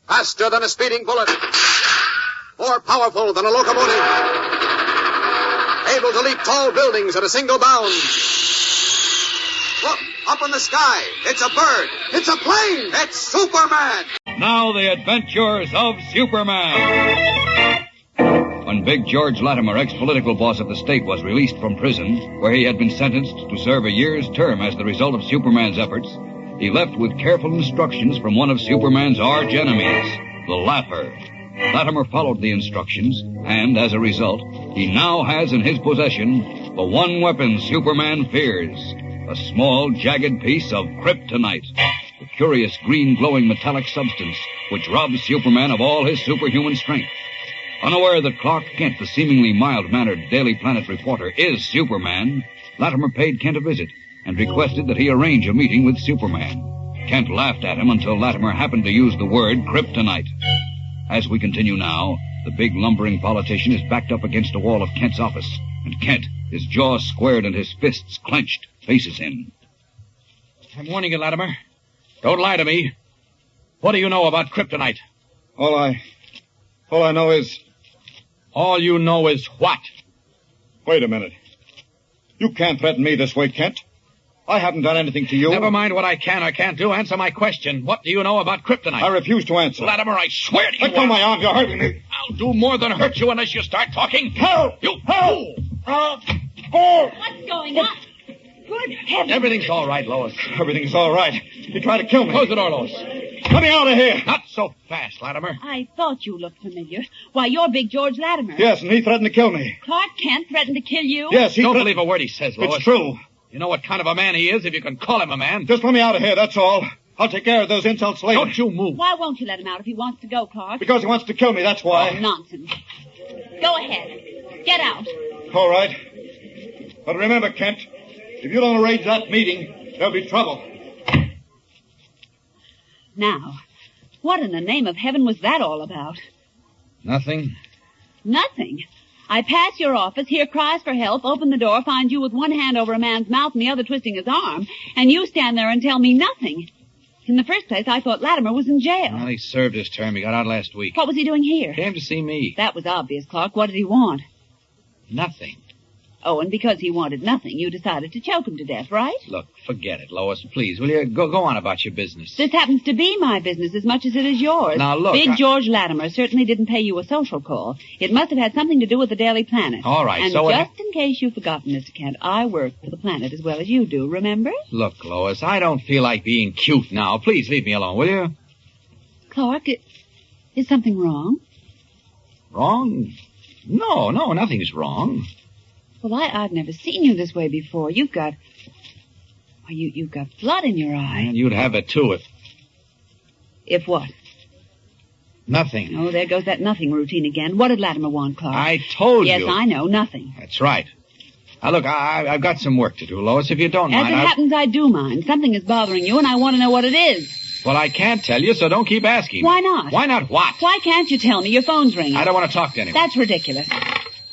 Faster than a speeding bullet. More powerful than a locomotive. Able to leap tall buildings at a single bound. Look, up in the sky. It's a bird. It's a plane. It's Superman. Now the adventures of Superman. When Big George Latimer, ex-political boss of the state, was released from prison, where he had been sentenced to serve a year's term as the result of Superman's efforts, he left with careful instructions from one of Superman's arch enemies, the Lapper. Latimer followed the instructions, and as a result, he now has in his possession the one weapon Superman fears, a small, jagged piece of Kryptonite, a curious green glowing metallic substance which robs Superman of all his superhuman strength. Unaware that Clark Kent, the seemingly mild-mannered Daily Planet reporter, is Superman, Latimer paid Kent a visit and requested that he arrange a meeting with Superman. Kent laughed at him until Latimer happened to use the word Kryptonite. As we continue now, the big lumbering politician is backed up against a wall of Kent's office, and Kent, his jaws squared and his fists clenched, faces him. I'm warning you, Latimer. Don't lie to me. What do you know about Kryptonite? All I know is... All you know is what? Wait a minute. You can't threaten me this way, Kent. I haven't done anything to you. Never mind what I can or can't do. Answer my question. What do you know about Kryptonite? I refuse to answer. Latimer, I swear to you... Let go of my arm. You're hurting me. I'll do more than hurt you unless you start talking. Help! You Help! fool! What's going on? Good heavens. Everything's all right, Lois. Everything's all right. He tried to kill me. Close the door, Lois. Let me out of here. Not so fast, Latimer. I thought you looked familiar. Why, you're Big George Latimer. Yes, and he threatened to kill me. Clark Kent threatened to kill you? Yes, he Don't threatened... believe a word he says, Lois. It's true. You know what kind of a man he is, if you can call him a man. Just let me out of here, that's all. I'll take care of those insults later. Don't you move. Why won't you let him out if he wants to go, Clark? Because he wants to kill me, that's why. Oh, nonsense. Go ahead. Get out. All right. But remember, Kent, if you don't arrange that meeting, there'll be trouble. Now, what in the name of heaven was that all about? Nothing. Nothing. I pass your office, hear cries for help, open the door, find you with one hand over a man's mouth and the other twisting his arm, and you stand there and tell me nothing. In the first place, I thought Latimer was in jail. Well, he served his term. He got out last week. What was he doing here? Came to see me. That was obvious, Clark. What did he want? Nothing. Oh, and because he wanted nothing, you decided to choke him to death, right? Look, forget it, Lois. Please, will you go on about your business? This happens to be my business as much as it is yours. Now, look, Big George Latimer certainly didn't pay you a social call. It must have had something to do with the Daily Planet. All right, and so... just in case you've forgotten, Mr. Kent, I work for the Planet as well as you do, remember? Look, Lois, I don't feel like being cute now. Please leave me alone, will you? Clark, is something wrong? Wrong? No, nothing's wrong. Well, I've never seen you this way before. You've got... Well, you've got blood in your eye. And you'd have it, too, if... If what? Nothing. Oh, there goes that nothing routine again. What did Latimer want, Clark? I told you. Yes, I know, nothing. That's right. Now, look, I've got some work to do, Lois. If you don't As mind, it happens, I do mind. Something is bothering you, and I want to know what it is. Well, I can't tell you, so don't keep asking. Why not? Why not what? Why can't you tell me? Your phone's ringing. I don't want to talk to anyone. That's ridiculous.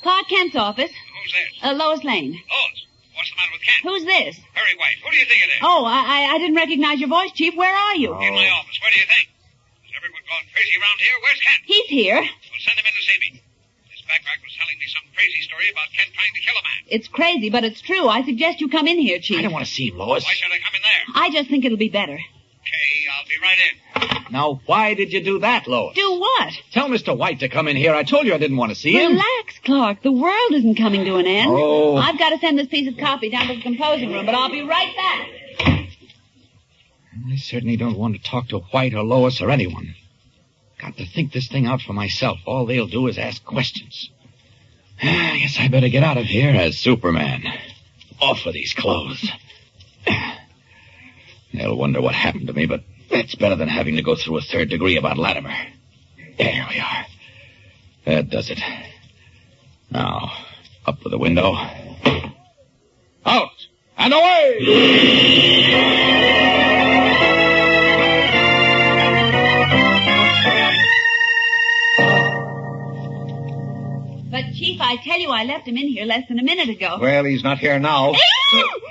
Clark Kent's office. Who's this? Lois Lane. Lois. What's the matter with Kent? Who's this? Hurry, White. Who do you think it is? Oh, I didn't recognize your voice, Chief. Where are you? In my office. Where do you think? Has everyone gone crazy around here? Where's Kent? He's here. Well, send him in to see me. This backpack was telling me some crazy story about Kent trying to kill a man. It's crazy, but it's true. I suggest you come in here, Chief. I don't want to see him, Lois. Why should I come in there? I just think it'll be better. Okay, I'll be right in. Now, why did you do that, Lois? Do what? Tell Mr. White to come in here. I told you I didn't want to see him. Relax, Clark. The world isn't coming to an end. Oh. I've got to send this piece of copy down to the composing room, but I'll be right back. I certainly don't want to talk to White or Lois or anyone. Got to think this thing out for myself. All they'll do is ask questions. I guess I better get out of here as Superman. Off with these clothes. They'll wonder what happened to me, but that's better than having to go through a third degree about Latimer. There we are. That does it. Now, up to the window. Out and away! But, Chief, I tell you, I left him in here less than a minute ago. Well, he's not here now.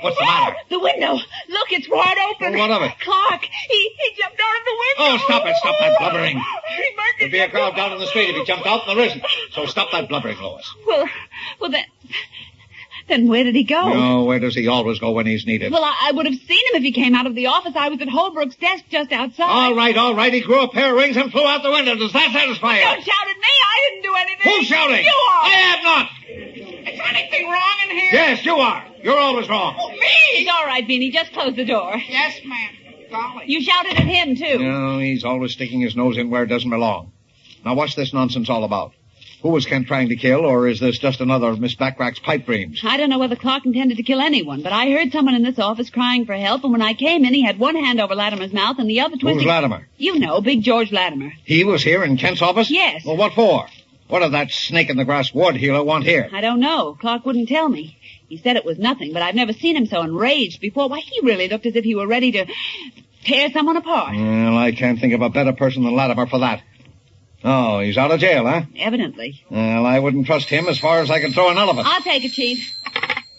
What's the matter? The window. Look, it's wide open. Well, what of it? Clark, he jumped out of the window. Oh, stop it. Stop that blubbering. He must There'd be a crowd down in the street if he jumped out, and there isn't. So stop that blubbering, Lois. Well, then where did he go? No, where does he always go when he's needed? Well, I would have seen him if he came out of the office. I was at Holbrook's desk just outside. All right. He grew a pair of rings and flew out the window. Does that satisfy you? Don't shout at me. I didn't do anything. Who's shouting? You are. I have not. Is anything wrong in here? Yes, you are. You're always wrong. Oh, me? It's all right, Beanie. Just close the door. Yes, ma'am. Golly. You shouted at him, too. No, he's always sticking his nose in where it doesn't belong. Now, what's this nonsense all about? Who was Kent trying to kill, or is this just another Miss Backrack's pipe dreams? I don't know whether Clark intended to kill anyone, but I heard someone in this office crying for help, and when I came in, he had one hand over Latimer's mouth and the other twisting... Who's Latimer? You know, Big George Latimer. He was here in Kent's office? Yes. Well, what for? What did that snake-in-the-grass ward healer want here? I don't know. Clark wouldn't tell me. He said it was nothing, but I've never seen him so enraged before. Why, he really looked as if he were ready to tear someone apart. Well, I can't think of a better person than Latimer for that. Oh, he's out of jail, huh? Evidently. Well, I wouldn't trust him as far as I can throw an elephant. I'll take it, Chief.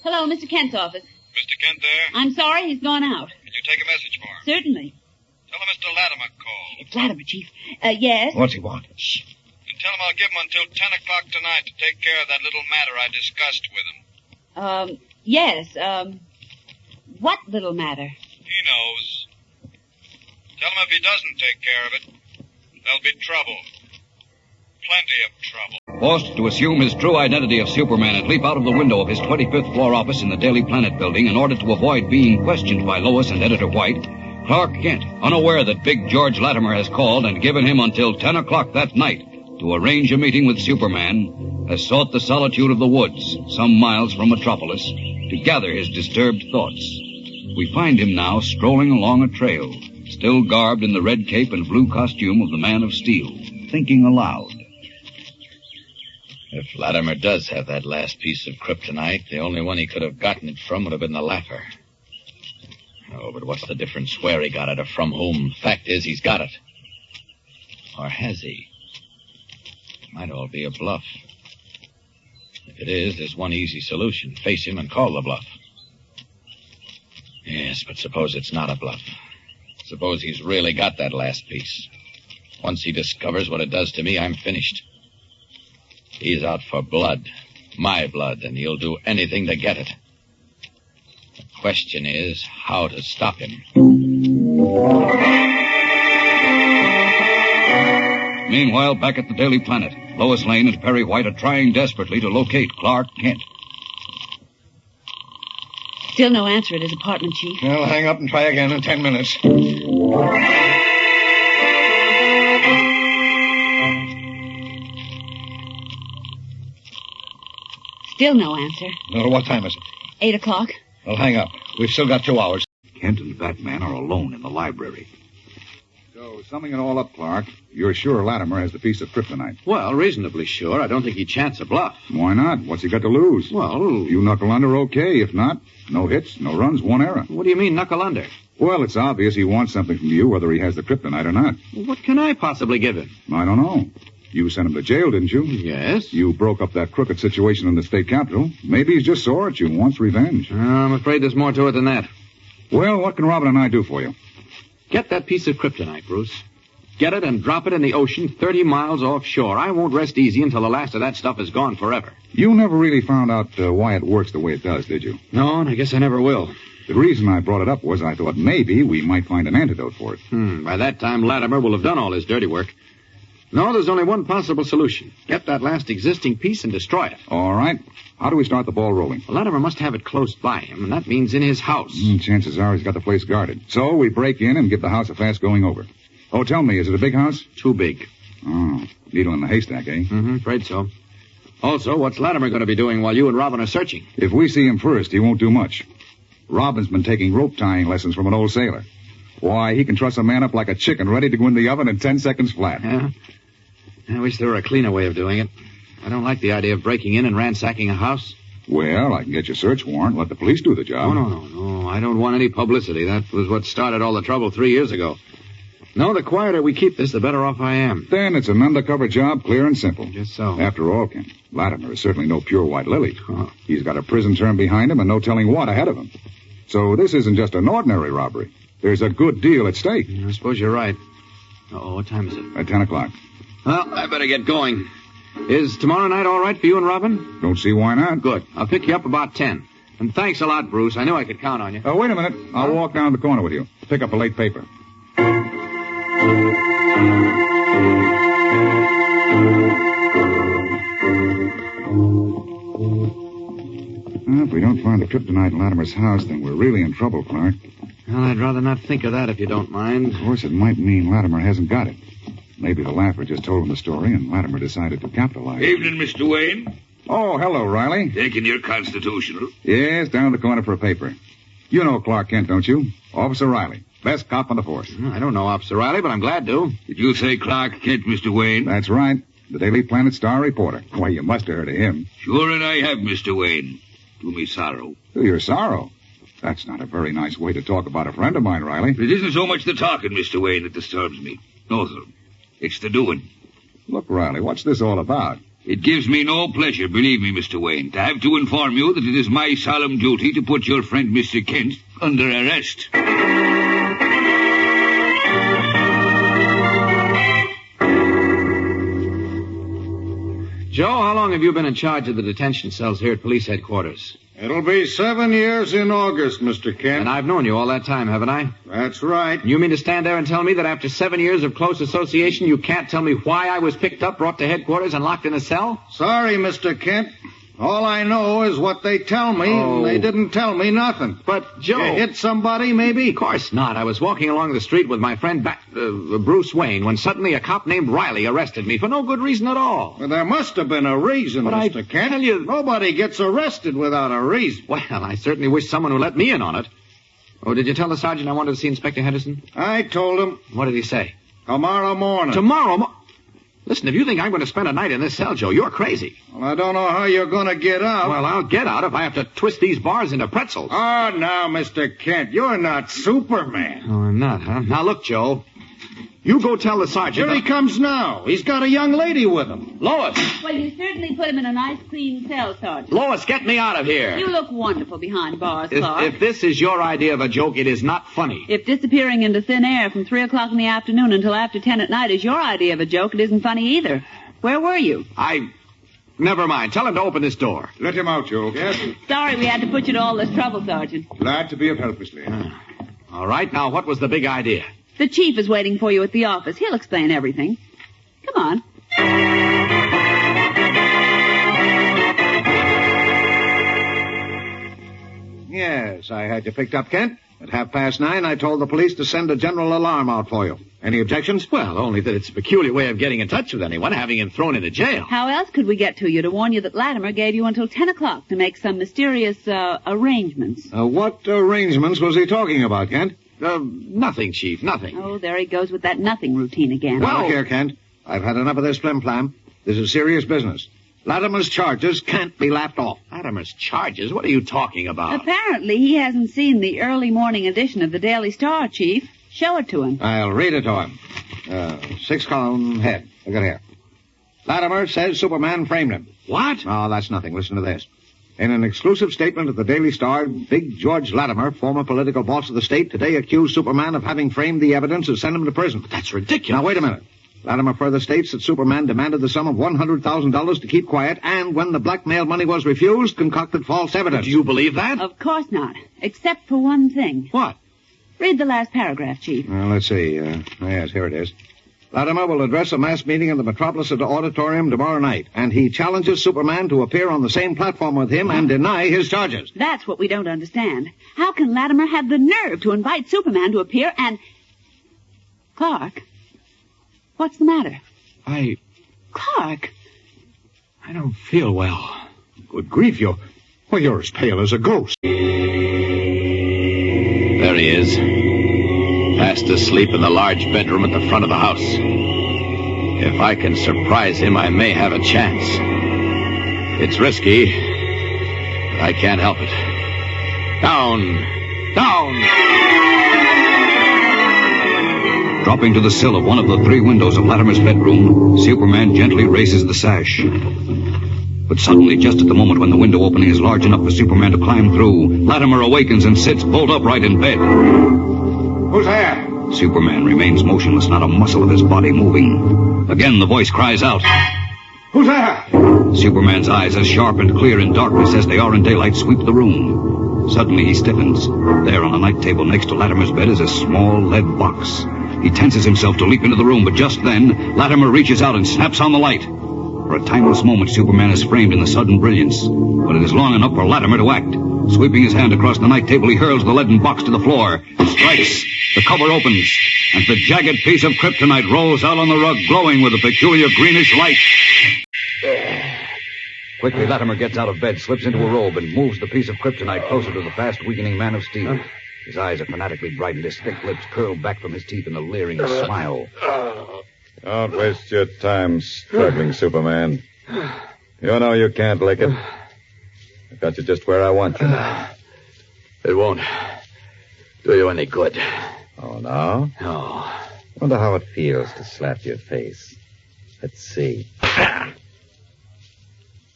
Hello, Mr. Kent's office. Mr. Kent there? I'm sorry, he's gone out. Can you take a message for him? Certainly. Tell him Mr. Latimer called. It's Latimer, Chief. Yes? What's he want? Shh. And tell him I'll give him until 10 o'clock tonight to take care of that little matter I discussed with him. Yes, what little matter? He knows. Tell him if he doesn't take care of it, there'll be trouble. Plenty of trouble. Forced to assume his true identity of Superman and leap out of the window of his 25th floor office in the Daily Planet building in order to avoid being questioned by Lois and Editor White, Clark Kent, unaware that Big George Latimer has called and given him until 10 o'clock that night to arrange a meeting with Superman, has sought the solitude of the woods, some miles from Metropolis, to gather his disturbed thoughts. We find him now strolling along a trail, still garbed in the red cape and blue costume of the Man of Steel, thinking aloud. If Latimer does have that last piece of kryptonite, the only one he could have gotten it from would have been the lapper. Oh, but what's the difference where he got it or from whom? Fact is, he's got it. Or has he? It might all be a bluff. If it is, there's one easy solution. Face him and call the bluff. Yes, but suppose it's not a bluff. Suppose he's really got that last piece. Once he discovers what it does to me, I'm finished. He's out for blood. My blood, and he'll do anything to get it. The question is how to stop him. Meanwhile, back at the Daily Planet, Lois Lane and Perry White are trying desperately to locate Clark Kent. Still no answer at his apartment, Chief. I'll hang up and try again in 10 minutes. Still no answer. Well, what time is it? 8 o'clock. I'll hang up. We've still got 2 hours. Kent and Batman are alone in the library. So, summing it all up, Clark, you're sure Latimer has the piece of kryptonite? Well, reasonably sure. I don't think he'd chance a bluff. Why not? What's he got to lose? Well, You knuckle under, okay. If not, no hits, no runs, 1 error. what do you mean knuckle under? Well, it's obvious he wants something from you, whether he has the kryptonite or not. What can I possibly give him? I don't know. You sent him to jail, didn't you? Yes. You broke up that crooked situation in the state capitol. Maybe he's just sore at you and wants revenge. I'm afraid there's more to it than that. Well, what can Robin and I do for you? Get that piece of kryptonite, Bruce. Get it and drop it in the ocean 30 miles offshore. I won't rest easy until the last of that stuff is gone forever. You never really found out why it works the way it does, did you? No, and I guess I never will. The reason I brought it up was I thought maybe we might find an antidote for it. By that time, Latimer will have done all his dirty work. No, there's only one possible solution. Get that last existing piece and destroy it. All right. How do we start the ball rolling? Well, Latimer must have it close by him, and that means in his house. Chances are he's got the place guarded. So we break in and give the house a fast going over. Oh, tell me, is it a big house? Too big. Oh, needle in the haystack, eh? Afraid so. Also, what's Latimer going to be doing while you and Robin are searching? If we see him first, he won't do much. Robin's been taking rope tying lessons from an old sailor. Why, he can truss a man up like a chicken ready to go in the oven in 10 seconds flat. Yeah. I wish there were a cleaner way of doing it. I don't like the idea of breaking in and ransacking a house. Well, I can get you a search warrant. Let the police do the job. No. I don't want any publicity. That was what started all the trouble 3 years ago. No, the quieter we keep this, the better off I am. Then it's an undercover job, clear and simple. Just so. After all, Kent, Latimer is certainly no pure white lily. He's got a prison term behind him and no telling what ahead of him. So this isn't just an ordinary robbery. There's a good deal at stake. I suppose you're right. What time is it? At 10 o'clock. Well, I better get going. Is tomorrow night all right for you and Robin? Don't see why not. Good. I'll pick you up about 10. And thanks a lot, Bruce. I knew I could count on you. Wait a minute. I'll walk down the corner with you. Pick up a late paper. If we don't find the kryptonite in Latimer's house, then we're really in trouble, Clark. Well, I'd rather not think of that if you don't mind. Of course, it might mean Latimer hasn't got it. Maybe the laugher just told him the story, and Latimer decided to capitalize. Evening, Mr. Wayne. Oh, hello, Riley. Taking your constitutional. Yes, down the corner for a paper. You know Clark Kent, don't you? Officer Riley. Best cop on the force. I don't know Officer Riley, but I'm glad to. Did you say Clark Kent, Mr. Wayne? That's right. The Daily Planet Star reporter. Why, you must have heard of him. Sure, and I have, Mr. Wayne. To me sorrow. To your sorrow? That's not a very nice way to talk about a friend of mine, Riley. It isn't so much the talking, Mr. Wayne, that disturbs me. No, sir. It's the doing. Look, Riley, what's this all about? It gives me no pleasure, believe me, Mr. Wayne, to have to inform you that it is my solemn duty to put your friend, Mr. Kent, under arrest. Joe, how long have you been in charge of the detention cells here at police headquarters? It'll be 7 years in August, Mr. Kent. And I've known you all that time, haven't I? That's right. You mean to stand there and tell me that after 7 years of close association, you can't tell me why I was picked up, brought to headquarters, and locked in a cell? Sorry, Mr. Kent. All I know is what they tell me, and they didn't tell me nothing. But, Joe... You hit somebody, maybe? Of course not. I was walking along the street with my friend Bruce Wayne when suddenly a cop named Riley arrested me for no good reason at all. Well, there must have been a reason, but Mr. Kent. Tell you... Nobody gets arrested without a reason. Well, I certainly wish someone would let me in on it. Oh, did you tell the sergeant I wanted to see Inspector Henderson? I told him. What did he say? Tomorrow morning. Listen, if you think I'm going to spend a night in this cell, Joe, you're crazy. Well, I don't know how you're going to get out. Well, I'll get out if I have to twist these bars into pretzels. Oh, now, Mr. Kent, you're not Superman. Oh, I'm not, huh? Now, look, Joe. You go tell the sergeant... Here he comes now. He's got a young lady with him. Lois! Well, you certainly put him in a nice, clean cell, Sergeant. Lois, get me out of here. You look wonderful behind bars, Clark. If this is your idea of a joke, it is not funny. If disappearing into thin air from 3 o'clock in the afternoon until after 10 at night is your idea of a joke, it isn't funny either. Where were you? Never mind. Tell him to open this door. Let him out, Joe. Yes? Sorry we had to put you to all this trouble, Sergeant. Glad to be of help, Miss Lee. All right. Now, what was the big idea? The chief is waiting for you at the office. He'll explain everything. Come on. Yes, I had you picked up, Kent. At 9:30, I told the police to send a general alarm out for you. Any objections? Well, only that it's a peculiar way of getting in touch with anyone, having him thrown into jail. How else could we get to you to warn you that Latimer gave you until 10 o'clock to make some mysterious, arrangements? What arrangements was he talking about, Kent? Nothing, Chief, nothing. Oh, there he goes with that nothing routine again. Well, look here, Kent. I've had enough of this flim-flam. This is serious business. Latimer's charges can't be laughed off. Latimer's charges? What are you talking about? Apparently, he hasn't seen the early morning edition of the Daily Star, Chief. Show it to him. I'll read it to him. 6-column head. Look at here. Latimer says Superman framed him. What? Oh, that's nothing. Listen to this. In an exclusive statement of the Daily Star, Big George Latimer, former political boss of the state, today accused Superman of having framed the evidence and sent him to prison. But that's ridiculous. Now, wait a minute. Latimer further states that Superman demanded the sum of $100,000 to keep quiet, and when the blackmail money was refused, concocted false evidence. Do you believe that? Of course not. Except for one thing. What? Read the last paragraph, Chief. Let's see. Yes, here it is. Latimer will address a mass meeting in the Metropolis Auditorium tomorrow night, and he challenges Superman to appear on the same platform with him and deny his charges. That's what we don't understand. How can Latimer have the nerve to invite Superman to appear and... Clark? What's the matter? Clark? I don't feel well. Good grief, you're as pale as a ghost. There he is. Fast asleep in the large bedroom at the front of the house. If I can surprise him, I may have a chance. It's risky, but I can't help it. Down! Down! Dropping to the sill of one of the 3 windows of Latimer's bedroom, Superman gently raises the sash. But suddenly, just at the moment when the window opening is large enough for Superman to climb through, Latimer awakens and sits bolt upright in bed. Who's there? Superman remains motionless, not a muscle of his body moving. Again, the voice cries out. Who's there? Superman's eyes, as sharp and clear in darkness as they are in daylight, sweep the room. Suddenly, he stiffens. There on a night table next to Latimer's bed is a small lead box. He tenses himself to leap into the room, but just then, Latimer reaches out and snaps on the light. For a timeless moment, Superman is framed in the sudden brilliance, but it is long enough for Latimer to act. Sweeping his hand across the night table, he hurls the leaden box to the floor, strikes, the cover opens, and the jagged piece of kryptonite rolls out on the rug, glowing with a peculiar greenish light. Quickly, Latimer gets out of bed, slips into a robe, and moves the piece of kryptonite closer to the fast-weakening man of steel. His eyes are fanatically bright, and his thick lips curl back from his teeth in a leering smile. Don't waste your time struggling, Superman. You know you can't lick it. I've got you just where I want you now. It won't do you any good. Oh, no? No. Wonder how it feels to slap your face. Let's see.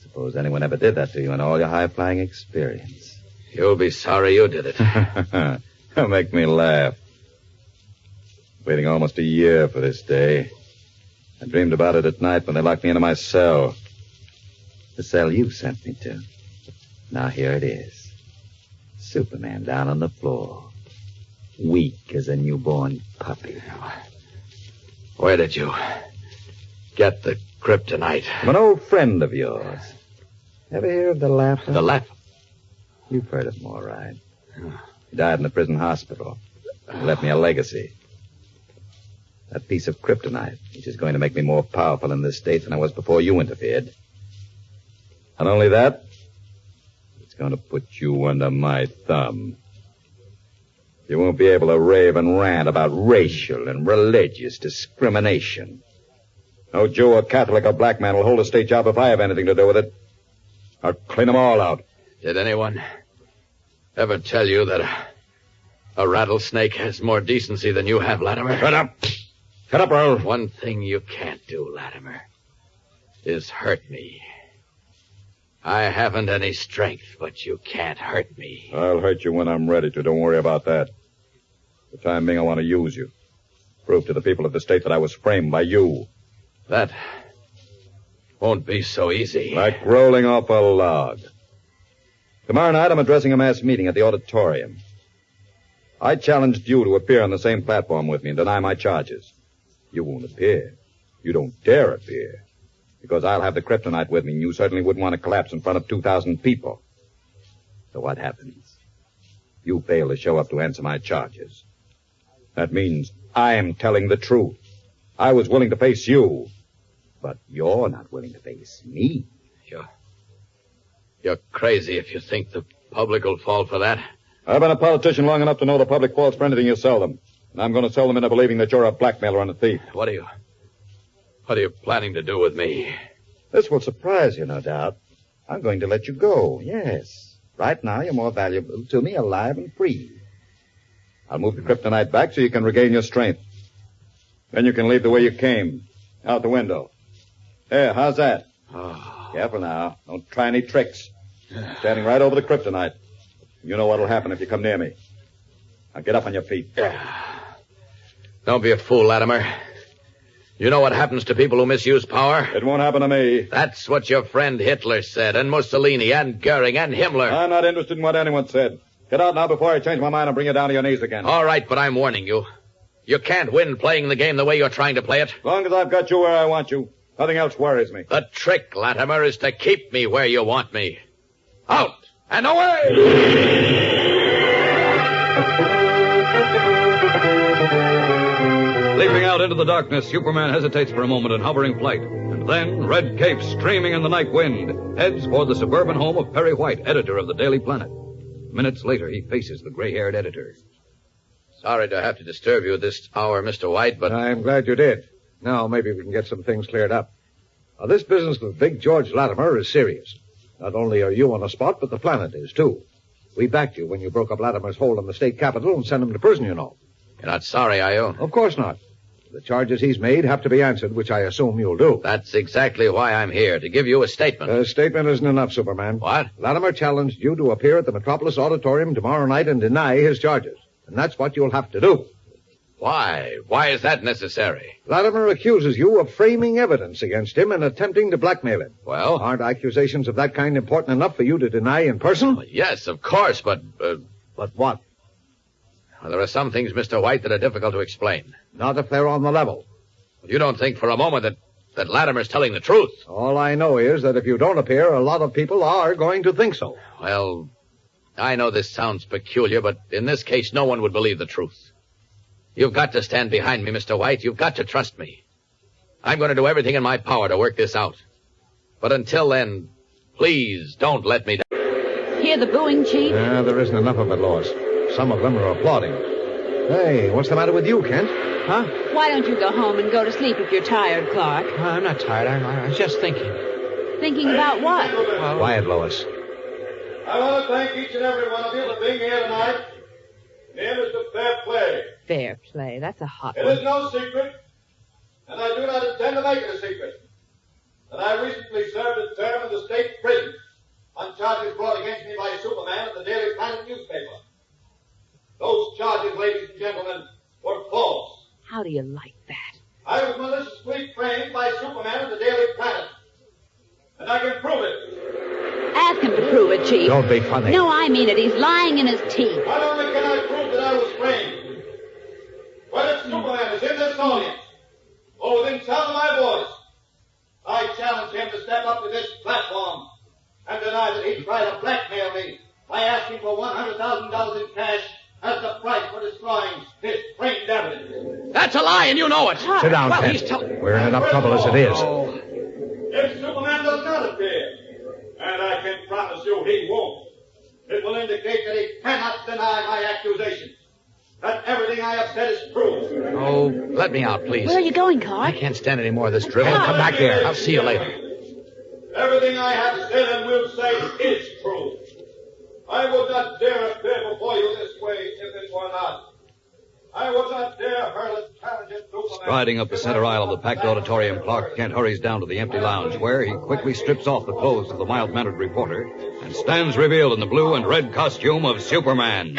Suppose anyone ever did that to you in all your high-flying experience. You'll be sorry you did it. That'll make me laugh. Waiting almost a year for this day. I dreamed about it at night when they locked me into my cell. The cell you sent me to. Now here it is. Superman down on the floor. Weak as a newborn puppy. Where did you get the kryptonite? I'm an old friend of yours. Ever hear of the Laugher? The Laugher? You've heard of him, all right. He died in the prison hospital. He left me a legacy. That piece of kryptonite, which is going to make me more powerful in this state than I was before you interfered. Not only that, it's going to put you under my thumb. You won't be able to rave and rant about racial and religious discrimination. No Jew or Catholic or black man will hold a state job if I have anything to do with it. I'll clean them all out. Did anyone ever tell you that a rattlesnake has more decency than you have, Latimer? Shut up. Shut up, Earl. One thing you can't do, Latimer, is hurt me. I haven't any strength, but you can't hurt me. I'll hurt you when I'm ready to. Don't worry about that. For the time being, I want to use you. Prove to the people of the state that I was framed by you. That won't be so easy. Like rolling off a log. Tomorrow night, I'm addressing a mass meeting at the auditorium. I challenged you to appear on the same platform with me and deny my charges. You won't appear. You don't dare appear. Because I'll have the kryptonite with me, and you certainly wouldn't want to collapse in front of 2,000 people. So what happens? You fail to show up to answer my charges. That means I'm telling the truth. I was willing to face you, but you're not willing to face me. You're crazy if you think the public will fall for that. I've been a politician long enough to know the public falls for anything you sell them. And I'm going to sell them into believing that you're a blackmailer and a thief. What are you planning to do with me? This will surprise you, no doubt. I'm going to let you go, yes. Right now, you're more valuable to me alive and free. I'll move the kryptonite back so you can regain your strength. Then you can leave the way you came, out the window. There, how's that? Oh. Careful now. Don't try any tricks. I'm standing right over the kryptonite. You know what'll happen if you come near me. Now get up on your feet. Don't be a fool, Latimer. You know what happens to people who misuse power? It won't happen to me. That's what your friend Hitler said, and Mussolini, and Goering, and Himmler. I'm not interested in what anyone said. Get out now before I change my mind and bring you down to your knees again. All right, but I'm warning you. You can't win playing the game the way you're trying to play it. As long as I've got you where I want you, nothing else worries me. The trick, Latimer, is to keep me where you want me. Out and away! Leaping out into the darkness, Superman hesitates for a moment in hovering flight. And then, red cape streaming in the night wind, heads for the suburban home of Perry White, editor of the Daily Planet. Minutes later, he faces the gray-haired editor. Sorry to have to disturb you at this hour, Mr. White, but... I'm glad you did. Now maybe we can get some things cleared up. Now, this business with Big George Latimer is serious. Not only are you on the spot, but the planet is, too. We backed you when you broke up Latimer's hold on the state capitol and sent him to prison, you know. You're not sorry, are you? Of course not. The charges he's made have to be answered, which I assume you'll do. That's exactly why I'm here, to give you a statement. A statement isn't enough, Superman. What? Latimer challenged you to appear at the Metropolis Auditorium tomorrow night and deny his charges. And that's what you'll have to do. Why? Why is that necessary? Latimer accuses you of framing evidence against him and attempting to blackmail him. Well? Aren't accusations of that kind important enough for you to deny in person? Well, yes, of course, but... But what? Well, there are some things, Mr. White, that are difficult to explain. Not if they're on the level. You don't think for a moment that Latimer's telling the truth? All I know is that if you don't appear, a lot of people are going to think so. Well, I know this sounds peculiar, but in this case, no one would believe the truth. You've got to stand behind me, Mr. White. You've got to trust me. I'm going to do everything in my power to work this out. But until then, please don't let me down. Hear the booing, Chief? There isn't enough of it, Lois. Some of them are applauding. Hey, what's the matter with you, Kent? Huh? Why don't you go home and go to sleep if you're tired, Clark? I'm not tired. I was just thinking. Thinking about what? Well, Quiet, Lois. I want to thank each and every one of you for being here tonight. Name is the fair play. Fair play. That's a hot It one. is no secret, and I do not intend to make it a secret, that I recently served a term in the state prison on charges brought against me by Superman of the Daily Planet newspaper. Those charges, ladies and gentlemen, were false. How do you like that? I was maliciously framed by Superman of the Daily Planet, and I can prove it. Ask him to prove it, Chief. Don't be funny. No, I mean it. He's lying in his teeth. Not only can I prove that I was framed, but if Superman is in this audience, or within sound of my voice, I challenge him to step up to this platform and deny that he tried to blackmail me by asking for $100,000 in cash as the price for destroying his framed evidence. That's a lie, and you know it. Sit down, Well, Kent. he's telling... We're in enough trouble as it is. If Superman does not appear, and I can promise you he won't, it will indicate that he cannot deny my accusations. That everything I have said is true. Oh, let me out, please. Where are you going, I Clark? can't stand any more of this drivel. Come back here. I'll see you later. Everything I have said and will say is true. I would not dare appear before you this way if it were not. I would not dare hurl a challenge at Superman. Striding up the center aisle of the packed auditorium, Clark Kent hurries down to the empty lounge, where he quickly strips off the clothes of the mild-mannered reporter and stands revealed in the blue and red costume of Superman.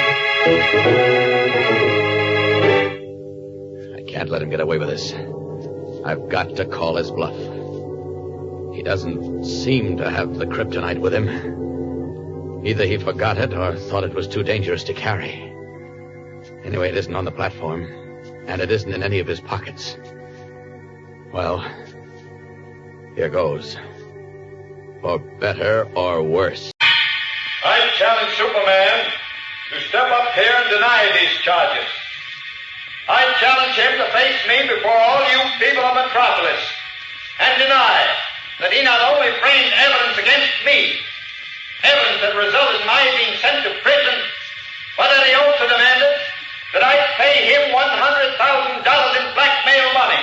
I can't let him get away with this. I've got to call his bluff. He doesn't seem to have the kryptonite with him. Either he forgot it or thought it was too dangerous to carry. Anyway, it isn't on the platform, and it isn't in any of his pockets. Well, here goes. For better or worse. I challenge Superman to step up here and deny these charges. I challenge him to face me before all you people of Metropolis and deny that he not only framed evidence against me, evidence that resulted in my being sent to prison, but that he also demanded that I pay him $100,000 in blackmail money.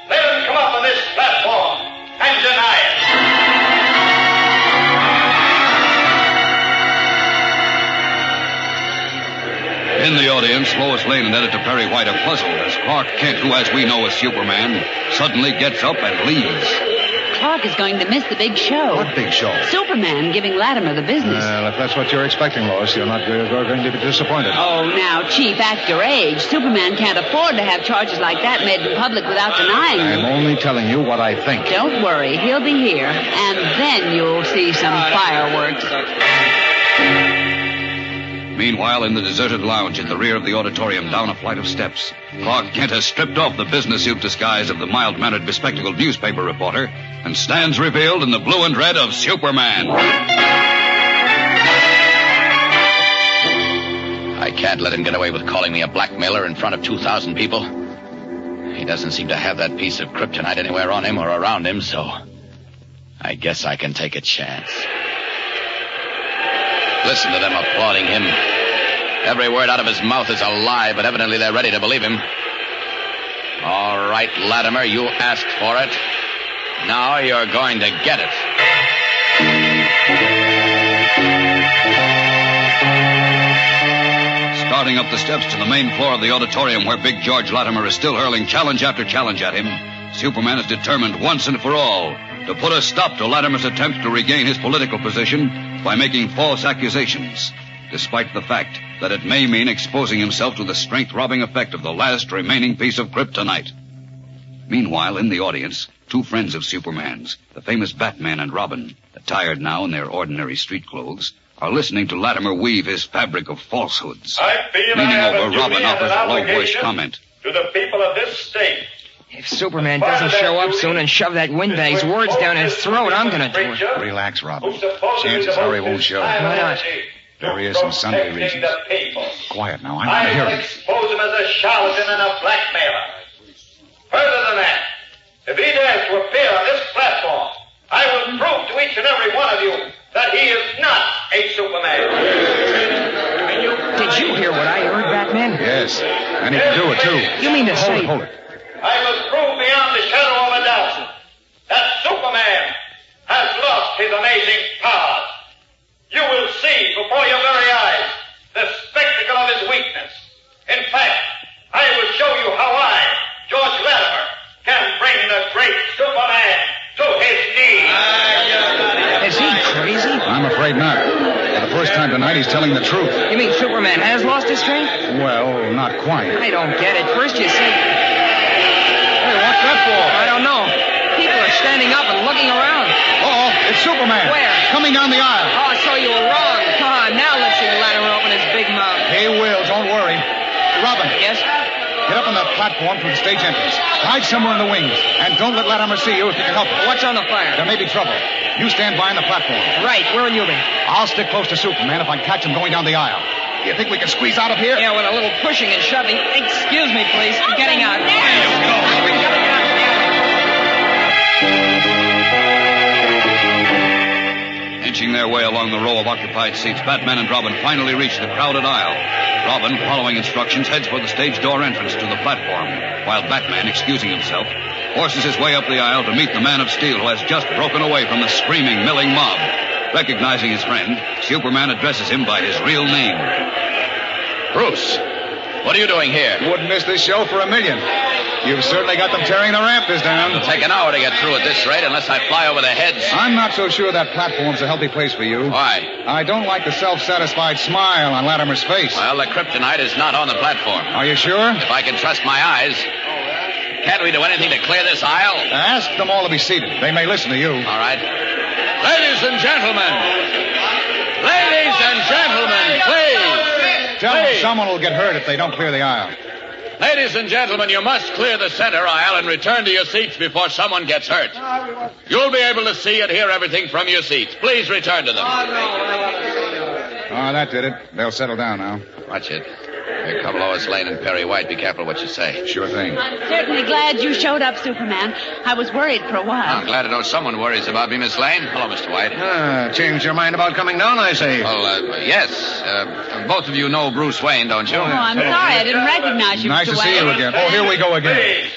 Let him come up on this platform and deny it. In the audience, Lois Lane and Editor Perry White are puzzled as Clark Kent, who, as we know, is Superman, suddenly gets up and leaves. Clark is going to miss the big show. What big show? Superman giving Latimer the business. Well, if that's what you're expecting, Lois, you're going to be disappointed. Oh, now, Chief, act your age. Superman can't afford to have charges like that made public without denying them. I'm only telling you what I think. Don't worry, he'll be here, and then you'll see some fireworks. Meanwhile, in the deserted lounge at the rear of the auditorium, down a flight of steps, Clark Kent has stripped off the business suit disguise of the mild-mannered, bespectacled newspaper reporter and stands revealed in the blue and red of Superman. I can't let him get away with calling me a blackmailer in front of 2,000 people. He doesn't seem to have that piece of kryptonite anywhere on him or around him, so I guess I can take a chance. Listen to them applauding him. Every word out of his mouth is a lie, but evidently they're ready to believe him. All right, Latimer, you asked for it. Now you're going to get it. crowding up the steps to the main floor of the auditorium where Big George Latimer is still hurling challenge after challenge at him, Superman is determined once and for all to put a stop to Latimer's attempts to regain his political position by making false accusations, despite the fact that it may mean exposing himself to the strength-robbing effect of the last remaining piece of kryptonite. Meanwhile, in the audience, two friends of Superman's, the famous Batman and Robin, attired now in their ordinary street clothes, are listening to Latimer weave his fabric of falsehoods. I feel Leaning I have over, a duty Robin and offers an a low-voiced obligation comment. to the people of this state. If Superman doesn't show up soon and shove that windbag's words down his throat, I'm going to do it. Relax, Robin. Chances are he won't show. Why not? There is some Sunday reasons. Quiet now. I'm going to hear I him. expose him as a charlatan and a blackmailer. Further than that, if he dares to appear on this platform, I will prove to each and every one of you that he is not a Superman. Did you hear what I heard, Batman? Yes. And he can do it, too. You mean to say... Hold it. I will prove beyond the shadow of a doubt that Superman has lost his amazing powers. You will see before your very eyes the spectacle of his weakness. In fact, I will show you how I, George Latimer, can bring the great Superman to his knees. Is he crazy? I'm afraid not. For the first time tonight, he's telling the truth. You mean Superman has lost his strength? Well, not quite. I don't get it. First you say... Hey, what's that for? I don't know. People are standing up and looking around. Uh-oh, it's Superman. Where? Coming down the aisle. Oh, so you were wrong. Now let's see Latimer open his big mouth. He will, don't worry. Robin. Yes? Get up on that platform from the stage entrance. Hide somewhere in the wings. And don't let Latimer see you if you can help it. What's on the fire? There may be trouble. You stand by on the platform. Right, where will you be? I'll stick close to Superman if I catch him going down the aisle. Do you think we can squeeze out of here? Yeah, with a little pushing and shoving. Excuse me, please. I'm getting out. Inching their way along the row of occupied seats, Batman and Robin finally reach the crowded aisle. Robin, following instructions, heads for the stage door entrance to the platform, while Batman, excusing himself, forces his way up the aisle to meet the Man of Steel who has just broken away from the screaming, milling mob. Recognizing his friend, Superman addresses him by his real name. Bruce, what are you doing here? Wouldn't miss this show for a million. You've certainly got them tearing the rafters down. It'll take an hour to get through at this rate unless I fly over their heads. I'm not so sure that platform's a healthy place for you. Why? I don't like the self-satisfied smile on Latimer's face. Well, the kryptonite is not on the platform. Are you sure? If I can trust my eyes. Can't we do anything to clear this aisle? Ask them all to be seated. They may listen to you. All right. Ladies and gentlemen. Ladies and gentlemen, please. Tell them someone will get hurt if they don't clear the aisle. Ladies and gentlemen, you must clear the center aisle and return to your seats before someone gets hurt. You'll be able to see and hear everything from your seats. Please return to them. Oh, that did it. They'll settle down now. Watch it. Here come Lois Lane and Perry White. Be careful what you say. Sure thing. I'm certainly glad you showed up, Superman. I was worried for a while. I'm glad to know someone worries about me, Miss Lane. Hello, Mr. White. Changed your mind about coming down, I say. Well, yes. Both of you know Bruce Wayne, don't you? Oh, I'm sorry. I didn't recognize you, Nice Mr. to see you White. again. Oh, here we go again. Please.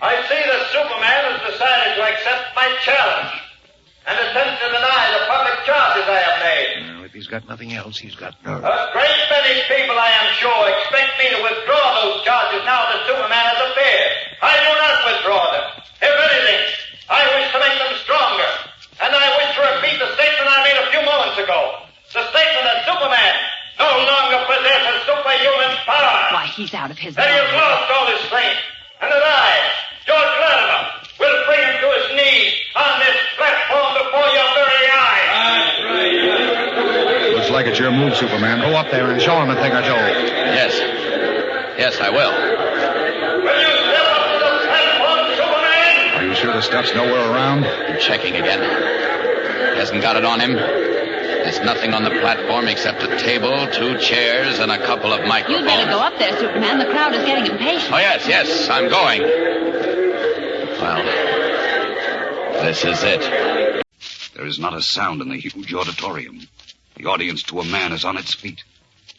I see that Superman has decided to accept my challenge and attempt to deny the public charges I have made. Well, if he's got nothing else, he's got nerve. A great many people, I am sure, expect me to withdraw those charges now that Superman has appeared. I do not withdraw them. If anything, I wish to make them stronger. And I wish to repeat the statement I made a few moments ago. The statement that Superman no longer possesses superhuman power. Why, he's out of his That he has mind. lost all his strength. And that I, George Latimer, will bring him to his knees on this platform before your very eyes. Looks like it's your move, Superman. Go up there and show him a thing or two. Yes. Yes, I will. Will you step up to the platform, Superman? Are you sure the stuff's nowhere around? I'm checking again. Hasn't got it on him. There's nothing on the platform except a table, 2 chairs, and a couple of microphones. You'd better go up there, Superman. The crowd is getting impatient. Oh, yes, I'm going. Well, this is it. There is not a sound in the huge auditorium. The audience to a man is on its feet.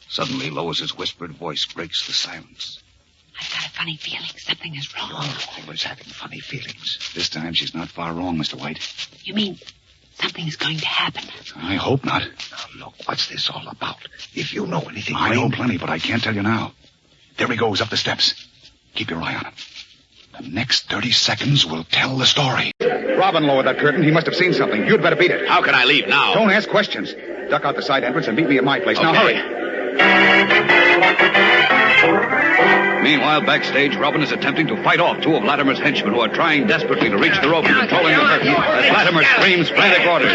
Suddenly, Lois's whispered voice breaks the silence. I've got a funny feeling something is wrong. Always having funny feelings. This time she's not far wrong, Mr. White. You mean Something's going to happen. I hope not. Now, look, what's this all about? If you know anything... I know plenty, but I can't tell you now. There he goes up the steps. Keep your eye on him. The next 30 seconds will tell the story. Robin lowered that curtain. He must have seen something. You'd better beat it. How can I leave now? Don't ask questions. Duck out the side entrance and meet me at my place. Okay. Now, hurry. Meanwhile, backstage, Robin is attempting to fight off two of Latimer's henchmen who are trying desperately to reach the rope and control the curtain as Latimer screams frantic orders.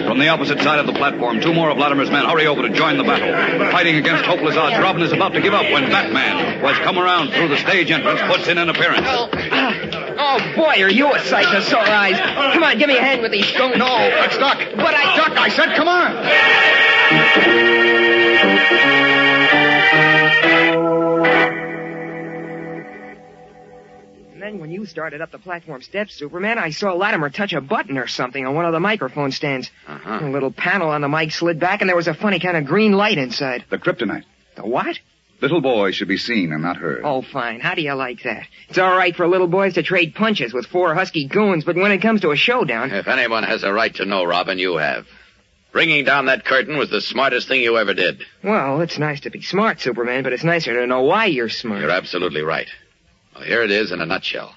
From the opposite side of the platform, two more of Latimer's men hurry over to join the battle. Fighting against hopeless odds, Robin is about to give up when Batman, who has come around through the stage entrance, puts in an appearance. Oh, boy, are you a sight for sore eyes. Come on, give me a hand with these stones. No, let's duck. But Duck, I said, come on. And then when you started up the platform steps, Superman, I saw Latimer touch a button or something on one of the microphone stands. Uh-huh. A little panel on the mic slid back, and there was a funny kind of green light inside. The kryptonite. The what? Little boys should be seen and not heard. Oh, fine. How do you like that? It's all right for little boys to trade punches with four husky goons, but when it comes to a showdown... If anyone has a right to know, Robin, you have. Bringing down that curtain was the smartest thing you ever did. Well, it's nice to be smart, Superman, but it's nicer to know why you're smart. You're absolutely right. Well, here it is in a nutshell.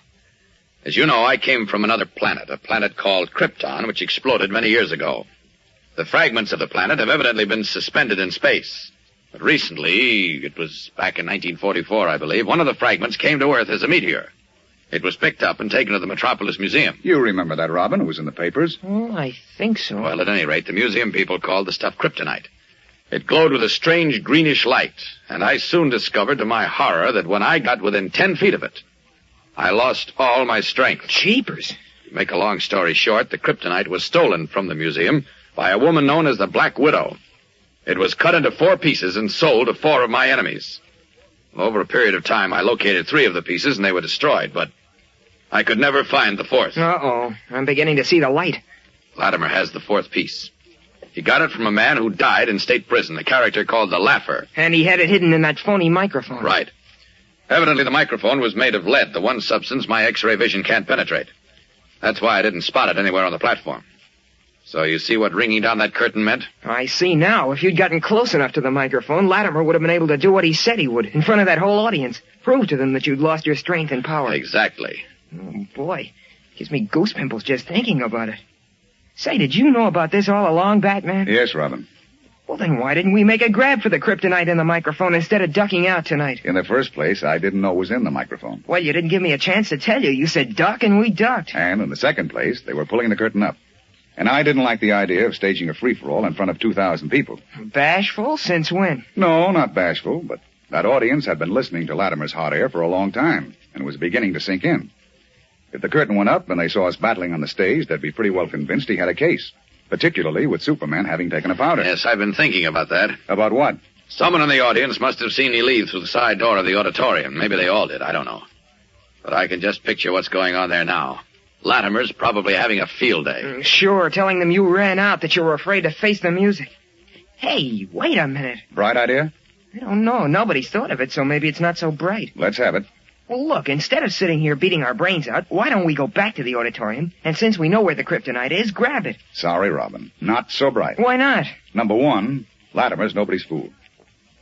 As you know, I came from another planet, a planet called Krypton, which exploded many years ago. The fragments of the planet have evidently been suspended in space. But recently, it was back in 1944, I believe, one of the fragments came to Earth as a meteor. It was picked up and taken to the Metropolis Museum. You remember that, Robin. It was in the papers. Oh, I think so. Well, at any rate, the museum people called the stuff Kryptonite. It glowed with a strange greenish light, and I soon discovered to my horror that when I got within 10 feet of it, I lost all my strength. Jeepers. To make a long story short, the Kryptonite was stolen from the museum by a woman known as the Black Widow. It was cut into 4 pieces and sold to 4 of my enemies. Over a period of time, I located 3 of the pieces, and they were destroyed, but I could never find the 4th. Uh-oh. I'm beginning to see the light. Latimer has the 4th piece. He got it from a man who died in state prison, a character called the Laugher. And he had it hidden in that phony microphone. Right. Evidently, the microphone was made of lead, the one substance my X-ray vision can't penetrate. That's why I didn't spot it anywhere on the platform. So you see what ringing down that curtain meant? I see now. If you'd gotten close enough to the microphone, Latimer would have been able to do what he said he would in front of that whole audience. Prove to them that you'd lost your strength and power. Exactly. Oh, boy. Gives me goose pimples just thinking about it. Say, did you know about this all along, Batman? Yes, Robin. Well, then why didn't we make a grab for the kryptonite in the microphone instead of ducking out tonight? In the first place, I didn't know it was in the microphone. Well, you didn't give me a chance to tell you. You said duck, and we ducked. And in the second place, they were pulling the curtain up. And I didn't like the idea of staging a free-for-all in front of 2,000 people. Bashful? Since when? No, not bashful, but that audience had been listening to Latimer's hot air for a long time, and was beginning to sink in. If the curtain went up and they saw us battling on the stage, they'd be pretty well convinced he had a case. Particularly with Superman having taken a powder. Yes, I've been thinking about that. About what? Someone in the audience must have seen me leave through the side door of the auditorium. Maybe they all did, I don't know. But I can just picture what's going on there now. Latimer's probably having a field day. Sure, telling them you ran out, that you were afraid to face the music. Hey, wait a minute. Bright idea? I don't know. Nobody's thought of it, so maybe it's not so bright. Let's have it. Well, look, instead of sitting here beating our brains out, why don't we go back to the auditorium, and since we know where the kryptonite is, grab it? Sorry, Robin. Not so bright. Why not? Number 1, Latimer's nobody's fool.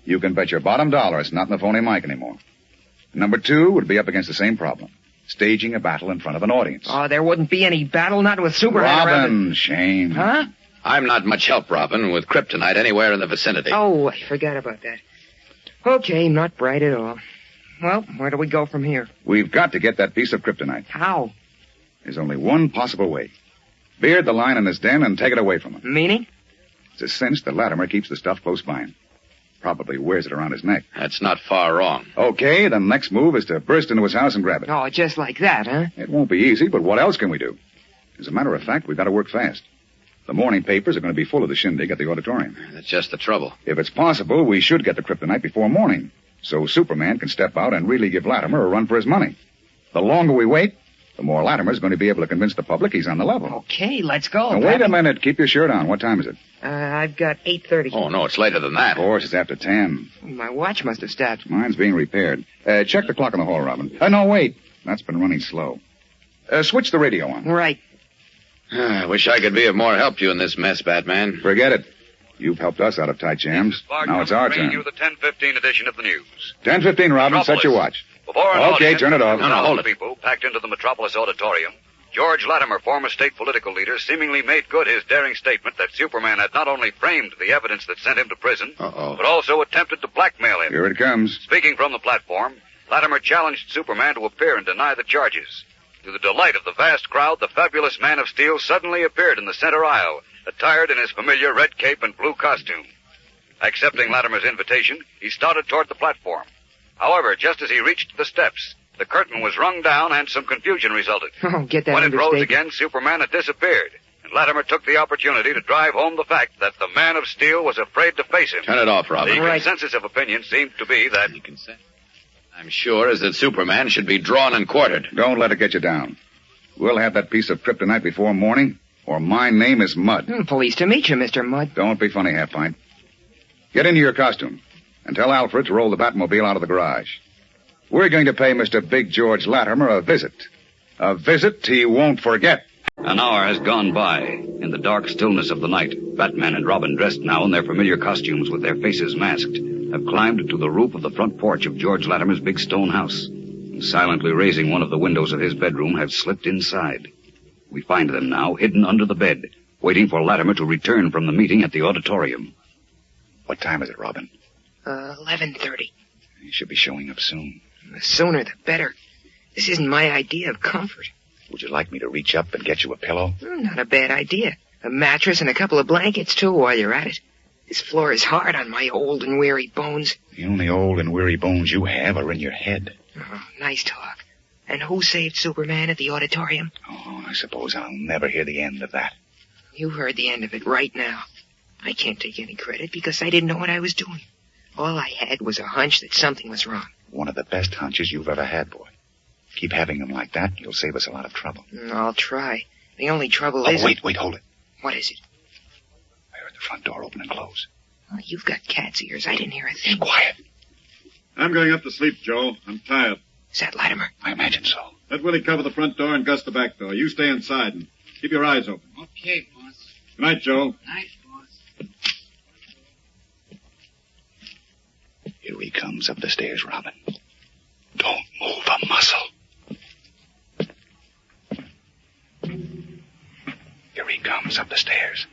You can bet your bottom dollar it's not in the phony mic anymore. Number 2 would be up against the same problem. Staging a battle in front of an audience. Oh, there wouldn't be any battle, not with Superman around Robin, shame. Huh? I'm not much help, Robin, with kryptonite anywhere in the vicinity. Oh, I forgot about that. Okay, not bright at all. Well, where do we go from here? We've got to get that piece of kryptonite. How? There's only one possible way. Beard the lion in his den and take it away from him. Meaning? It's a cinch that Latimer keeps the stuff close by him. Probably wears it around his neck. That's not far wrong. Okay, the next move is to burst into his house and grab it. Oh, just like that, huh? It won't be easy, but what else can we do? As a matter of fact, we've got to work fast. The morning papers are going to be full of the shindig at the auditorium. That's just the trouble. If it's possible, we should get the kryptonite before morning, so Superman can step out and really give Latimer a run for his money. The longer we wait, the more Latimer's going to be able to convince the public he's on the level. Okay, let's go. Now, wait a minute. Keep your shirt on. What time is it? I've got 8:30. Oh, no, it's later than that. Of course, it's after 10. My watch must have stopped. Mine's being repaired. Check the clock in the hall, Robin. No, wait. That's been running slow. Switch the radio on. Right. I wish I could be of more help to you in this mess, Batman. Forget it. You've helped us out of tight jams. Now it's our turn. You the 10:15 edition of the news. 10:15, Robin. Set your watch. Before an Okay, audience turn it off. of thousands of people packed into the Metropolis Auditorium, George Latimer, former state political leader, seemingly made good his daring statement that Superman had not only framed the evidence that sent him to prison, but also attempted to blackmail him. Here it comes. Speaking from the platform, Latimer challenged Superman to appear and deny the charges. To the delight of the vast crowd, the fabulous Man of Steel suddenly appeared in the center aisle, attired in his familiar red cape and blue costume. Accepting Latimer's invitation, he started toward the platform. However, just as he reached the steps, the curtain was rung down and some confusion resulted. Oh, get that When it rose understatement. again, Superman had disappeared, and Latimer took the opportunity to drive home the fact that the Man of Steel was afraid to face him. Turn it off, Robin. The consensus of opinion seemed to be that... I'm sure is that Superman should be drawn and quartered. Don't let it get you down. We'll have that piece of kryptonite before morning, or my name is Mud. Pleased to meet you, Mr. Mudd. Don't be funny, Half-Pint. Get into your costume, and tell Alfred to roll the Batmobile out of the garage. We're going to pay Mr. Big George Latimer a visit. A visit he won't forget. An hour has gone by. In the dark stillness of the night, Batman and Robin, dressed now in their familiar costumes with their faces masked, have climbed to the roof of the front porch of George Latimer's big stone house, and silently raising one of the windows of his bedroom, have slipped inside. We find them now hidden under the bed, waiting for Latimer to return from the meeting at the auditorium. What time is it, Robin? 11:30. He should be showing up soon. The sooner the better. This isn't my idea of comfort. Would you like me to reach up and get you a pillow? Not a bad idea. A mattress and a couple of blankets, too, while you're at it. This floor is hard on my old and weary bones. The only old and weary bones you have are in your head. Oh, nice talk. And who saved Superman at the auditorium? Oh, I suppose I'll never hear the end of that. You heard the end of it right now. I can't take any credit because I didn't know what I was doing. All I had was a hunch that something was wrong. One of the best hunches you've ever had, boy. Keep having them like that. You'll save us a lot of trouble. I'll try. The only trouble is... Wait, hold it. What is it? I heard the front door open and close. Oh, you've got cat's ears. I didn't hear a thing. Quiet. I'm going up to sleep, Joe. I'm tired. Is that Latimer? I imagine so. Let Willie cover the front door and Gus the back door. You stay inside and keep your eyes open. Okay, boss. Good night, Joe. Night, boss. Here he comes up the stairs, Robin. Don't move a muscle. Here he comes up the stairs.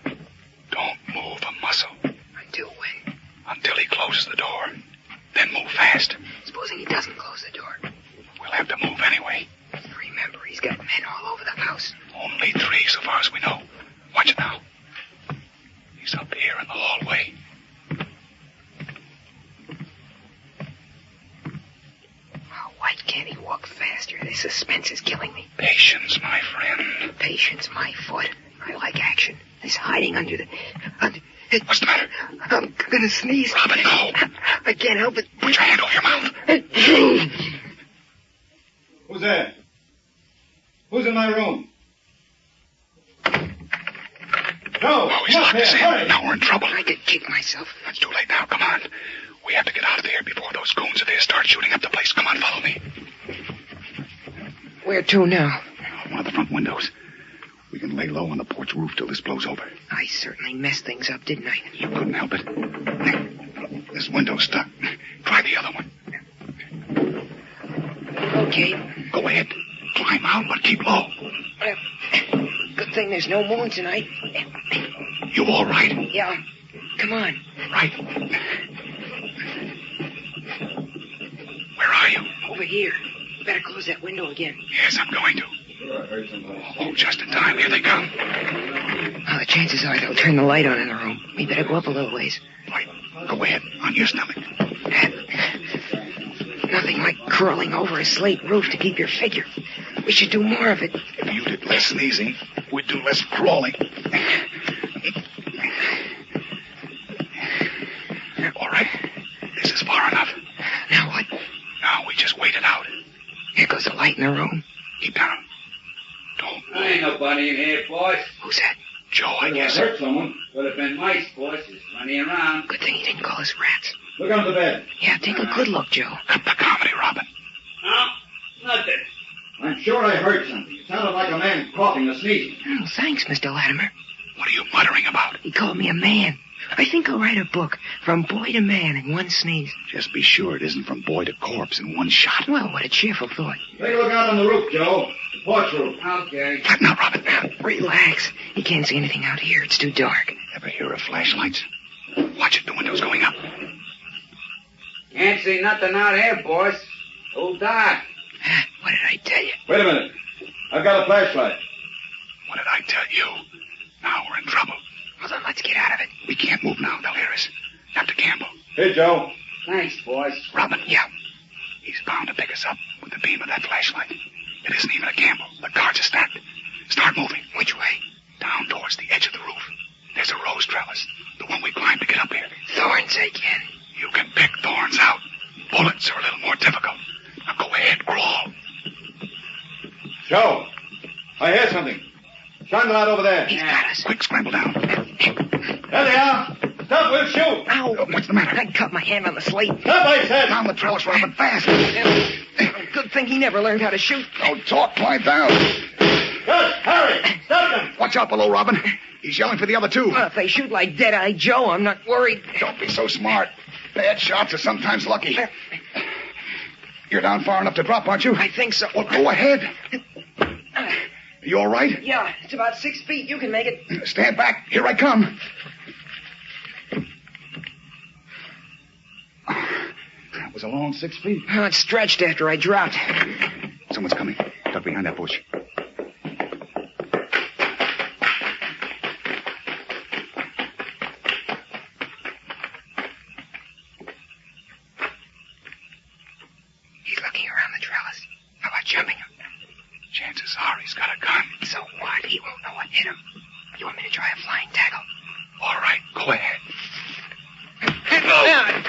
Don't move a muscle. Until when? Until he closes the door. Then move fast. Supposing he doesn't close the door. We'll have to move anyway. Remember, he's got men all over the house. Only 3 so far as we know. Watch it now. He's up here in the hallway. Oh, why can't he walk faster? This suspense is killing me. Patience, my friend. Patience, my foot. I like action. This hiding under the... What's the matter? I'm gonna sneeze. Robin, no. I can't help it. Put your hand over your mouth. Who's there? Who's in my room? No! Oh, he's locked us in. Now we're in trouble. I could kick myself. It's too late now. Come on. We have to get out of there before those goons of theirs start shooting up the place. Come on, follow me. Where to now? One of the front windows. We can lay low on the porch roof till this blows over. I certainly messed things up, didn't I? You couldn't help it. This window's stuck. Try the other one. Okay. Go ahead. Climb out, but keep low. Good thing there's no moon tonight. You all right? Yeah. Come on. Right. Where are you? Over here. Better close that window again. Yes, I'm going to. Oh, just in time. Here they come. Well, the chances are they'll turn the light on in the room. We better go up a little ways. Right. Go ahead. On your stomach. Nothing like crawling over a slate roof to keep your figure. We should do more of it. If you did less sneezing, we'd do less crawling. All right. This is far enough. Now what? Now we just wait it out. Here goes the light in the room. Keep down. Don't move. Ain't nobody in here, boss. Who's that? Joe, I guess. Hurt someone. Could have been mice, boss. There's plenty around. Good thing he didn't call us rats. Look under the bed. Yeah, take a good look, Joe. Cut the comedy, Robin. No, nothing. sure I heard something. It sounded like a man coughing or sneezing. Oh, thanks, Mr. Latimer. What are you muttering about? He called me a man. I think I'll write a book, From Boy to Man in One Sneeze. Just be sure it isn't from boy to corpse in one shot. Well, what a cheerful thought. Take a look out on the roof, Joe. The porch roof. Okay. What now, Robin? Relax. You can't see anything out here. It's too dark. Ever hear of flashlights? Watch it. The window's going up. Can't see nothing out here, boys. Too dark. What did I tell you? Wait a minute. I've got a flashlight. What did I tell you? Now we're in trouble. Well, then let's get out of it. We can't move now. They'll hear us. You have to gamble. Hey, Joe. Thanks, boys. Robin. Yeah. He's bound to pick us up with the beam of that flashlight. It isn't even a gamble. The cards are stacked. Start moving. Which way? Down towards the edge of the roof. There's a rose trellis. The one we climbed to get up here. Thorns again. You can pick thorns out. Bullets are a little more difficult. Now go ahead, crawl. Joe, I hear something. Shine the light over there. He's got us. Quick, scramble down. There they are. Stop, we'll shoot. Ow. What's the matter? I cut my hand on the slate. Stop, I said. Down the trellis, Robin, fast. Good thing he never learned how to shoot. Don't talk, climb down. Good, hurry. Stop them. Watch out below, Robin. He's yelling for the other two. Well, if they shoot like Dead-Eye Joe, I'm not worried. Don't be so smart. Bad shots are sometimes lucky. You're down far enough to drop, aren't you? I think so. Well, go ahead. You all right? Yeah, it's about 6 feet. You can make it. Stand back. Here I come. That was a long 6 feet. Oh, it stretched after I dropped. Someone's coming. Duck behind that bush. He's looking around the trellis. How about jumping him? Chances are he's got a gun. So what? He won't know what hit him. You want me to try a flying tackle? All right, go ahead.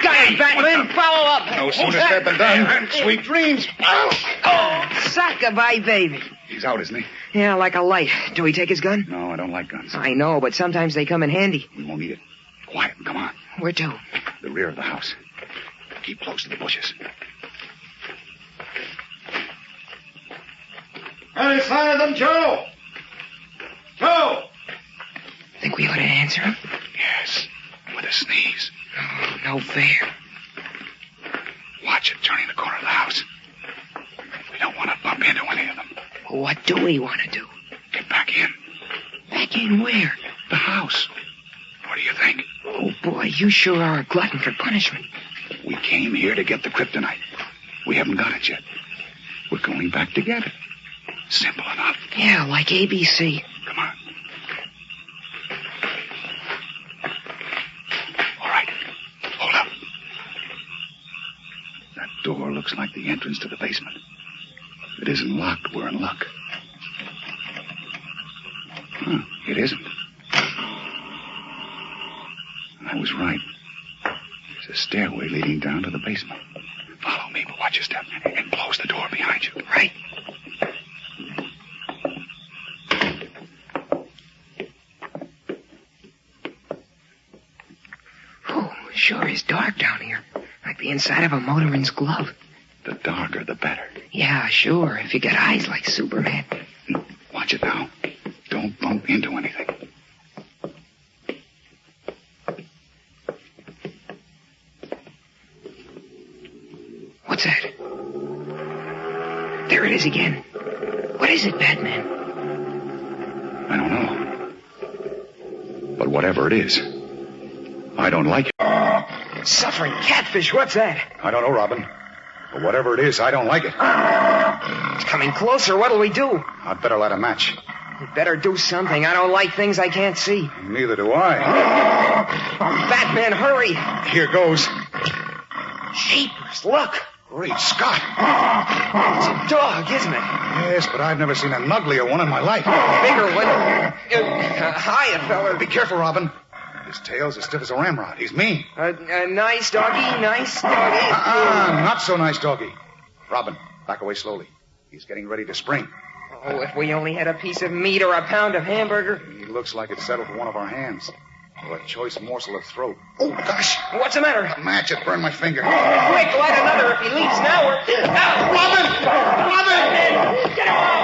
Got him, Batman. Follow up. No sooner said than done. Sweet dreams. Oh, suck-a-bye, baby. He's out, isn't he? Yeah, like a light. Do we take his gun? No, I don't like guns. I know, but sometimes they come in handy. We won't need it. Quiet, come on. Where to? The rear of the house. Keep close to the bushes. Any sign of them, Joe? Joe! Think we ought to answer him? Yes, with a sneeze. Oh, no fair. Watch it turning the corner of the house. We don't want to bump into any of them. What do we want to do? Get back in. Back in where? The house. What do you think? Oh, boy, you sure are a glutton for punishment. We came here to get the kryptonite. We haven't got it yet. We're going back to get it. Simple enough. Yeah, like ABC. Come on. All right. Hold up. That door looks like the entrance to the basement. If it isn't locked, we're in luck. Huh, it isn't. I was right. There's a stairway leading down to the basement. Follow me, but watch your step. And close the door behind you. Right. Oh, sure is dark down here. Like the inside of a motorman's glove. The darker, the better. Yeah, sure, if you got eyes like Superman. Watch it now. Don't bump into anything. What's that? There it is again. What is it, Batman? I don't know. But whatever it is, I don't like it. Suffering catfish, what's that? I don't know, Robin. But whatever it is, I don't like it. It's coming closer. What'll we do? I'd better light a match. We better do something. I don't like things I can't see. Neither do I. Batman, hurry. Here goes. Jeepers, look. Great Scott. It's a dog, isn't it? Yes, but I've never seen an uglier one in my life. Bigger one. Hiya, fella. Be careful, Robin. His tail's as stiff as a ramrod. He's mean. Nice doggy, nice doggy. Not so nice, doggy. Robin, back away slowly. He's getting ready to spring. Oh, if we only had a piece of meat or a pound of hamburger. He looks like it's settled for one of our hands. Or a choice morsel of throat. Oh, gosh. What's the matter? A match, it burned my finger. Quick, light another. If he leaves now, we're... Robin! Robin! Get him!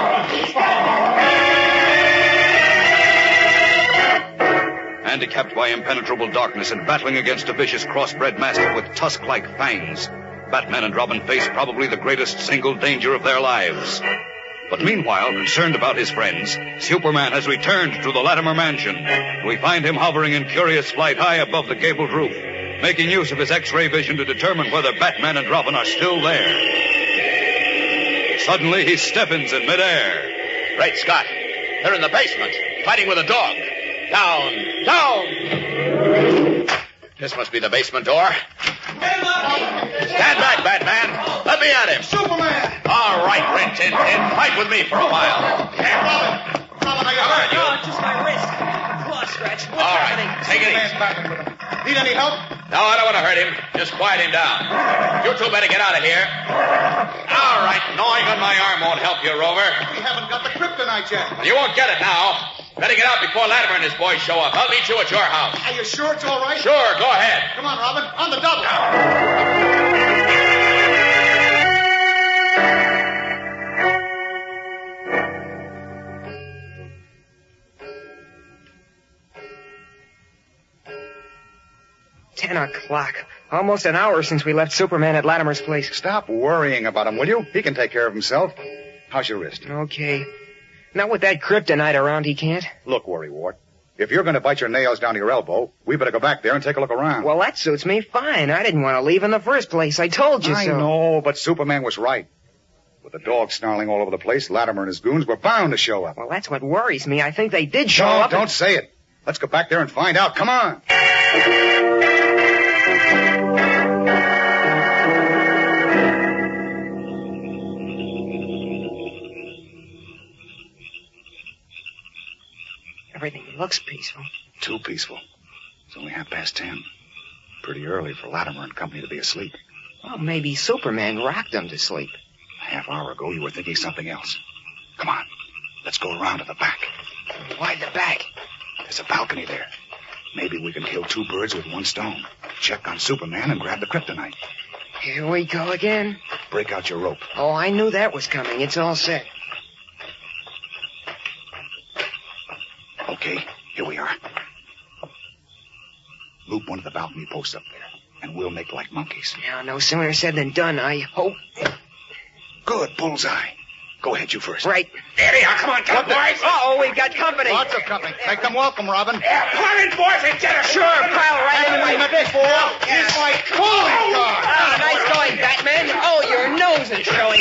flanked by impenetrable darkness and battling against a vicious crossbred mastiff with tusk-like fangs, Batman and Robin face probably the greatest single danger of their lives. But meanwhile, concerned about his friends, Superman has returned to the Latimer mansion. We find him hovering in curious flight high above the gabled roof, making use of his X-ray vision to determine whether Batman and Robin are still there. Suddenly, he stiffens in midair. Great Scott. They're in the basement, fighting with a dog. Down! Down! This must be the basement door. Stand back, Batman. Let me at him. Superman! All right, Rin Tin Tin. Fight with me for a while. Hey, Robin! Robin, are you hurt? Oh, just my wrist. Claw scratch. What's All happening? right, take it easy. Battling with him. Need any help? No, I don't want to hurt him. Just quiet him down. You two better get out of here. All right, gnawing on my arm won't help you, Rover. We haven't got the kryptonite yet. Well, you won't get it now. Better get out before Latimer and his boys show up. I'll meet you at your house. Are you sure it's all right? Sure, go ahead. Come on, Robin. On the double. $10 Almost an hour since we left Superman at Latimer's place. Stop worrying about him, will you? He can take care of himself. How's your wrist? Okay. Not with that kryptonite around, he can't. Look, Worrywart. If you're going to bite your nails down to your elbow, we better go back there and take a look around. Well, that suits me fine. I didn't want to leave in the first place. I told you so. I know, but Superman was right. With the dog snarling all over the place, Latimer and his goons were bound to show up. Well, that's what worries me. I think they did show up. Don't say it. Let's go back there and find out. Come on. Everything looks peaceful. Too peaceful. It's only 10:30. Pretty early for Latimer and company to be asleep. Well, maybe Superman rocked them to sleep. A half hour ago, you were thinking something else. Come on. Let's go around to the back. Why the back? There's a balcony there. Maybe we can kill two birds with one stone. Check on Superman and grab the kryptonite. Here we go again. Break out your rope. Oh, I knew that was coming. It's all set. Okay, here we are. Loop one of the balcony posts up there, and we'll make like monkeys. Yeah, no sooner said than done, I hope. Good, bullseye. Go ahead, you first. Right. There they are. Come on, boys. Uh-oh, we've got company. Lots of company. Make them welcome, Robin. Yeah, come in, boys, and get us. Sure, pile right into my fist. It's like calling card. Ah, nice going, Batman. Oh, your nose is showing.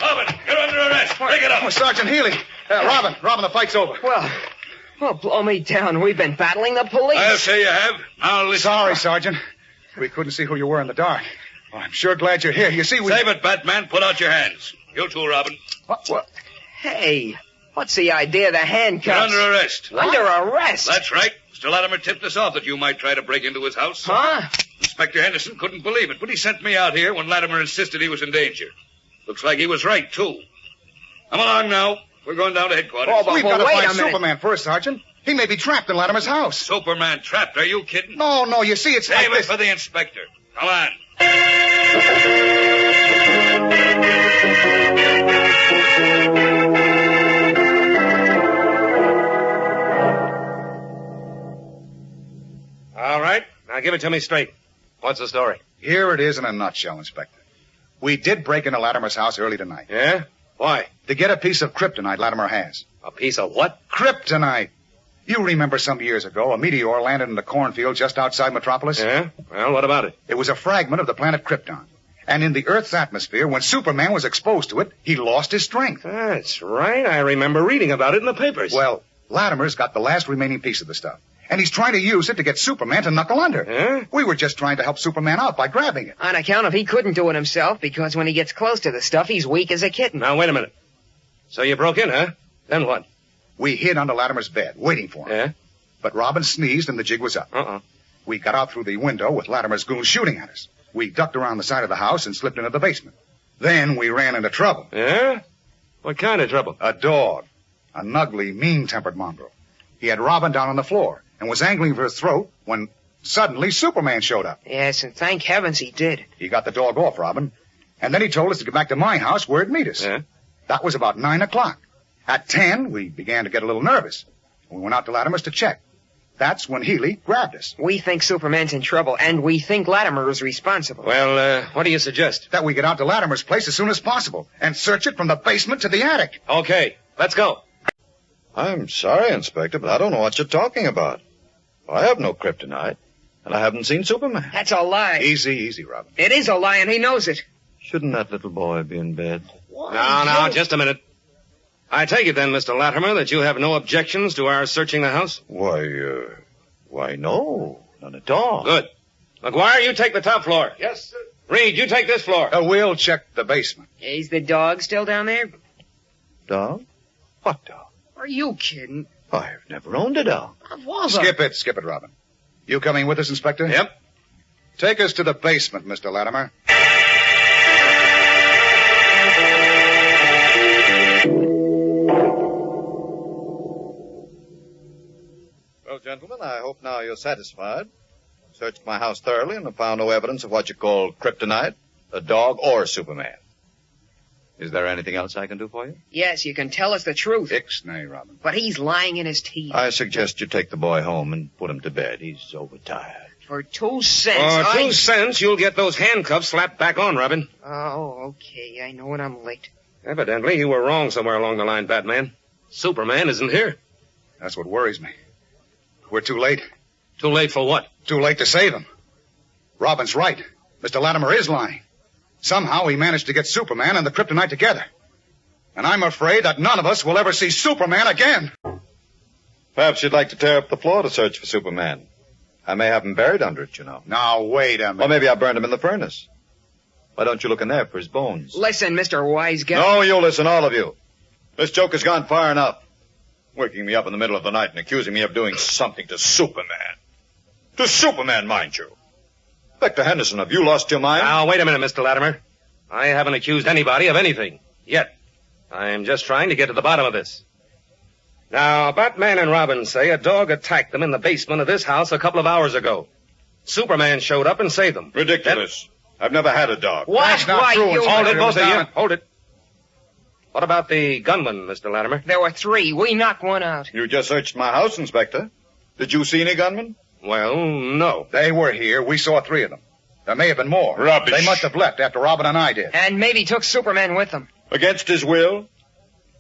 Robin, you're under arrest. Break it up. Oh, Sergeant Healy. Robin, the fight's over. Well, blow me down. We've been battling the police. I'll say you have. Now listen. Sorry, Sergeant. We couldn't see who you were in the dark. Oh, I'm sure glad you're here. You see, we... Save it, Batman. Put out your hands. You too, Robin. What? Hey, what's the idea of the handcuffs? You're under arrest. Under arrest? That's right. Mr. Latimer tipped us off that you might try to break into his house. Huh? Inspector Henderson couldn't believe it, but he sent me out here when Latimer insisted he was in danger. Looks like he was right, too. Come along now. We're going down to headquarters. Oh, but We've got to wait find a minute. Superman first, Sergeant. He may be trapped in Latimer's house. Superman trapped. Are you kidding? No, you see, it's Save like it this. for the inspector. Come on. All right. Now give it to me straight. What's the story? Here it is in a nutshell, Inspector. We did break into Latimer's house early tonight. Yeah? Why? To get a piece of kryptonite Latimer has. A piece of what? Kryptonite. You remember some years ago, a meteor landed in the cornfield just outside Metropolis? Yeah? Well, what about it? It was a fragment of the planet Krypton. And in the Earth's atmosphere, when Superman was exposed to it, he lost his strength. That's right. I remember reading about it in the papers. Well, Latimer's got the last remaining piece of the stuff. And he's trying to use it to get Superman to knuckle under. Huh? We were just trying to help Superman out by grabbing it. On account of he couldn't do it himself, because when he gets close to the stuff, he's weak as a kitten. Now, wait a minute. So you broke in, huh? Then what? We hid under Latimer's bed, waiting for him. Yeah? But Robin sneezed and the jig was up. Uh-uh. We got out through the window with Latimer's goons shooting at us. We ducked around the side of the house and slipped into the basement. Then we ran into trouble. Yeah? What kind of trouble? A dog. An ugly, mean-tempered mongrel. He had Robin down on the floor and was angling for his throat when suddenly Superman showed up. Yes, and thank heavens he did. He got the dog off Robin, and then he told us to get back to my house where it'd meet us. Yeah? That was about 9 o'clock. At 10, we began to get a little nervous. We went out to Latimer's to check. That's when Healy grabbed us. We think Superman's in trouble, and we think Latimer is responsible. Well, what do you suggest? That we get out to Latimer's place as soon as possible and search it from the basement to the attic. Okay, let's go. I'm sorry, Inspector, but I don't know what you're talking about. I have no kryptonite, and I haven't seen Superman. That's a lie. Easy, Robin. It is a lie, and he knows it. Shouldn't that little boy be in bed? Now, just a minute. I take it then, Mr. Latimer, that you have no objections to our searching the house? Why, no. None at all. Good. McGuire, you take the top floor. Yes, sir. Reed, you take this floor. We'll check the basement. Is the dog still down there? Dog? What dog? Are you kidding? I've never owned a dog. Skip it, Robin. You coming with us, Inspector? Yep. Take us to the basement, Mr. Latimer. Well, gentlemen, I hope now you're satisfied. Searched my house thoroughly and have found no evidence of what you call kryptonite, a dog, or Superman. Is there anything else I can do for you? Yes, you can tell us the truth. Ixnay, Robin. But he's lying in his teeth. I suggest you take the boy home and put him to bed. He's overtired. For 2 cents. For 2 cents, you'll get those handcuffs slapped back on, Robin. Oh, okay. I know when I'm late. Evidently, you were wrong somewhere along the line, Batman. Superman isn't here. That's what worries me. We're too late. Too late for what? Too late to save him. Robin's right. Mr. Latimer is lying. Somehow he managed to get Superman and the kryptonite together. And I'm afraid that none of us will ever see Superman again. Perhaps you'd like to tear up the floor to search for Superman. I may have him buried under it, you know. Now, wait a minute. Or maybe I burned him in the furnace. Why don't you look in there for his bones? Listen, Mr. Wise Guy. No, you listen, all of you. This joke has gone far enough. Working me up in the middle of the night and accusing me of doing something to Superman. To Superman, mind you. Inspector Henderson, have you lost your mind? Now, wait a minute, Mr. Latimer. I haven't accused anybody of anything. Yet. I'm just trying to get to the bottom of this. Now, Batman and Robin say a dog attacked them in the basement of this house a couple of hours ago. Superman showed up and saved them. Ridiculous. I've never had a dog. What? That's not true, Inspector. Hold it, both of you. Down. Hold it. What about the gunman, Mr. Latimer? There were 3. We knocked one out. You just searched my house, Inspector. Did you see any gunmen? Well, no. They were here. We saw 3 of them. There may have been more. Rubbish. They must have left after Robin and I did. And maybe took Superman with them. Against his will?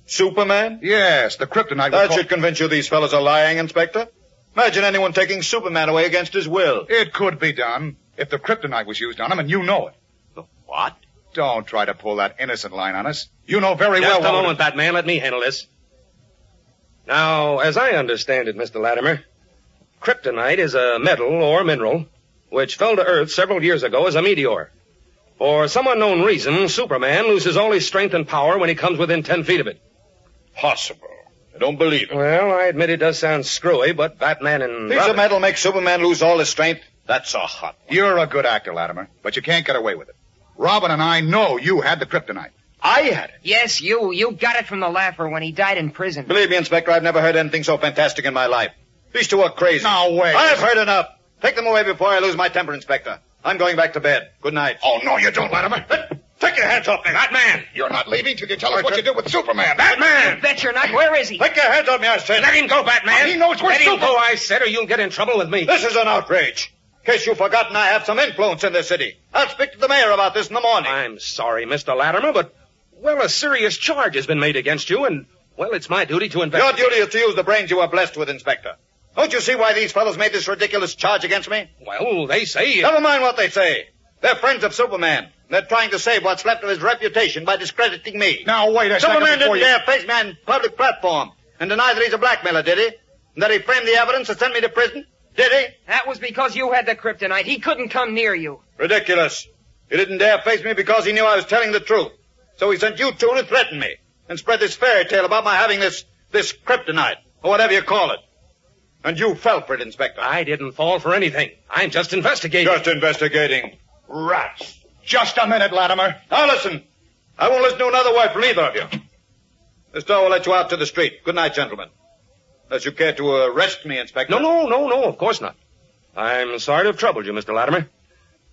Superman? Yes, the kryptonite That should convince you these fellows are lying, Inspector. Imagine anyone taking Superman away against his will. It could be done if the kryptonite was used on him, and you know it. The what? Don't try to pull that innocent line on us. You know very Just well. a moment, Batman. Let me handle this. Now, as I understand it, Mr. Latimer, kryptonite is a metal or mineral which fell to Earth several years ago as a meteor. For some unknown reason, Superman loses all his strength and power when he comes within 10 feet of it. Possible. I don't believe it. Well, I admit it does sound screwy, but Batman and Piece of metal makes Superman lose all his strength? That's a hot one. You're a good actor, Latimer, but you can't get away with it. Robin and I know you had the kryptonite. I had it. Yes, you. You got it from the Laugher when he died in prison. Believe me, Inspector, I've never heard anything so fantastic in my life. These two are crazy. Now, wait. I've heard enough. Take them away before I lose my temper, Inspector. I'm going back to bed. Good night. Oh, no, you don't, Latimer. Take your hands off me. Batman! You're not leaving till you tell us what you did with Superman. Batman! Bet you're not. Where is he? Take your hands off me, I said. Let him go, Batman! He knows we're Let him stupid. go, I said, or you'll get in trouble with me. This is an outrage. In case you've forgotten, I have some influence in this city. I'll speak to the mayor about this in the morning. I'm sorry, Mr. Latimer, but, well, a serious charge has been made against you, and, well, it's my duty to investigate. Your duty is to use the brains you are blessed with, Inspector. Don't you see why these fellows made this ridiculous charge against me? Well, they say... Never mind what they say. They're friends of Superman. They're trying to save what's left of his reputation by discrediting me. Now, wait a second Superman before didn't you... dare face me on public platform and deny that he's a blackmailer, did he? And that he framed the evidence that sent me to prison? Did he? That was because you had the kryptonite. He couldn't come near you. Ridiculous. He didn't dare face me because he knew I was telling the truth. So he sent you two to threaten me and spread this fairy tale about my having this kryptonite, or whatever you call it. And you fell for it, Inspector. I didn't fall for anything. I'm just investigating. Just investigating. Rats. Just a minute, Latimer. Now listen. I won't listen to another word from either of you. This door will let you out to the street. Good night, gentlemen. Unless you care to arrest me, Inspector. No, of course not. I'm sorry to have troubled you, Mr. Latimer.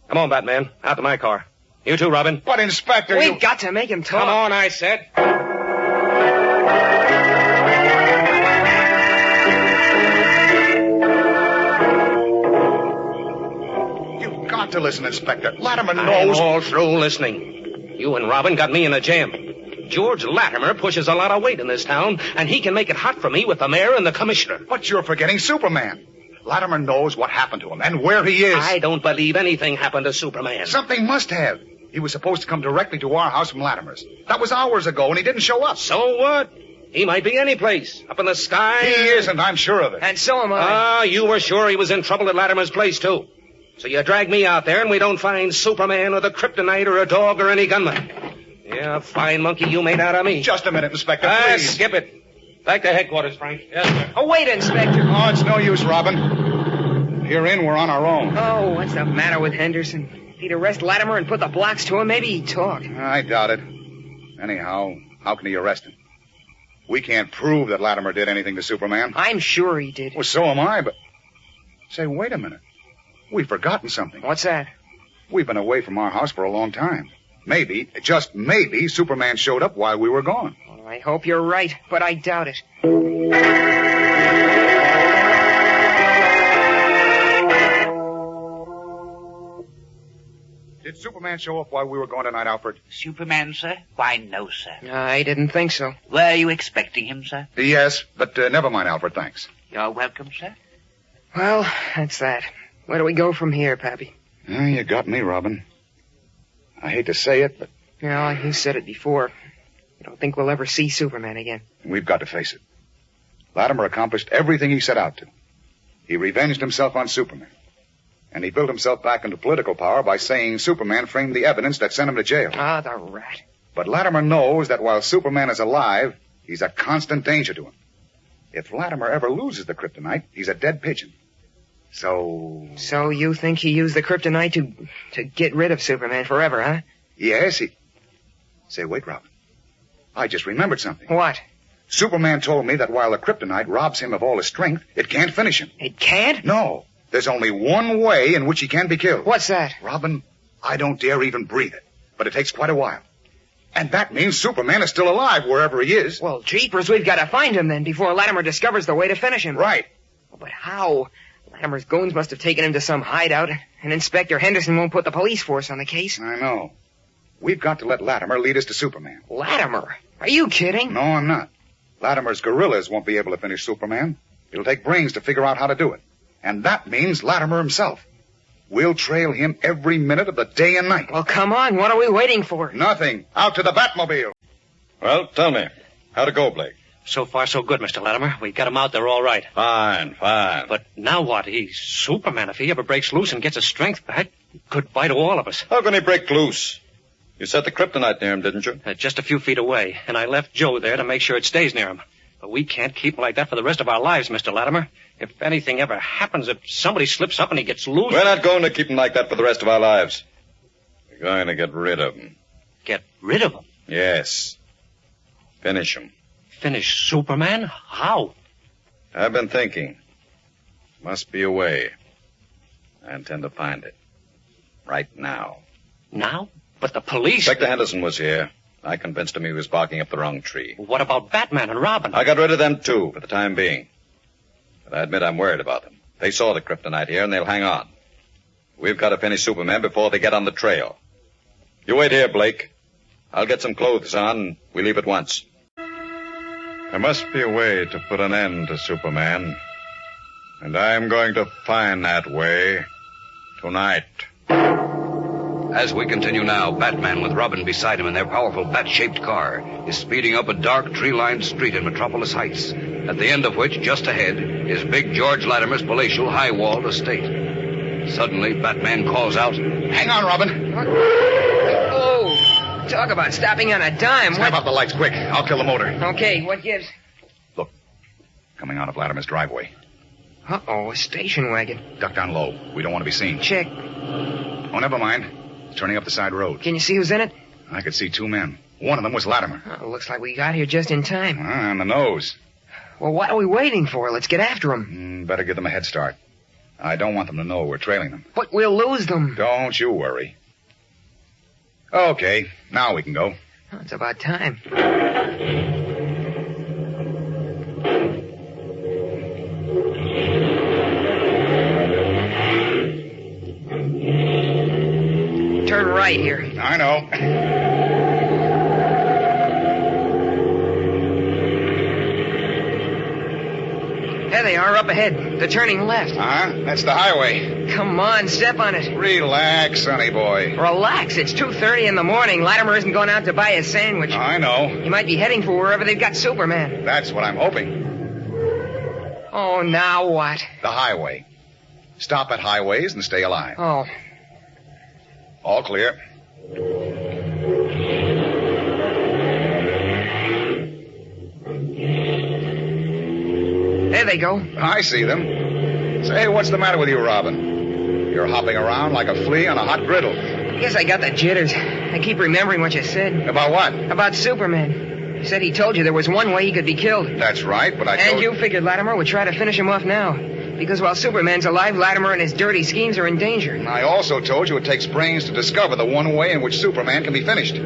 Come on, Batman. Out to my car. You too, Robin. But, Inspector, We've got to make him talk. Come on, I said. to listen, Inspector. Latimer I'm knows... all through listening. You and Robin got me in a jam. George Latimer pushes a lot of weight in this town, and he can make it hot for me with the mayor and the commissioner. But you're forgetting Superman. Latimer knows what happened to him and where he is. I don't believe anything happened to Superman. Something must have. He was supposed to come directly to our house from Latimer's. That was hours ago, and he didn't show up. So what? He might be any place. Up in the sky. He isn't, I'm sure of it. And so am I. Ah, you were sure he was in trouble at Latimer's place, too. So you drag me out there, and we don't find Superman or the Kryptonite or a dog or any gunman. Yeah, fine monkey you made out of me. Just a minute, Inspector, please. Skip it. Back to headquarters, Frank. Yes, sir. Oh, wait, Inspector. Oh, it's no use, Robin. Herein, we're on our own. Oh, what's the matter with Henderson? If he'd arrest Latimer and put the blocks to him, maybe he'd talk. I doubt it. Anyhow, how can he arrest him? We can't prove that Latimer did anything to Superman. I'm sure he did. Well, so am I, but... Say, wait a minute. We've forgotten something. What's that? We've been away from our house for a long time. Maybe, just maybe, Superman showed up while we were gone. Well, I hope you're right, but I doubt it. Did Superman show up while we were gone tonight, Alfred? Superman, sir? Why, no, sir. I didn't think so. Were you expecting him, sir? Yes, but never mind, Alfred, thanks. You're welcome, sir. Well, that's that. Where do we go from here, Pappy? You got me, Robin. I hate to say it, but... Yeah, you said it before. I don't think we'll ever see Superman again. We've got to face it. Latimer accomplished everything he set out to. He revenged himself on Superman. And he built himself back into political power by saying Superman framed the evidence that sent him to jail. Ah, the rat. But Latimer knows that while Superman is alive, he's a constant danger to him. If Latimer ever loses the kryptonite, he's a dead pigeon. So... So you think he used the kryptonite to get rid of Superman forever, huh? Yes, he... Say, wait, Robin. I just remembered something. What? Superman told me that while the kryptonite robs him of all his strength, it can't finish him. It can't? No. There's only one way in which he can be killed. What's that? Robin, I don't dare even breathe it. But it takes quite a while. And that means Superman is still alive wherever he is. Well, jeepers, we've got to find him then before Latimer discovers the way to finish him. Right. But how? Latimer's goons must have taken him to some hideout, and Inspector Henderson won't put the police force on the case. I know. We've got to let Latimer lead us to Superman. Latimer? Are you kidding? No, I'm not. Latimer's guerrillas won't be able to finish Superman. It'll take brains to figure out how to do it. And that means Latimer himself. We'll trail him every minute of the day and night. Well, come on. What are we waiting for? Nothing. Out to the Batmobile. Well, tell me. How'd it go, Blake? So far, so good, Mr. Latimer. We got him out there all right. Fine. But now what? He's Superman. If he ever breaks loose and gets his strength back, goodbye to all of us. How can he break loose? You set the kryptonite near him, didn't you? Just a few feet away, and I left Joe there to make sure it stays near him. But we can't keep him like that for the rest of our lives, Mr. Latimer. If anything ever happens, if somebody slips up and he gets loose... We're not going to keep him like that for the rest of our lives. We're going to get rid of him. Get rid of him? Yes. Finish him. Finish Superman? How? I've been thinking. Must be a way. I intend to find it. Right now. Now? But the police... Inspector Henderson was here. I convinced him he was barking up the wrong tree. What about Batman and Robin? I got rid of them, too, for the time being. But I admit I'm worried about them. They saw the kryptonite here, and they'll hang on. We've got to finish Superman before they get on the trail. You wait here, Blake. I'll get some clothes on, and we leave at once. There must be a way to put an end to Superman. And I'm going to find that way tonight. As we continue now, Batman, with Robin beside him in their powerful bat-shaped car, is speeding up a dark, tree-lined street in Metropolis Heights, at the end of which, just ahead, is big George Latimer's palatial, high-walled estate. Suddenly, Batman calls out, "Hang on, Robin." Oh, talk about stopping on a dime. Snap out the lights, quick. I'll kill the motor. Okay, what gives? Look, coming out of Latimer's driveway. Uh-oh, a station wagon. Duck down low. We don't want to be seen. Check. Oh, never mind. It's turning up the side road. Can you see who's in it? I could see two men. One of them was Latimer. Oh, looks like we got here just in time. On the nose. Well, what are we waiting for? Let's get after them. Better give them a head start. I don't want them to know we're trailing them. But we'll lose them. Don't you worry. Okay, now we can go. Oh, it's about time. right here. I know. There they are, up ahead. They're turning left. That's the highway. Come on, step on it. Relax, sonny boy. Relax. It's 2:30 in the morning. Latimer isn't going out to buy a sandwich. I know. He might be heading for wherever they've got Superman. That's what I'm hoping. Oh, now what? The highway. Stop at highways and stay alive. Oh. All clear. There they go. I see them. Say, what's the matter with you, Robin? You're hopping around like a flea on a hot griddle. I guess I got the jitters. I keep remembering what you said. About what? About Superman. You said he told you there was one way he could be killed. That's right, but I told... And you figured Latimer would try to finish him off now. Because while Superman's alive, Latimer and his dirty schemes are in danger. I also told you it takes brains to discover the one way in which Superman can be finished.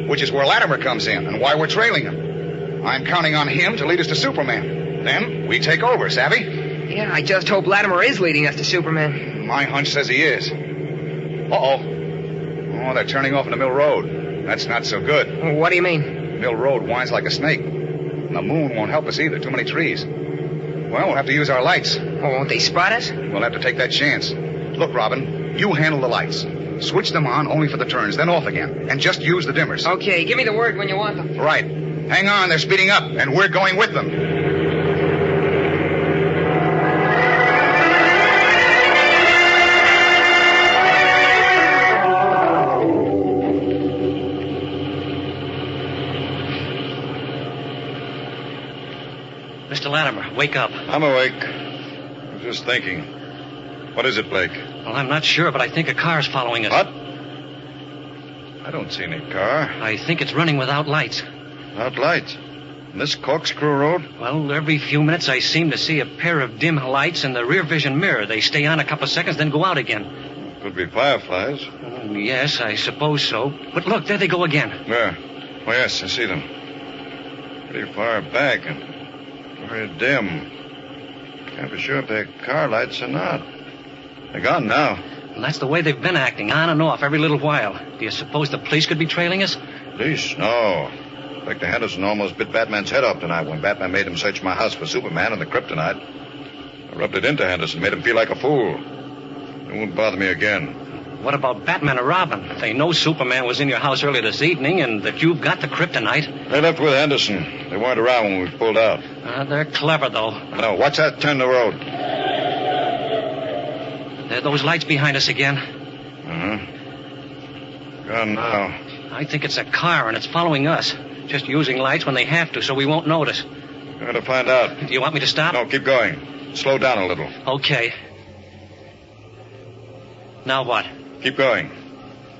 Which is where Latimer comes in and why we're trailing him. I'm counting on him to lead us to Superman. Then we take over, savvy? Yeah, I just hope Latimer is leading us to Superman. My hunch says he is. Uh-oh. Oh, they're turning off into Mill Road. That's not so good. What do you mean? Mill Road winds like a snake. And the moon won't help us either. Too many trees. Well, we'll have to use our lights. Oh, won't they spot us? We'll have to take that chance. Look, Robin, you handle the lights. Switch them on only for the turns, then off again. And just use the dimmers. Okay, give me the word when you want them. Right. Hang on, they're speeding up, and we're going with them. Mr. Latimer, wake up. I'm awake. I was just thinking. What is it, Blake? Well, I'm not sure, but I think a car's following us. What? I don't see any car. I think it's running without lights. Without lights? On this corkscrew road? Well, every few minutes I seem to see a pair of dim lights in the rear vision mirror. They stay on a couple of seconds, then go out again. Could be fireflies. Yes, I suppose so. But look, there they go again. Where? Oh, yes, I see them. Pretty far back and very dim. Can't be sure if they're car lights or not. They're gone now. Well, that's the way they've been acting, on and off every little while. Do you suppose the police could be trailing us? Police? No. Inspector Henderson almost bit Batman's head off tonight when Batman made him search my house for Superman and the Kryptonite. I rubbed it into Henderson, made him feel like a fool. It won't bother me again. What about Batman and Robin? They know Superman was in your house earlier this evening and that you've got the Kryptonite. They left with Henderson. They weren't around when we pulled out. They're clever, though. No, watch that turn the road. There are those lights behind us again. Gone now. I think it's a car and it's following us. Just using lights when they have to so we won't notice. Going to find out. Do you want me to stop? No, keep going. Slow down a little. Okay. Now what? Keep going.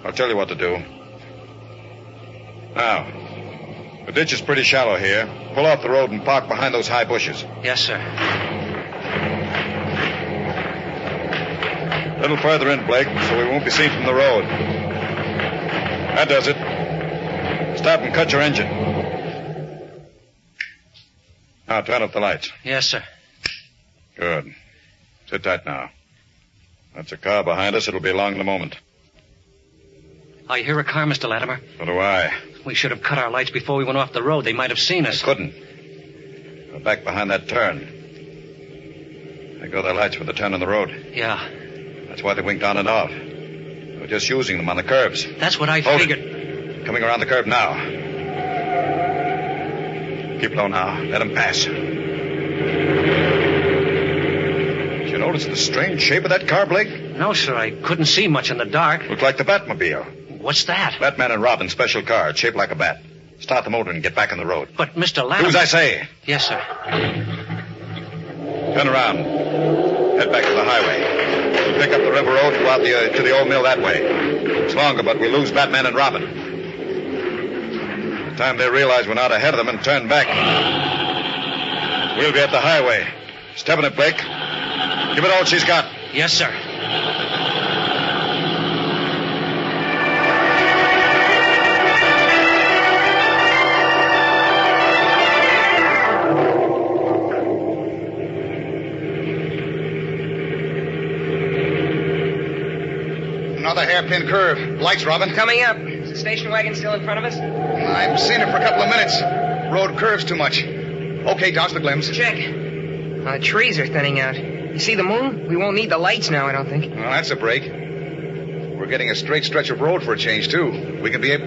I'll tell you what to do. Now, the ditch is pretty shallow here. Pull off the road and park behind those high bushes. Yes, sir. A little further in, Blake, so we won't be seen from the road. That does it. Stop and cut your engine. Now, turn off the lights. Yes, sir. Good. Sit tight now. That's a car behind us. It'll be along in a moment. I hear a car, Mr. Latimer. So do I. We should have cut our lights before we went off the road. They might have seen us. They couldn't. We're back behind that turn. There go their lights for the turn on the road. Yeah. That's why they winked on and off. We're just using them on the curves. That's what I Hold figured. It. Coming around the curve now. Keep low now. Let them pass. Did you notice the strange shape of that car, Blake? No, sir. I couldn't see much in the dark. Looked like the Batmobile. What's that? Batman and Robin, special car. It's shaped like a bat. Start the motor and get back on the road. But, Mr. Latimer... Do as I say. Yes, sir. Turn around. Head back to the highway. We'll pick up the river road and go out to the old mill that way. It's longer, but we'll lose Batman and Robin. By the time they realize we're not ahead of them and turn back, we'll be at the highway. Step on it, Blake. Give it all she's got. Yes, sir. Another hairpin curve. Lights, Robin. Coming up. Is the station wagon still in front of us? I've seen it for a couple of minutes. Road curves too much. Okay, douse the glimpse. Check. The trees are thinning out. You see the moon? We won't need the lights now, I don't think. Well, that's a break. We're getting a straight stretch of road for a change, too. We can be able...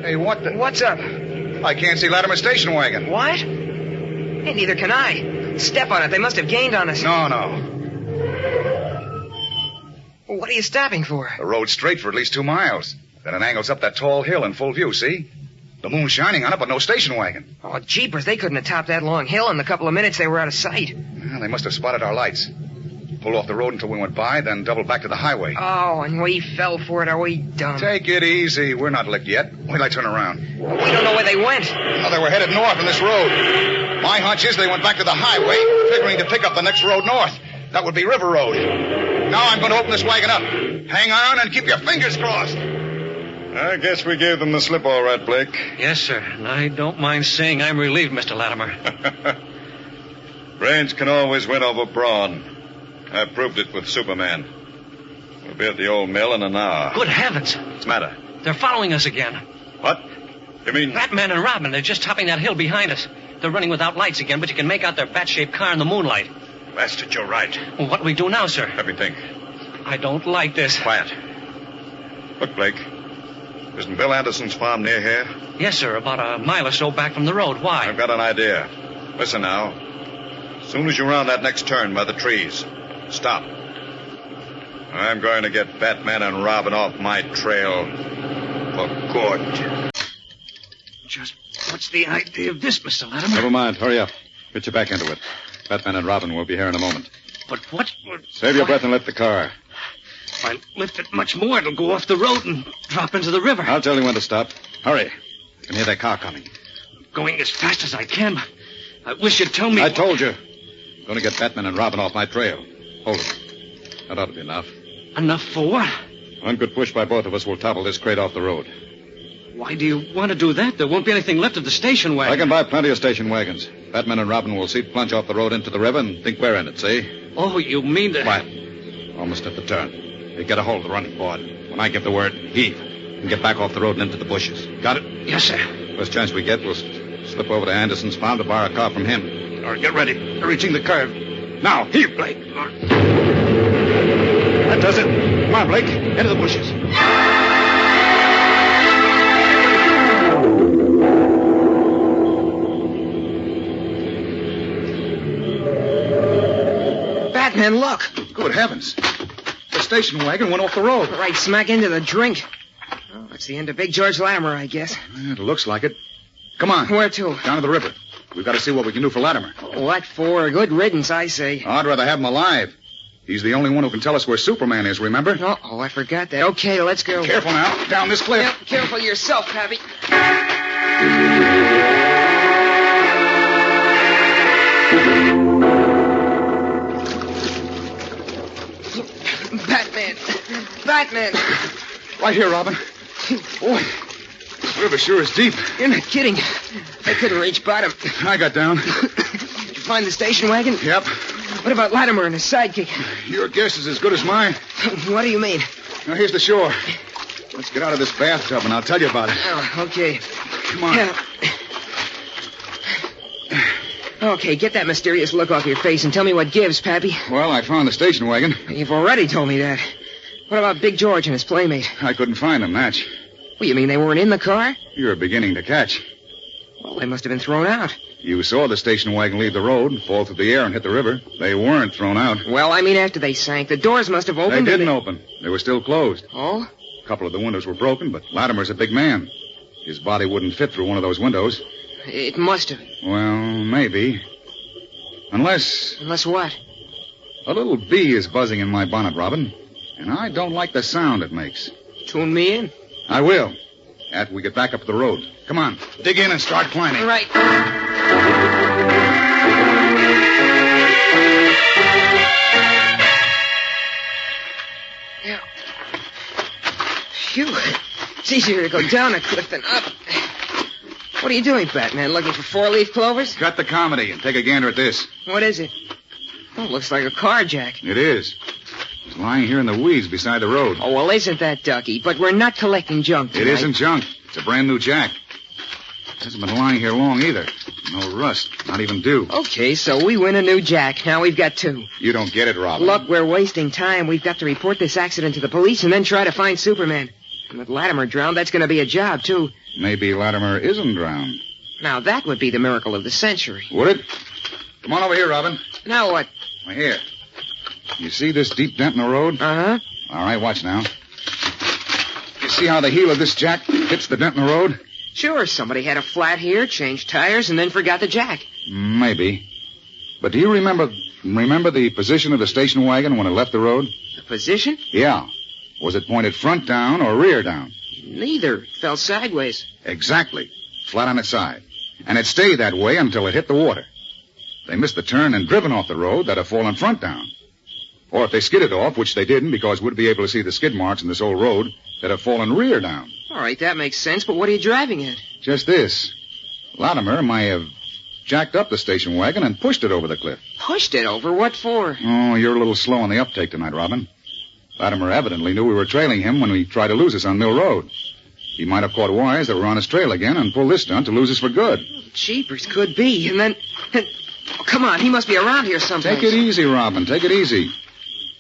Hey, what the... What's up? I can't see Latimer's station wagon. What? Hey, neither can I. Step on it. They must have gained on us. No. Well, what are you stopping for? The road's straight for at least 2 miles. Then it angles up that tall hill in full view, see? The moon's shining on it, but no station wagon. Oh, jeepers, they couldn't have topped that long hill in the couple of minutes they were out of sight. Well, they must have spotted our lights. Pulled off the road until we went by, then doubled back to the highway. Oh, and we fell for it. Are we dumb? Take it easy. We're not licked yet. Wait till I turn around. Well, we don't know where they went. Well, they were headed north on this road. My hunch is they went back to the highway, figuring to pick up the next road north. That would be River Road. Now I'm going to open this wagon up. Hang on and keep your fingers crossed. I guess we gave them the slip all right, Blake. Yes, sir. And I don't mind saying I'm relieved, Mr. Latimer. Brains can always win over brawn. I proved it with Superman. We'll be at the old mill in an hour. Good heavens. What's the matter? They're following us again. What? You mean... Batman and Robin, they're just topping that hill behind us. They're running without lights again, but you can make out their bat-shaped car in the moonlight. Bastard, you're right. Well, what do we do now, sir? Let me think. I don't like this. Quiet. Look, Blake. Isn't Bill Anderson's farm near here? Yes, sir. About a mile or so back from the road. Why? I've got an idea. Listen now. As soon as you round that next turn by the trees, stop. I'm going to get Batman and Robin off my trail for good. Just what's the idea of this, Mr. Latimer? Never mind. Hurry up. Get your back into it. Batman and Robin will be here in a moment. But what? Save your breath and lift the car. If I lift it much more, it'll go off the road and drop into the river. I'll tell you when to stop. Hurry. I can hear that car coming. Going as fast as I can. I wish you'd tell me... I told you. I'm going to get Batman and Robin off my trail. Hold it. That ought to be enough. Enough for what? One good push by both of us will topple this crate off the road. Why do you want to do that? There won't be anything left of the station wagon. I can buy plenty of station wagons. Batman and Robin will see it plunge off the road into the river and think we're in it, see? Oh, you mean to... Quiet. Almost at the turn. You get a hold of the running board. When I give the word, heave. And get back off the road and into the bushes. Got it? Yes, sir. First chance we get, we'll slip over to Anderson's farm to borrow a car from him. All right, get ready. They're reaching the curve. Now, heave, Blake. That does it. Come on, Blake. Into the bushes. Batman, look. Good heavens. The station wagon went off the road. Right smack into the drink. Well, that's the end of Big George Latimer, I guess. It looks like it. Come on. Where to? Down to the river. We've got to see what we can do for Latimer. What for? Good riddance, I say. I'd rather have him alive. He's the only one who can tell us where Superman is, remember? Oh, I forgot that. Okay, let's go. Careful now. Down this cliff. Yeah, careful yourself, Pappy. Batman. Right here, Robin. Boy, this river sure is deep. You're not kidding. I couldn't reach bottom. I got down. Did you find the station wagon? Yep. What about Latimer and his sidekick? Your guess is as good as mine. What do you mean? Now, here's the shore. Let's get out of this bathtub and I'll tell you about it. Oh, okay. Come on. Yeah. Okay, get that mysterious look off your face and tell me what gives, Pappy. Well, I found the station wagon. You've already told me that. What about Big George and his playmate? I couldn't find them, Natch. Well, you mean they weren't in the car? You're beginning to catch. Well, they must have been thrown out. You saw the station wagon leave the road, fall through the air, and hit the river. They weren't thrown out. Well, I mean after they sank. The doors must have opened. They didn't open. They were still closed. Oh? A couple of the windows were broken, but Latimer's a big man. His body wouldn't fit through one of those windows. It must have. Well, maybe. Unless... Unless what? A little bee is buzzing in my bonnet, Robin. And I don't like the sound it makes. Tune me in. I will. After we get back up the road. Come on. Dig in and start climbing. All right. Yeah. Phew. It's easier to go down a cliff than up. What are you doing, Batman? Looking for four-leaf clovers? Cut the comedy and take a gander at this. What is it? Oh, looks like a car jack. It is. It's lying here in the weeds beside the road. Oh, well, isn't that ducky? But we're not collecting junk tonight. It isn't junk. It's a brand new jack. It hasn't been lying here long either. No rust. Not even dew. Okay, so we win a new jack. Now we've got two. You don't get it, Robin. Look, we're wasting time. We've got to report this accident to the police and then try to find Superman. And with Latimer drowned, that's going to be a job, too. Maybe Latimer isn't drowned. Now, that would be the miracle of the century. Would it? Come on over here, Robin. Now what? Well, here. You see this deep dent in the road? Uh-huh. All right, watch now. You see how the heel of this jack hits the dent in the road? Sure, somebody had a flat here, changed tires, and then forgot the jack. Maybe. But do you remember the position of the station wagon when it left the road? The position? Yeah. Was it pointed front down or rear down? Neither. It fell sideways. Exactly. Flat on its side. And it stayed that way until it hit the water. If they missed the turn and driven off the road, that'd have fallen front down. Or if they skidded off, which they didn't because we'd be able to see the skid marks in this old road, that'd have fallen rear down. All right, that makes sense, but what are you driving at? Just this. Latimer might have jacked up the station wagon and pushed it over the cliff. Pushed it over? What for? Oh, you're a little slow on the uptake tonight, Robin. Latimer evidently knew we were trailing him when we tried to lose us on Mill Road. He might have caught wise that we're on his trail again and pulled this stunt to lose us for good. Jeepers, could be. And then... Oh, come on, he must be around here someplace. Take it easy, Robin. Take it easy.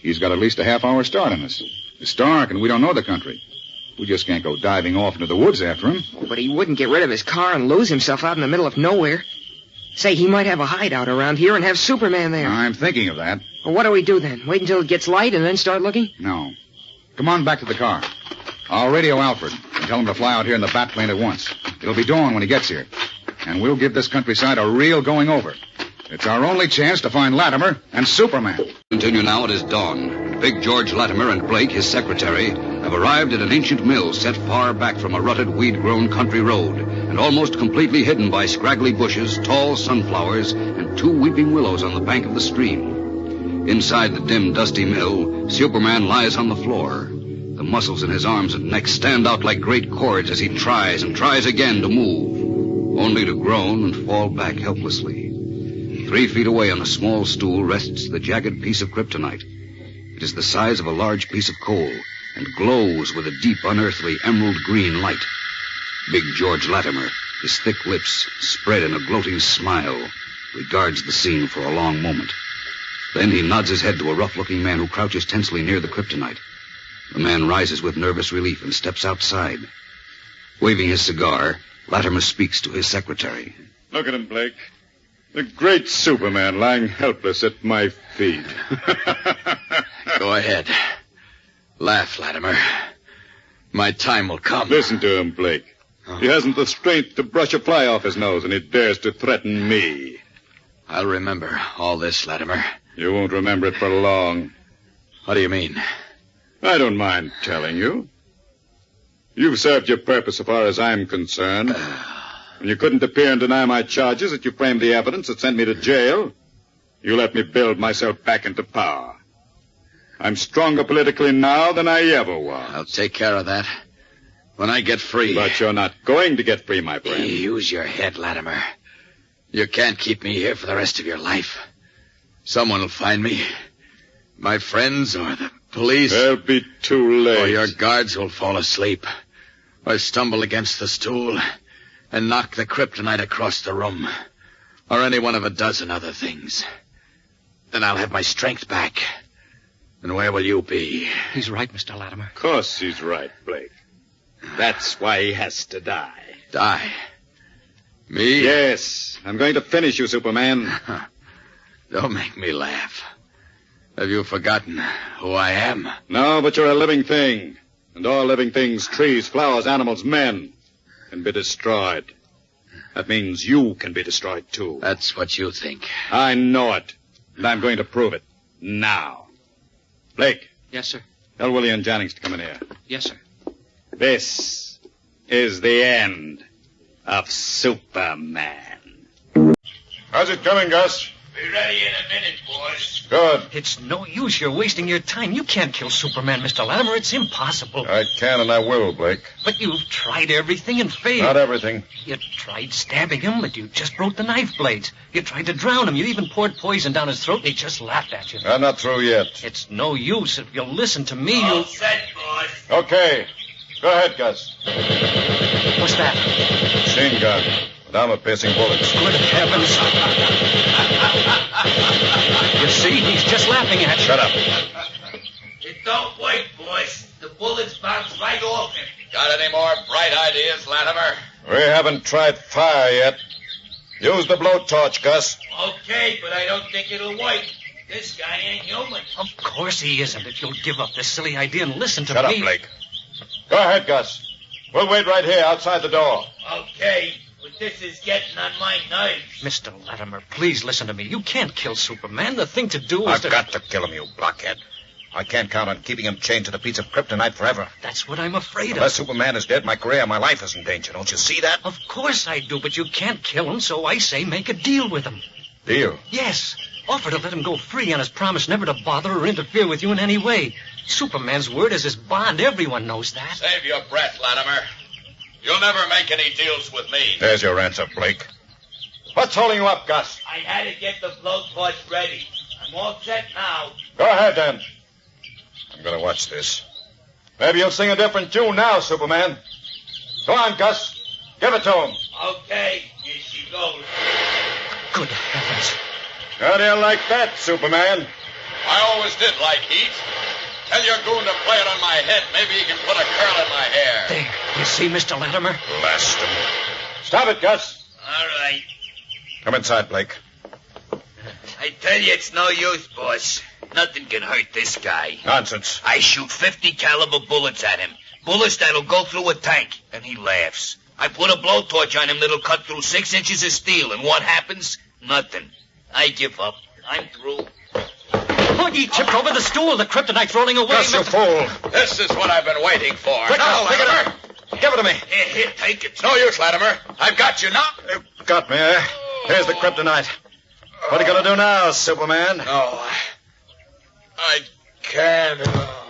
He's got at least a half-hour start on us. It's dark, and we don't know the country. We just can't go diving off into the woods after him. Oh, but he wouldn't get rid of his car and lose himself out in the middle of nowhere. Say, he might have a hideout around here and have Superman there. I'm thinking of that. Well, what do we do then? Wait until it gets light and then start looking? No. Come on back to the car. I'll radio Alfred and tell him to fly out here in the bat plane at once. It'll be dawn when he gets here. And we'll give this countryside a real going over. It's our only chance to find Latimer and Superman. Continue now, it is dawn. Big George Latimer and Blake, his secretary, have arrived at an ancient mill set far back from a rutted, weed-grown country road and almost completely hidden by scraggly bushes, tall sunflowers, and two weeping willows on the bank of the stream. Inside the dim, dusty mill, Superman lies on the floor. The muscles in his arms and neck stand out like great cords as he tries and tries again to move, only to groan and fall back helplessly. 3 feet away on a small stool rests the jagged piece of kryptonite. It is the size of a large piece of coal and glows with a deep, unearthly, emerald green light. Big George Latimer, his thick lips spread in a gloating smile, regards the scene for a long moment. Then he nods his head to a rough-looking man who crouches tensely near the kryptonite. The man rises with nervous relief and steps outside. Waving his cigar, Latimer speaks to his secretary. Look at him, Blake. The great Superman lying helpless at my feet. Go ahead. Laugh, Latimer. My time will come. Listen to him, Blake. Oh. He hasn't the strength to brush a fly off his nose, and he dares to threaten me. I'll remember all this, Latimer. You won't remember it for long. What do you mean? I don't mind telling you. You've served your purpose so far as I'm concerned. When you couldn't appear and deny my charges, that you framed the evidence that sent me to jail, you let me build myself back into power. I'm stronger politically now than I ever was. I'll take care of that when I get free. But you're not going to get free, my friend. Use your head, Latimer. You can't keep me here for the rest of your life. Someone will find me. My friends or the police. They'll be too late. Or your guards will fall asleep or stumble against the stool and knock the kryptonite across the room, or any one of a dozen other things. Then I'll have my strength back. And where will you be? He's right, Mr. Latimer. Of course he's right, Blake. That's why he has to die. Die? Me? Yes. I'm going to finish you, Superman. Don't make me laugh. Have you forgotten who I am? No, but you're a living thing. And all living things, trees, flowers, animals, men, can be destroyed. That means you can be destroyed, too. That's what you think. I know it. And I'm going to prove it. Now. Blake. Yes, sir. Tell Willie and Jennings to come in here. Yes, sir. This is the end of Superman. How's it coming, Gus? Be ready in a minute, boys. Good. It's no use. You're wasting your time. You can't kill Superman, Mr. Latimer. It's impossible. I can and I will, Blake. But you've tried everything and failed. Not everything. You tried stabbing him, but you just broke the knife blades. You tried to drown him. You even poured poison down his throat, and he just laughed at you. I'm not through yet. It's no use. If you'll listen to me, All you'll... set, boys. Okay. Go ahead, Gus. What's that? Machine gun. Armor-piercing bullets. Good heavens. You see, he's just laughing at you. Shut up. It don't work, boys. The bullets bounce right off him. Got any more bright ideas, Latimer? We haven't tried fire yet. Use the blowtorch, Gus. Okay, but I don't think it'll work. This guy ain't human. Of course he isn't. If you'll give up this silly idea and listen to me... Shut up, Blake. Go ahead, Gus. We'll wait right here outside the door. Okay, but this is getting on my nerves. Mr. Latimer, please listen to me. You can't kill Superman. The thing to do is I've got to kill him, you blockhead. I can't count on keeping him chained to the piece of kryptonite forever. That's what I'm afraid of. Unless Superman is dead, my career, my life is in danger. Don't you see that? Of course I do, but you can't kill him, so I say make a deal with him. Deal? Yes. Offer to let him go free on his promise never to bother or interfere with you in any way. Superman's word is his bond. Everyone knows that. Save your breath, Latimer. You'll never make any deals with me. There's your answer, Blake. What's holding you up, Gus? I had to get the blowtorch ready. I'm all set now. Go ahead, then. I'm going to watch this. Maybe you'll sing a different tune now, Superman. Go on, Gus. Give it to him. Okay, here she goes. Good heavens. How do you like that, Superman? I always did like heat. Tell your goon to play it on my head. Maybe he can put a curl in my hair. There. You see, Mr. Latimer? Blast him. Stop it, Gus. All right. Come inside, Blake. I tell you, it's no use, boss. Nothing can hurt this guy. Nonsense. I shoot 50 caliber bullets at him. Bullets that'll go through a tank. And he laughs. I put a blowtorch on him that'll cut through 6 inches of steel. And what happens? Nothing. I give up. I'm through. Oh, he tipped over the stool. The kryptonite's rolling away. Gus, you fool. This is what I've been waiting for. Quick, Now, pick it Latimer. up. Give it to me. Here, take it. No use, Latimer. I've got you now. You got me, eh? Here's the kryptonite. What are you going to do now, Superman? No, I can't.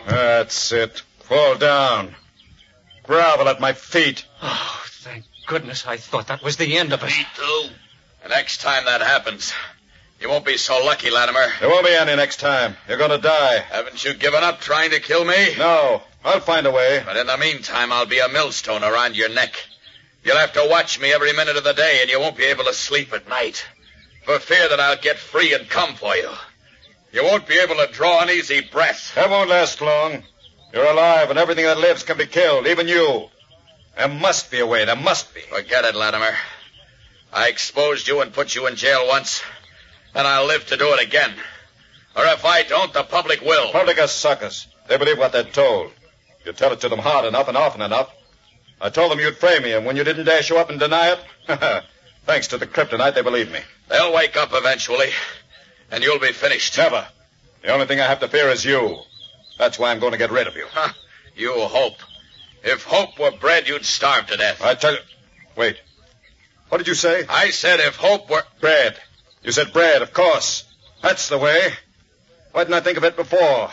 That's it. Fall down. Grovel at my feet. Oh, thank goodness. I thought that was the end of it. Me too. The next time that happens, you won't be so lucky, Latimer. There won't be any next time. You're going to die. Haven't you given up trying to kill me? No. I'll find a way. But in the meantime, I'll be a millstone around your neck. You'll have to watch me every minute of the day, and you won't be able to sleep at night, for fear that I'll get free and come for you. You won't be able to draw an easy breath. That won't last long. You're alive, and everything that lives can be killed, even you. There must be a way. There must be. Forget it, Latimer. I exposed you and put you in jail once, and I'll live to do it again. Or if I don't, the public will. The public are suckers. They believe what they're told. You tell it to them hard enough and often enough. I told them you'd frame me, and when you didn't dare show up and deny it, thanks to the kryptonite, they believe me. They'll wake up eventually, and you'll be finished. Never. The only thing I have to fear is you. That's why I'm going to get rid of you. Huh. You hope. If hope were bread, you'd starve to death. I tell you... Wait. What did you say? I said if hope were... Bread. You said bread, of course. That's the way. Why didn't I think of it before?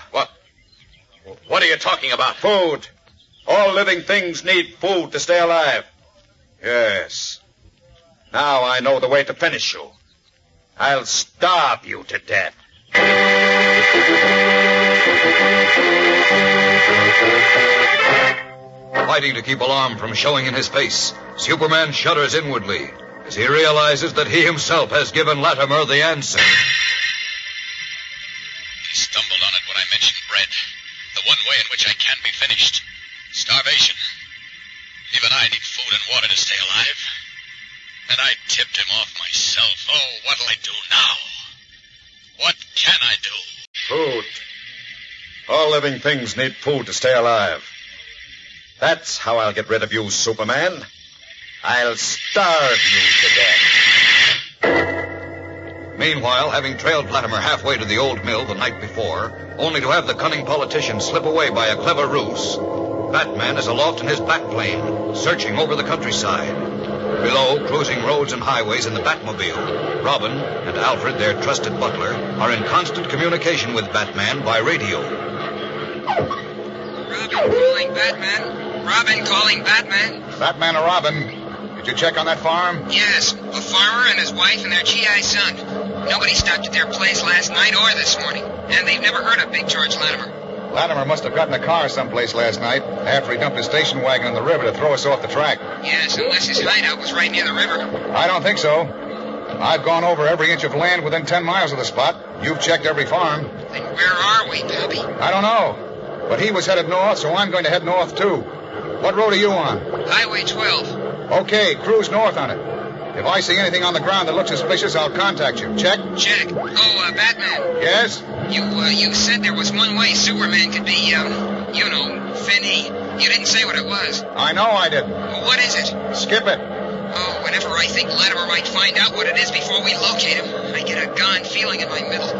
What are you talking about? Food. All living things need food to stay alive. Yes. Now I know the way to finish you. I'll starve you to death. Fighting to keep alarm from showing in his face, Superman shudders inwardly as he realizes that he himself has given Latimer the answer. He stumbled on it when I mentioned bread. The one way in which I can be finished. Starvation. Even I need food and water to stay alive. And I tipped him off myself. Oh, what'll I do now? What can I do? Food. All living things need food to stay alive. That's how I'll get rid of you, Superman. I'll starve you to death. Meanwhile, having trailed Latimer halfway to the old mill the night before, only to have the cunning politician slip away by a clever ruse, Batman is aloft in his Batplane, searching over the countryside. Below, cruising roads and highways in the Batmobile, Robin and Alfred, their trusted butler, are in constant communication with Batman by radio. Robin calling Batman. Robin calling Batman. Batman or Robin, did you check on that farm? Yes, a farmer and his wife and their GI son. Nobody stopped at their place last night or this morning, and they've never heard of Big George Latimer. Latimer must have gotten a car someplace last night after he dumped his station wagon in the river to throw us off the track. Yes, unless his hideout was right near the river. I don't think so. I've gone over every inch of land within 10 miles of the spot. You've checked every farm. Then where are we, Pappy? I don't know. But he was headed north, so I'm going to head north, too. What road are you on? Highway 12. Okay, cruise north on it. If I see anything on the ground that looks suspicious, I'll contact you. Check? Check. Oh, Batman. Yes? You said there was one way Superman could be, Finney. You didn't say what it was. I know I didn't. Well, what is it? Skip it. Oh, whenever I think Latimer might find out what it is before we locate him, I get a gone feeling in my middle.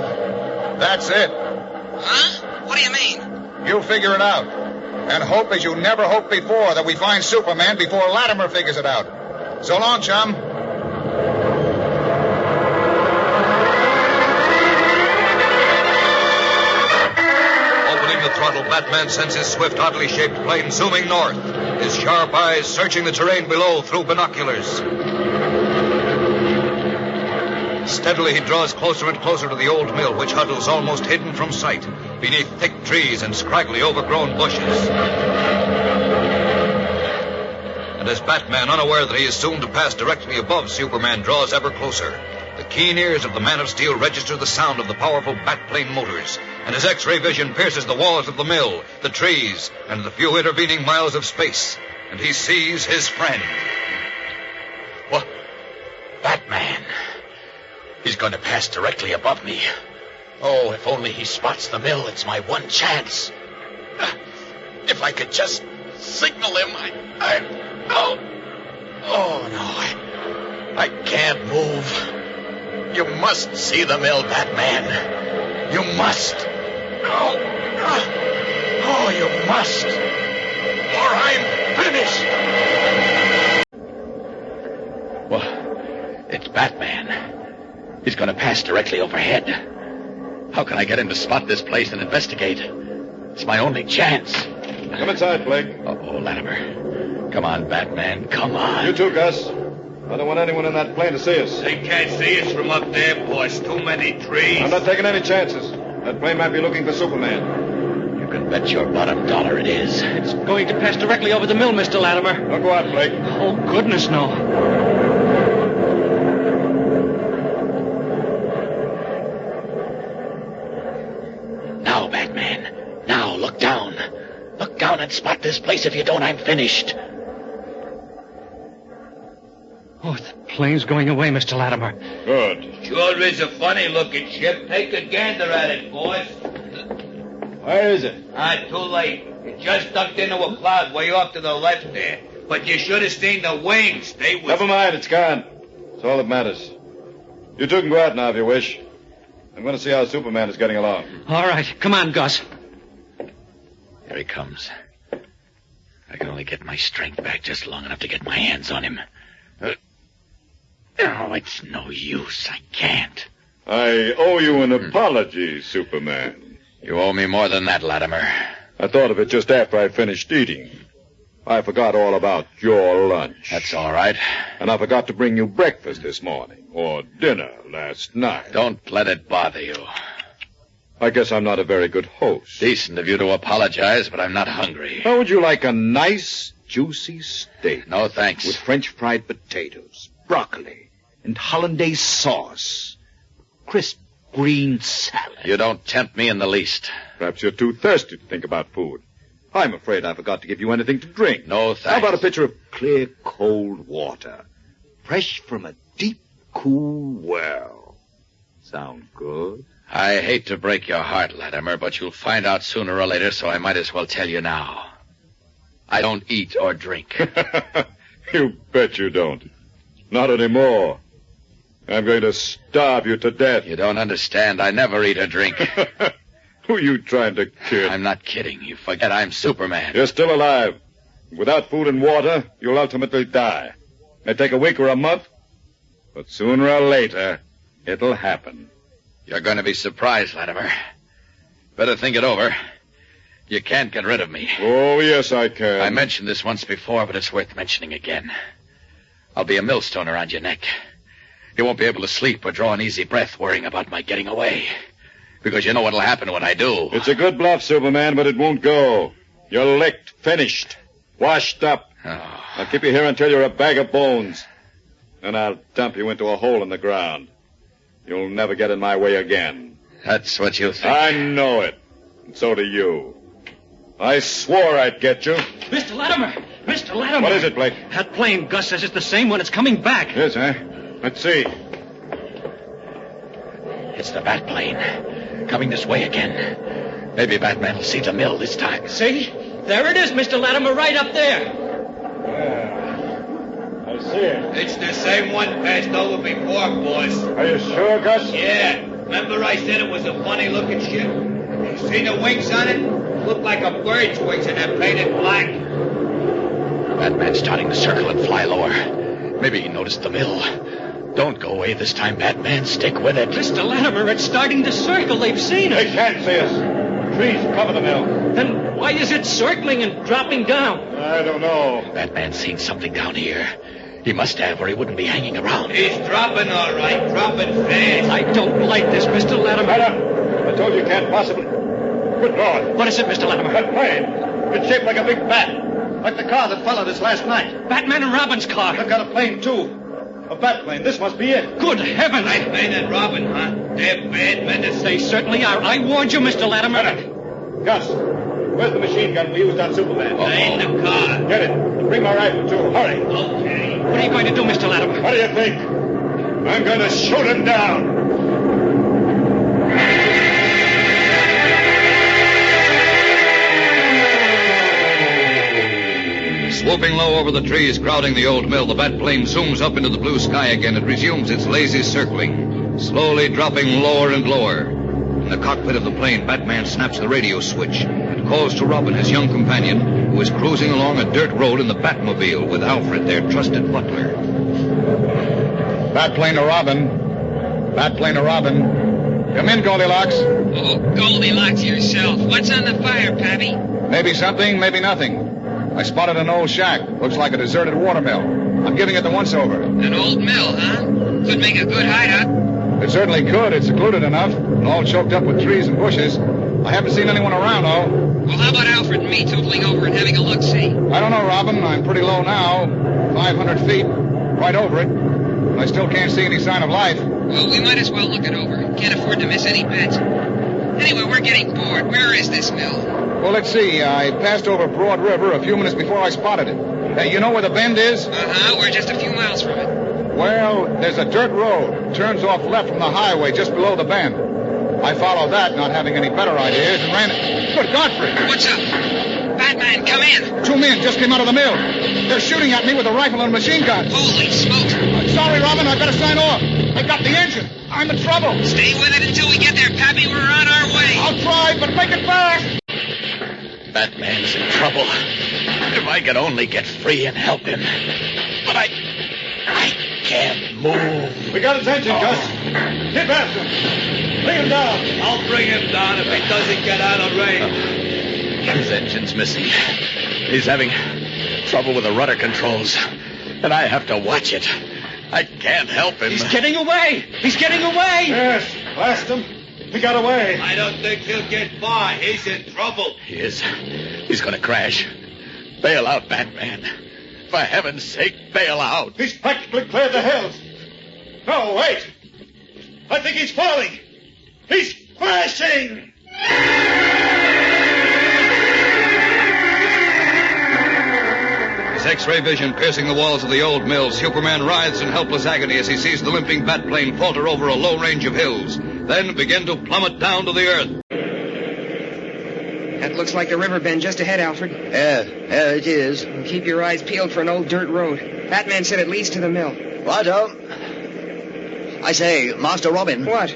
That's it. Huh? What do you mean? You figure it out. And hope as you never hoped before that we find Superman before Latimer figures it out. So long, chum. Throttle, Batman sends his swift, oddly shaped plane zooming north, his sharp eyes searching the terrain below through binoculars. Steadily, he draws closer and closer to the old mill, which huddles almost hidden from sight beneath thick trees and scraggly, overgrown bushes. And as Batman, unaware that he is soon to pass directly above Superman, draws ever closer, the keen ears of the Man of Steel register the sound of the powerful Batplane motors, and his X-ray vision pierces the walls of the mill, the trees, and the few intervening miles of space, and he sees his friend. What? Batman. He's going to pass directly above me. Oh, if only he spots the mill, it's my one chance. If I could just signal him, Oh, no, I can't move. You must see the mill, Batman. You must. Oh, you must. Or I'm finished. Well, it's Batman. He's going to pass directly overhead. How can I get him to spot this place and investigate? It's my only chance. Come inside, Blake. Oh, Latimer. Come on, Batman. Come on. You too, Gus. I don't want anyone in that plane to see us. They can't see us from up there, boss. Too many trees. I'm not taking any chances. That plane might be looking for Superman. You can bet your bottom dollar it is. It's going to pass directly over the mill, Mr. Latimer. Don't go out, Blake. Oh, goodness, no. Now, Batman. Now, look down. Look down and spot this place. If you don't, I'm finished. Oh, the plane's going away, Mr. Latimer. Good. Sure is a funny-looking ship. Take a gander at it, boss. Where is it? Too late. It just ducked into a cloud way off to the left there. But you should have seen the wings. They was... Never mind, it's gone. It's all that matters. You two can go out now if you wish. I'm going to see how Superman is getting along. All right. Come on, Gus. Here he comes. I can only get my strength back just long enough to get my hands on him. Oh, it's no use. I can't. I owe you an apology, Superman. You owe me more than that, Latimer. I thought of it just after I finished eating. I forgot all about your lunch. That's all right. And I forgot to bring you breakfast this morning, or dinner last night. Don't let it bother you. I guess I'm not a very good host. Decent of you to apologize, but I'm not hungry. How would you like a nice, juicy steak? No, thanks. With French fried potatoes, broccoli, and hollandaise sauce. Crisp green salad. You don't tempt me in the least. Perhaps you're too thirsty to think about food. I'm afraid I forgot to give you anything to drink. No, thanks. How about a pitcher of clear, cold water? Fresh from a deep, cool well. Sound good? I hate to break your heart, Latimer, but you'll find out sooner or later, so I might as well tell you now. I don't eat or drink. You bet you don't. Not anymore. I'm going to starve you to death. You don't understand. I never eat or drink. Who are you trying to kid? I'm not kidding. You forget I'm Superman. You're still alive. Without food and water, you'll ultimately die. May take a week or a month, but sooner or later, it'll happen. You're going to be surprised, Latimer. Better think it over. You can't get rid of me. Oh, yes, I can. I mentioned this once before, but it's worth mentioning again. I'll be a millstone around your neck. You won't be able to sleep or draw an easy breath worrying about my getting away. Because you know what'll happen when I do. It's a good bluff, Superman, but it won't go. You're licked, finished, washed up. Oh. I'll keep you here until you're a bag of bones. Then I'll dump you into a hole in the ground. You'll never get in my way again. That's what you think. I know it. And so do you. I swore I'd get you. Mr. Latimer! Mr. Latimer! What is it, Blake? That plane, Gus says it's the same one. It's coming back. Yes, huh? Let's see. It's the Bat plane. Coming this way again. Maybe Batman will see the mill this time. See? There it is, Mr. Latimer, right up there. Yeah. I see it. It's the same one passed over before, boss. Are you sure, Gus? Yeah. Remember I said it was a funny-looking ship? You see the wings on it? Look like a bird's wings, and they're painted black. Batman's starting to circle and fly lower. Maybe he noticed the mill. Don't go away this time, Batman. Stick with it. Mr. Latimer, it's starting to circle. They've seen it. They can't see us. Trees cover the mill. Then why is it circling and dropping down? I don't know. Batman's seen something down here. He must have, or he wouldn't be hanging around. He's dropping, all right. Dropping fast. I don't like this, Mr. Latimer. Shut up. I told you can't possibly. Good Lord. What is it, Mr. Latimer? That plane. It's shaped like a big bat. Like the car that followed us last night. Batman and Robin's car. I've got a plane, too. A bat plane. This must be it. Good heavens. Batman and Robin, huh? They're bad men. They certainly are. I warned you, Mr. Latimer. Gus, where's the machine gun we used on Superman? In the car. Get it. Bring my rifle, too. Hurry. Okay. What are you going to do, Mr. Latimer? What do you think? I'm going to shoot him down. Swooping low over the trees crowding the old mill, the bat plane zooms up into the blue sky again. It resumes its lazy circling, slowly dropping lower and lower. In the cockpit of the plane, Batman snaps the radio switch and calls to Robin, his young companion, who is cruising along a dirt road in the Batmobile with Alfred, their trusted butler. Batplane to Robin. Batplane to Robin. Come in, Goldilocks. Oh, Goldilocks yourself. What's on the fire, Pappy? Maybe something, maybe nothing. I spotted an old shack. Looks like a deserted watermill. I'm giving it the once-over. An old mill, huh? Could make a good hideout. It certainly could. It's secluded enough, and all choked up with trees and bushes. I haven't seen anyone around, though. Well, how about Alfred and me tootling over and having a look-see? I don't know, Robin. I'm pretty low now. 500 feet. Right over it. But I still can't see any sign of life. Well, we might as well look it over. Can't afford to miss any bets. Anyway, we're getting bored. Where is this mill? Well, let's see. I passed over Broad River a few minutes before I spotted it. Hey, you know where the bend is? Uh-huh. We're just a few miles from it. Well, there's a dirt road. Turns off left from the highway just below the bend. I followed that, not having any better ideas, and ran it. Good Godfrey! What's up? Batman, come in. 2 men just came out of the mill. They're shooting at me with a rifle and a machine gun. Holy smokes. Sorry, Robin. I've got to sign off. I got the engine. I'm in trouble. Stay with it until we get there, Pappy. We're on our way. I'll try, but make it fast. Batman's in trouble. If I could only get free and help him. But I can't move. We got his engine, Gus. Get after him. Bring him down. I'll bring him down if he doesn't get out of range. His engine's missing. He's having trouble with the rudder controls. And I have to watch it. I can't help him. He's getting away. He's getting away. Yes, blast him. He got away. I don't think he'll get far. He's in trouble. He is. He's going to crash. Bail out, Batman. For heaven's sake, bail out. He's practically cleared the hills. No, wait. I think he's falling. He's crashing. His X-ray vision piercing the walls of the old mill, Superman writhes in helpless agony as he sees the limping Batplane falter over a low range of hills, then begin to plummet down to the earth. That looks like the river bend just ahead, Alfred. Yeah, it is. And keep your eyes peeled for an old dirt road. Batman said it leads to the mill. Righto. I say, Master Robin. What?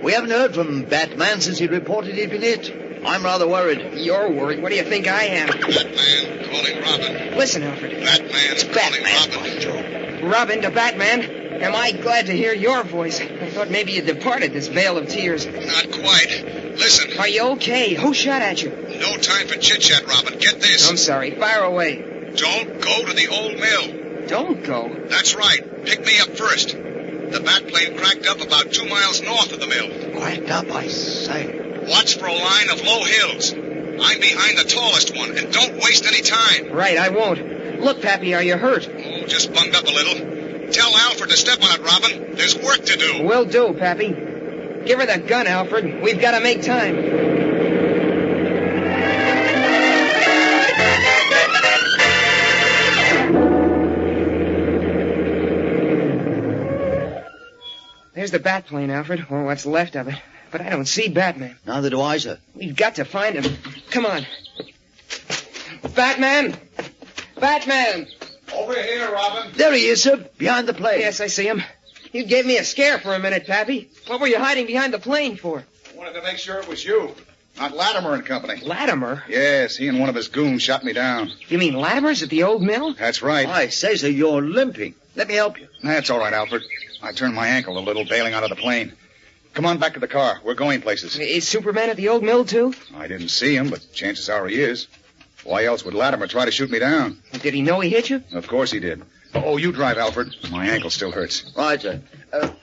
We haven't heard from Batman since he reported he'd been hit. I'm rather worried. You're worried? What do you think I am? Batman calling Robin. Listen, Alfred. Batman it's calling Batman, Robin. by Joe. Robin, to Batman. Am I glad to hear your voice? I thought maybe you departed this vale of tears. Not quite. Listen. Are you okay? Who shot at you? No time for chit-chat, Robin. Get this. I'm sorry. Fire away. Don't go to the old mill. Don't go? That's right. Pick me up first. The bat plane cracked up about 2 miles north of the mill. Cracked up, I say. Watch for a line of low hills. I'm behind the tallest one, and don't waste any time. Right, I won't. Look, Pappy, are you hurt? Oh, just bunged up a little. Tell Alfred to step on it, Robin. There's work to do. Will do, Pappy. Give her the gun, Alfred. We've got to make time. There's the bat plane, Alfred, or what's left of it. But I don't see Batman. Neither do I, sir. We've got to find him. Come on. Batman! Batman! Over here, Robin. There he is, sir, behind the plane. Yes, I see him. You gave me a scare for a minute, Pappy. What were you hiding behind the plane for? I wanted to make sure it was you, not Latimer and Company. Latimer? Yes, he and one of his goons shot me down. You mean Latimer's at the old mill? That's right. I say, sir, you're limping. Let me help you. That's all right, Alfred. I turned my ankle a little bailing out of the plane. Come on back to the car. We're going places. Is Superman at the old mill, too? I didn't see him, but chances are he is. Why else would Latimer try to shoot me down? Did he know he hit you? Of course he did. Oh, you drive, Alfred. My ankle still hurts. Right, sir.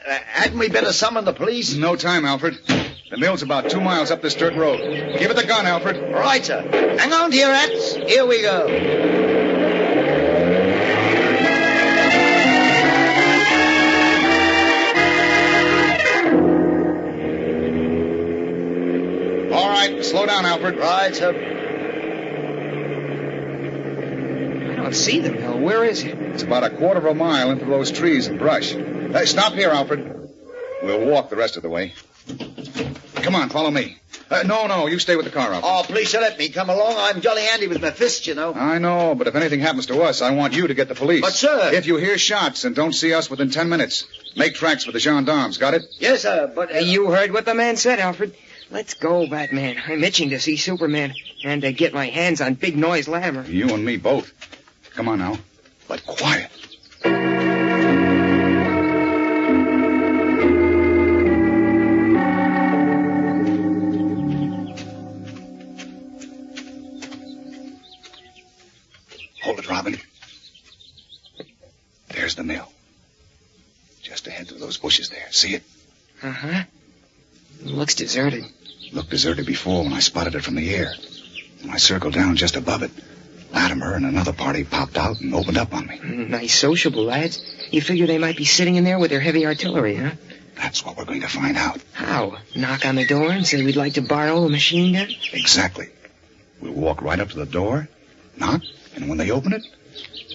Hadn't we better summon the police? No time, Alfred. The mill's about 2 miles up this dirt road. Give it the gun, Alfred. Right, sir. Hang on to your hats. Here we go. All right, slow down, Alfred. Right, sir. I don't see the mill. Where is it? It's about a quarter of a mile into those trees and brush. Hey, stop here, Alfred. We'll walk the rest of the way. Come on, follow me. No, you stay with the car, Alfred. Oh, please, sir, let me come along. I'm jolly handy with my fists, you know. I know, but if anything happens to us, I want you to get the police. But, sir... If you hear shots and don't see us within 10 minutes, make tracks for the gendarmes. Got it? Yes, sir, but... You heard what the man said, Alfred. Let's go, Batman. I'm itching to see Superman and to get my hands on Big Noise Latimer. You and me both. Come on now. But quiet. Hold it, Robin. There's the mill. Just ahead of those bushes there. See it? Uh-huh. Looks deserted. Looked deserted before when I spotted it from the air. When I circled down just above it, Latimer and another party popped out and opened up on me. Nice sociable lads. You figure they might be sitting in there with their heavy artillery, huh? That's what we're going to find out. How? Knock on the door and say we'd like to borrow a machine gun? Exactly. We'll walk right up to the door, knock, and when they open it,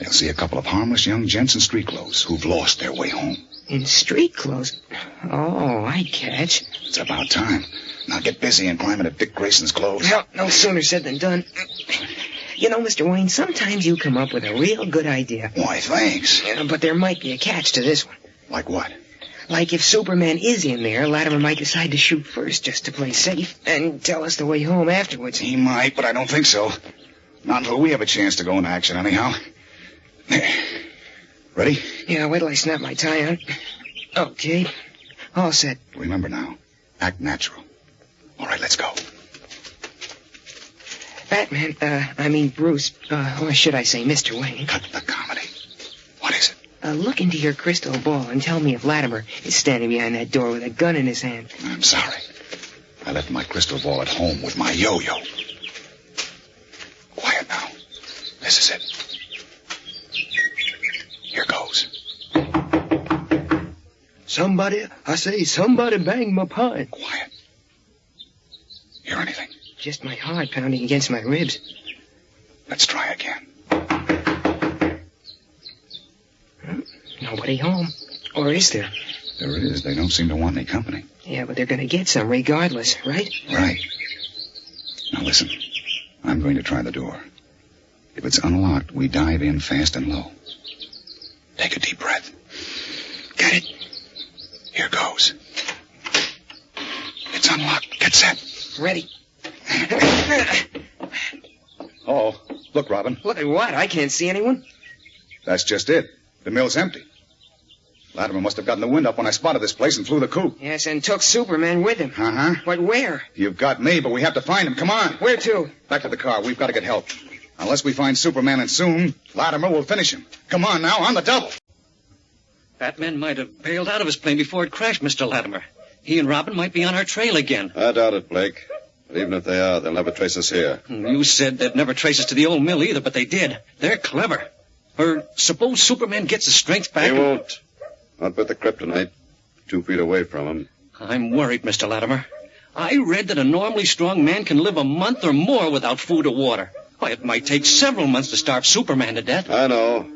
they'll see a couple of harmless young gents in street clothes who've lost their way home. In street clothes? Oh, I catch. It's about time. Now get busy and climb into Dick Grayson's clothes. Well, no sooner said than done. You know, Mr. Wayne, sometimes you come up with a real good idea. Why, thanks. Yeah, but there might be a catch to this one. Like what? Like if Superman is in there, Latimer might decide to shoot first just to play safe and tell us the way home afterwards. He might, but I don't think so. Not until we have a chance to go into action, anyhow. There. Ready? Yeah, wait till I snap my tie on. Okay. All set. Remember now, act natural. All right, let's go. Batman, Bruce, or should I say Mr. Wayne? Cut the comedy. What is it? Look into your crystal ball and tell me if Latimer is standing behind that door with a gun in his hand. I'm sorry. I left my crystal ball at home with my yo-yo. Quiet now. This is it. Here goes. Somebody banged my pine. Quiet. Hear anything? Just my heart pounding against my ribs. Let's try again. Nobody home. Or is there? There is. They don't seem to want any company. Yeah, but they're going to get some regardless, right? Right. Now listen. I'm going to try the door. If it's unlocked, we dive in fast and low. Take a deep breath. Got it. Here goes. It's unlocked. Get set. Ready. Oh, look, Robin. Look at what? I can't see anyone. That's just it. The mill's empty. Latimer must have gotten the wind up when I spotted this place and flew the coop. Yes, and took Superman with him. Uh-huh. But where? You've got me, but we have to find him. Come on. Where to? Back to the car. We've got to get help. Unless we find Superman and soon, Latimer will finish him. Come on now, on the double. Batman might have bailed out of his plane before it crashed, Mr. Latimer. He and Robin might be on our trail again. I doubt it, Blake. But even if they are, they'll never trace us here. You said they'd never trace us to the old mill either, but they did. They're clever. Or suppose Superman gets his strength back. He won't. Not with the kryptonite. 2 feet away from him. I'm worried, Mr. Latimer. I read that a normally strong man can live a month or more without food or water. Why, it might take several months to starve Superman to death. I know.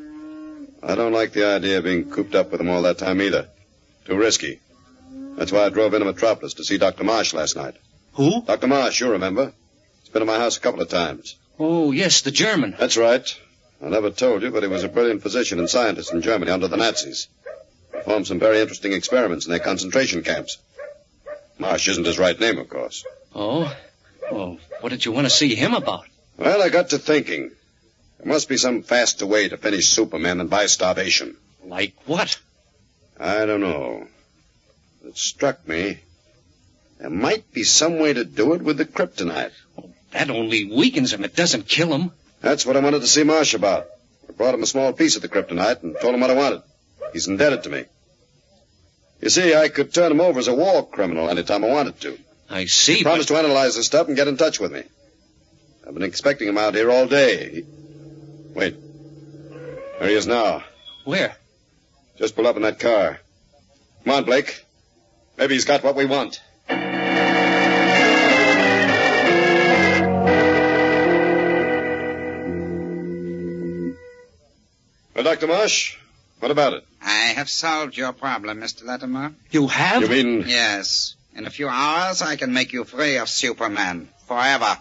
I don't like the idea of being cooped up with him all that time either. Too risky. That's why I drove into Metropolis to see Dr. Marsh last night. Who? Dr. Marsh, you remember. He's been to my house a couple of times. Oh, yes, the German. That's right. I never told you, but he was a brilliant physician and scientist in Germany under the Nazis. Performed some very interesting experiments in their concentration camps. Marsh isn't his right name, of course. Oh? Well, what did you want to see him about? Well, I got to thinking. There must be some faster way to finish Superman than by starvation. Like what? I don't know. It struck me. There might be some way to do it with the kryptonite. That only weakens him. It doesn't kill him. That's what I wanted to see Marsh about. I brought him a small piece of the kryptonite and told him what I wanted. He's indebted to me. You see, I could turn him over as a war criminal anytime I wanted to. I see. He promised to analyze the stuff and get in touch with me. I've been expecting him out here all day. Wait. There he is now. Where? Just pull up in that car. Come on, Blake. Maybe he's got what we want. Well, Dr. Marsh, what about it? I have solved your problem, Mr. Latimer. You have? You mean... Yes. In a few hours, I can make you free of Superman. Forever.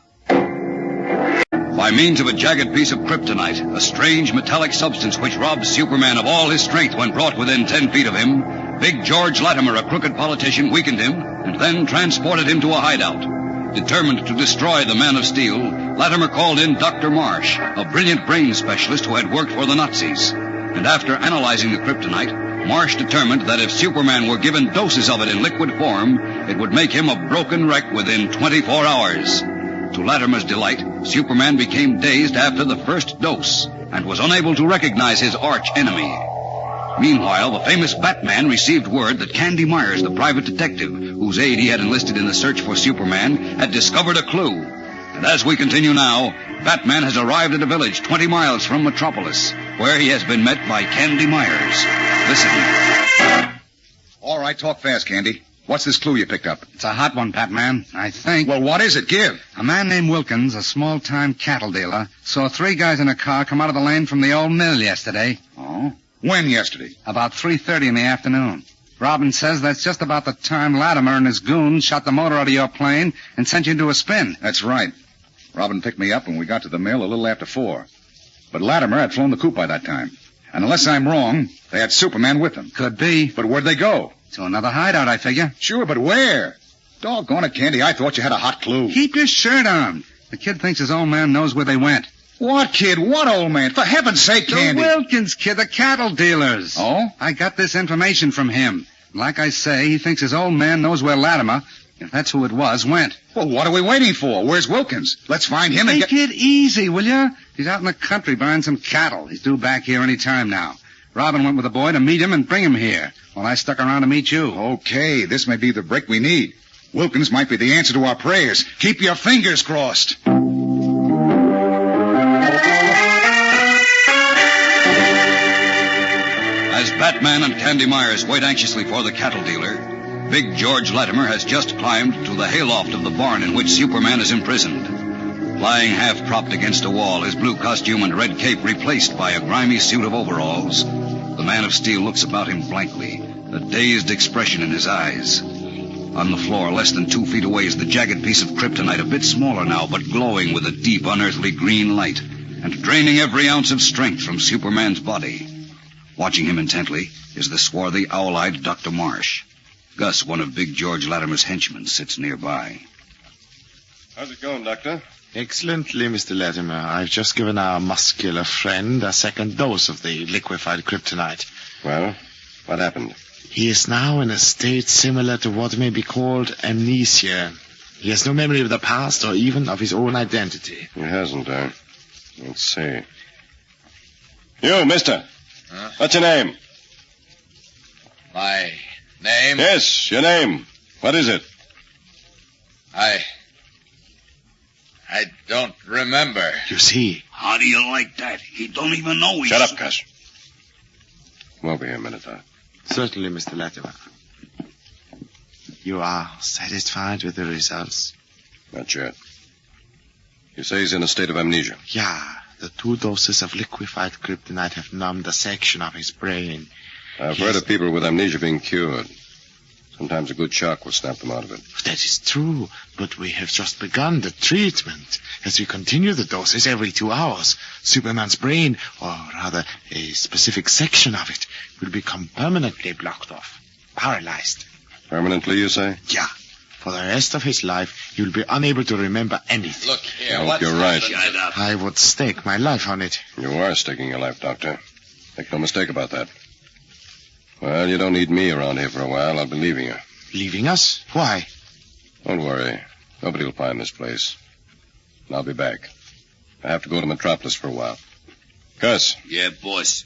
By means of a jagged piece of kryptonite, a strange metallic substance which robs Superman of all his strength when brought within 10 feet of him, Big George Latimer, a crooked politician, weakened him and then transported him to a hideout. Determined to destroy the Man of Steel, Latimer called in Dr. Marsh, a brilliant brain specialist who had worked for the Nazis. And after analyzing the kryptonite, Marsh determined that if Superman were given doses of it in liquid form, it would make him a broken wreck within 24 hours. To Latimer's delight, Superman became dazed after the first dose and was unable to recognize his arch enemy. Meanwhile, the famous Batman received word that Candy Myers, the private detective whose aid he had enlisted in the search for Superman, had discovered a clue. And as we continue now, Batman has arrived at a village 20 miles from Metropolis, where he has been met by Candy Myers. Listen. All right, talk fast, Candy. What's this clue you picked up? It's a hot one, Batman, I think. Well, what is it? Give. A man named Wilkins, a small-time cattle dealer, saw 3 guys in a car come out of the lane from the old mill yesterday. Oh? When yesterday? About 3:30 in the afternoon. Robin says that's just about the time Latimer and his goons shot the motor out of your plane and sent you into a spin. That's right. Robin picked me up when we got to the mill a little after 4. But Latimer had flown the coop by that time. And unless I'm wrong, they had Superman with them. Could be. But where'd they go? To another hideout, I figure. Sure, but where? Doggone it, Candy, I thought you had a hot clue. Keep your shirt on. The kid thinks his old man knows where they went. What kid? What old man? For heaven's sake, Candy. The Wilkins kid, the cattle dealers. Oh? I got this information from him. Like I say, he thinks his old man knows where Latimer, if that's who it was, went. Well, what are we waiting for? Where's Wilkins? Let's find him and Take it easy, will you? He's out in the country buying some cattle. He's due back here any time now. Robin went with a boy to meet him and bring him here, while I stuck around to meet you. Okay, this may be the break we need. Wilkins might be the answer to our prayers. Keep your fingers crossed. As Batman and Candy Myers wait anxiously for the cattle dealer, Big George Latimer has just climbed to the hayloft of the barn in which Superman is imprisoned. Lying half-propped against a wall, his blue costume and red cape replaced by a grimy suit of overalls, the Man of Steel looks about him blankly, a dazed expression in his eyes. On the floor, less than 2 feet away, is the jagged piece of kryptonite, a bit smaller now, but glowing with a deep, unearthly green light, and draining every ounce of strength from Superman's body. Watching him intently is the swarthy, owl-eyed Dr. Marsh. Gus, one of Big George Latimer's henchmen, sits nearby. How's it going, Doctor? Excellently, Mr. Latimer. I've just given our muscular friend a second dose of the liquefied kryptonite. Well? What happened? He is now in a state similar to what may be called amnesia. He has no memory of the past or even of his own identity. He hasn't, Let's see. You, mister. Huh? What's your name? My name? Yes, your name. What is it? I don't remember. You see. How do you like that? He don't even know he's... Shut up, Gus. Come over here a minute, Doc. Certainly, Mr. Latimer. You are satisfied with the results? Not yet. You say he's in a state of amnesia. Yeah. The 2 doses of liquefied kryptonite have numbed a section of his brain. I've heard of people with amnesia being cured. Sometimes a good shock will snap them out of it. That is true, but we have just begun the treatment. As we continue the doses every 2 hours, Superman's brain, or rather a specific section of it, will become permanently blocked off, paralyzed. Permanently, you say? Yeah. For the rest of his life, he will be unable to remember anything. Look here, I hope you're right. Shut up. I would stake my life on it. You are staking your life, Doctor. Make no mistake about that. Well, you don't need me around here for a while. I'll be leaving you. Leaving us? Why? Don't worry. Nobody will find this place. And I'll be back. I have to go to Metropolis for a while. Gus. Yeah, boss.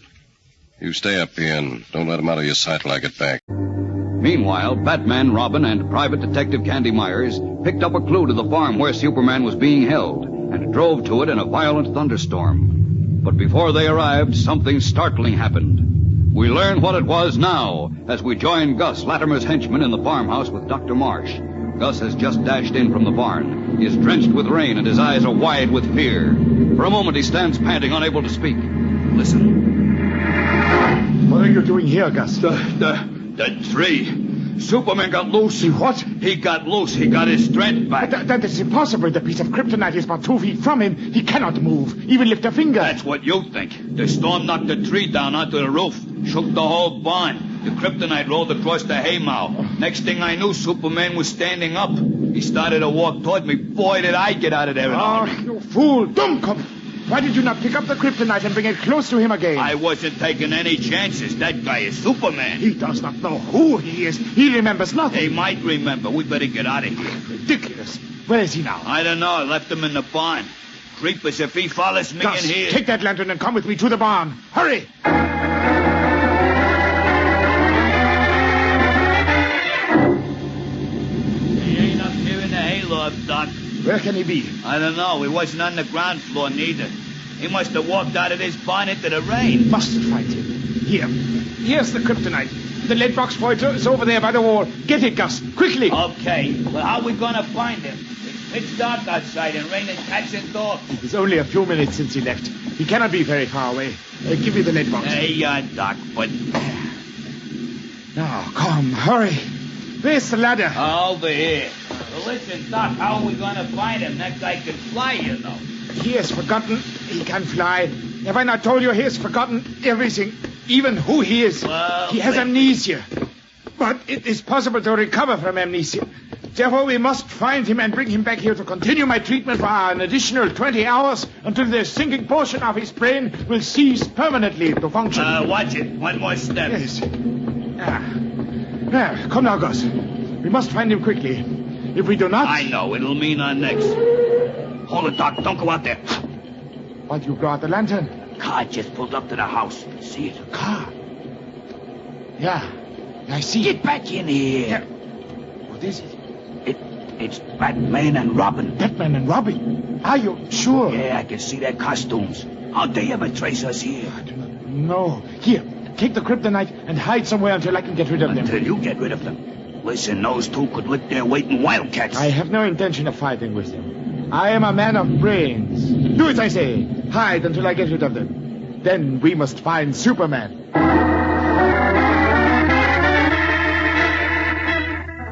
You stay up here and don't let him out of your sight till I get back. Meanwhile, Batman, Robin, and Private Detective Candy Myers picked up a clue to the farm where Superman was being held and drove to it in a violent thunderstorm. But before they arrived, something startling happened. We learn what it was now as we join Gus, Latimer's henchman, in the farmhouse with Dr. Marsh. Gus has just dashed in from the barn. He is drenched with rain and his eyes are wide with fear. For a moment he stands panting, unable to speak. Listen. What are you doing here, Gus? The tree. Superman got loose. What? He got loose. He got his strength back. But that is impossible. The piece of kryptonite is about 2 feet from him. He cannot move, even lift a finger. That's what you think. The storm knocked the tree down onto the roof, shook the whole barn. The kryptonite rolled across the haymow. Next thing I knew, Superman was standing up. He started to walk toward me. Boy, did I get out of there. Oh, you fool. Dummkopf. Why did you not pick up the kryptonite and bring it close to him again? I wasn't taking any chances. That guy is Superman. He does not know who he is. He remembers nothing. He might remember. We better get out of here. Ridiculous. Where is he now? I don't know. I left him in the barn. Creepers, if he follows me Gus, in here... take that lantern and come with me to the barn. Hurry! He ain't up here in the hayloft, Doc. Where can he be? I don't know. He wasn't on the ground floor, neither. He must have walked out of this barn into the rain. Must find him. Here. Here's the kryptonite. The lead box for it is over there by the wall. Get it, Gus. Quickly. Okay. Well, how are we going to find him? It's pitch dark outside and raining cats and dogs. It's only a few minutes since he left. He cannot be very far away. Give me the lead box. Doc, but... Now, come, hurry. Where's the ladder? Over here. Well, listen, Doc, how are we going to find him? That guy can fly, you know. He has forgotten he can fly. Have I not told you he has forgotten everything, even who he is? Well, he has amnesia. But it is possible to recover from amnesia. Therefore, we must find him and bring him back here to continue my treatment for an additional 20 hours until the sinking portion of his brain will cease permanently to function. Watch it. One more step. Yes. Come now, Gus. We must find him quickly. If we do not... I know. It'll mean our next. Hold it, Doc. Don't go out there. What, you brought the lantern? Car just pulled up to the house. See it? Car? Yeah. I see. Get back in here. Yeah. What is it? It's Batman and Robin. Batman and Robin? Are you sure? Yeah, I can see their costumes. How'd they ever trace us here? I do not know. Here, take the kryptonite and hide somewhere until I can get rid of them. Until you get rid of them. Listen, those two could lick their weight in wildcats. I have no intention of fighting with them. I am a man of brains. Do as I say. Hide until I get rid of them. Then we must find Superman.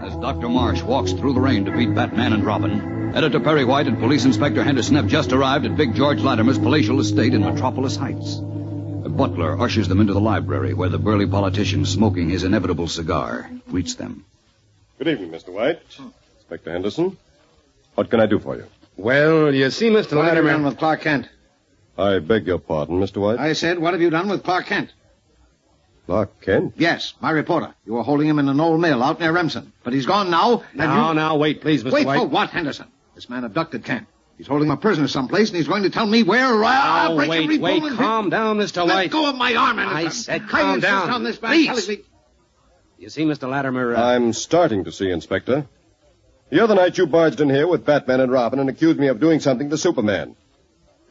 As Dr. Marsh walks through the rain to beat Batman and Robin, Editor Perry White and Police Inspector Henderson have just arrived at Big George Latimer's palatial estate in Metropolis Heights. A butler ushers them into the library where the burly politician, smoking his inevitable cigar, greets them. Good evening, Mr. White. Inspector Henderson. What can I do for you? Well, you see, Mr. What have you Latimer... done with Clark Kent? I beg your pardon, Mr. White. I said, what have you done with Clark Kent? Clark Kent? Yes, my reporter. You were holding him in an old mill out near Remsen. But he's gone now. Now, wait, please, Mr. Wait White. for what, Henderson? This man abducted Kent. He's holding him a prisoner someplace, and he's going to tell me where. Wait, calm down, Mr. White. Let go of my arm, Henderson. I said calm down. On this man Please. You see, Mr. Latimer... I'm starting to see, Inspector. The other night you barged in here with Batman and Robin and accused me of doing something to Superman.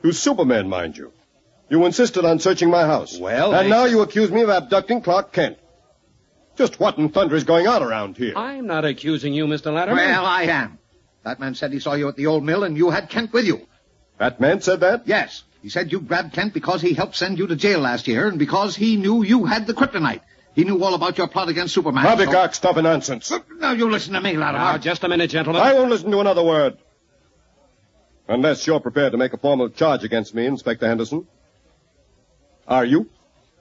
To Superman, mind you. You insisted on searching my house. Well, and now you accuse me of abducting Clark Kent. Just what in thunder is going on around here? I'm not accusing you, Mr. Latimer. Well, I am. Batman said he saw you at the old mill and you had Kent with you. Batman said that? Yes. He said you grabbed Kent because he helped send you to jail last year and because he knew you had the kryptonite. He knew all about your plot against Superman. Poppycock, stop nonsense. Now, you listen to me, Latimer. Now, just a minute, gentlemen. I won't listen to another word. Unless you're prepared to make a formal charge against me, Inspector Henderson. Are you?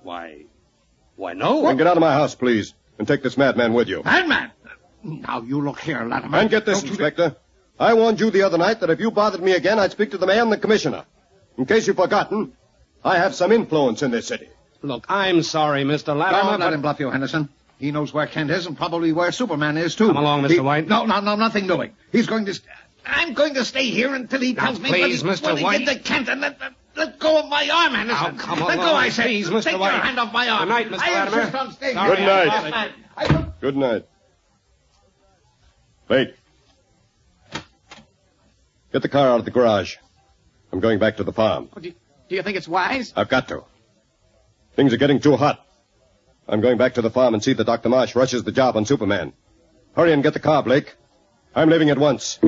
Why, no. Then get out of my house, please, and take this madman with you. Madman? Now, you look here, Latimer. And get this, Inspector. I warned you the other night that if you bothered me again, I'd speak to the mayor and the commissioner. In case you've forgotten, I have some influence in this city. Look, I'm sorry, Mr. Latimer. Don't let him bluff you, Henderson. He knows where Kent is and probably where Superman is, too. Come along, Mr. White. No, nothing doing. He's going to... I'm going to stay here until he tells me please, Mr. White. He did to Kent and let go of my arm, Henderson. Now, come let along, go, I said. please, Mr. Take White. your hand off my arm. Good night, Mr. Latimer. I insist on staying Good here. night. Good night. Wait. Get the car out of the garage. I'm going back to the farm. Do you think it's wise? I've got to. Things are getting too hot. I'm going back to the farm and see that Dr. Marsh rushes the job on Superman. Hurry and get the car, Blake. I'm leaving at once.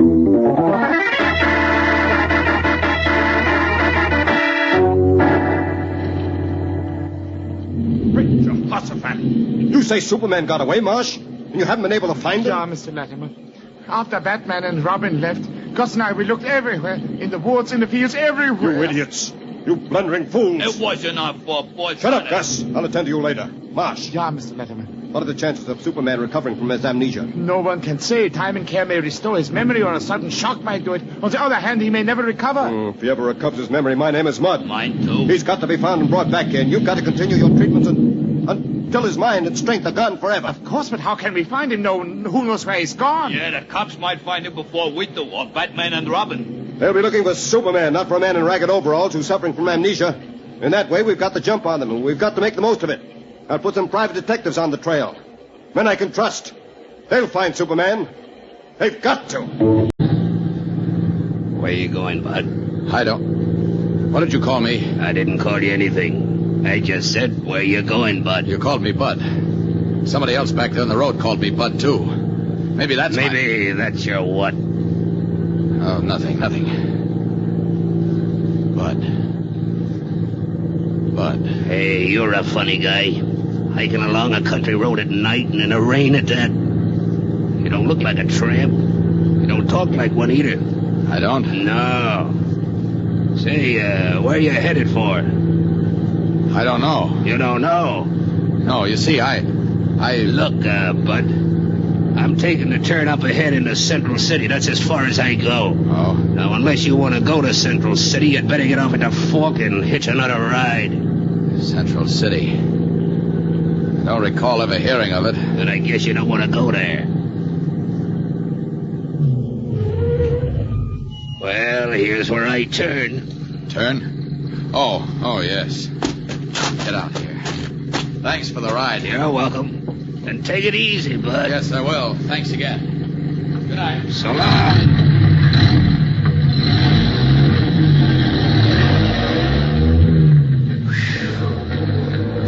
You say Superman got away, Marsh? And you haven't been able to find him? Yeah, Mr. Latimer. After Batman and Robin left, Gus and I, we looked everywhere. In the woods, in the fields, everywhere. You idiots. You blundering fools. It wasn't our fault, boys. Shut up, Gus. I'll attend to you later. Marsh. Yeah, Mr. Latimer. What are the chances of Superman recovering from his amnesia? No one can say. Time and care may restore his memory or a sudden shock might do it. On the other hand, he may never recover. If he ever recovers his memory, my name is Mud. Mine, too. He's got to be found and brought back here, and you've got to continue your treatments until his mind and strength are gone forever. Of course, but how can we find him? Who knows where he's gone? Yeah, the cops might find him before we do, or Batman and Robin. They'll be looking for Superman, not for a man in ragged overalls who's suffering from amnesia. In that way, we've got the jump on them, and we've got to make the most of it. I'll put some private detectives on the trail. Men I can trust. They'll find Superman. They've got to. Where you going, Bud? I don't. What did you call me? I didn't call you anything. I just said, where you going, Bud? You called me Bud. Somebody else back there on the road called me Bud, too. Maybe that's that's your what? Oh, nothing. Bud. Hey, you're a funny guy. Hiking along a country road at night and in the rain at that. You don't look like a tramp. You don't talk like one either. I don't? No. Say, where you headed for? I don't know. You don't know? No, you see, I... Look, Bud. I'm taking a turn up ahead into Central City. That's as far as I go. Oh. Now, unless you want to go to Central City, you'd better get off at the Fork and hitch another ride. Central City. I don't recall ever hearing of it. Then I guess you don't want to go there. Well, here's where I turn. Turn? Oh, yes. Get out here. Thanks for the ride. You're welcome. And take it easy, Bud. Yes, I will. Thanks again. Good night. So long.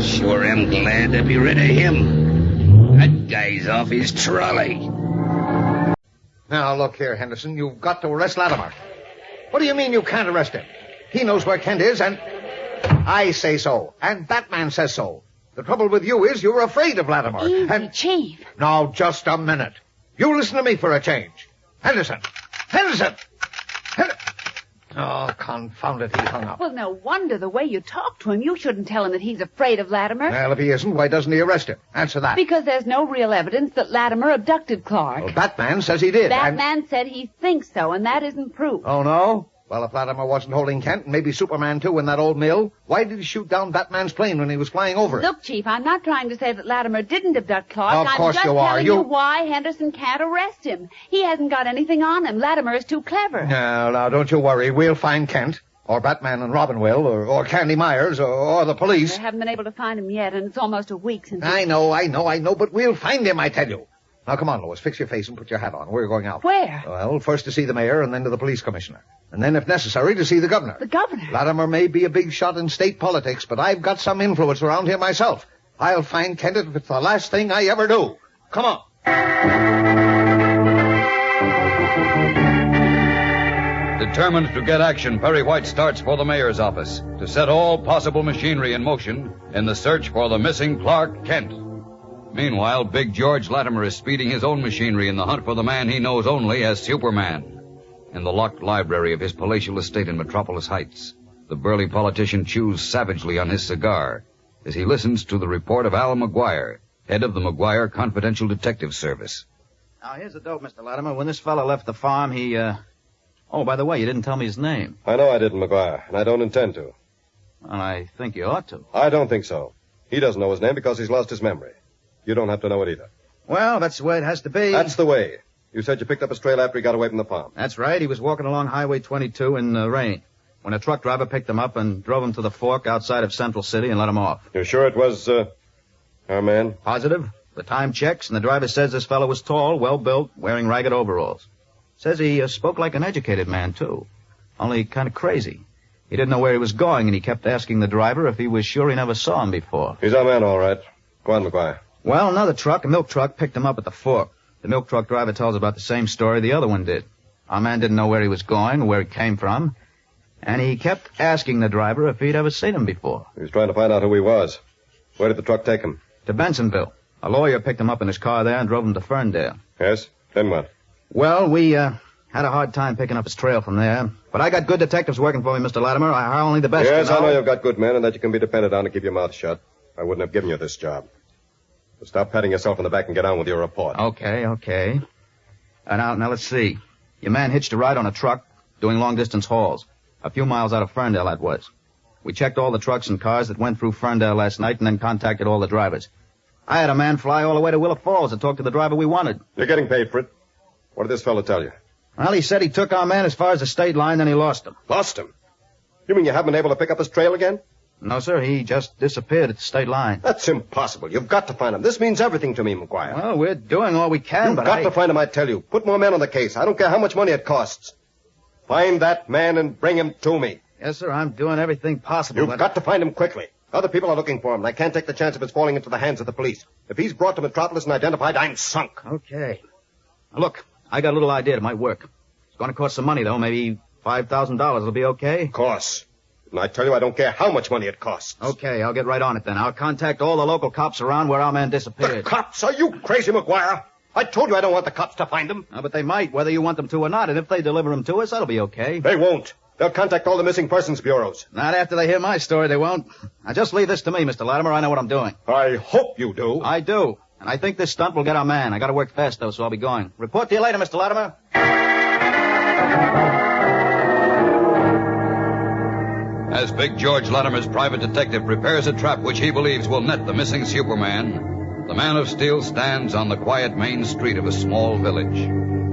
Sure am glad to be rid of him. That guy's off his trolley. Now, look here, Henderson. You've got to arrest Latimer. What do you mean you can't arrest him? He knows where Kent is, and I say so. And Batman says so. The trouble with you is you're afraid of Latimer. Easy, Chief. Now, just a minute. You listen to me for a change. Henderson! Oh, confound it, he hung up. Well, no wonder the way you talk to him. You shouldn't tell him that he's afraid of Latimer. Well, if he isn't, why doesn't he arrest him? Answer that. Because there's no real evidence that Latimer abducted Clark. Well, Batman says he did. Batman said he thinks so, and that isn't proof. Oh, no? Well, if Latimer wasn't holding Kent, and maybe Superman too, in that old mill, why did he shoot down Batman's plane when he was flying over it? Look, Chief, I'm not trying to say that Latimer didn't abduct Clark. Of course I'm just you are. telling you why Henderson can't arrest him. He hasn't got anything on him. Latimer is too clever. No, now, don't you worry. We'll find Kent. Or Batman and Robin will, or Candy Myers, or the police. I haven't been able to find him yet, and it's almost a week since... I know, but we'll find him, I tell you. Now, come on, Lois, fix your face and put your hat on. We're going out. Where? Well, first to see the mayor, and then to the police commissioner. And then, if necessary, to see the governor. The governor? Latimer may be a big shot in state politics, but I've got some influence around here myself. I'll find Kent if it's the last thing I ever do. Come on. Determined to get action, Perry White starts for the mayor's office to set all possible machinery in motion in the search for the missing Clark Kent. Meanwhile, Big George Latimer is speeding his own machinery in the hunt for the man he knows only as Superman. In the locked library of his palatial estate in Metropolis Heights, the burly politician chews savagely on his cigar as he listens to the report of Al McGuire, head of the McGuire Confidential Detective Service. Now, here's the dope, Mr. Latimer. When this fella left the farm, he, Oh, by the way, you didn't tell me his name. I know I didn't, McGuire, and I don't intend to. Well, I think you ought to. I don't think so. He doesn't know his name because he's lost his memory. You don't have to know it either. Well, that's the way it has to be. That's the way. You said you picked up his trail after he got away from the farm. That's right. He was walking along Highway 22 in the rain when a truck driver picked him up and drove him to the fork outside of Central City and let him off. You're sure it was, our man? Positive. The time checks, and the driver says this fellow was tall, well-built, wearing ragged overalls. Says he spoke like an educated man, too. Only kind of crazy. He didn't know where he was going, and he kept asking the driver if he was sure he never saw him before. He's our man, all right. Go on, McGuire. Well, another truck, a milk truck, picked him up at the fork. The milk truck driver tells about the same story the other one did. Our man didn't know where he was going or where he came from, and he kept asking the driver if he'd ever seen him before. He was trying to find out who he was. Where did the truck take him? To Bensonville. A lawyer picked him up in his car there and drove him to Ferndale. Yes? Then what? Well, we, had a hard time picking up his trail from there. But I got good detectives working for me, Mr. Latimer. I hire only the best. Yes, you know. I know you've got good men and that you can be depended on to keep your mouth shut. I wouldn't have given you this job. So stop patting yourself on the back and get on with your report. Okay. Now, let's see. Your man hitched a ride on a truck doing long-distance hauls. A few miles out of Ferndale, that was. We checked all the trucks and cars that went through Ferndale last night and then contacted all the drivers. I had a man fly all the way to Willow Falls to talk to the driver we wanted. You're getting paid for it. What did this fellow tell you? Well, he said he took our man as far as the state line, then he lost him. Lost him? You mean you haven't been able to pick up his trail again? No, sir. He just disappeared at the state line. That's impossible. You've got to find him. This means everything to me, McGuire. Well, we're doing all we can, You've got to find him, I tell you. Put more men on the case. I don't care how much money it costs. Find that man and bring him to me. Yes, sir. I'm doing everything possible. You've got to find him quickly. Other people are looking for him, and I can't take the chance of his falling into the hands of the police. If he's brought to Metropolis and identified, I'm sunk. Okay. Now, look, I got a little idea that might work. It's going to cost some money, though. Maybe $5,000 will be okay? Of course. And I tell you, I don't care how much money it costs. Okay, I'll get right on it then. I'll contact all the local cops around where our man disappeared. The cops? Are you crazy, McGuire? I told you I don't want the cops to find him. No, but they might, whether you want them to or not. And if they deliver him to us, that'll be okay. They won't. They'll contact all the missing persons bureaus. Not after they hear my story, they won't. Now, just leave this to me, Mr. Latimer. I know what I'm doing. I hope you do. I do. And I think this stunt will get our man. I got to work fast, though, so I'll be going. Report to you later, Mr. Latimer. As Big George Latimer's private detective prepares a trap which he believes will net the missing Superman, the Man of Steel stands on the quiet main street of a small village.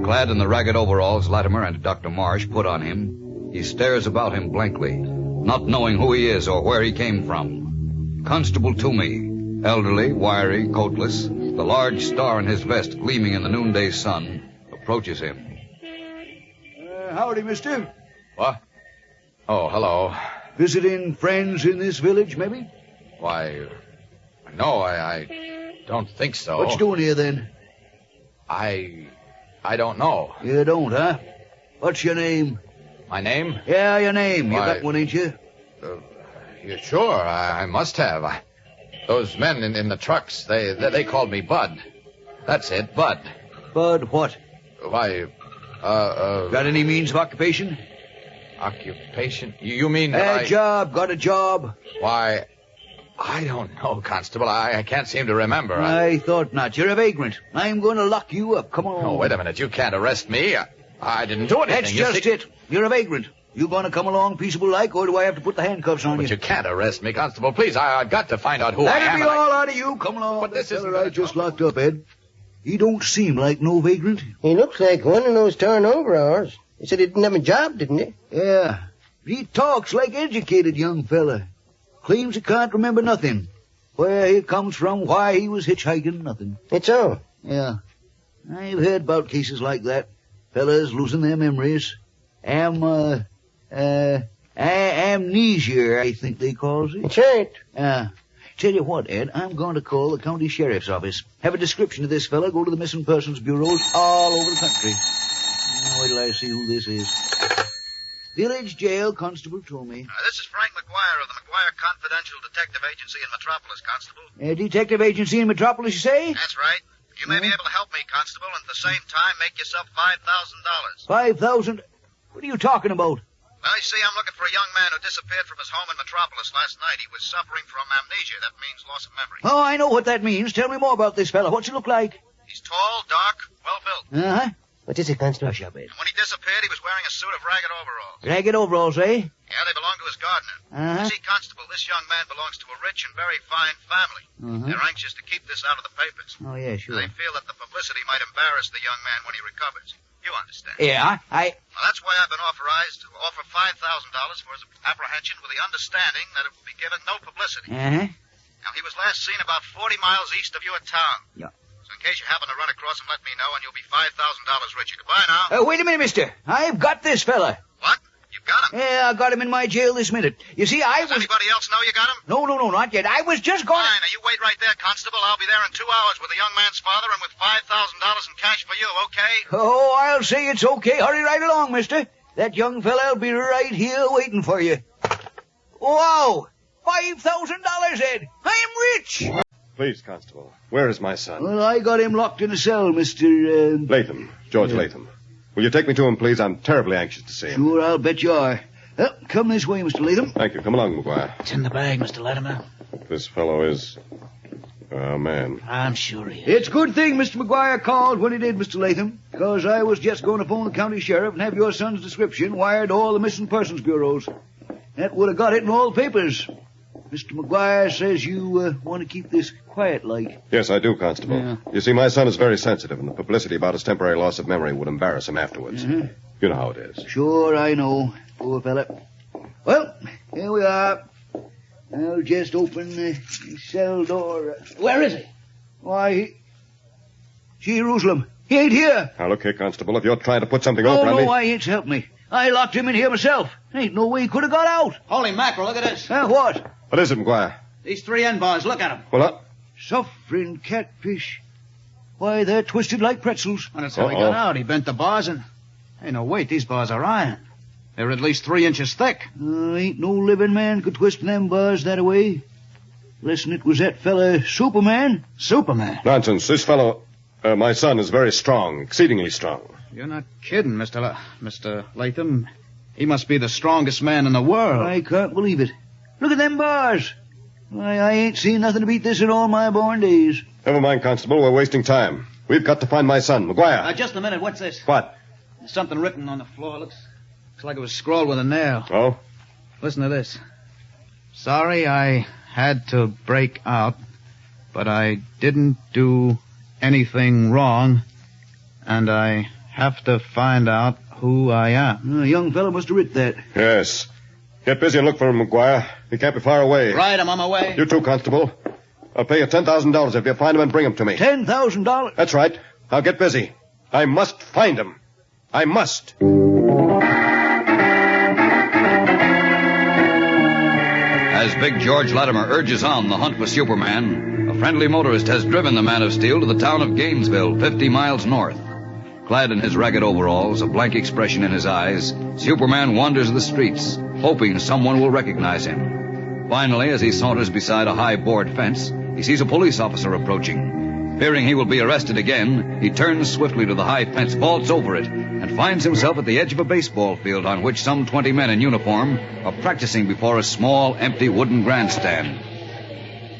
Clad in the ragged overalls Latimer and Dr. Marsh put on him, he stares about him blankly, not knowing who he is or where he came from. Constable Toomey, elderly, wiry, coatless, the large star in his vest gleaming in the noonday sun, approaches him. Howdy, mister. What? Oh, hello. Visiting friends in this village, maybe? Why, no, I don't think so. What you doing here, then? I don't know. You don't, huh? What's your name? My name? Yeah, your name. Why, You got one, ain't you? You sure? I must have. Those men in the trucks, they called me Bud. That's it, Bud. Bud what? Why, Got any means of occupation? Occupation? You mean that job. Got a job? Why, I don't know, Constable. I can't seem to remember. I thought not. You're a vagrant. I'm going to lock you up. Come on. Oh, wait a minute. You can't arrest me. I didn't do anything. That's just it. You're a vagrant. You gonna come along peaceable like, or do I have to put the handcuffs on you? But you can't arrest me, Constable. Please, I've got to find out who I That'll am. be all out of you. Come along. But this isn't... I just locked up, Ed. He don't seem like no vagrant. He looks like one in those torn overalls. He said he didn't have a job, didn't he? Yeah. He talks like educated young fella. Claims he can't remember nothing. Where he comes from, why he was hitchhiking, nothing. It's all. Yeah. I've heard about cases like that. Fellas losing their memories. Amnesia, I think they calls it. That's right. Tell you what, Ed, I'm going to call the county sheriff's office. Have a description of this fella, go to the missing persons bureaus all over the country. Now, wait till I see who this is. Village jail constable told me. This is Frank McGuire of the McGuire Confidential Detective Agency in Metropolis, Constable. Detective agency in Metropolis, you say? That's right. You may be able to help me, Constable, and at the same time make yourself $5,000. 5,000? What are you talking about? Well, you see, I'm looking for a young man who disappeared from his home in Metropolis last night. He was suffering from amnesia. That means loss of memory. Oh, I know what that means. Tell me more about this fella. What's he look like? He's tall, dark, well-built. Uh-huh. What is it, Constable? Hush up, Ed. And when he disappeared, he was wearing a suit of ragged overalls. Ragged overalls, eh? Yeah, they belong to his gardener. Uh-huh. You see, Constable, this young man belongs to a rich and very fine family. Uh-huh. They're anxious to keep this out of the papers. Oh, yeah, sure. They feel that the publicity might embarrass the young man when he recovers. You understand? Yeah, Well, that's why I've been authorized to offer $5,000 for his apprehension with the understanding that it will be given no publicity. Uh-huh. Now, he was last seen about 40 miles east of your town. Yeah. So in case you happen to run across him, let me know, and you'll be $5,000 richer. Goodbye now. Wait a minute, mister. I've got this fella. What? You've got him? Yeah, I got him in my jail this minute. You see, Does anybody else know you got him? No, not yet. I was just going... Fine. Now, you wait right there, Constable. I'll be there in 2 hours with the young man's father and with $5,000 in cash for you, okay? Oh, I'll say it's okay. Hurry right along, mister. That young fella'll be right here waiting for you. Wow! $5,000, Ed. I'm rich! Please, Constable. Where is my son? Well, I got him locked in a cell, Mr. Latham. George Latham. Will you take me to him, please? I'm terribly anxious to see him. Sure, I'll bet you are. Well, come this way, Mr. Latham. Thank you. Come along, McGuire. It's in the bag, Mr. Latimer. This fellow is a man. I'm sure he is. It's a good thing Mr. McGuire called when he did, Mr. Latham, because I was just going to phone the county sheriff and have your son's description wired to all the missing persons bureaus. That would have got it in all the papers. Mr. McGuire says you want to keep this quiet like. Yes, I do, Constable. Yeah. You see, my son is very sensitive, and the publicity about his temporary loss of memory would embarrass him afterwards. Mm-hmm. You know how it is. Sure, I know. Poor fella. Well, here we are. I'll just open the cell door. Where is he? Why, Jerusalem. He ain't here. Now, look here, Constable. If you're trying to put something over on me... No, I ain't. Help me. I locked him in here myself. Ain't no way he could have got out. Holy mackerel, look at this. What? What is it, McGuire? These 3 end bars, look at them. Well, Suffering catfish. Why, they're twisted like pretzels. Well, that's how he got out. He bent the bars and... Hey, no, wait, these bars are iron. They're at least 3 inches thick. Ain't no living man could twist them bars that away. Listen, it was that fella Superman. Superman? Nonsense. This fellow, my son, is very strong, exceedingly strong. You're not kidding, Mr. Latham. He must be the strongest man in the world. I can't believe it. Look at them bars. Why, I ain't seen nothing to beat this in all my born days. Never mind, Constable. We're wasting time. We've got to find my son, McGuire. Just a minute. What's this? What? There's something written on the floor. Looks like it was scrawled with a nail. Oh? Listen to this. Sorry I had to break out, but I didn't do anything wrong, and I have to find out who I am. A young fellow must have writ that. Yes. Get busy and look for him, McGuire. He can't be far away. Right, I'm on my way. You too, Constable. I'll pay you $10,000 if you find him and bring him to me. $10,000? That's right. Now get busy. I must find him. I must. As Big George Latimer urges on the hunt for Superman, a friendly motorist has driven the Man of Steel to the town of Gainesville, 50 miles north. Clad in his ragged overalls, a blank expression in his eyes, Superman wanders the streets, hoping someone will recognize him. Finally, as he saunters beside a high board fence, he sees a police officer approaching. Fearing he will be arrested again, he turns swiftly to the high fence, vaults over it, and finds himself at the edge of a baseball field on which some 20 men in uniform are practicing before a small, empty wooden grandstand.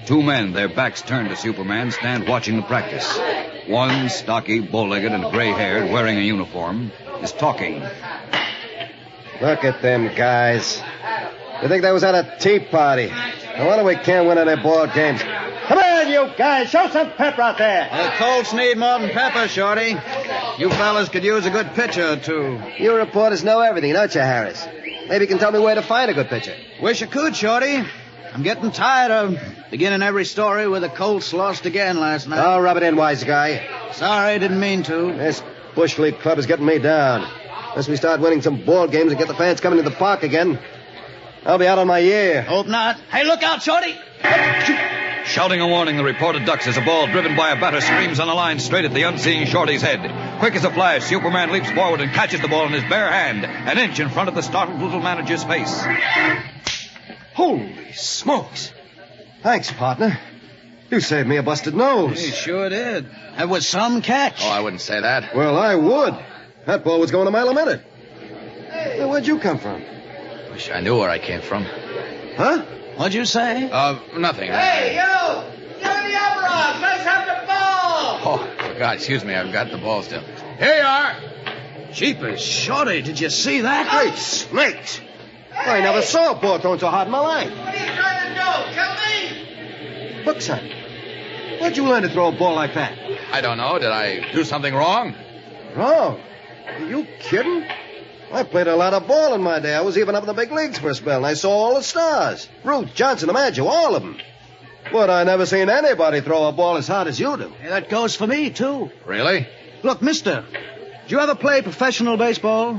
2 men, their backs turned to Superman, stand watching the practice. One, stocky, bow-legged, and gray-haired, wearing a uniform, is talking. Look at them guys. You think they was at a tea party? No wonder we can't win any ball games. Come on, you guys. Show some pepper out there. The Colts need more than pepper, Shorty. You fellas could use a good pitcher or two. You reporters know everything, don't you, Harris? Maybe you can tell me where to find a good pitcher. Wish I could, Shorty. I'm getting tired of beginning every story with the Colts lost again last night. Oh, rub it in, wise guy. Sorry, didn't mean to. This Bush League club is getting me down. Unless we start winning some ball games and get the fans coming to the park again, I'll be out on my year. Hope not. Hey, look out, Shorty! Shouting a warning, the reporter ducks as a ball driven by a batter screams on the line straight at the unseeing Shorty's head. Quick as a flash, Superman leaps forward and catches the ball in his bare hand, an inch in front of the startled little manager's face. Holy smokes. Thanks, partner. You saved me a busted nose. He sure did. That was some catch. Oh, I wouldn't say that. Well, I would. That ball was going a mile a minute. Hey, where'd you come from? Wish I knew where I came from. Huh? What'd you say? Nothing. Hey, you! Give me the overalls. Let's have the ball! Oh, God, excuse me. I've got the ball still. Here you are. Jeepers, Shorty, did you see that? Great snakes. I never saw a ball thrown so hard in my life. What are you trying to do? Kill me? Look, son. Where'd you learn to throw a ball like that? I don't know. Did I do something wrong? Wrong? Are you kidding? I played a lot of ball in my day. I was even up in the big leagues for a spell, and I saw all the stars. Ruth, Johnson, Amnesia, all of them. But I never seen anybody throw a ball as hard as you do. Hey, that goes for me, too. Really? Look, mister, did you ever play professional baseball?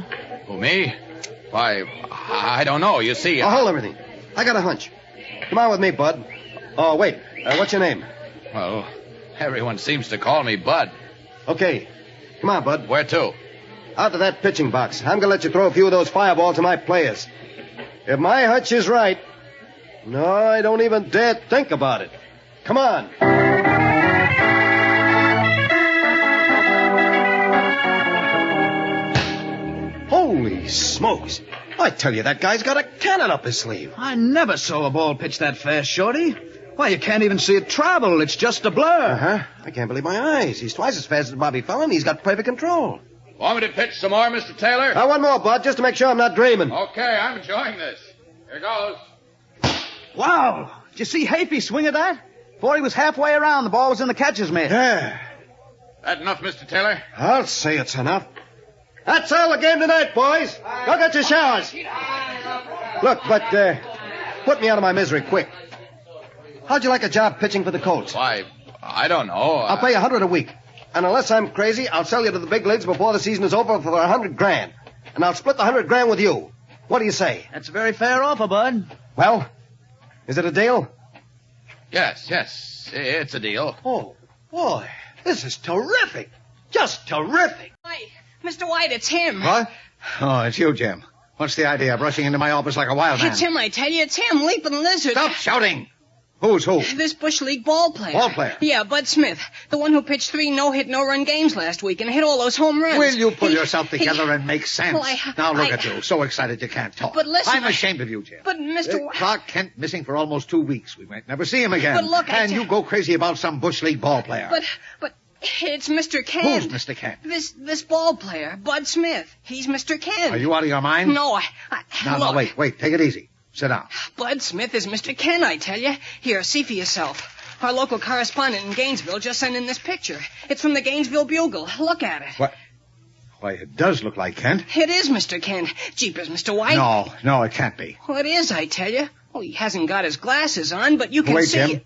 Who, me? Why, I don't know. You see... Oh, hold everything. I got a hunch. Come on with me, Bud. Oh, wait. What's your name? Well, everyone seems to call me Bud. Okay. Come on, Bud. Where to? Out to that pitching box. I'm going to let you throw a few of those fireballs to my players. If my hunch is right... No, I don't even dare think about it. Come on. Holy smokes. I tell you, that guy's got a cannon up his sleeve. I never saw a ball pitch that fast, Shorty. Why, you can't even see it travel. It's just a blur. Uh-huh. I can't believe my eyes. He's twice as fast as Bobby Fallon. He's got perfect control. Want me to pitch some more, Mr. Taylor? One more, Bud, just to make sure I'm not dreaming. Okay, I'm enjoying this. Here goes. Wow. Did you see Hafey swing at that? Before he was halfway around, the ball was in the catcher's mitt. Yeah. That enough, Mr. Taylor? I'll say it's enough. That's all the game tonight, boys. Go get your showers. Look, but put me out of my misery quick. How'd you like a job pitching for the Colts? Why, I don't know. I'll pay $100 a week. And unless I'm crazy, I'll sell you to the big leagues before the season is over for $100,000. And I'll split the $100,000 with you. What do you say? That's a very fair offer, Bud. Well, is it a deal? Yes. It's a deal. Oh, boy, this is terrific. Just terrific. White. Mr. White, it's him. What? Oh, it's you, Jim. What's the idea of rushing into my office like a wild man? It's him, I tell you. It's him, Leaping Lizard. Stop shouting. Who's who? This Bush League ball player. Ball player? Yeah, Bud Smith. The one who pitched 3 no-hit, no-run games last week and hit all those home runs. Will you pull yourself together and make sense? Well, now look at you. So excited you can't talk. But listen... I'm ashamed of you, Jim. But, Mr. White... Clark Kent missing for almost 2 weeks. We might never see him again. But look, and you go crazy about some Bush League ball player. But... It's Mr. Kent. Who's Mr. Kent? This ball player, Bud Smith. He's Mr. Kent. Are you out of your mind? No, No, wait. Take it easy. Sit down. Bud Smith is Mr. Kent, I tell you. Here, see for yourself. Our local correspondent in Gainesville just sent in this picture. It's from the Gainesville Bugle. Look at it. What? Why, it does look like Kent. It is Mr. Kent. Jeepers, Mr. White. No, it can't be. Well, it is, I tell you. Well, he hasn't got his glasses on, but you can Wait, see... Jim.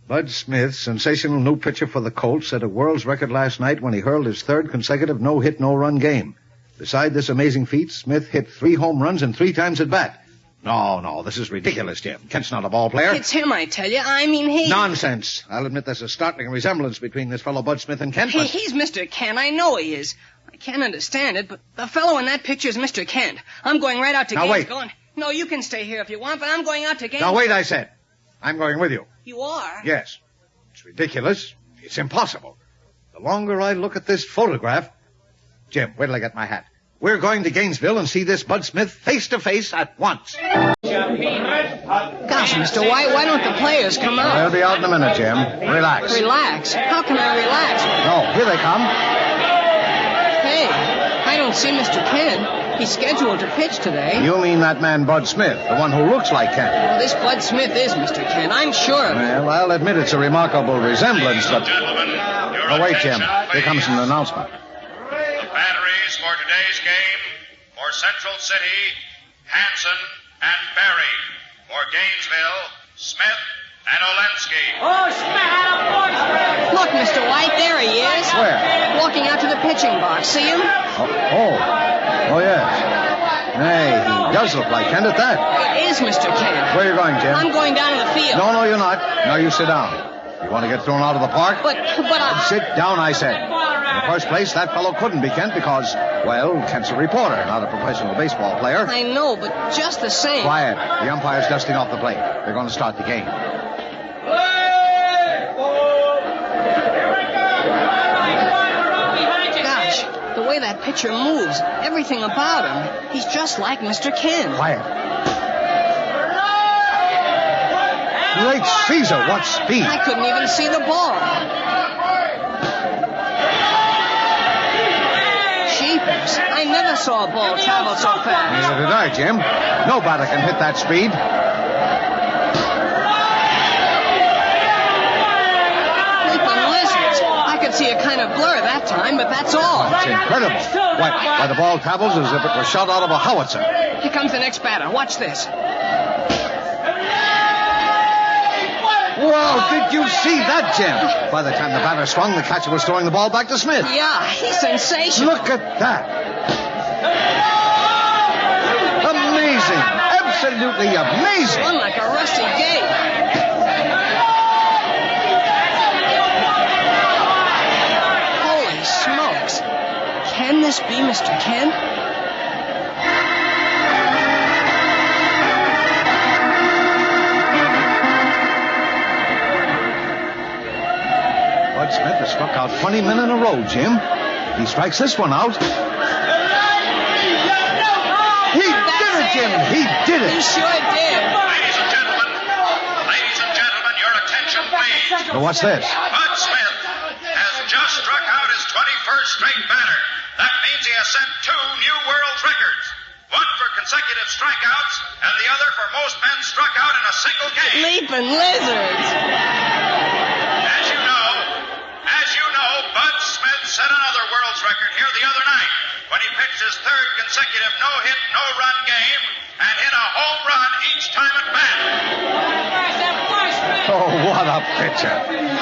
Bud Smith, sensational new pitcher for the Colts, set a world's record last night when he hurled his 3rd consecutive no-hit, no-run game. Beside this amazing feat, Smith hit 3 home runs and 3 times at bat. No, this is ridiculous, Jim. Kent's not a ball player. It's him, I tell you. I mean, he... Nonsense. I'll admit there's a startling resemblance between this fellow Bud Smith and Kent, but... He's Mr. Kent. I know he is. I can't understand it, but the fellow in that picture is Mr. Kent. I'm going right out to Gainesville. Wait. No, you can stay here if you want, but I'm going out to Gainesville. Now, wait, I said. I'm going with you. You are? Yes. It's ridiculous. It's impossible. The longer I look at this photograph... Jim, wait till I get my hat. We're going to Gainesville and see this Bud Smith face to face at once. Gosh, Mr. White, why don't the players come out? They'll be out in a minute, Jim. Relax. Relax? How can I relax? No, here they come. Hey, I don't see Mr. Kent. He's scheduled to pitch today. You mean that man Bud Smith, the one who looks like Kent? Well, this Bud Smith is Mr. Kent. I'm sure of it. Well, I'll admit it's a remarkable resemblance, but... Oh, wait, Jim. Here comes an announcement. The batteries for today's game for Central City, Hanson and Barry. For Gainesville, Smith and Olensky. Oh, Smith! Look, Mr. White, there he is. Where? Walking out to the pitching box. See him? Oh, yes. Hey, he does look like Kent at that. It is Mr. Kent. Where are you going, Jim? I'm going down to the field. No, you're not. Now you sit down. You want to get thrown out of the park? But I... Sit down, I said. In the first place, that fellow couldn't be Kent because, well, Kent's a reporter, not a professional baseball player. I know, but just the same. Quiet. The umpire's dusting off the plate. They're going to start the game. Gosh, the way that pitcher moves, everything about him, he's just like Mr. Kent. Quiet. Great Caesar, what speed. I couldn't even see the ball. Jeepers, I never saw a ball travel so fast. Neither did I, Jim. No batter can hit that speed. Leaping lizards. I could see a kind of blur that time, but that's all. That's incredible. Why, the ball travels as if it were shot out of a howitzer. Here comes the next batter. Watch this. Whoa, did you see that, Jim? By the time the batter swung, the catcher was throwing the ball back to Smith. Yeah, he's sensational. Look at that. Amazing. Absolutely amazing. One like a rusty gate. Holy smokes. Can this be Mr. Kent? Bud Smith has struck out 20 men in a row, Jim. He strikes this one out. He did it, Jim. He did it. He sure did. Ladies and gentlemen, your attention, please. Now, what's this? Bud Smith has just struck out his 21st straight batter. That means he has set 2 new world records. One for consecutive strikeouts, and the other for most men struck out in a single game. Leaping lizards. As you know, Bud Smith set another world's record here the other night when he pitched his 3rd consecutive no-hit, no-run game and hit a home run each time at bat. Oh, what a pitcher.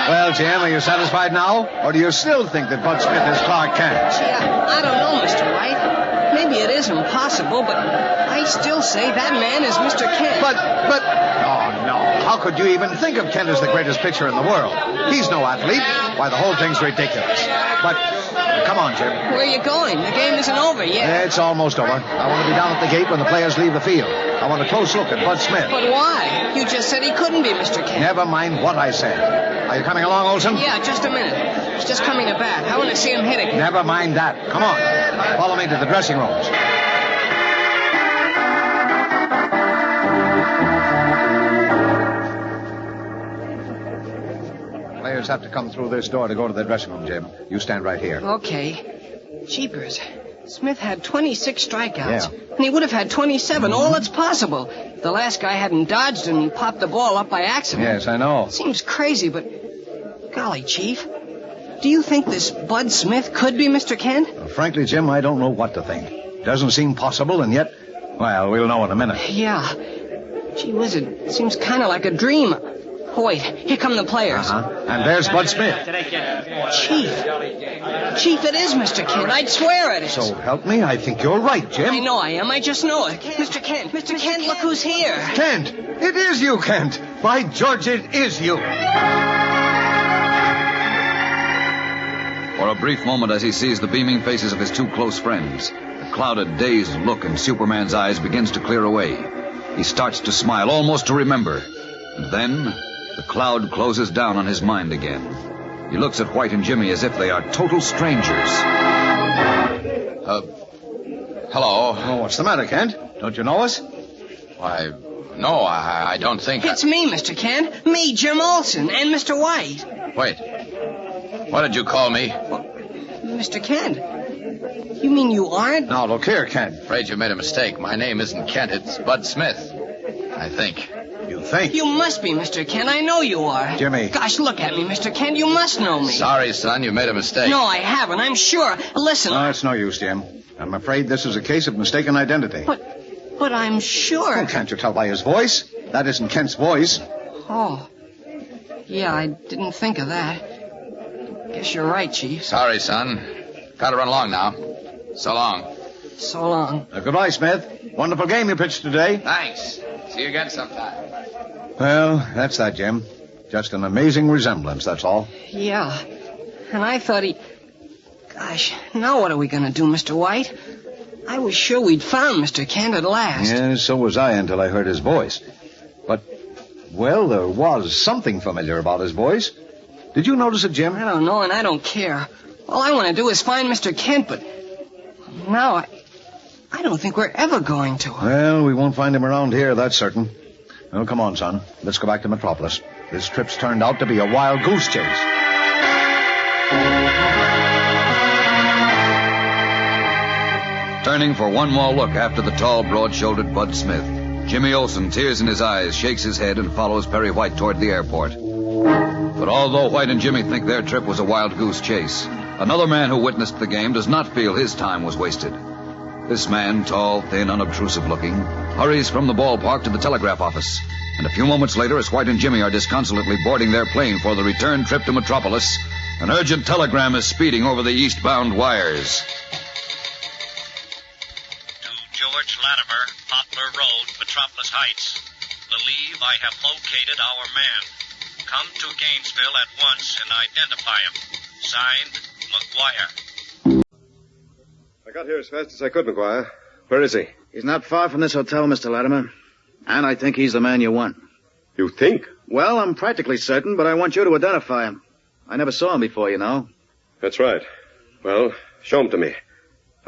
Well, Jim, are you satisfied now? Or do you still think that Bud Smith is Clark Kent? Gee, I don't know, Mr. White. Maybe it is impossible, but I still say that man is Mr. Kent. But, oh, no. How could you even think of Kent as the greatest pitcher in the world? He's no athlete. Why, the whole thing's ridiculous. But, come on, Jim. Where are you going? The game isn't over yet. It's almost over. I want to be down at the gate when the players leave the field. I want a close look at Bud Smith. But why? You just said he couldn't be Mr. Kent. Never mind what I said. Are you coming along, Olson? Yeah, just a minute. He's just coming to bat. I want to see him hit again. Never mind that. Come on. Follow me to the dressing rooms. Players have to come through this door to go to the dressing room, Jim. You stand right here. Okay. Jeepers. Smith had 26 strikeouts. Yeah. And he would have had 27. All that's possible. The last guy hadn't dodged and popped the ball up by accident. Yes, I know. Seems crazy, but... Golly, Chief. Do you think this Bud Smith could be Mr. Kent? Well, frankly, Jim, I don't know what to think. Doesn't seem possible, and yet... Well, we'll know in a minute. Yeah. Gee whiz, it seems kind of like a dream. Oh, wait. Here come the players. And there's Bud Smith. Chief, it is Mr. Kent. I'd swear it is. So help me, I think you're right, Jim. I know I am. I just know it. Mr. Kent, look who's here. Kent! It is you, Kent! By George, it is you! For a brief moment, as he sees the beaming faces of his 2 close friends, the clouded, dazed look in Superman's eyes begins to clear away. He starts to smile, almost to remember. And then, the cloud closes down on his mind again. He looks at White and Jimmy as if they are total strangers. Hello. Oh, what's the matter, Kent? Don't you know us? Why, no, I don't think... It's me, Mr. Kent. Me, Jim Olsen, and Mr. White. Wait. What did you call me? Well, Mr. Kent. You mean you aren't? Now, look here, Kent. Afraid you made a mistake. My name isn't Kent, it's Bud Smith. I think. You think? You must be, Mr. Kent. I know you are. Jimmy. Gosh, look at me, Mr. Kent. You must know me. Sorry, son, you made a mistake. No, I haven't. I'm sure. Listen. No, it's no use, Jim. I'm afraid this is a case of mistaken identity. But I'm sure. Oh, can't you tell by his voice? That isn't Kent's voice. Oh. Yeah, I didn't think of that. Guess you're right, Chief. Sorry, son. Gotta run along now. So long. So long. Goodbye, Smith. Wonderful game you pitched today. Thanks. See you again sometime. Well, that's that, Jim. Just an amazing resemblance, that's all. Yeah. And I thought he... Gosh, now what are we going to do, Mr. White? I was sure we'd found Mr. Kent at last. Yeah, so was I until I heard his voice. But, well, there was something familiar about his voice. Did you notice it, Jim? I don't know, and I don't care. All I want to do is find Mr. Kent, but now I don't think we're ever going to. Well, we won't find him around here, that's certain. Well, come on, son. Let's go back to Metropolis. This trip's turned out to be a wild goose chase. Turning for one more look after the tall, broad-shouldered Bud Smith, Jimmy Olsen, tears in his eyes, shakes his head and follows Perry White toward the airport. But although White and Jimmy think their trip was a wild goose chase, another man who witnessed the game does not feel his time was wasted. This man, tall, thin, unobtrusive-looking, hurries from the ballpark to the telegraph office. And a few moments later, as White and Jimmy are disconsolately boarding their plane for the return trip to Metropolis, an urgent telegram is speeding over the eastbound wires. George Latimer, Poplar Road, Metropolis Heights. Believe I have located our man. Come to Gainesville at once and identify him. Signed, McGuire. I got here as fast as I could, McGuire. Where is he? He's not far from this hotel, Mr. Latimer. And I think he's the man you want. You think? Well, I'm practically certain, but I want you to identify him. I never saw him before, you know. That's right. Well, show him to me.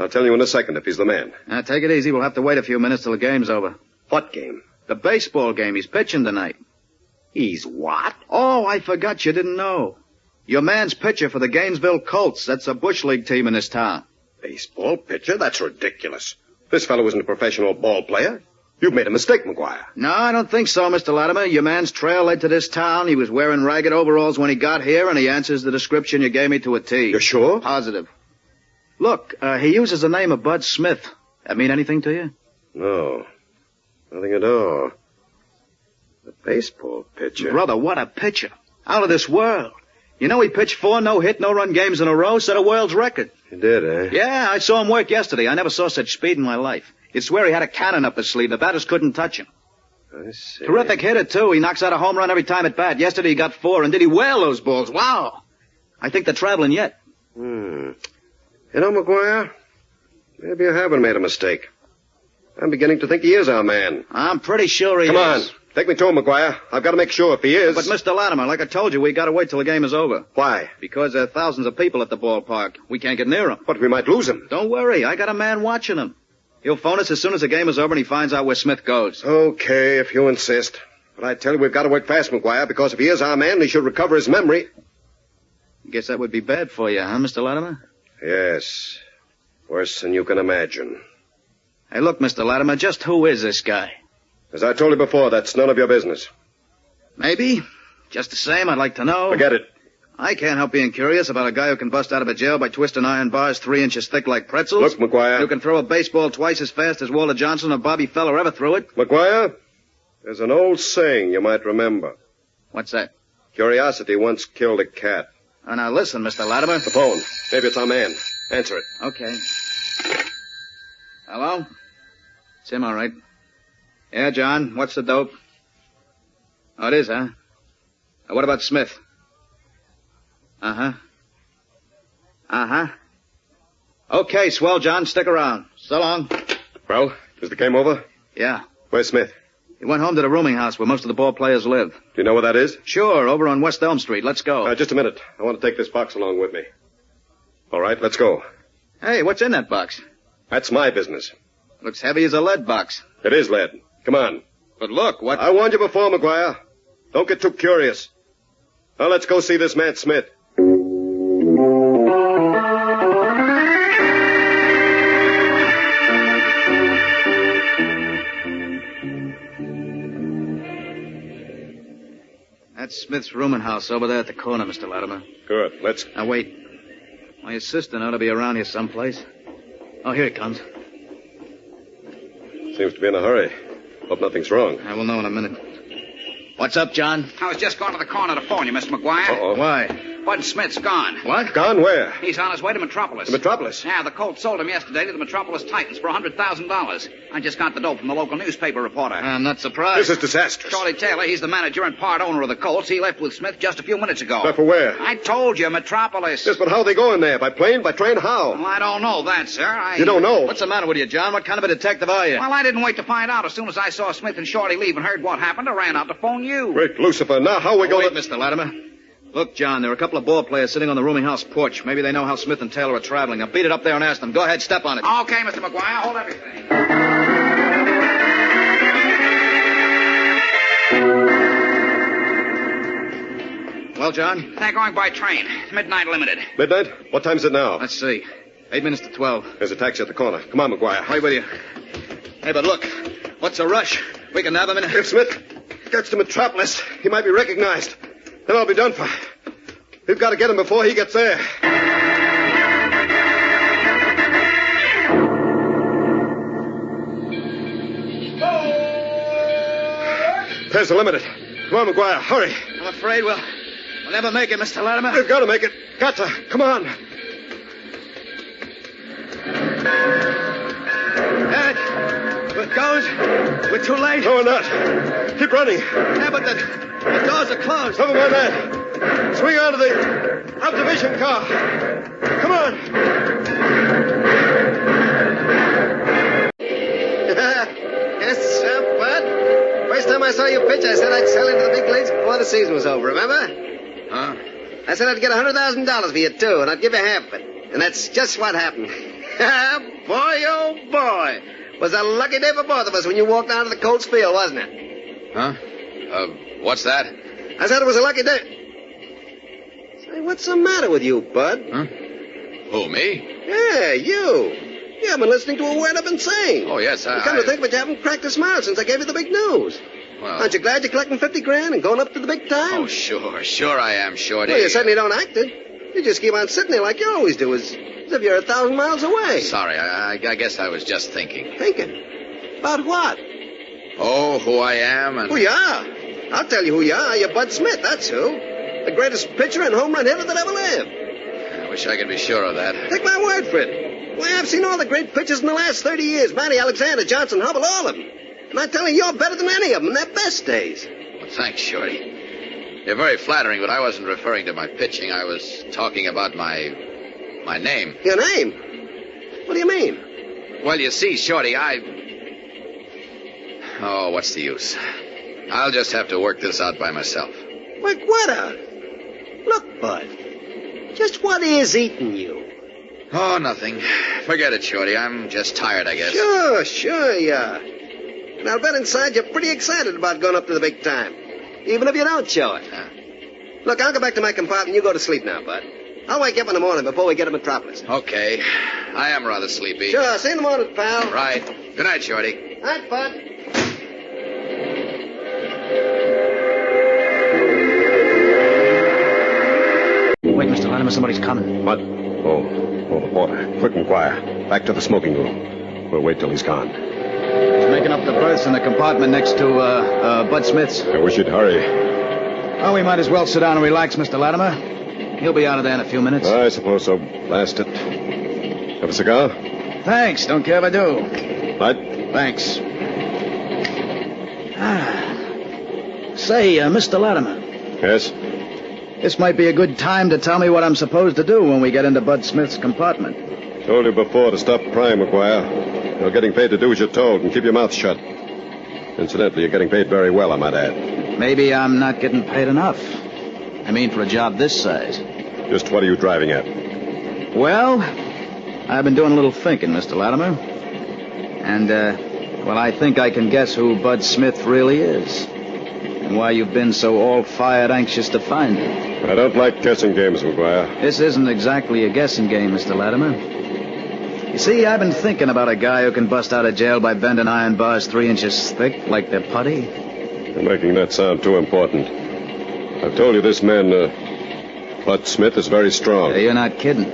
I'll tell you in a second if he's the man. Now, take it easy. We'll have to wait a few minutes till the game's over. What game? The baseball game. He's pitching tonight. He's what? Oh, I forgot you didn't know. Your man's pitcher for the Gainesville Colts. That's a Bush League team in this town. Baseball pitcher? That's ridiculous. This fellow isn't a professional ball player. You've made a mistake, McGuire. No, I don't think so, Mr. Latimer. Your man's trail led to this town. He was wearing ragged overalls when he got here, and he answers the description you gave me to a T. You're sure? Positive. Look, he uses the name of Bud Smith. That mean anything to you? No. Nothing at all. The baseball pitcher. Brother, what a pitcher. Out of this world. You know he pitched 4 no-hit, no-run games in a row, set a world's record. He did, eh? Yeah, I saw him work yesterday. I never saw such speed in my life. You'd swear he had a cannon up his sleeve. The batters couldn't touch him. I see. Terrific hitter, too. He knocks out a home run every time at bat. Yesterday he got 4, and did he whale those balls? Wow. I think they're traveling yet. You know, McGuire, maybe I haven't made a mistake. I'm beginning to think he is our man. I'm pretty sure he is. Come on. Take me to him, McGuire. I've got to make sure if he is. But, Mr. Latimer, like I told you, we got to wait till the game is over. Why? Because there are thousands of people at the ballpark. We can't get near him. But we might lose him. Don't worry. I got a man watching him. He'll phone us as soon as the game is over and he finds out where Smith goes. Okay, if you insist. But I tell you, we've got to work fast, McGuire, because if he is our man, he should recover his memory. Guess that would be bad for you, huh, Mr. Latimer? Yes. Worse than you can imagine. Hey, look, Mr. Latimer, just who is this guy? As I told you before, that's none of your business. Maybe. Just the same, I'd like to know. Forget it. I can't help being curious about a guy who can bust out of a jail by twisting iron bars 3 inches thick like pretzels. Look, McGuire. Who can throw a baseball twice as fast as Walter Johnson or Bobby Feller ever threw it. McGuire, there's an old saying you might remember. What's that? Curiosity once killed a cat. Oh, now listen, Mr. Latimer. The phone. Maybe it's our man. Answer it. Okay. Hello? It's him, all right. Yeah, John, what's the dope? Oh, it is, huh? What about Smith? Uh-huh. Uh-huh. Okay, swell, John. Stick around. So long. Well, is the game over? Yeah. Where's Smith? He went home to the rooming house where most of the ball players live. Do you know where that is? Sure, over on West Elm Street. Let's go. Just a minute. I want to take this box along with me. All right, let's go. Hey, what's in that box? That's my business. Looks heavy as a lead box. It is lead. Come on. But look, what... I warned you before, McGuire. Don't get too curious. Now let's go see this man Smith. Smith's rooming house over there at the corner, Mr. Latimer. Good. Let's... Now, wait. My assistant ought to be around here someplace. Oh, here he comes. Seems to be in a hurry. Hope nothing's wrong. I will know in a minute. What's up, John? I was just going to the corner to phone you, Mr. McGuire. Uh-oh. Why? Bud Smith's gone. What? Gone where? He's on his way to Metropolis. To Metropolis? Yeah, the Colt sold him yesterday to the Metropolis Titans for $100,000. I just got the dope from the local newspaper reporter. I'm not surprised. This is disastrous. Charlie Taylor, he's the manager and part owner of the Colts. He left with Smith just a few minutes ago. Left for where? I told you, Metropolis. Yes, but how are they going there? By plane? By train? How? Well, I don't know that, sir. You don't know? What's the matter with you, John? What kind of a detective are you? Well, I didn't wait to find out. As soon as I saw Smith and Shorty leave and heard what happened, I ran out to phone you. Great Lucifer. Now, how are we going to... Wait, Mr. Latimer. Look, John, there are a couple of ball players sitting on the rooming house porch. Maybe they know how Smith and Taylor are traveling. Now, beat it up there and ask them. Go ahead, step on it. Okay, Mr. McGuire. Hold everything. Well, John? They're going by train. Midnight limited. Midnight? What time is it now? Let's see. 8 minutes to 12. There's a taxi at the corner. Come on, McGuire. Right with you. Hey, but look. What's the rush? We can have him in... If Smith gets to Metropolis, he might be recognized. Then I'll be done for. We've got to get him before he gets there. There's the limited. Come on, McGuire, hurry. I'm afraid we'll never make it, Mr. Latimer. We've got to make it. Got to. Come on. It goes. We're too late. No, we're not. Keep running. Yeah, but the doors are closed. Never mind that. Swing out of the observation car. Come on. Yes, sir, Bud. First time I saw you pitch, I said I'd sell into the big leagues before the season was over, remember? Huh? I said I'd get $100,000 for you, too, and I'd give you half of it. And that's just what happened. Boy, oh, boy. Was a lucky day for both of us when you walked down to the Colts field, wasn't it? Huh? What's that? I said it was a lucky day. Say, what's the matter with you, Bud? Huh? Who, me? Yeah, you. You haven't been listening to a word I've been saying. Oh, yes, Come to think of it, you haven't cracked a smile since I gave you the big news. Well... Aren't you glad you're collecting $50,000 and going up to the big time? Oh, sure I am, Shorty. Well, you certainly don't act it. You just keep on sitting there like you always do, as if you're 1,000 miles away. Sorry, I guess I was just thinking. Thinking? About what? Oh, who I am and... Who you are? I'll tell you who you are. You're Bud Smith, that's who. The greatest pitcher and home run hitter that ever lived. I wish I could be sure of that. Take my word for it. Why, I've seen all the great pitchers in the last 30 years. Matty, Alexander, Johnson, Hubble, all of them. And I'm telling you, you're better than any of them in their best days. Well, thanks, Shorty. You're very flattering, but I wasn't referring to my pitching. I was talking about my name. Your name? What do you mean? Well, you see, Shorty, Oh, what's the use? I'll just have to work this out by myself. Work what out? Look, Bud. Just what is eating you? Oh, nothing. Forget it, Shorty. I'm just tired, I guess. Sure you are. And I'll bet inside you're pretty excited about going up to the big time. Even if you don't show it. Yeah. Look, I'll go back to my compartment. You go to sleep now, Bud. I'll wake up in the morning before we get to Metropolis. Okay. I am rather sleepy. Sure. See you in the morning, pal. Right. Good night, Shorty. Night, Bud. Wait, Mr. Latimer, somebody's coming. What? Oh, the porter. Quick, McGuire. Back to the smoking room. We'll wait till he's gone. He's making up the berths in the compartment next to, Bud Smith's. I wish you'd hurry. Well, we might as well sit down and relax, Mr. Latimer. He'll be out of there in a few minutes. I suppose so. Blast it. Have a cigar? Thanks. Don't care if I do. Right? Thanks. Say, Mr. Latimer. Yes? This might be a good time to tell me what I'm supposed to do when we get into Bud Smith's compartment. Told you before to stop prying, McGuire. You're getting paid to do as you're told and keep your mouth shut. Incidentally, you're getting paid very well, I might add. Maybe I'm not getting paid enough. I mean, for a job this size. Just what are you driving at? Well, I've been doing a little thinking, Mr. Latimer. And, I think I can guess who Bud Smith really is. And why you've been so all-fired anxious to find him. I don't like guessing games, McGuire. This isn't exactly a guessing game, Mr. Latimer. You see, I've been thinking about a guy who can bust out of jail by bending iron bars 3 inches thick like they're putty. You're making that sound too important. I've told you this man, Bud Smith, is very strong. Yeah, you're not kidding.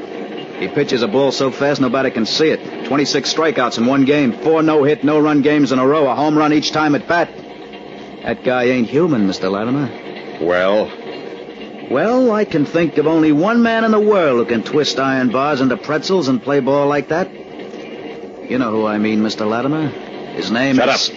He pitches a ball so fast nobody can see it. 26 strikeouts in one game, 4 no-hit, no-run games in a row, a home run each time at bat. That guy ain't human, Mr. Latimer. Well? Well, I can think of only one man in the world who can twist iron bars into pretzels and play ball like that. You know who I mean, Mr. Latimer. His name Shut is... up.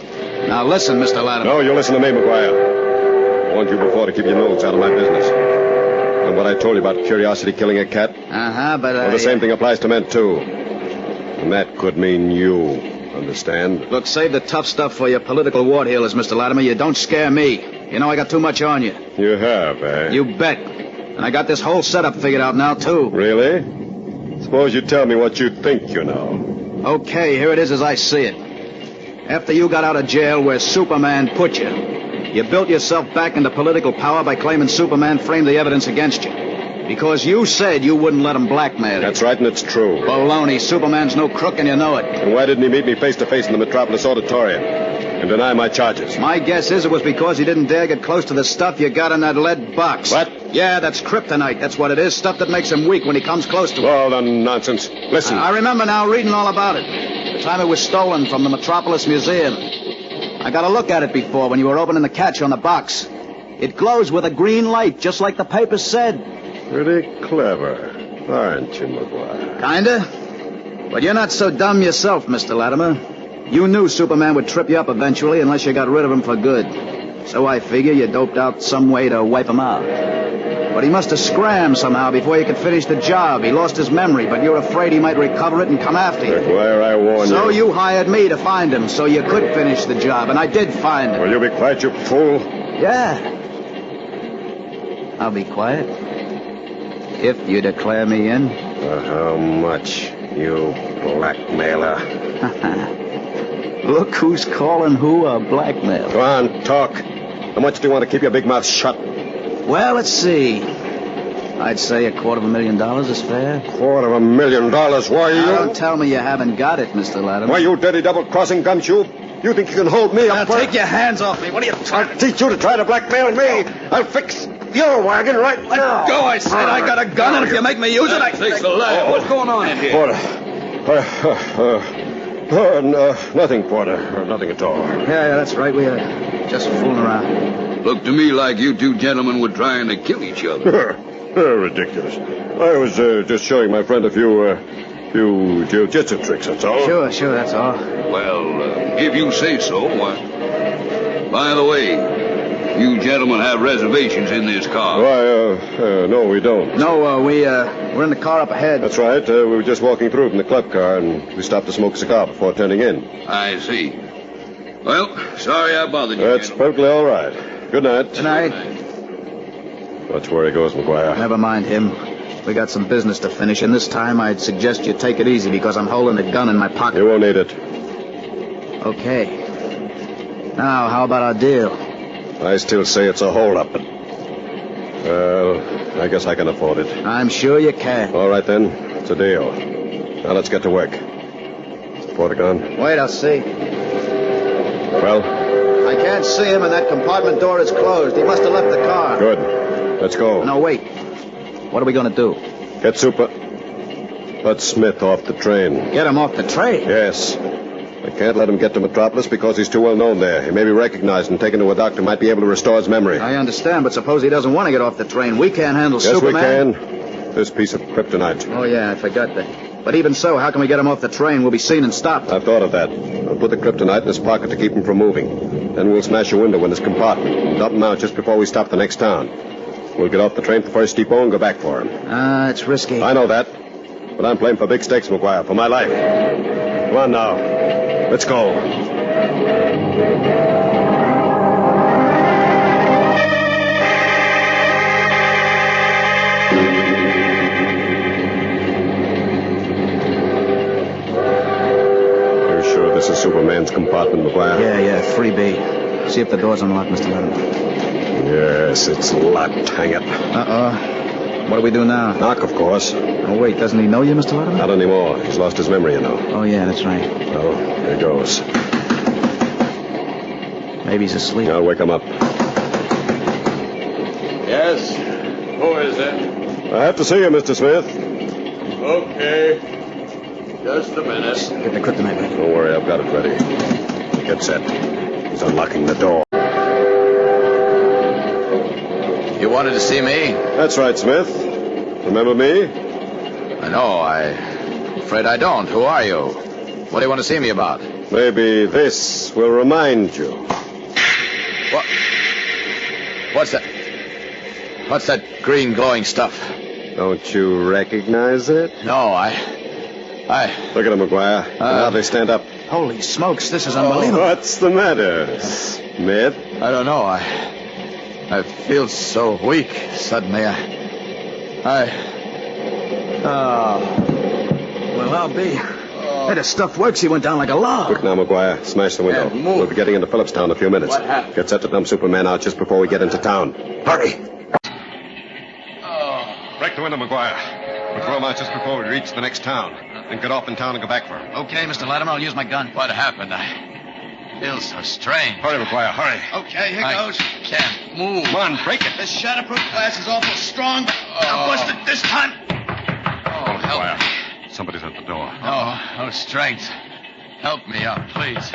Now listen, Mr. Latimer. No, you listen to me, McGuire. I warned you before to keep your nose out of my business. And what I told you about curiosity killing a cat? Uh-huh, but well, the same thing applies to men, too. And that could mean you. Understand? Look, save the tough stuff for your political wart heelers, Mr. Latimer. You don't scare me. You know I got too much on you. You have, eh? You bet. And I got this whole setup figured out now, too. Really? Suppose you tell me what you think you know. Okay, here it is as I see it. After you got out of jail where Superman put you, you built yourself back into political power by claiming Superman framed the evidence against you. Because you said you wouldn't let him blackmail you. That's right, and it's true. Baloney. Superman's no crook, and you know it. And why didn't he meet me face-to-face in the Metropolis Auditorium and deny my charges? My guess is it was because he didn't dare get close to the stuff you got in that lead box. What? Yeah, that's kryptonite. That's what it is. Stuff that makes him weak when he comes close to it. All the nonsense. Listen. I remember now reading all about it. The time it was stolen from the Metropolis Museum. I got a look at it before when you were opening the catch on the box. It glows with a green light, just like the papers said. Pretty clever, aren't you, McGuire? Kinda. But you're not so dumb yourself, Mr. Latimer. You knew Superman would trip you up eventually unless you got rid of him for good. So I figure you doped out some way to wipe him out. But he must have scrammed somehow before you could finish the job. He lost his memory, but you're afraid he might recover it and come after you. McGuire, I warn you. So you hired me to find him so you could finish the job, and I did find him. Will you be quiet, you fool? Yeah. I'll be quiet. If you declare me in. For how much, you blackmailer? Look who's calling who a blackmailer. Go on, talk. How much do you want to keep your big mouth shut? Well, let's see. I'd say $250,000 is fair. $250,000? Why, you... Now, don't tell me you haven't got it, Mr. Latimer. Why, you dirty double-crossing gumshoe? You think you can hold me up? Now, take your hands off me. What are you trying I'll teach you to try to blackmail me. I'll fix your wagon right now. Let go, I said. I got a gun, and if you make me use it, I... Takes the lad. What's going on in here? Porter. Nothing, Porter. Nothing at all. Yeah, that's right. We are just fooling around. Looked to me like you two gentlemen were trying to kill each other. Ridiculous. I was just showing my friend a few jiu-jitsu tricks, that's all. Sure, that's all. Well, if you say so, why... By the way, you gentlemen have reservations in this car. Why, no, we don't. No, we're in the car up ahead. That's right. We were just walking through from the club car, and we stopped to smoke a cigar before turning in. I see. Well, sorry I bothered you. That's perfectly all right. Good night. Good night. Watch where he goes, McGuire. Never mind him. We got some business to finish, and this time I'd suggest you take it easy because I'm holding a gun in my pocket. You won't need it. Okay. Now, how about our deal? I still say it's a hold-up, but... Well, I guess I can afford it. I'm sure you can. All right, then. It's a deal. Now, let's get to work. Is the porter gone? Wait, I'll see. Well? I can't see him, and that compartment door is closed. He must have left the car. Good. Let's go. No, wait. What are we going to do? Get Bud Smith off the train. Get him off the train? Yes. I can't let him get to Metropolis because he's too well known there. He may be recognized and taken to a doctor who might be able to restore his memory. I understand, but suppose he doesn't want to get off the train. We can't handle Yes, Superman. we can. This piece of kryptonite. Oh, yeah, I forgot that. But even so, how can we get him off the train? We'll be seen and stopped. I've thought of that. I'll put the kryptonite in his pocket to keep him from moving. Then we'll smash a window in his compartment and dump him out just before we stop the next town. We'll get off the train at the first depot and go back for him. It's risky. I know that. But I'm playing for big stakes, McGuire, for my life. Come on now. Let's go. You're sure this is Superman's compartment, McGuire? Yeah, 3B. See if the door's unlocked, Mr. Latimer. Yes, it's locked. Hang it. Uh-oh. What do we do now? Knock, of course. Oh, wait, doesn't he know you, Mr. Latimer? Not anymore. He's lost his memory, you know. Oh, yeah, that's right. Well, here goes. Maybe he's asleep. I'll wake him up. Yes. Who is it? I have to see you, Mr. Smith. Okay. Just a minute. Get the kryptonite ready. Don't worry, I've got it ready. Get set. He's unlocking the door. You wanted to see me? That's right, Smith. Remember me? I know. I'm afraid I don't. Who are you? What do you want to see me about? Maybe this will remind you. What? What's that? What's that green glowing stuff? Don't you recognize it? No, I... Look at him, McGuire. Now they stand up. Holy smokes, this is unbelievable. What's the matter, Smith? I don't know. I feel so weak suddenly. Well, I'll be. Hey, the stuff works. He went down like a log. Quick now, McGuire. Smash the window. Yeah, move. We'll be getting into Phillipstown in a few minutes. What happened? Get set to dump Superman out just before we get into town. Hurry! Break the window, McGuire. We'll throw him out just before we reach the next town. Then get off in town and go back for him. Okay, Mr. Latimer, I'll use my gun. What happened? I feel so strange. Hurry, McGuire, hurry. Okay, here goes. Can't move. Come on, break it. This shatterproof glass is awful strong, but I'll bust it this time. Oh, help McGuire. me. Somebody's at the door. No strength. Help me up, please.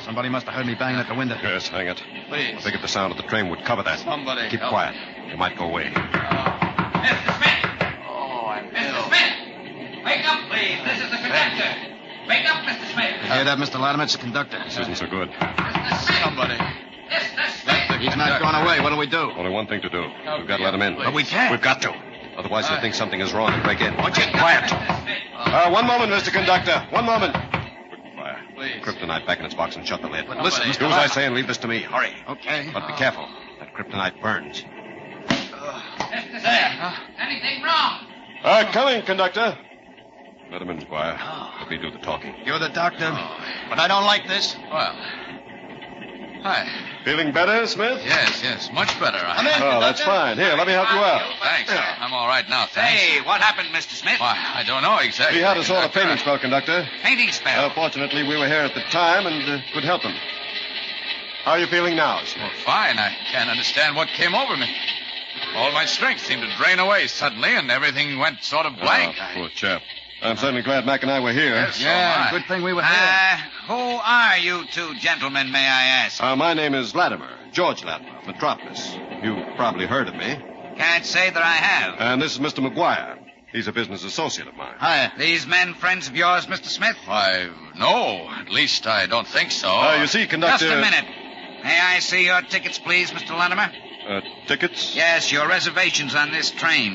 Somebody must have heard me banging at the window. Yes, hang it. Please. I figured the sound of the train would cover that. Somebody Keep help quiet. me. You might go away. Mr. Smith! Oh, I'm Mr. ill. Smith! Wake up, please. This is the conductor. Wake up, Mr. Smith. You hear that, Mr. Latimer? It's the conductor. This isn't so good. Mr. Smith! Somebody. Mr. Smith! He's not going away. What do we do? Only one thing to do. We've got to let him in. But we can't. We've got to. Otherwise, he'll think something is wrong and break in. Won't you quiet? One moment, Mr. Conductor. One moment. Quick fire. Please. Kryptonite back in its box and shut the lid. But listen, Do as I say and leave this to me. Hurry. Okay. But be careful. That kryptonite burns. Mr. Smith! Anything wrong? Coming, Conductor. Let him in, Squire. Let me do the talking. You're the doctor, but I don't like this. Well. Hi. Feeling better, Smith? Yes, much better. I'm in. Oh, that's fine. Here, let me help you out. Thanks. I'm all right now, thanks. Hey, what happened, Mr. Smith? Why, I don't know exactly. He had a sort of fainting spell, Conductor. Fainting spell. Fortunately, we were here at the time and could help him. How are you feeling now, Smith? Well, fine. I can't understand what came over me. All my strength seemed to drain away suddenly, and everything went sort of blank. Poor chap. I'm certainly glad Mac and I were here. Yes, so Yeah, am I. good thing we were here. Who are you two gentlemen, may I ask? My name is Latimer, George Latimer, of Metropolis. You've probably heard of me. Can't say that I have. And this is Mr. McGuire. He's a business associate of mine. Hiya. These men friends of yours, Mr. Smith? Why, no. At least I don't think so. You see, Conductor... Just a minute. May I see your tickets, please, Mr. Latimer? Tickets? Yes, your reservations on this train.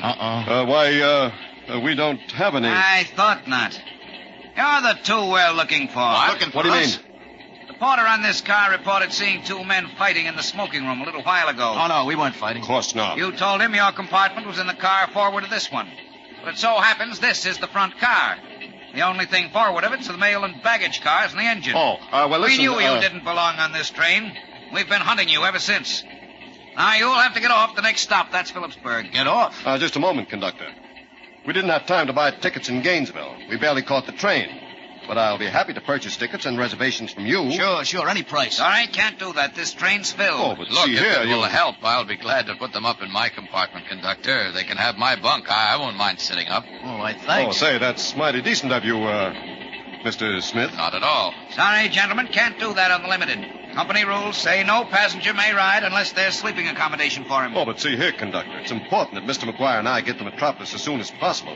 We don't have any. I thought not. You're the two we're looking for. What do you mean? The porter on this car reported seeing two men fighting in the smoking room a little while ago. Oh, no, we weren't fighting. Of course not. You told him your compartment was in the car forward of this one. But it so happens this is the front car. The only thing forward of it's the mail and baggage cars and the engine. Well, listen... We knew you didn't belong on this train. We've been hunting you ever since. Now, you'll have to get off. The next stop, that's Phillipsburg. Get off. Just a moment, Conductor. We didn't have time to buy tickets in Gainesville. We barely caught the train. But I'll be happy to purchase tickets and reservations from you. Sure, any price. All right, can't do that. This train's filled. Oh, but Look, see if here, it will help, I'll be glad to put them up in my compartment, Conductor. They can have my bunk. I won't mind sitting up. Oh, I thanks. say, that's mighty decent of you, Mr. Smith. Not at all. Sorry, gentlemen, can't do that on the limited. Company rules say no passenger may ride unless there's sleeping accommodation for him. Oh, but see here, Conductor. It's important that Mr. McGuire and I get to Metropolis as soon as possible.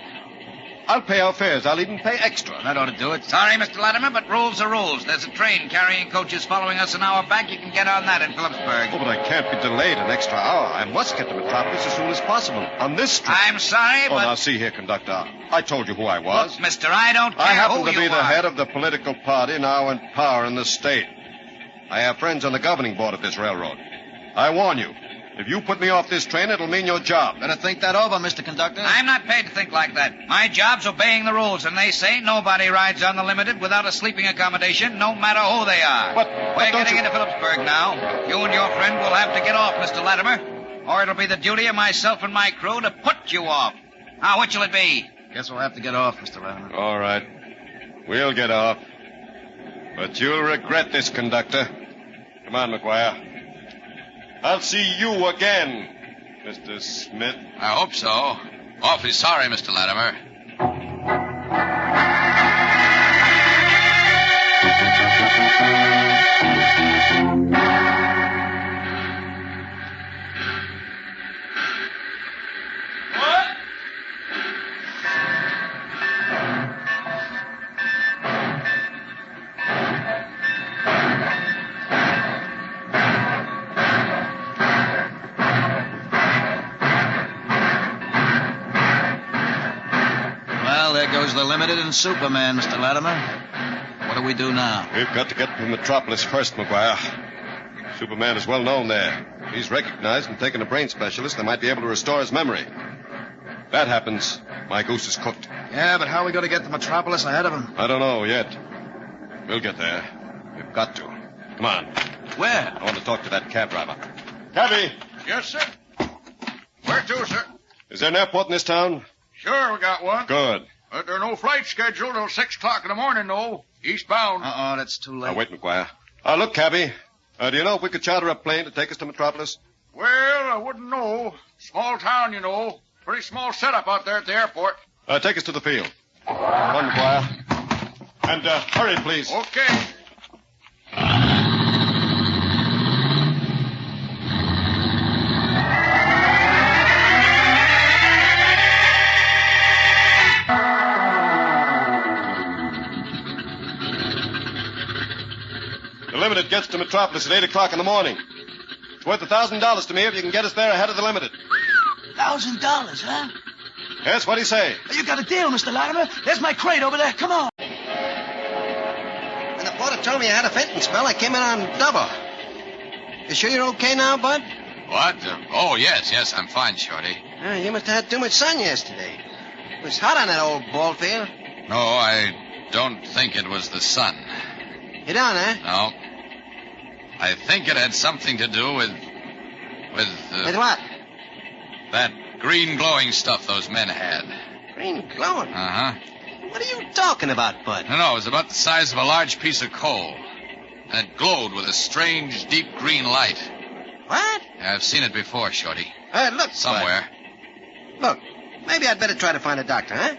I'll pay our fares. I'll even pay extra. That ought to do it. Sorry, Mr. Latimer, but rules are rules. There's a train carrying coaches following us an hour back. You can get on that in Phillipsburg. Oh, but I can't be delayed an extra hour. I must get to Metropolis as soon as possible. On this train. I'm sorry, but... now see here, Conductor. I told you who I was. Look, mister, I don't care I happen who to be you the are. head of the political party now in power in the state. I have friends on the governing board of this railroad. I warn you, if you put me off this train, it'll mean your job. Better think that over, Mr. Conductor. I'm not paid to think like that. My job's obeying the rules, and they say nobody rides on the limited without a sleeping accommodation, no matter who they are. We're getting into Phillipsburg now. You and your friend will have to get off, Mr. Latimer, or it'll be the duty of myself and my crew to put you off. Now, which will it be? Guess we'll have to get off, Mr. Latimer. All right. We'll get off. But you'll regret this, Conductor. Come on, McGuire. I'll see you again Mr. Smith? I hope so. Awfully sorry, Mr. Latimer. The Limited and Superman, Mr. Latimer. What do we do now? We've got to get to Metropolis first, McGuire. Superman is well known there. If he's recognized and taken a brain specialist, they might be able to restore his memory. If that happens, my goose is cooked. Yeah, but how are we going to get to Metropolis ahead of him? I don't know yet. We'll get there. We've got to. Come on. Where? I want to talk to that cab driver. Cabby! Yes, sir. Where to, sir? Is there an airport in this town? Sure, we got one. Good. But there are no flights scheduled till 6 o'clock in the morning, though. Eastbound. That's too late. Now, wait, McGuire. Look, cabby. Do you know if we could charter a plane to take us to Metropolis? Well, I wouldn't know. Small town, you know. Pretty small setup out there at the airport. Take us to the field. Come on, McGuire. And hurry, please. Okay. The Limited gets to Metropolis at 8 o'clock in the morning. It's worth $1,000 to me if you can get us there ahead of the Limited. $1,000, huh? Yes, what'd he say? You got a deal, Mr. Latimer. There's my crate over there. Come on. When the porter told me I had a fainting spell, I came in on double. You sure you're okay now, Bud? What? Yes, I'm fine, Shorty. You must have had too much sun yesterday. It was hot on that old ball field. No, I don't think it was the sun. You don't, huh? No. I think it had something to do with With what? That green glowing stuff those men had. Green glowing? Uh-huh. What are you talking about, Bud? No, it was about the size of a large piece of coal. And it glowed with a strange, deep green light. What? Yeah, I've seen it before, Shorty. Look, somewhere. Bud. Look, maybe I'd better try to find a doctor, huh?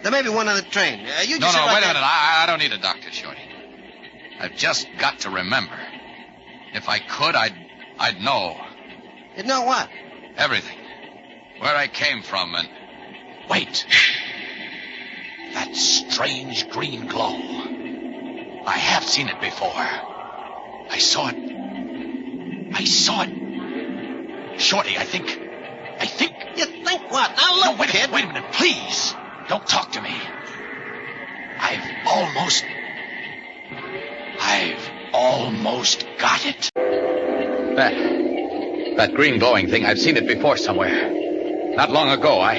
There may be one on the train. No, wait a minute. I don't need a doctor, Shorty. I've just got to remember. If I could, I'd know. You'd know what? Everything. Where I came from and... Wait. That strange green glow. I have seen it before. I saw it. Shorty, I think... You think what? Now look, kid. Wait a minute, please. Don't talk to me. I've almost got it. That green glowing thing, I've seen it before somewhere. Not long ago, What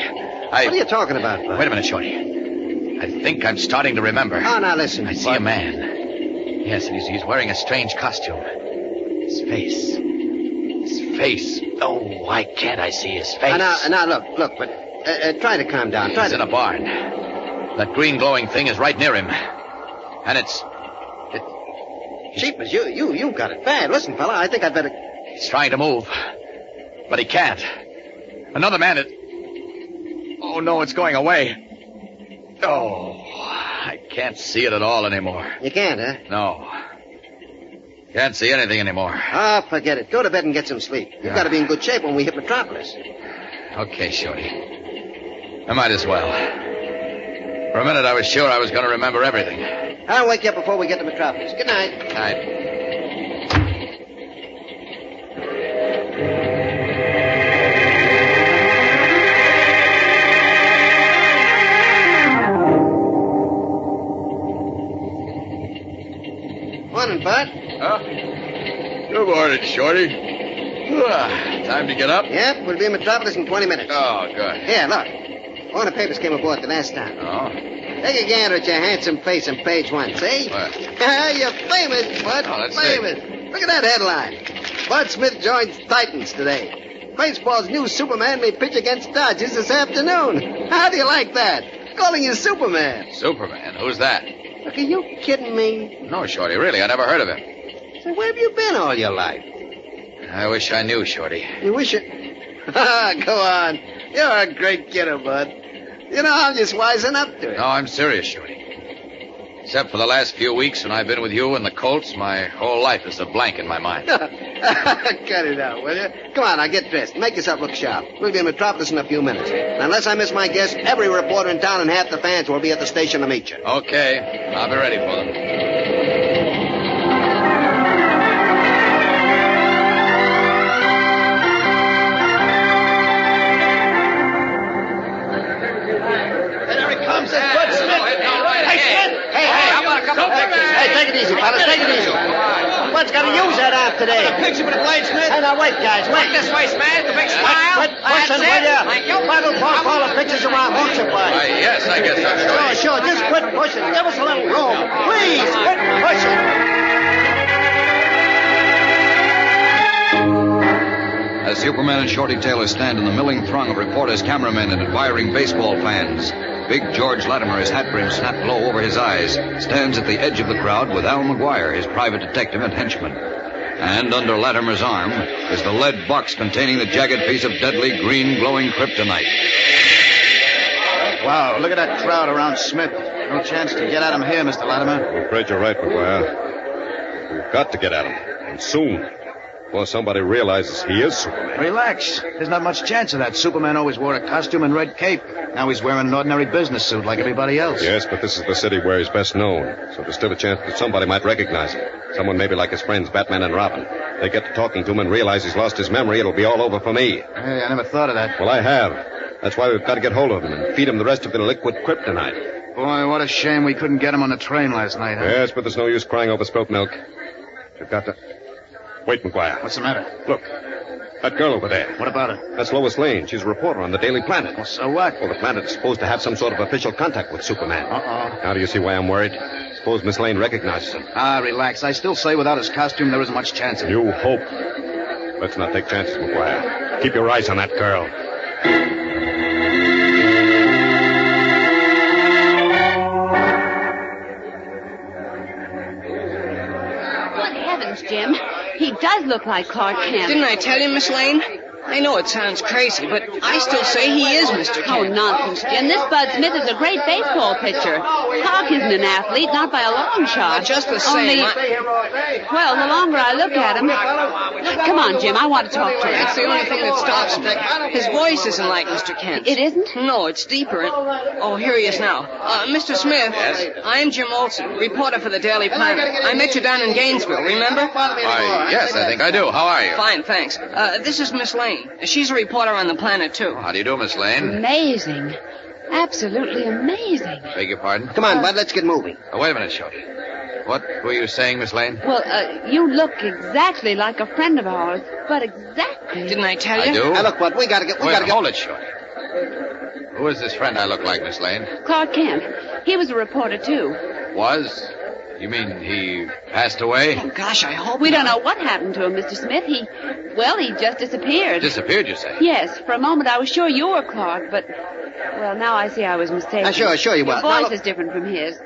are you talking about, Bud? Wait a minute, Shorty. I think I'm starting to remember. Oh, now listen. I see a man. Yes, and he's wearing a strange costume. His face. Oh, why can't I see his face? Now, look, but try to calm down. He's in a barn. That green glowing thing is right near him. And it's... Jeepers, you got it bad. Listen, fella, I think I'd better... He's trying to move, but he can't. Another man Oh, no, it's going away. Oh, I can't see it at all anymore. You can't, huh? No. Can't see anything anymore. Ah, forget it. Go to bed and get some sleep. You've got to be in good shape when we hit Metropolis. Okay, Shorty. I might as well. For a minute, I was sure I was going to remember everything. I'll wake you up before we get to Metropolis. Good night. Good night. Morning, Bud. Huh? Good morning, Shorty. Time to get up? Yep, we'll be in Metropolis in 20 minutes. Oh, good. Here, look. One of the papers came aboard the last time. Oh? Take a gander at your handsome face on page 1, see? What? You're famous, Bud. Oh, let's famous. see. Look at that headline. Bud Smith joins Titans today. Baseball's new Superman may pitch against Dodgers this afternoon. How do you like that? Calling you Superman. Superman? Who's that? Look, are you kidding me? No, Shorty, really. I never heard of him. So where have you been all your life? I wish I knew, Shorty. You wish it... Go on. You're a great kidder, Bud. You know, I'm just wising up to it. No, I'm serious, Shorty. Except for the last few weeks when I've been with you and the Colts, my whole life is a blank in my mind. Cut it out, will you? Come on, now get dressed. Make yourself look sharp. We'll be in Metropolis in a few minutes. Now, unless I miss my guess, every reporter in town and half the fans will be at the station to meet you. Okay, I'll be ready for them. Hey, take it easy, fellas. Take it easy. Bud's got to use that arm today. A picture with a blade, Smith. Hey, now wait, guys. Wait. This way, Smith. The big smile. Quit pushing, will ya? Thank you. Bud will park all the pictures around, won't you, Bud? Yes, I guess that's right. Sure. Just quit pushing. Give us a little room. Please, quit pushing. As Superman and Shorty Taylor stand in the milling throng of reporters, cameramen, and admiring baseball fans, Big George Latimer, his hat brim snapped low over his eyes, stands at the edge of the crowd with Al McGuire, his private detective and henchman. And under Latimer's arm is the lead box containing the jagged piece of deadly green glowing kryptonite. Wow, look at that crowd around Smith. No chance to get at him here, Mr. Latimer. I'm afraid you're right, McGuire. We've got to get at him, and soon. Before somebody realizes he is Superman. Relax. There's not much chance of that. Superman always wore a costume and red cape. Now he's wearing an ordinary business suit like everybody else. Yes, but this is the city where he's best known. So there's still a chance that somebody might recognize him. Someone maybe like his friends, Batman and Robin. They get to talking to him and realize he's lost his memory. It'll be all over for me. Hey, I never thought of that. Well, I have. That's why we've got to get hold of him and feed him the rest of the liquid kryptonite. Boy, what a shame we couldn't get him on the train last night, huh? Yes, but there's no use crying over spilt milk. You've got to... Wait, McGuire. What's the matter? Look. That girl over there. What about her? That's Lois Lane. She's a reporter on the Daily Planet. Well, so what? Well, the Planet is supposed to have some sort of official contact with Superman. Uh-oh. Now do you see why I'm worried? Suppose Miss Lane recognizes him. Ah, relax. I still say without his costume, there isn't much chance of it. You hope. Let's not take chances, McGuire. Keep your eyes on that girl. Jim. He does look like Clark Kent. Didn't I tell you, Miss Lane? I know it sounds crazy, but I still say he is Mr. Kent. Oh, nonsense, Jim. This Bud Smith is a great baseball pitcher. Clark isn't an athlete, not by a long shot. But just the same. Well, the longer I look at him... Come on, Jim. I want to talk to him. That's the only thing that stops me. His voice isn't like Mr. Kent's. It isn't? No, it's deeper. Oh, here he is now. Mr. Smith. Yes? I'm Jim Olson, reporter for the Daily Planet. I met you down in Gainesville, remember? Why, yes, I think I do. How are you? Fine, thanks. This is Miss Lane. She's a reporter on the Planet, too. How do you do, Miss Lane? Amazing. Absolutely amazing. Beg your pardon? Come on, Bud, let's get moving. Wait a minute, Shorty. What were you saying, Miss Lane? Well, you look exactly like a friend of ours, but exactly. Didn't I tell you? I do? Now, look, Bud, we gotta get... Hold it, Shorty. Who is this friend I look like, Miss Lane? Clark Kent. He was a reporter, too. Was? You mean he passed away? Oh, gosh, I hope We not. don't know what happened to him, Mr. Smith. He just disappeared. Disappeared, you say? Yes. For a moment, I was sure you were Clark, but... Well, now I see I was mistaken. Sure you were. Your voice is different from his.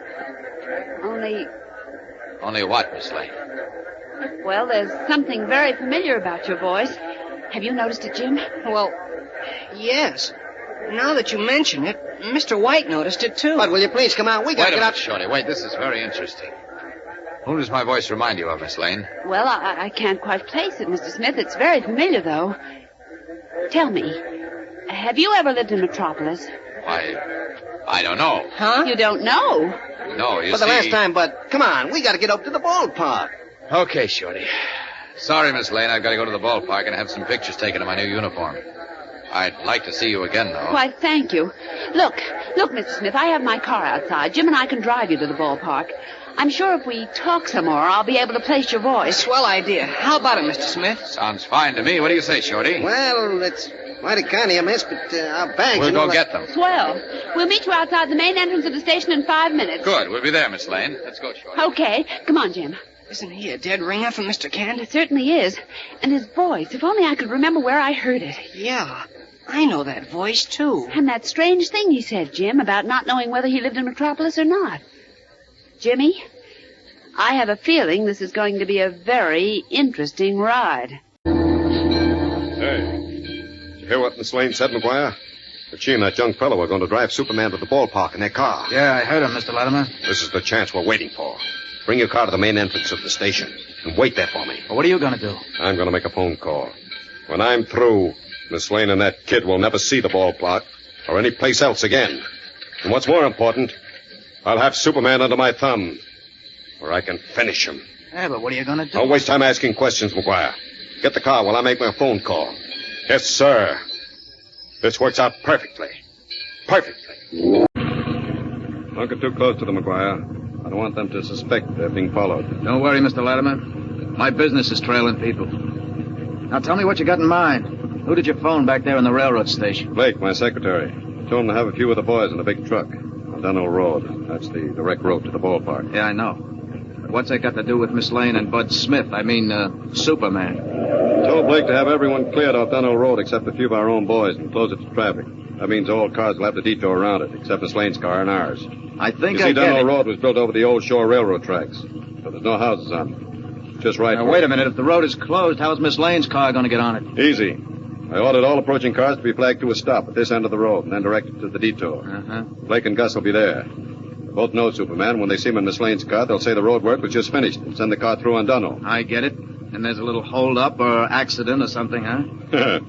Only what, Miss Lane? Well, there's something very familiar about your voice. Have you noticed it, Jim? Well, yes. Now that you mention it, Mr. White noticed it, too. Bud, will you please come out? We gotta Wait a get out... minute, Shorty. Wait, this is very interesting. Who does my voice remind you of, Miss Lane? Well, I can't quite place it, Mr. Smith. It's very familiar, though. Tell me, have you ever lived in Metropolis? Why, I don't know. Huh? You don't know? No, you For see... the last time, Bud, come on. We gotta get up to the ballpark. Okay, Shorty. Sorry, Miss Lane. I've got to go to the ballpark and have some pictures taken of my new uniform. I'd like to see you again, though. Why, thank you. Look, Mr. Smith, I have my car outside. Jim and I can drive you to the ballpark. I'm sure if we talk some more, I'll be able to place your voice. Swell idea. How about it, Mr. Smith? Sounds fine to me. What do you say, Shorty? Well, it's mighty kind of you, miss, but our bags... We'll and all go that- get them. Swell. We'll meet you outside the main entrance of the station in 5 minutes. Good. We'll be there, Miss Lane. Let's go, Shorty. Okay. Come on, Jim. Isn't he a dead ringer for Mr. Kent? He certainly is. And his voice, if only I could remember where I heard it. Yeah, I know that voice, too. And that strange thing he said, Jim, about not knowing whether he lived in Metropolis or not. Jimmy, I have a feeling this is going to be a very interesting ride. Hey, Hear what Miss Lane said, McGuire? That she and that young fellow are going to drive Superman to the ballpark in their car. Yeah, I heard him, Mr. Latimer. This is the chance we're waiting for. Bring your car to the main entrance of the station and wait there for me. Well, what are you going to do? I'm going to make a phone call. When I'm through, Miss Lane and that kid will never see the ballpark or any place else again. And what's more important, I'll have Superman under my thumb where I can finish him. Yeah, but what are you going to do? Don't waste time asking questions, McGuire. Get the car while I make my phone call. Yes, sir. This works out perfectly. Perfectly. Don't get too close to them, McGuire. I don't want them to suspect they're being followed. Don't worry, Mr. Latimer. My business is trailing people. Now tell me what you got in mind. Who did you phone back there in the railroad station? Blake, my secretary. I told him to have a few of the boys in a big truck on Dunhill Road. That's the direct road to the ballpark. Yeah, I know. But what's that got to do with Miss Lane and Bud Smith? I mean, Superman. I told Blake to have everyone cleared off Dunhill Road except a few of our own boys and close it to traffic. That means all cars will have to detour around it, except Miss Lane's car and ours. I think you I see, get Dunhill it. Road was built over the old shore railroad tracks, so there's no houses on it. Just right. Now, wait a minute. If the road is closed, how is Miss Lane's car going to get on it? Easy. I ordered all approaching cars to be flagged to a stop at this end of the road and then directed to the detour. Uh-huh. Blake and Gus will be there. They both know Superman. When they see him in Miss Lane's car, they'll say the road work was just finished and send the car through on Dunhill. I get it. And there's a little hold-up or accident or something, huh?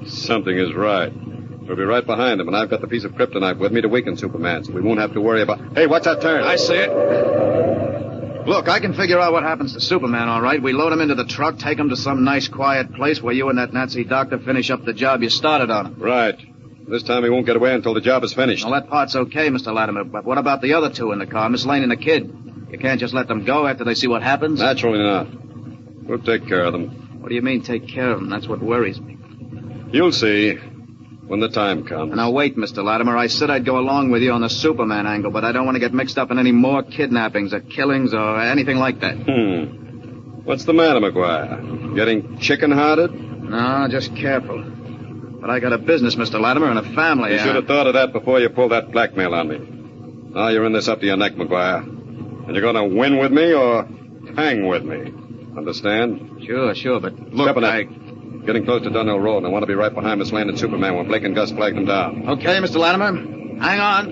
Something is right. We'll be right behind him, and I've got the piece of kryptonite with me to weaken Superman, so we won't have to worry about... Hey, what's that turn? I see it. Look, I can figure out what happens to Superman, all right. We load him into the truck, take him to some nice, quiet place where you and that Nazi doctor finish up the job you started on him. Right. This time he won't get away until the job is finished. Well, that part's okay, Mr. Latimer, but what about the other two in the car, Miss Lane and the kid? You can't just let them go after they see what happens? Naturally not. We'll take care of them. What do you mean, take care of them? That's what worries me. You'll see when the time comes. Now, wait, Mr. Latimer. I said I'd go along with you on the Superman angle, but I don't want to get mixed up in any more kidnappings or killings or anything like that. What's the matter, McGuire? Getting chicken-hearted? No, just careful. But I got a business, Mr. Latimer, and a family. You should have thought of that before you pulled that blackmail on me. Now you're in this up to your neck, McGuire. And you're going to win with me or hang with me. Understand? Sure, but look, Getting close to Dunhill Road, and I want to be right behind Miss Lane and Superman when Blake and Gus flag them down. Okay, Mr. Latimer. Hang on.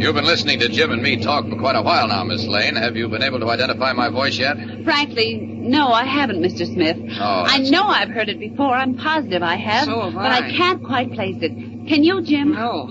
You've been listening to Jim and me talk for quite a while now, Miss Lane. Have you been able to identify my voice yet? Frankly, no, I haven't, Mr. Smith. Oh, I know I've heard it before. I'm positive I have. So have but I can't quite place it. Can you, Jim? No.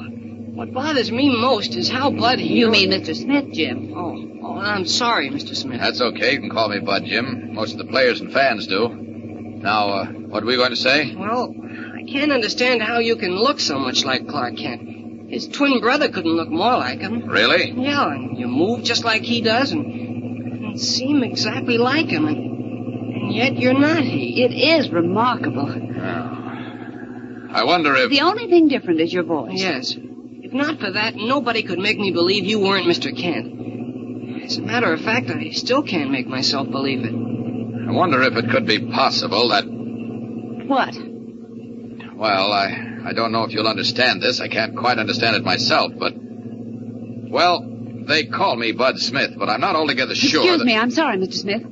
What bothers me most is how Bud here... You mean Mr. Smith, Jim? Oh, I'm sorry, Mr. Smith. That's okay. You can call me Bud, Jim. Most of the players and fans do. Now, what are we going to say? Well, I can't understand how you can look so much like Clark Kent. His twin brother couldn't look more like him. Really? Yeah, and you move just like he does and seem exactly like him, and yet you're not he. It is remarkable. I wonder if... The only thing different is your voice. Yes. If not for that, nobody could make me believe you weren't Mr. Kent. As a matter of fact, I still can't make myself believe it. I wonder if it could be possible that... What? Well, I don't know if you'll understand this. I can't quite understand it myself, but... Well, they call me Bud Smith, but I'm not altogether sure Excuse me, I'm sorry, Mr. Smith.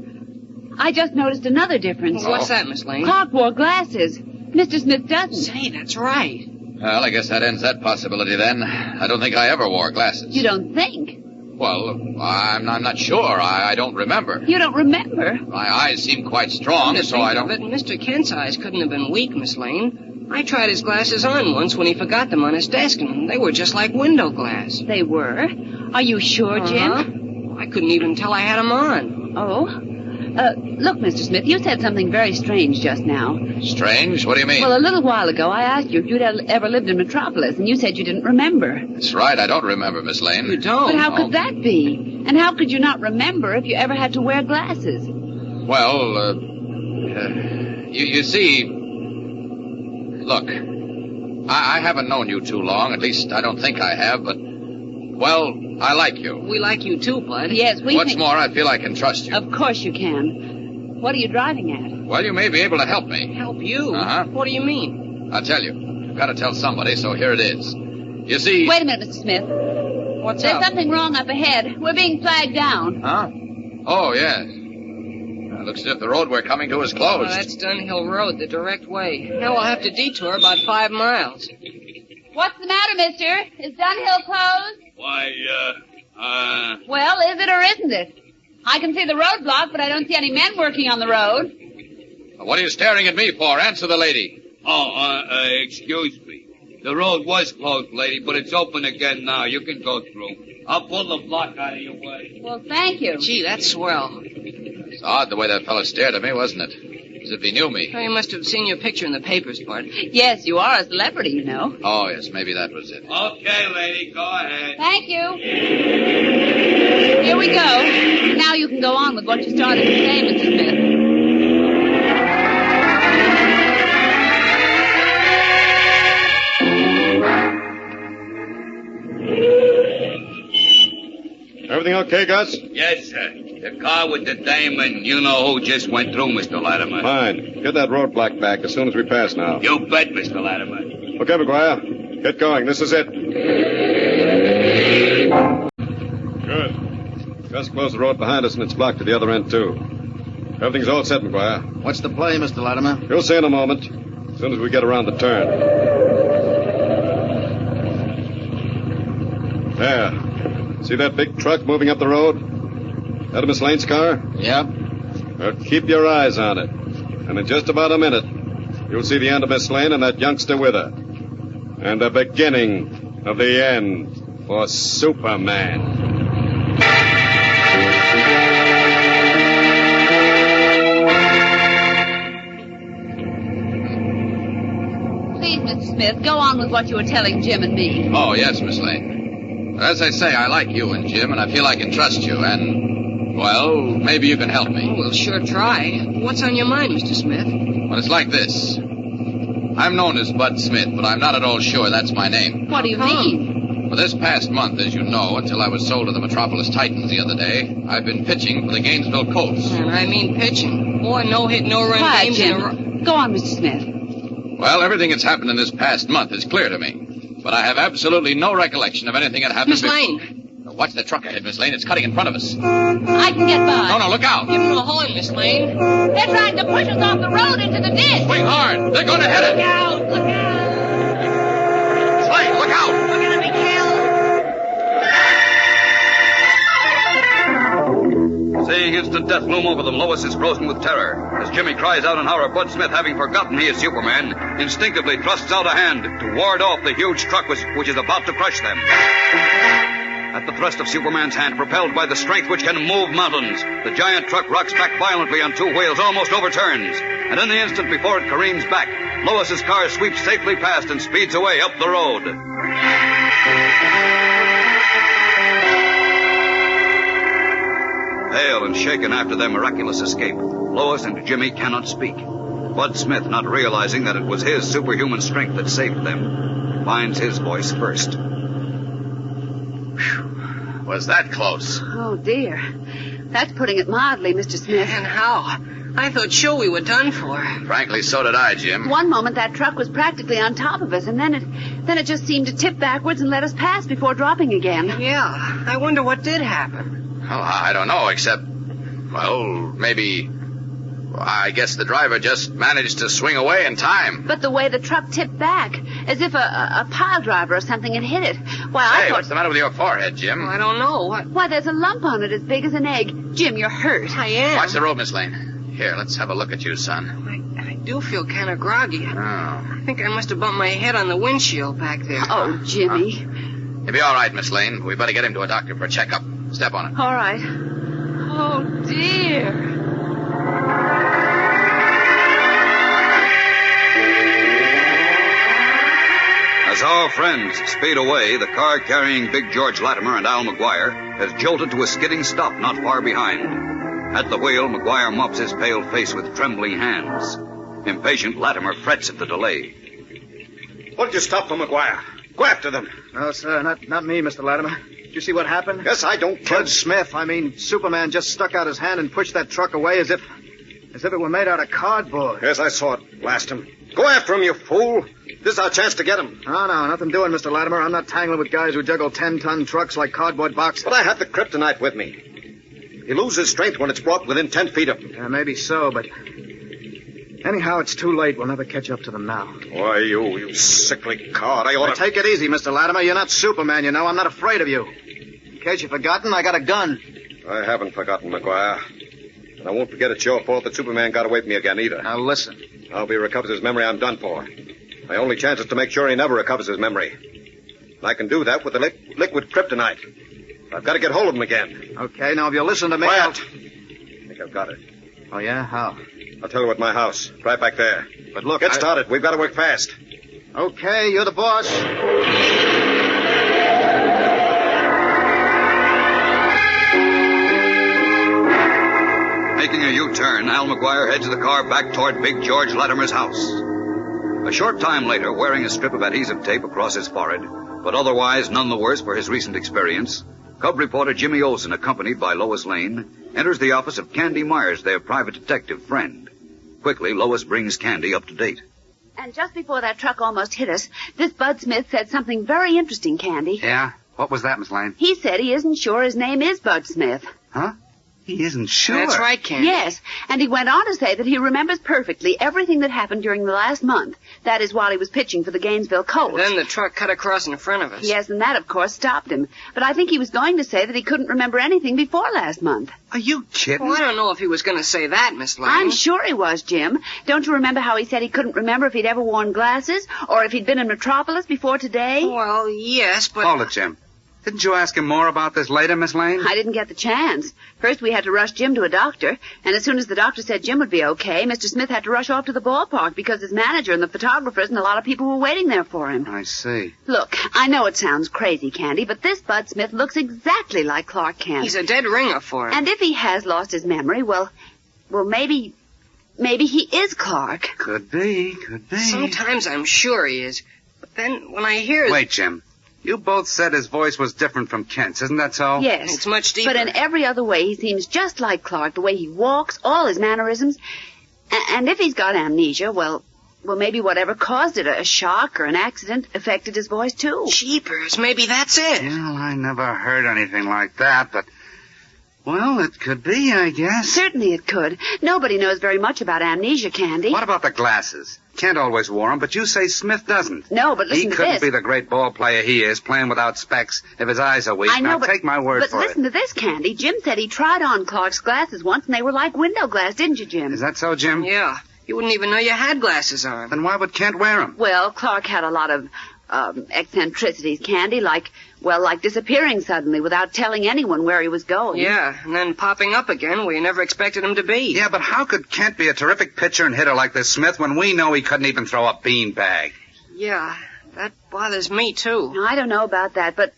I just noticed another difference. What's that, Miss Lane? Clark wore glasses. Mr. Smith doesn't. Say, that's right. Well, I guess that ends that possibility then. I don't think I ever wore glasses. You don't think? Well, I'm not sure. I don't remember. You don't remember? My eyes seem quite strong, so I don't... But Mr. Kent's eyes couldn't have been weak, Miss Lane. I tried his glasses on once when he forgot them on his desk, and they were just like window glass. They were? Are you sure, Jim? I couldn't even tell I had them on. Oh? Look, Mr. Smith, you said something very strange just now. Strange? What do you mean? Well, a little while ago, I asked you if you'd ever lived in Metropolis, and you said you didn't remember. That's right. I don't remember, Miss Lane. You don't? But how could that be? And how could you not remember if you ever had to wear glasses? Well, you see... Look, I haven't known you too long. At least, I don't think I have, but... Well, I like you. We like you too, Bud. Yes, What's more, I feel I can trust you. Of course you can. What are you driving at? Well, you may be able to help me. Help you? Uh-huh. What do you mean? I'll tell you. I've got to tell somebody, so here it is. You see... Wait a minute, Mr. Smith. What's There's up? something wrong up ahead. We're being flagged down. Huh? Oh, yes. Looks as if the road we're coming to is closed. Oh, that's Dunhill Road, the direct way. Now we'll have to detour about 5 miles. What's the matter, mister? Is Dunhill closed? Why, Well, is it or isn't it? I can see the roadblock, but I don't see any men working on the road. What are you staring at me for? Answer the lady. Excuse me. The road was closed, lady, but it's open again now. You can go through. I'll pull the block out of your way. Well, thank you. Gee, that's swell. It's odd the way that fellow stared at me, wasn't it? As if he knew me. Well, you must have seen your picture in the papers, Bart. Yes, you are a celebrity, you know. Oh, yes, maybe that was it. Okay, lady, go ahead. Thank you. Here we go. Now you can go on with what you started to say, Mr. Smith. Everything okay, Gus? Yes, sir. The car with the diamond, you know who just went through, Mr. Latimer. Fine. Get that roadblock back as soon as we pass now. You bet, Mr. Latimer. Okay, McGuire. Get going. This is it. Good. Gus closed the road behind us, and it's blocked to the other end, too. Everything's all set, McGuire. What's the play, Mr. Latimer? You'll see in a moment, as soon as we get around the turn. There. See that big truck moving up the road? That Miss Lane's car? Yeah. Well, keep your eyes on it. And in just about a minute, you'll see the end of Miss Lane and that youngster with her. And the beginning of the end for Superman. Please, Mr. Smith, go on with what you were telling Jim and me. Oh, yes, Miss Lane. As I say, I like you and Jim, and I feel I can trust you, and, well, maybe you can help me. Oh, we'll sure try. What's on your mind, Mr. Smith? Well, it's like this. I'm known as Bud Smith, but I'm not at all sure that's my name. What do you mean? For this past month, as you know, until I was sold to the Metropolis Titans the other day, I've been pitching for the Gainesville Colts. And I mean pitching. 4 no-hit, no-run Quiet, games Jim. in a row. Go on, Mr. Smith. Well, everything that's happened in this past month is clear to me. But I have absolutely no recollection of anything that happened. Miss Lane. Watch the truck ahead, Miss Lane. It's cutting in front of us. I can get by. No, look out. Give him a horn, Miss Lane. They're trying to push us off the road into the ditch. Swing hard. They're going to hit it. Look out. Look out. Slade, look out. We're going to be killed. Seeing instant death loom over them, Lois is frozen with terror. As Jimmy cries out in horror, Bud Smith, having forgotten he is Superman, instinctively thrusts out a hand to ward off the huge truck which is about to crush them. At the thrust of Superman's hand, propelled by the strength which can move mountains, the giant truck rocks back violently on 2 wheels, almost overturns. And in the instant before it careens back, Lois's car sweeps safely past and speeds away up the road. Pale and shaken after their miraculous escape, Lois and Jimmy cannot speak. Bud Smith, not realizing that it was his superhuman strength that saved them, finds his voice first. Was that close? Oh, dear. That's putting it mildly, Mr. Smith. And how? I thought sure we were done for. Frankly, so did I, Jim. One moment that truck was practically on top of us, and then it just seemed to tip backwards and let us pass before dropping again. Yeah. I wonder what did happen. Oh, I don't know, except, well, maybe, I guess the driver just managed to swing away in time. But the way the truck tipped back, as if a pile driver or something had hit it. Why, I thought... What's the matter with your forehead, Jim? I don't know. Why, there's a lump on it as big as an egg. Jim, you're hurt. I am. Watch the road, Miss Lane. Here, let's have a look at you, son. I do feel kind of groggy. Oh. I think I must have bumped my head on the windshield back there. Oh, Jimmy. He'll be all right, Miss Lane. We better get him to a doctor for a checkup. Step on it. All right. Oh, dear. As our friends speed away, the car carrying Big George Latimer and Al McGuire has jolted to a skidding stop not far behind. At the wheel, McGuire mops his pale face with trembling hands. Impatient, Latimer frets at the delay. What did you stop for, McGuire? Go after them. No, sir, not me, Mr. Latimer. Did you see what happened? Yes, I don't care. Bud Smith, Superman just stuck out his hand and pushed that truck away as if it were made out of cardboard. Yes, I saw it blast him. Go after him, you fool. This is our chance to get him. No, nothing doing, Mr. Latimer. I'm not tangling with guys who juggle 10-ton trucks like cardboard boxes. But I have the kryptonite with me. He loses strength when it's brought within 10 feet of him. Yeah, maybe so, but... Anyhow, it's too late. We'll never catch up to them now. Why, you sickly coward. I ought to... Take it easy, Mr. Latimer. You're not Superman, you know. I'm not afraid of you. In case you've forgotten, I got a gun. I haven't forgotten, McGuire. And I won't forget it's your fault that Superman got away from me again, either. Now, listen. Now, if he recovers his memory, I'm done for. My only chance is to make sure he never recovers his memory. And I can do that with the liquid kryptonite. I've got to get hold of him again. Okay, now, if you'll listen to me... Quiet. I think I've got it. Oh, yeah? How? I'll tell you at my house. Right back there. But look, Get started. We've got to work fast. Okay, you're the boss. Making a U-turn, Al McGuire heads the car back toward Big George Latimer's house. A short time later, wearing a strip of adhesive tape across his forehead, but otherwise none the worse for his recent experience, Cub reporter Jimmy Olsen, accompanied by Lois Lane, enters the office of Candy Myers, their private detective friend. Quickly, Lois brings Candy up to date. And just before that truck almost hit us, this Bud Smith said something very interesting, Candy. Yeah? What was that, Miss Lane? He said he isn't sure his name is Bud Smith. Huh? He isn't sure. That's right, Candy. Yes, and he went on to say that he remembers perfectly everything that happened during the last month. That is, while he was pitching for the Gainesville Colts. Then the truck cut across in front of us. Yes, and that, of course, stopped him. But I think he was going to say that he couldn't remember anything before last month. Are you kidding? Well, I don't know if he was going to say that, Miss Lane. I'm sure he was, Jim. Don't you remember how he said he couldn't remember if he'd ever worn glasses, or if he'd been in Metropolis before today? Well, yes, but... Hold it, Jim. Didn't you ask him more about this later, Miss Lane? I didn't get the chance. First, we had to rush Jim to a doctor, and as soon as the doctor said Jim would be okay, Mr. Smith had to rush off to the ballpark because his manager and the photographers and a lot of people were waiting there for him. I see. Look, I know it sounds crazy, Candy, but this Bud Smith looks exactly like Clark Kent. He's a dead ringer for him. And if he has lost his memory, well, maybe he is Clark. Could be. Sometimes I'm sure he is. But then when I hear... Wait, Jim. You both said his voice was different from Kent's, isn't that so? Yes. It's much deeper. But in every other way, he seems just like Clark, the way he walks, all his mannerisms. And if he's got amnesia, well, maybe whatever caused it, a shock or an accident, affected his voice, too. Jeepers, maybe that's it. Well, I never heard anything like that, but... Well, it could be, I guess. Certainly it could. Nobody knows very much about amnesia, Candy. What about the glasses? Kent always wore them, but you say Smith doesn't. No, but listen to this. He couldn't be the great ball player he is, playing without specs, if his eyes are weak. I know, now, take my word for it. But listen to this, Candy. Jim said he tried on Clark's glasses once, and they were like window glass, didn't you, Jim? Is that so, Jim? Yeah. You wouldn't even know you had glasses on. Then why would Kent wear them? Well, Clark had a lot of eccentricities, Candy, like disappearing suddenly without telling anyone where he was going. Yeah, and then popping up again where you never expected him to be. Yeah, but how could Kent be a terrific pitcher and hitter like this Smith when we know he couldn't even throw a beanbag? Yeah, that bothers me, too. I don't know about that, but,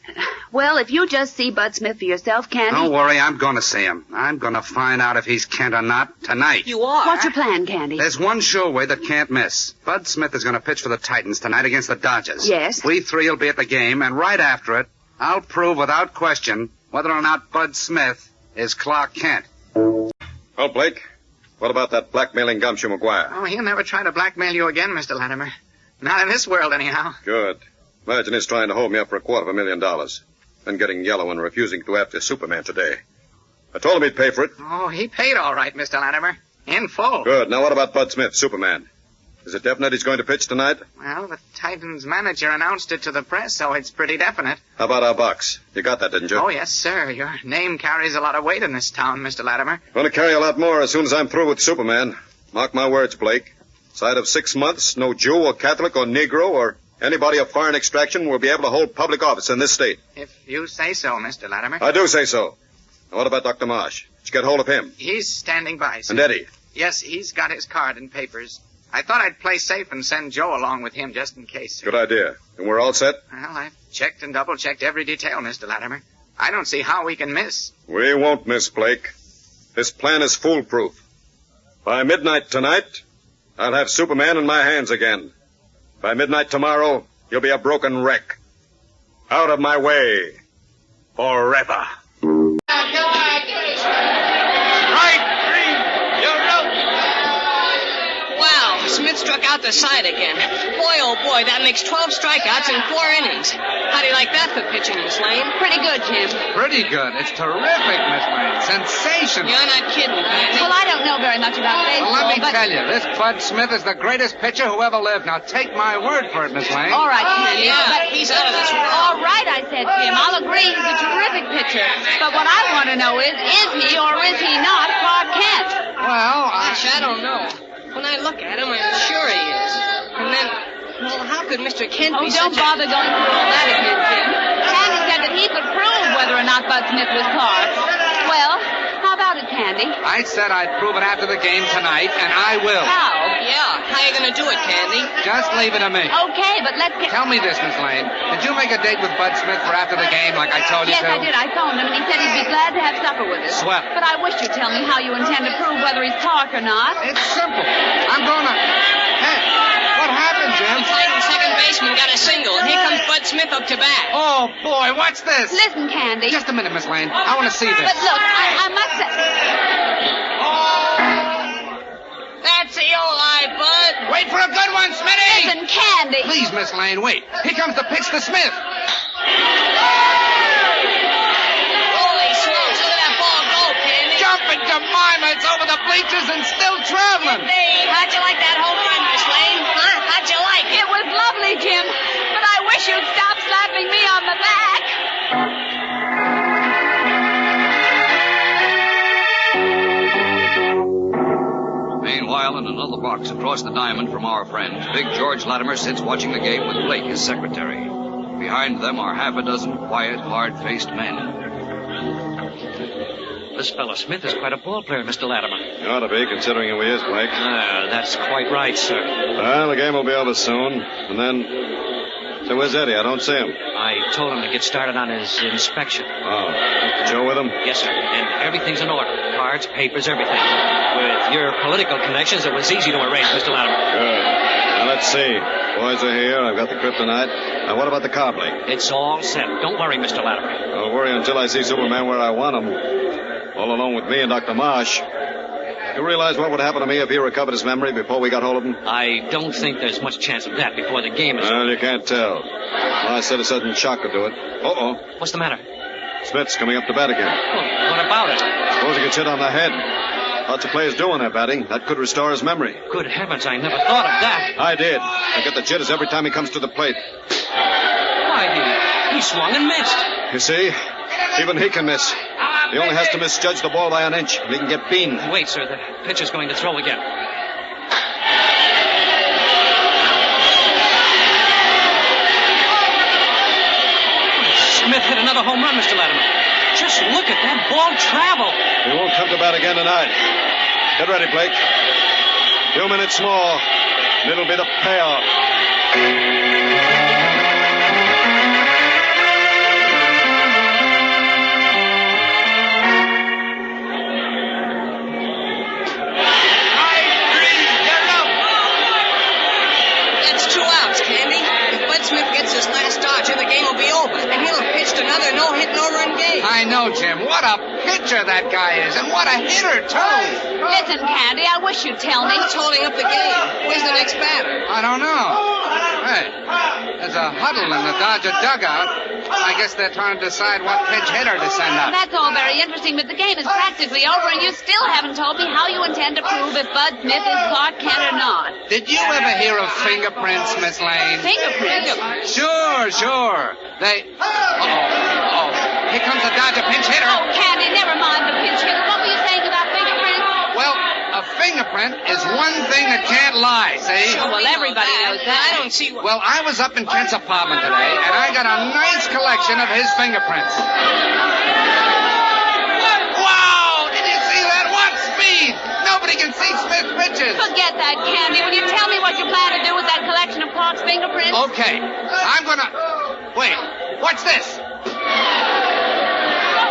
well, if you just see Bud Smith for yourself, Candy... Don't worry, I'm going to see him. I'm going to find out if he's Kent or not tonight. You are? What's your plan, Candy? There's one sure way that can't miss. Bud Smith is going to pitch for the Titans tonight against the Dodgers. Yes? We three will be at the game, and right after it, I'll prove without question whether or not Bud Smith is Clark Kent. Well, Blake, what about that blackmailing gumshoe McGuire? Oh, he'll never try to blackmail you again, Mr. Latimer. Not in this world, anyhow. Good. Imagine his trying to hold me up for $250,000. Then getting yellow and refusing to go after Superman today. I told him he'd pay for it. Oh, he paid all right, Mr. Latimer. In full. Good. Now what about Bud Smith, Superman? Is it definite he's going to pitch tonight? Well, the Titans manager announced it to the press, so it's pretty definite. How about our box? You got that, didn't you? Oh, yes, sir. Your name carries a lot of weight in this town, Mr. Latimer. Going to carry a lot more as soon as I'm through with Superman. Mark my words, Blake. Inside of 6 months, no Jew or Catholic or Negro or anybody of foreign extraction will be able to hold public office in this state. If you say so, Mr. Latimer. I do say so. Now, what about Dr. Marsh? Did you get hold of him? He's standing by, sir. And Eddie? Yes, he's got his card and papers. I thought I'd play safe and send Joe along with him just in case, sir. Good idea. And we're all set? Well, I've checked and double-checked every detail, Mr. Latimer. I don't see how we can miss. We won't miss, Blake. This plan is foolproof. By midnight tonight, I'll have Superman in my hands again. By midnight tomorrow, you'll be a broken wreck. Out of my way. Forever. Wow, Smith's struck out the side again. Boy, oh boy, that makes 12 strikeouts in 4 innings. How do you like that for pitching, Miss Lane? Pretty good, Jim. Pretty good. It's terrific, Miss Lane. Sensational. You're not kidding, Candy. Well, I don't know very much about baseball, Well, let me but... tell you, this Bud Smith is the greatest pitcher who ever lived. Now, take my word for it, Miss Lane. All right, Candy. Yeah, but... he's out of this world. All right, I said, Jim. I'll agree he's a terrific pitcher. But what I want to know is he or is he not Clark Kent? Well, Gosh, I don't know. When I look at him, I'm sure he is. And then, well, how could Mr. Kent be don't bother going through all that again, Jim. Candy said that he could prove whether or not Bud Smith was Clark. Well, how about it, Candy? I said I'd prove it after the game tonight, and I will. How? Yeah, how you going to do it, Candy? Just leave it to me. Okay, but let's get... Tell me this, Miss Lane. Did you make a date with Bud Smith for after the game like I told you Yes, to? I did. I phoned him, and he said he'd be glad to have supper with us. Swell. But I wish you'd tell me how you intend to prove whether he's Clark or not. It's simple. I'm going to... Hey, what happened, Jim? The second baseman got a single, and here comes Bud Smith up to bat. Oh, boy, what's this? Listen, Candy. Just a minute, Miss Lane. I want to see this. But look, I must say... That's the old eye, Bud. Wait for a good one, Smitty! Listen, Candy. Please, Miss Lane, wait. Here comes the pitch to Smith. Holy smokes, look at that ball go, Candy. Jumping Jemima, it's over the bleachers and still traveling. How'd you like that home run, Miss Lane? Huh? How'd you like it? It was lovely, Jim. But I wish you'd stop slapping me on the back. Meanwhile, in another box across the diamond from our friends, Big George Latimer sits watching the game with Blake, his secretary. Behind them are half a dozen quiet, hard-faced men. This fellow Smith is quite a ball player, Mr. Latimer. You ought to be, considering who he is, Blake. That's quite right, sir. Well, the game will be over soon. And then... So where's Eddie? I don't see him. I told him to get started on his inspection. Oh. Joe with him? Yes, sir. And everything's in order. Cards, papers, everything. With your political connections, it was easy to arrange, Mr. Latimer. Good. Now, let's see. Boys are here. I've got the Kryptonite. Now, what about the car, Blake? It's all set. Don't worry, Mr. Latimer. I'll worry until I see Superman where I want him. All alone with me and Dr. Marsh. You realize what would happen to me if he recovered his memory before we got hold of him? I don't think there's much chance of that before the game is... Well, you can't tell. Well, I said a sudden shock would do it. Uh-oh. What's the matter? Smith's coming up to bat again. Well, what about it? Suppose he gets hit on the head. Lots of players do when they're batting. That could restore his memory. Good heavens, I never thought of that. I did. I get the jitters every time he comes to the plate. Why, he swung and missed. You see? Even he can miss. He only has to misjudge the ball by an inch, and he can get beamed. Wait, sir. The pitcher's going to throw again. Smith hit another home run, Mr. Latimer. Just look at that ball travel. He won't come to bat again tonight. Get ready, Blake. A few minutes more, and it'll be the payoff. That's 2 outs, Candy. If Bud Smith gets his last dodger, the game will be over. And he'll have pitched another no-hit, no-run game. I know, Jim. What a pitcher that guy is, and what a hitter, too. Listen, Candy, I wish you'd tell me. Who's holding up the game? Where's the next batter? I don't know. Hey, there's a huddle in the Dodger dugout. I guess they're trying to decide what pinch hitter to send up. That's all very interesting, but the game is practically over, and you still haven't told me how you intend to prove if Bud Smith is Clark Kent or not. Did you ever hear of fingerprints, Miss Lane? Fingerprints? Sure. They... Uh-oh. Here comes the Dodger pinch hitter. Oh, Candy, never mind the pinch hitter. What were you saying about fingerprints? Well, a fingerprint is one thing that can't lie, see? Sure, well, everybody knows that. I don't see what... Well, I was up in Kent's apartment today, and I got a nice collection of his fingerprints. Wow! Did you see that? What speed! Nobody can see Smith's pitches. Forget that, Candy. Will you tell me what you plan to do with that collection of Clark's fingerprints? Okay. I'm gonna... Wait. What's this?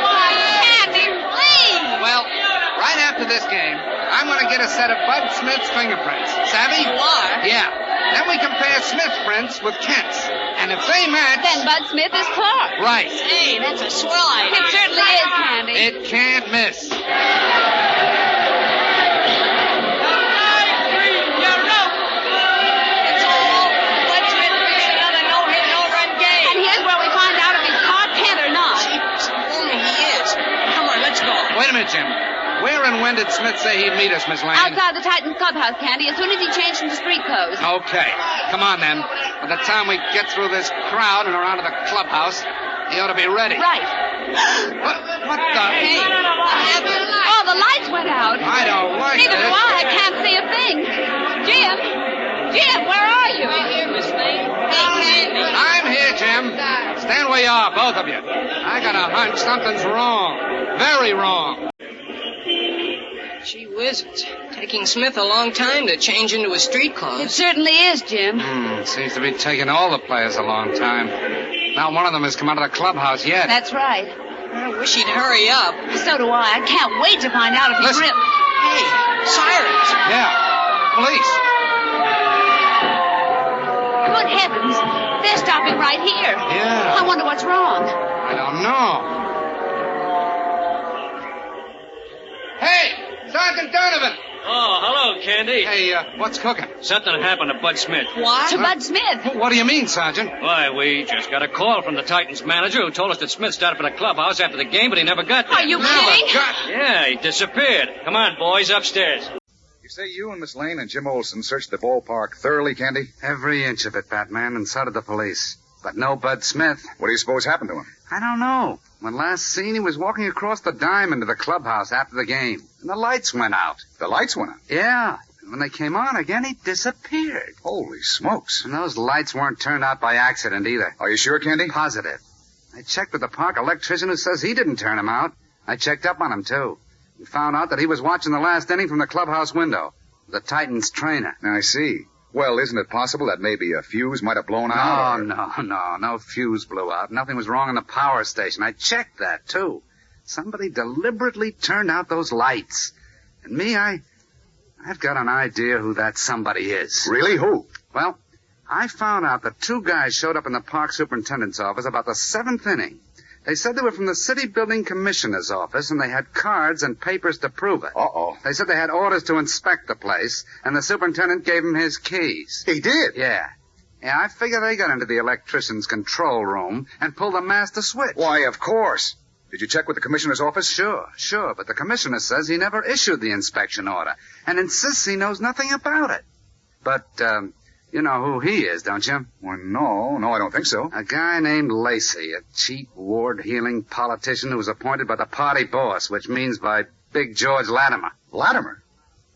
Why, Candy, please! Well, right after this game, I'm going to get a set of Bud Smith's fingerprints. Savvy? You are? Yeah. Then we compare Smith's prints with Kent's. And if they match... Then Bud Smith is Clark. Right. Hey, that's a swell idea. It certainly is, Candy. It can't miss. When did Smith say he'd meet us, Miss Lane? Outside the Titans clubhouse, Candy, as soon as he changed into street clothes. Okay. Come on, then. By the time we get through this crowd and around to the clubhouse, he ought to be ready. Right. What the? Hey, oh, the lights went out. I don't like Neither this. do I. I can't see a thing. Jim, where are you? Right here, Miss Lane. I'm here, Jim. Stand where you are, both of you. I got a hunch something's wrong. Very wrong. Gee whiz, it's taking Smith a long time to change into his street clothes. It certainly is, Jim. It seems to be taking all the players a long time. Not one of them has come out of the clubhouse yet. That's right. I wish he'd hurry up. So do I. I can't wait to find out if he's Listen. real. Hey, sirens. Yeah, police. Good heavens. They're stopping right here. Yeah. I wonder what's wrong. I don't know. Hey, Sergeant Donovan. Oh, hello, Candy. Hey, what's cooking? Something happened to Bud Smith. What? To Bud Smith. What do you mean, Sergeant? Why, we just got a call from the Titans manager who told us that Smith started for the clubhouse after the game, but he never got there. Are you kidding? Yeah, he disappeared. Come on, boys, upstairs. You say you and Miss Lane and Jim Olson searched the ballpark thoroughly, Candy? Every inch of it, Batman, and so did the police. But no Bud Smith. What do you suppose happened to him? I don't know. When last seen, he was walking across the dime into the clubhouse after the game. And the lights went out. The lights went out? Yeah. And when they came on again, he disappeared. Holy smokes. And those lights weren't turned out by accident either. Are you sure, Candy? Positive. I checked with the park electrician who says he didn't turn them out. I checked up on him, too. We found out that he was watching the last inning from the clubhouse window. The Titans trainer. I see. Well, isn't it possible that maybe a fuse might have blown out? No fuse blew out. Nothing was wrong in the power station. I checked that, too. Somebody deliberately turned out those lights. And me, I've got an idea who that somebody is. Really? Who? Well, I found out that two guys showed up in the park superintendent's office about the seventh inning. They said they were from the city building commissioner's office, and they had cards and papers to prove it. Uh-oh. They said they had orders to inspect the place, and the superintendent gave them his keys. He did? Yeah. Yeah, I figure they got into the electrician's control room and pulled the master switch. Why, of course. Did you check with the commissioner's office? Sure, but the commissioner says he never issued the inspection order and insists he knows nothing about it. But, you know who he is, don't you? Well, no, I don't think so. A guy named Lacey, a cheap ward-heeling politician who was appointed by the party boss, which means by Big George Latimer. Latimer?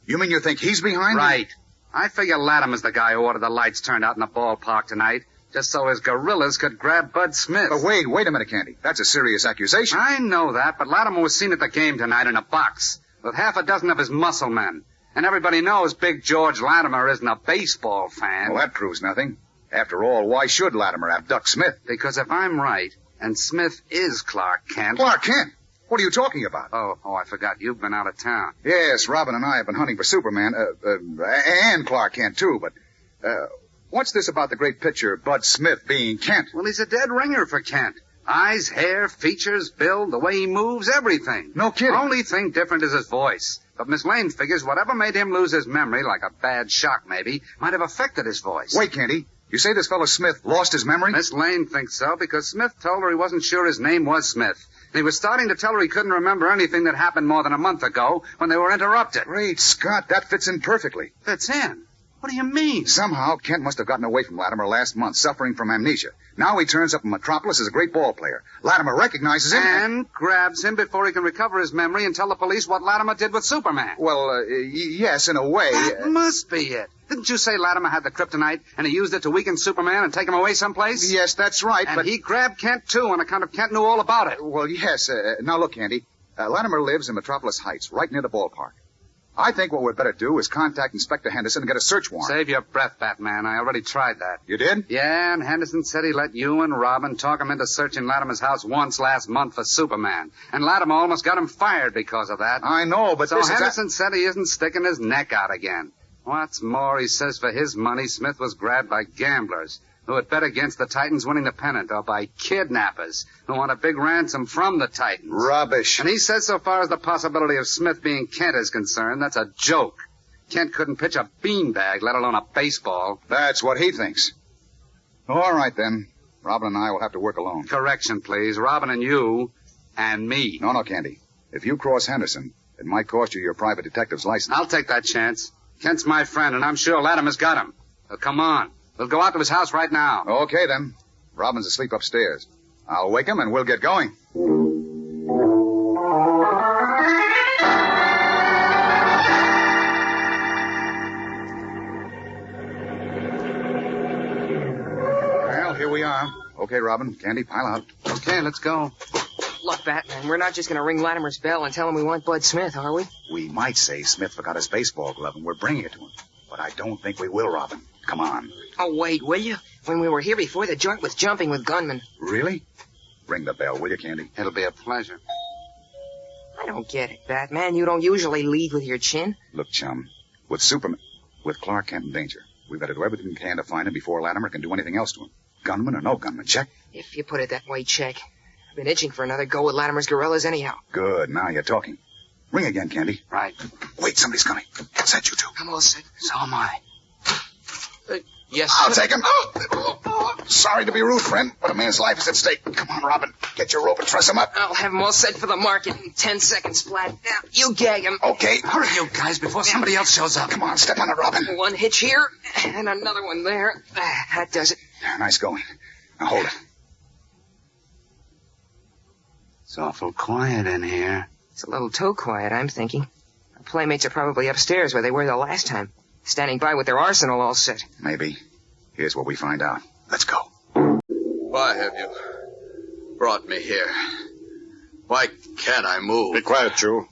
You mean you think he's behind it? Right. I figure Latimer's the guy who ordered the lights turned out in the ballpark tonight, just so his guerrillas could grab Bud Smith. But wait a minute, Candy. That's a serious accusation. I know that, but Latimer was seen at the game tonight in a box with half a dozen of his muscle men. And everybody knows Big George Latimer isn't a baseball fan. Well, that proves nothing. After all, why should Latimer abduct Smith? Because if I'm right, and Smith is Clark Kent... Clark Kent? What are you talking about? Oh, I forgot. You've been out of town. Yes, Robin and I have been hunting for Superman, and Clark Kent, too, but, what's this about the great pitcher, Bud Smith, being Kent? Well, he's a dead ringer for Kent. Eyes, hair, features, build, the way he moves, everything. No kidding. Only thing different is his voice. But Miss Lane figures whatever made him lose his memory, like a bad shock maybe, might have affected his voice. Wait, Candy. You say this fellow Smith lost his memory? Miss Lane thinks so because Smith told her he wasn't sure his name was Smith. And he was starting to tell her he couldn't remember anything that happened more than a month ago when they were interrupted. Great Scott, that fits in perfectly. Fits in? What do you mean? Somehow, Kent must have gotten away from Latimer last month, suffering from amnesia. Now he turns up in Metropolis as a great ball player. Latimer recognizes him and grabs him before he can recover his memory and tell the police what Latimer did with Superman. Well, yes, in a way. That must be it. Didn't you say Latimer had the Kryptonite and he used it to weaken Superman and take him away someplace? Yes, that's right, and he grabbed Kent, too, on account of Kent knew all about it. Well, yes. Now, look, Andy. Latimer lives in Metropolis Heights, right near the ballpark. I think what we'd better do is contact Inspector Henderson and get a search warrant. Save your breath, Batman. I already tried that. You did? Yeah, and Henderson said he let you and Robin talk him into searching Latimer's house once last month for Superman. And Latimer almost got him fired because of that. I know, but so Henderson said he isn't sticking his neck out again. What's more, he says for his money, Smith was grabbed by gamblers who had bet against the Titans winning the pennant, or by kidnappers who want a big ransom from the Titans. Rubbish. And he says so far as the possibility of Smith being Kent is concerned, that's a joke. Kent couldn't pitch a beanbag, let alone a baseball. That's what he thinks. All right, then. Robin and I will have to work alone. Correction, please. Robin and you and me. No, Candy. If you cross Henderson, It might cost you your private detective's license. I'll take that chance. Kent's my friend, and I'm sure Latimer's got him. So come on. We'll go out to his house right now. Okay, then. Robin's asleep upstairs. I'll wake him, and we'll get going. Well, here we are. Okay, Robin. Candy, pile out. Okay, let's go. Look, Batman, we're not just going to ring Latimer's bell and tell him we want Bud Smith, are we? We might say Smith forgot his baseball glove, and we're bringing it to him. But I don't think we will, Robin. Come on. Oh, wait, will you? When we were here before, the joint was jumping with gunmen. Really? Ring the bell, will you, Candy? It'll be a pleasure. I don't get it, Batman. You don't usually lead with your chin. Look, chum, with Clark Kent in danger, we've got to do everything we can to find him before Latimer can do anything else to him. Gunman or no gunman, check? If you put it that way, check. I've been itching for another go with Latimer's gorillas anyhow. Good, now you're talking. Ring again, Candy. Right. Wait, somebody's coming. Is that you two? I'm all set. So am I. Yes, I'll take him. Sorry to be rude, friend, but a man's life is at stake. Come on, Robin. Get your rope and truss him up. I'll have him all set for the market in 10 seconds flat. Now, you gag him. Okay. Hurry, you guys, before somebody else shows up. Come on, step on it, Robin. One hitch here, and another one there. That does it. Nice going. Now hold it. It's awful quiet in here. It's a little too quiet, I'm thinking. Our playmates are probably upstairs where they were the last time, standing by with their arsenal all set. Maybe. Here's what we find out. Let's go. Why have you brought me here? Why can't I move? Be quiet, Jew.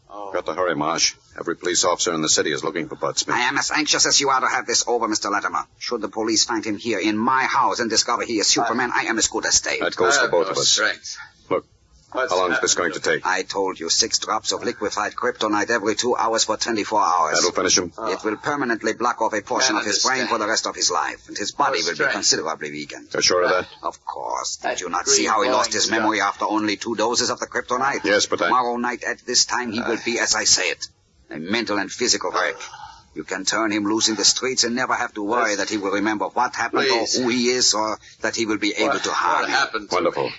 Got to hurry, Marsh. Every police officer in the city is looking for Bud Smith. I am as anxious as you are to have this over, Mr. Latimer. Should the police find him here in my house and discover he is Superman, I am as good as dead. That goes for both of us. Strength. Look, how long is this going to take? I told you, 6 drops of liquefied kryptonite every 2 hours for 24 hours. That'll finish him? It will permanently block off a portion of his brain for the rest of his life, and his body will be considerably weakened. You're sure of that? Of course. Did you not see how he lost his memory after only 2 doses of the kryptonite? Yes, but Tomorrow night at this time, he will be, as I say it, a mental and physical wreck. You can turn him loose in the streets and never have to worry that he will remember what happened or who he is, or that he will be able to harm you. Wonderful.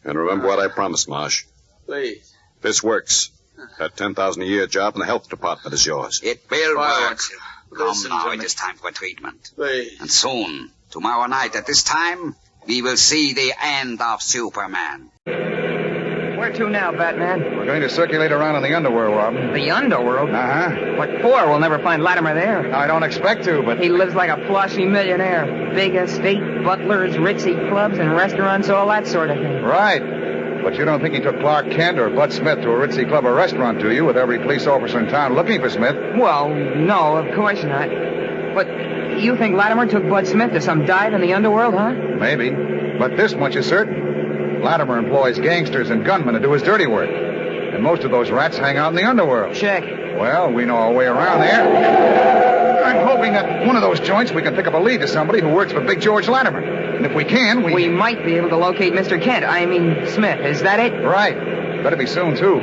And remember what I promised, Marsh. Please. This works. That $10,000 a year job in the health department is yours. It will Why work. won't you? Come Listen now, to it me. is time for treatment. Please. And soon, tomorrow night at this time, we will see the end of Superman. Where to now, Batman? We're going to circulate around in the underworld, Robin. The underworld? Uh-huh. What for? We'll never find Latimer there. I don't expect to, but... He lives like a flossy millionaire. Big estate, butlers, ritzy clubs, and restaurants, all that sort of thing. Right. But you don't think he took Clark Kent or Bud Smith to a ritzy club or restaurant, do you, with every police officer in town looking for Smith? Well, no, of course not. But you think Latimer took Bud Smith to some dive in the underworld, huh? Maybe. But this much is certain. Latimer employs gangsters and gunmen to do his dirty work. And most of those rats hang out in the underworld. Check. Well, we know our way around there. I'm hoping that one of those joints we can pick up a lead to somebody who works for Big George Latimer. And if we can, we might be able to locate Mr. Kent. I mean, Smith. Is that it? Right. Better be soon, too.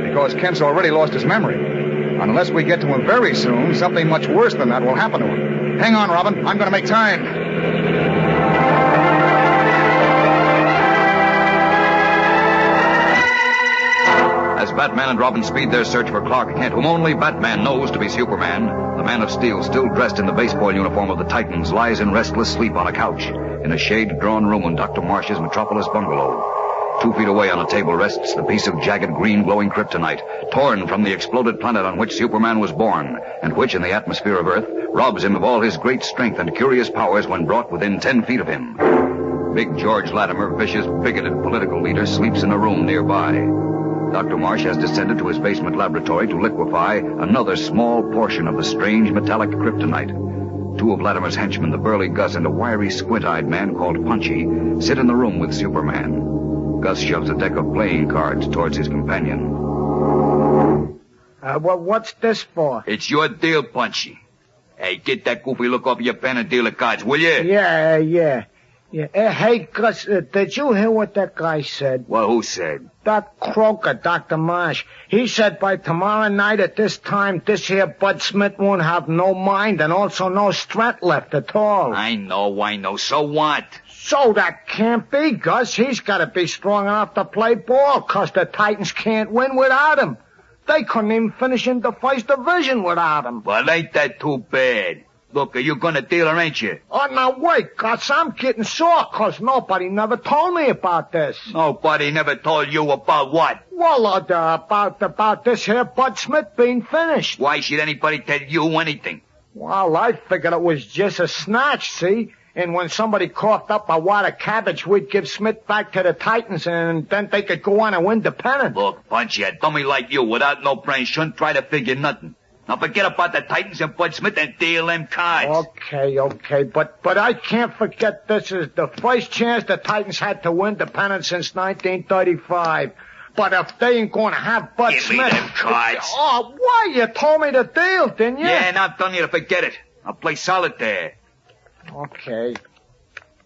Because Kent's already lost his memory. Unless we get to him very soon, something much worse than that will happen to him. Hang on, Robin. I'm going to make time. As Batman and Robin speed their search for Clark Kent, whom only Batman knows to be Superman, the Man of Steel, still dressed in the baseball uniform of the Titans, lies in restless sleep on a couch in a shade-drawn room in Dr. Marsh's metropolis bungalow. 2 feet away on a table rests the piece of jagged green glowing kryptonite, torn from the exploded planet on which Superman was born, and which, in the atmosphere of Earth, robs him of all his great strength and curious powers when brought within 10 feet of him. Big George Latimer, vicious, bigoted political leader, sleeps in a room nearby. Dr. Marsh has descended to his basement laboratory to liquefy another small portion of the strange metallic kryptonite. 2 of Latimer's henchmen, the burly Gus and a wiry, squint-eyed man called Punchy, sit in the room with Superman. Gus shoves a deck of playing cards towards his companion. What's this for? It's your deal, Punchy. Hey, get that goofy look off your pen and deal the cards, will you? Yeah. Hey, Gus, did you hear what that guy said? Well, who said? That croaker, Dr. Marsh. He said by tomorrow night at this time, this here Bud Smith won't have no mind and also no strength left at all. I know. So what? So that can't be, Gus. He's got to be strong enough to play ball, 'cause the Titans can't win without him. They couldn't even finish in the first division without him. Well, ain't that too bad? Look, are you gonna deal or ain't you? Oh, now wait, Gus, I'm getting sore 'cause nobody never told me about this. Nobody never told you about what? Well, about this here Bud Smith being finished. Why should anybody tell you anything? Well, I figured it was just a snatch, see? And when somebody coughed up a wad of cabbage, we'd give Smith back to the Titans, and then they could go on and win the pennant. Look, Punchy, a dummy like you without no brain shouldn't try to figure nothing. Now forget about the Titans and Bud Smith and deal them cards. Okay, but I can't forget this is the first chance the Titans had to win the pennant since 1935. But if they ain't gonna have Bud Give Smith... me them cards. Oh, why? You told me the deal, didn't you? Yeah, and I'm telling you to forget it. I'll play solitaire. Okay.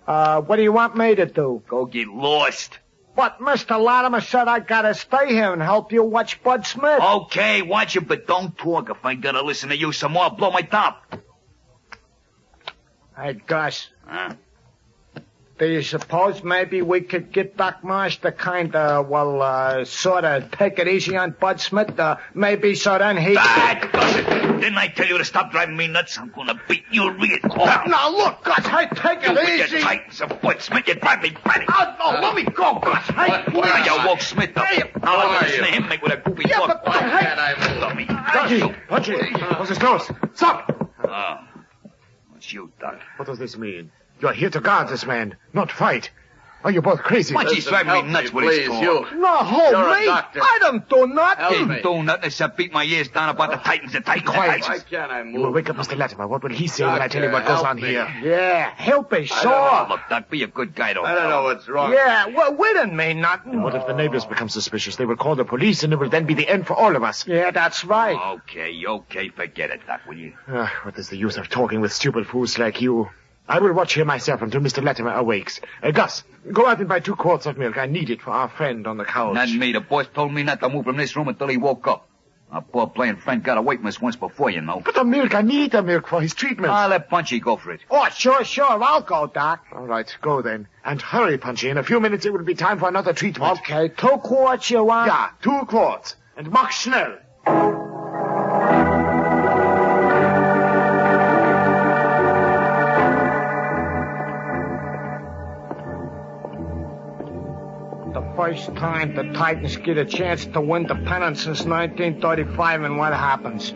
What do you want me to do? Go get lost. But Mr. Latimer said I gotta stay here and help you watch Bud Smith. Okay, watch it, but don't talk. If I gotta listen to you some more, I'll blow my top. Hey, Gus. Huh? Do you suppose maybe we could get Doc Marsh to sort of take it easy on Bud Smith? Maybe so then he... That does it. Didn't I tell you to stop driving me nuts? I'm gonna beat you real. Now, look, Gus, hey, take it With easy. your Titans and Bud Smith, you drive me batty. Oh, no, let me go, Gus. Hey, please. Now you woke Smith up. Now I'll listen to him make with a goofy talk. But hey. Let me. Punchy, what's this close? Stop! Oh, it's you, Doc. What does this mean? You're here to guard this man, not fight. Are you both crazy? Punchy's driving me nuts with his talk. No, me. I don't do nothing. He didn't do nothing except beat my ears down about the Titans and Titans. Quiet. Why can't I move? You will wake up Mr. Latimer. What will he say when I tell him what goes on here? Yeah, he'll be Oh, sore. look, Doc, be a good guy, though. I don't know what's wrong. Yeah, well, we didn't mean nothing. And what if the neighbors become suspicious? They will call the police, and it will then be the end for all of us. Yeah, that's right. Okay, forget it, Doc, will you? What is the use of talking with stupid fools like you? I will watch here myself until Mr. Latimer awakes. Gus, go out and buy 2 quarts of milk. I need it for our friend on the couch. Not me. The boss told me not to move from this room until he woke up. Our poor playing friend got a wait miss once before, you know. But the milk, I need the milk for his treatment. I'll let Punchy go for it. Oh, sure, I'll go, Doc. All right, go then. And hurry, Punchy. In a few minutes it will be time for another treatment. Okay, 2 quarts you want? Yeah, 2 quarts. And mach schnell. First time the Titans get a chance to win the pennant since 1935, and what happens?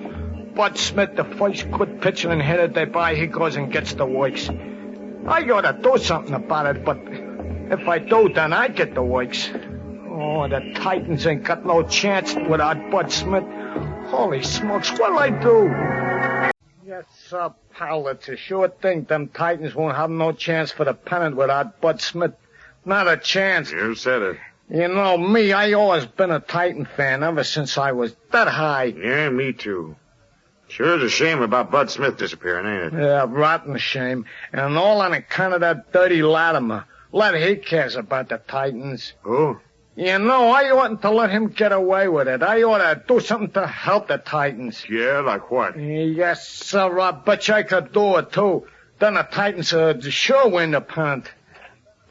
Bud Smith, the first good pitcher and hitter they buy, he goes and gets the works. I gotta do something about it, but if I do, then I get the works. Oh, the Titans ain't got no chance without Bud Smith. Holy smokes, what'll I do? Yes, sir, pal, it's a sure thing. Them Titans won't have no chance for the pennant without Bud Smith. Not a chance. You said it. You know, me, I always been a Titan fan ever since I was that high. Yeah, me too. Sure is a shame about Bud Smith disappearing, ain't it? Yeah, rotten shame. And all on account of that dirty Latimer. He cares about the Titans. Who? You know, I oughtn't to let him get away with it. I ought to do something to help the Titans. Yeah, like what? Yes, sir, I bet you I could do it, too. Then the Titans would sure win the pennant.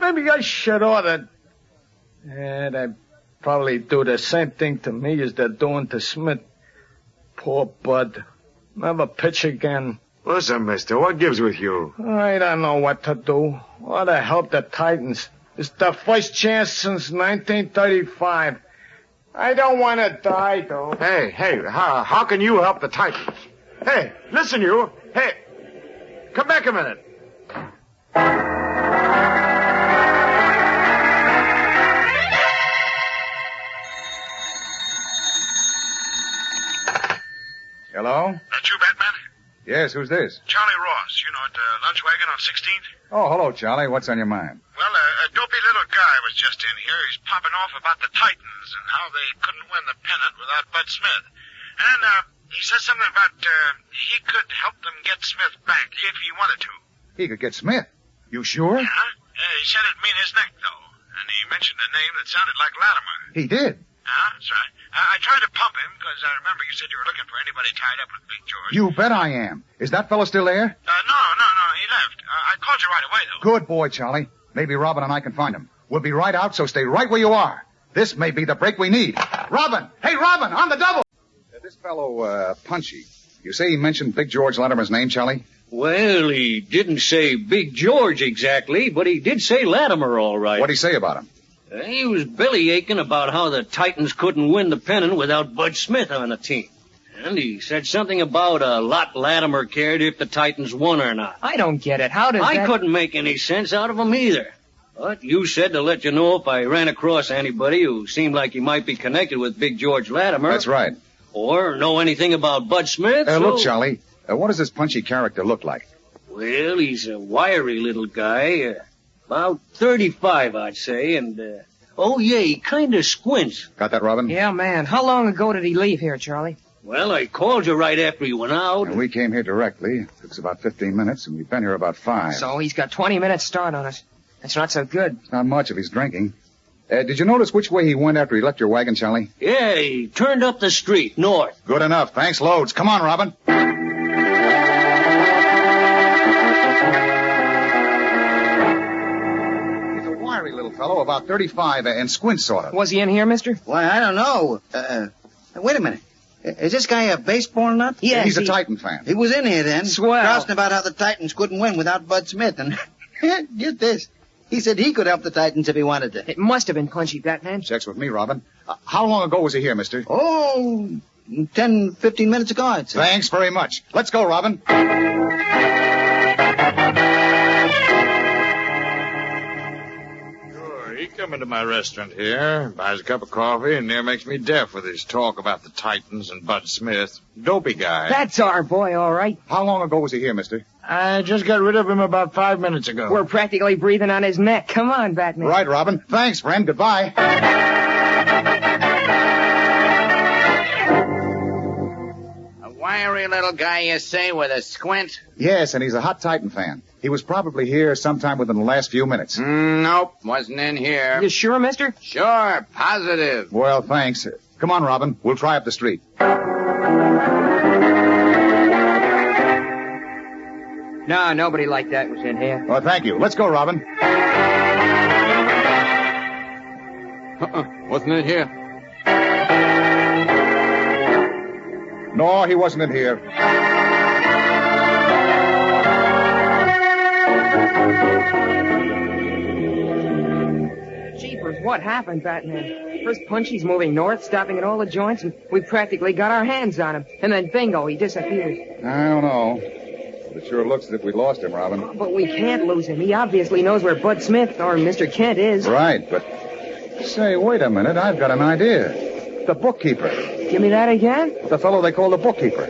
Maybe I should order... Yeah, they probably do the same thing to me as they're doing to Smith. Poor Bud. Never pitch again. Listen, mister, what gives with you? I don't know what to do. Ought to help the Titans. It's the first chance since 1935. I don't want to die, though. Hey, how can you help the Titans? Hey, listen, you. Hey, come back a minute. Hello? That you, Batman? Yes, who's this? Charlie Ross, you know, at the lunch wagon on 16th? Oh, hello, Charlie. What's on your mind? Well, a dopey little guy was just in here. He's popping off about the Titans and how they couldn't win the pennant without Bud Smith. And, he said something about, he could help them get Smith back if he wanted to. He could get Smith. You sure? Yeah? He said it'd mean his neck, though. And he mentioned a name that sounded like Latimer. He did? Yeah, that's right. I tried to pump him, because I remember you said you were looking for anybody tied up with Big George. You bet I am. Is that fellow still there? No, he left. I called you right away, though. Good boy, Charlie. Maybe Robin and I can find him. We'll be right out, so stay right where you are. This may be the break we need. Robin! Hey, Robin, on the double! This fellow, Punchy, you say he mentioned Big George Latimer's name, Charlie? Well, he didn't say Big George exactly, but he did say Latimer all right. What'd he say about him? He was bellyaching about how the Titans couldn't win the pennant without Bud Smith on the team. And he said something about a lot Latimer cared if the Titans won or not. I don't get it. How does I couldn't make any sense out of him either. But you said to let you know if I ran across anybody who seemed like he might be connected with Big George Latimer. That's right. Or know anything about Bud Smith. Look, Charlie, what does this Punchy character look like? Well, he's a wiry little guy, about 35, I'd say, and, oh, yeah, he kind of squints. Got that, Robin? Yeah, man. How long ago did he leave here, Charlie? Well, I called you right after he went out. And we came here directly. It took us about 15 minutes, and we've been here about 5. So he's got 20 minutes start on us. That's not so good. It's not much if he's drinking. Did you notice which way he went after he left your wagon, Charlie? Yeah, he turned up the street, north. Good enough. Thanks loads. Come on, Robin. He's a wiry little fellow, about 35, and squint sort of. Was he in here, mister? Why, I don't know. Wait a minute. Is this guy a baseball nut? Yes, He's a Titan fan. He was in here then. Swell. Grousing about how the Titans couldn't win without Bud Smith. And get this. He said he could help the Titans if he wanted to. It must have been Punchy, Batman. Checks with me, Robin. How long ago was he here, mister? Oh, 10, 15 minutes ago, I'd say. Thanks very much. Let's go, Robin. He come into my restaurant here, buys a cup of coffee, and near makes me deaf with his talk about the Titans and Bud Smith. Dopey guy. That's our boy, all right. How long ago was he here, mister? I just got rid of him about 5 minutes ago. We're practically breathing on his neck. Come on, Batman. Right, Robin. Thanks, friend. Goodbye. A wiry little guy, you say, with a squint? Yes, and he's a hot Titan fan. He was probably here sometime within the last few minutes. Nope, wasn't in here. You sure, mister? Sure, positive. Well, thanks. Come on, Robin. We'll try up the street. No, nobody like that was in here. Well, thank you. Let's go, Robin. Wasn't in here. No, he wasn't in here. Jeepers, what happened, Batman? First Punchy's moving north, stopping at all the joints, and we practically got our hands on him. And then bingo, he disappears. I don't know. But it sure looks as if we lost him, Robin. But we can't lose him. He obviously knows where Bud Smith or Mr. Kent is. Right, but... Say, wait a minute. I've got an idea. The bookkeeper. Give me that again? The fellow they call the bookkeeper.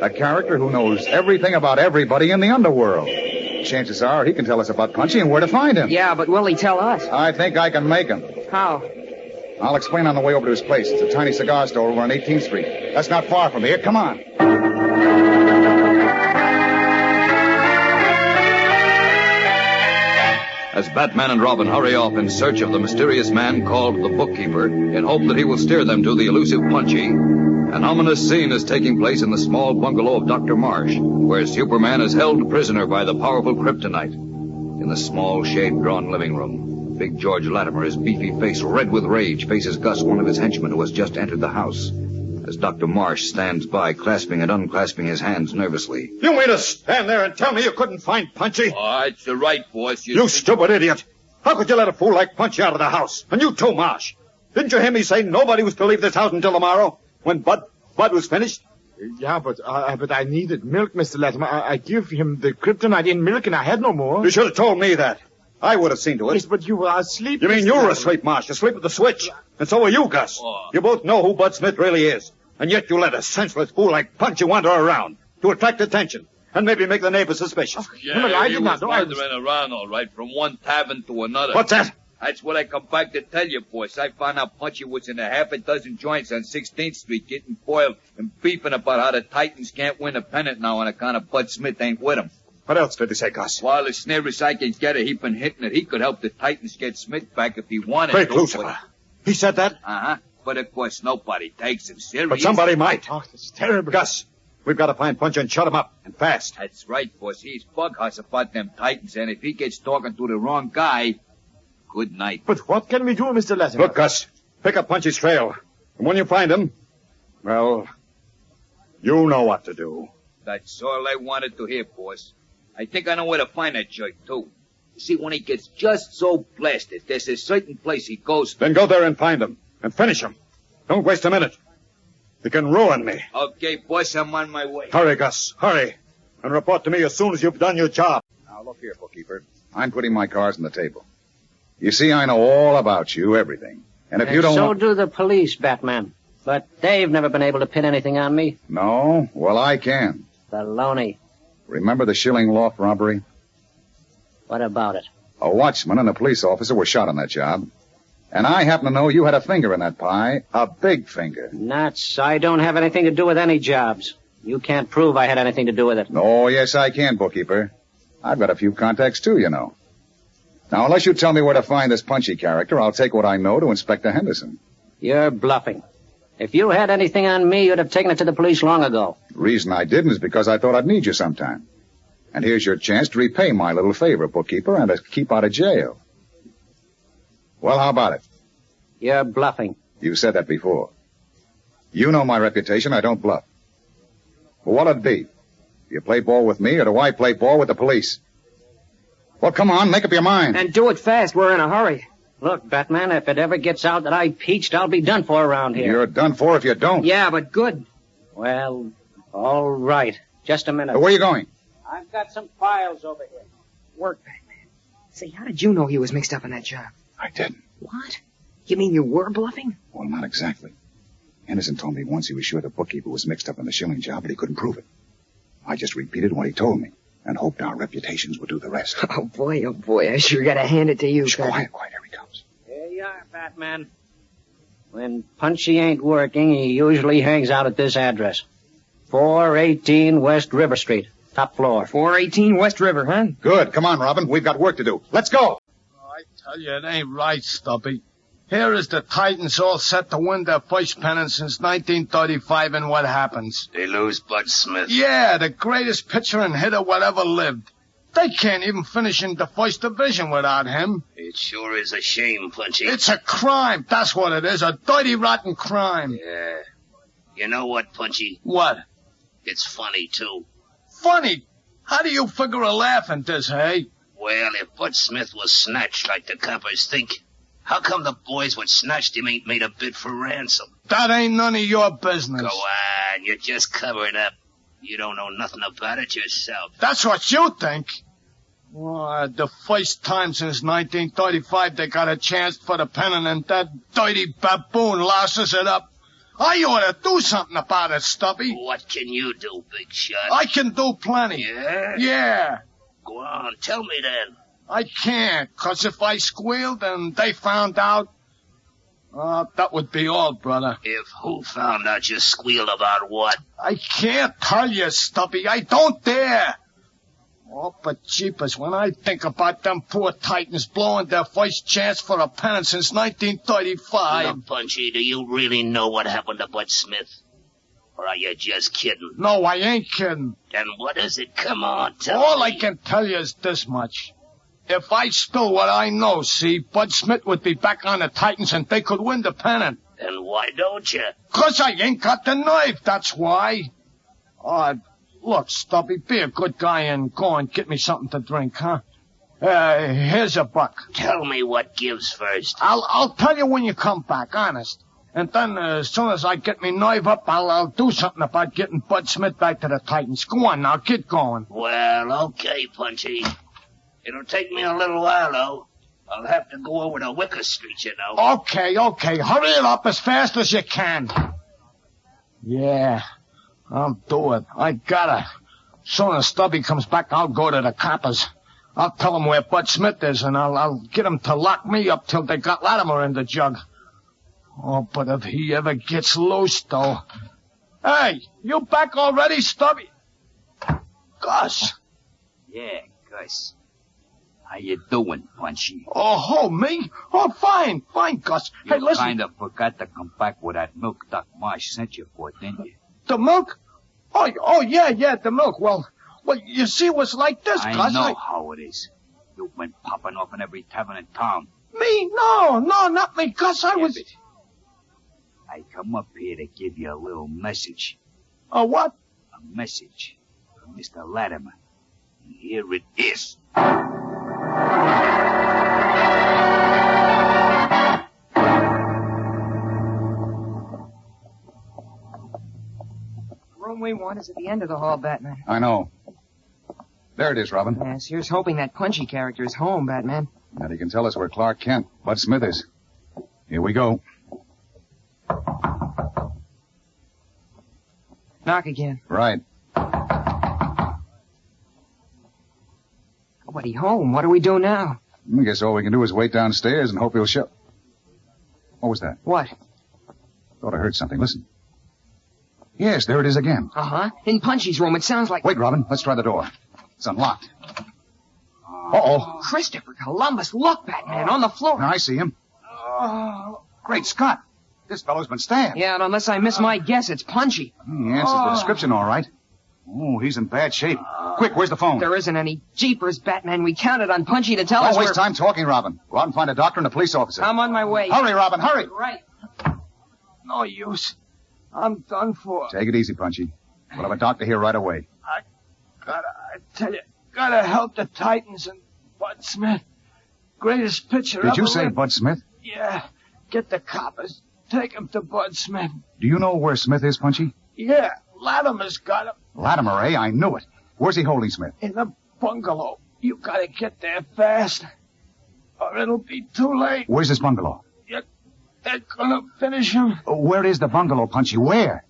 A character who knows everything about everybody in the underworld. Chances are he can tell us about Punchy and where to find him. Yeah, but will he tell us? I think I can make him. How? I'll explain on the way over to his place. It's a tiny cigar store over on 18th Street. That's not far from here. Come on. As Batman and Robin hurry off in search of the mysterious man called the Bookkeeper, in hope that he will steer them to the elusive Punchy, an ominous scene is taking place in the small bungalow of Dr. Marsh, where Superman is held prisoner by the powerful Kryptonite. In the small, shade-drawn living room, Big George Latimer, his beefy face red with rage, faces Gus, one of his henchmen who has just entered the house. As Dr. Marsh stands by, clasping and unclasping his hands nervously. You mean to stand there and tell me you couldn't find Punchy? Oh, it's the right, boss. You stupid idiot. How could you let a fool like Punchy out of the house? And you too, Marsh. Didn't you hear me say nobody was to leave this house until tomorrow? When Bud was finished? Yeah, but I needed milk, Mr. Latimer. I give him the kryptonite in milk, and I had no more. You should have told me that. I would have seen to it. Yes, but you were asleep. You mean you were asleep, Marsh? Asleep at the switch. And so were you, Gus. Oh. You both know who Bud Smith really is. And yet you let a senseless fool like Punchy wander around to attract attention and maybe make the neighbors suspicious. Yeah, I he did was not know. wandering around, all right, from one tavern to another. What's that? That's what I come back to tell you, boss. I found out Punchy was in a half a dozen joints on 16th Street getting foiled and beefing about how the Titans can't win a pennant now on account of Bud Smith ain't with him. What else did he say, Gus? Well, as near as I can get it, he been hinting that he could help the Titans get Smith back if he wanted Great to. Lucifer. He said that? Uh-huh. But of course nobody takes him serious. But somebody might. Oh, that's terrible. Gus, we've got to find Punchy and shut him up, and fast. That's right, boss. He's bug-house about them Titans, and if he gets talking to the wrong guy, good night. But what can we do, Mr. Latimer? Look, Gus, pick up Punchy's trail. And when you find him, well, You know what to do. That's all I wanted to hear, boss. I think I know where to find that jerk, too. You see, when he gets just so blasted, there's a certain place he goes to. Then go there and find him. And finish him. Don't waste a minute. You can ruin me. Okay, boss, I'm on my way. Hurry, Gus. Hurry. And report to me as soon as you've done your job. Now, look here, bookkeeper. I'm putting my cards on the table. You see, I know all about you, everything. And if you don't... So do the police, Batman. But they've never been able to pin anything on me. No? Well, I can. Baloney. Remember the Schilling Loft robbery? What about it? A watchman and a police officer were shot on that job. And I happen to know you had a finger in that pie. A big finger. Nuts. I don't have anything to do with any jobs. You can't prove I had anything to do with it. Oh, yes, I can, bookkeeper. I've got a few contacts, too, you know. Now, unless you tell me where to find this punchy character, I'll take what I know to Inspector Henderson. You're bluffing. If you had anything on me, you'd have taken it to the police long ago. The reason I didn't is because I thought I'd need you sometime. And here's your chance to repay my little favor, bookkeeper, and to keep out of jail. Well, how about it? You're bluffing. You said that before. You know my reputation. I don't bluff. Well, what'll it be? Do you play ball with me, or do I play ball with the police? Well, come on, make up your mind. And do it fast. We're in a hurry. Look, Batman, if it ever gets out that I peached, I'll be done for around here. You're done for if you don't. Yeah, but good. Well, all right. Just a minute. Where are you going? I've got some files over here. Work, Batman. Say, how did you know he was mixed up in that job? I didn't. What? You mean you were bluffing? Well, not exactly. Henderson told me once he was sure the bookkeeper was mixed up in the Schilling job, but he couldn't prove it. I just repeated what he told me and hoped our reputations would do the rest. Oh, boy. I sure gotta hand it to you, Quiet. Here he comes. Here you are, Batman. When Punchy ain't working, he usually hangs out at this address. 418 West River Street, top floor. 418 West River, huh? Good. Come on, Robin. We've got work to do. Let's go. I tell you, it ain't right, Stubby. Here is the Titans all set to win their first pennant since 1935, and what happens? They lose Bud Smith. Yeah, the greatest pitcher and hitter whatever lived. They can't even finish in the first division without him. It sure is a shame, Punchy. It's a crime. That's what it is. A dirty, rotten crime. Yeah. You know what, Punchy? What? It's funny, too. Funny? How do you figure a laugh in this, hey? Well, if Bud Smith was snatched like the coppers think, how come the boys what snatched him ain't made a bid for ransom? That ain't none of your business. Go on, you're just covering up. You don't know nothing about it yourself. That's what you think. Well, the first time since 1935 they got a chance for the pennant, and that dirty baboon louses it up. I ought to do something about it, Stubby. What can you do, big shot? I can do plenty. Yeah? Yeah. Go on, tell me then. I can't, 'cause if I squealed and they found out, that would be all, brother. If who found out you squealed about what? I can't tell you, Stubby. I don't dare. Oh, but jeepers, when I think about them poor Titans blowing their first chance for a pennant since 1935... Look, Punchy, do you really know what happened to Bud Smith? Or are you just kidding? No, I ain't kidding. Then what is it? Come on, tell All me. I can tell you is this much. If I spill what I know, see, Bud Smith would be back on the Titans and they could win the pennant. Then why don't you? 'Cause I ain't got the nerve, that's why. Look, Stubby, be a good guy and go and get me something to drink, huh? Here's a buck. Tell me what gives first. I'll tell you when you come back, honest. And then, as soon as I get me nerve up, I'll do something about getting Bud Smith back to the Titans. Go on now, get going. Well, okay, Punchy. It'll take me a little while, though. I'll have to go over to Wicker Street, you know. Okay. Hurry it up as fast as you can. Yeah, I'll do it. I gotta. Soon as Stubby comes back, I'll go to the coppers. I'll tell them where Bud Smith is, and I'll get them to lock me up till they got Latimer in the jug. Oh, but if he ever gets loose, though... Hey, you back already, Stubby? Gus. Yeah, Gus. How you doing, Punchy? Oh, me? Oh, fine, Gus. You Hey, listen. kind of forgot to come back with that milk Doc Marsh sent you for, didn't you? The milk? Oh, yeah, the milk. Well, you see, it was like this, Gus. I know how it is. You've been popping off in every tavern in town. Me? No, not me, Gus. I was... I come up here to give you a little message. A what? A message from Mr. Latimer. Here it is. The room we want is at the end of the hall, Batman. I know. There it is, Robin. Yes, here's hoping that Punchy character is home, Batman. Now he can tell us where Clark Kent, Bud Smith is. Here we go. Knock again. Right. Nobody home. What do we do now? I guess all we can do is wait downstairs and hope he'll show. What was that? What? Thought I heard something. Listen. Yes, there it is again. Uh-huh. In Punchy's room, it sounds like... Wait, Robin. Let's try the door. It's unlocked. Uh-oh. Christopher Columbus. Look, Batman, on the floor. Now, I see him. Oh. Great Scott. This fellow's been stabbed. Yeah, and unless I miss my guess, it's Punchy. He answers the description all right. Oh, he's in bad shape. Quick, where's the phone? There isn't any. Jeepers, Batman. We counted on Punchy to tell us Don't waste time talking, Robin. Go out and find a doctor and a police officer. I'm on my way. Hurry, Robin, hurry. Right. No use. I'm done for. Take it easy, Punchy. We'll have a doctor here right away. I tell you, gotta help the Titans and Bud Smith. Greatest pitcher ever. Did you say lived. Bud Smith? Yeah. Get the coppers. Take him to Bud Smith. Do you know where Smith is, Punchy? Yeah, Latimer's got him. Latimer, eh? I knew it. Where's he holding Smith? In the bungalow. You gotta get there fast, or it'll be too late. Where's this bungalow? They're gonna finish him. Where is the bungalow, Punchy? Where?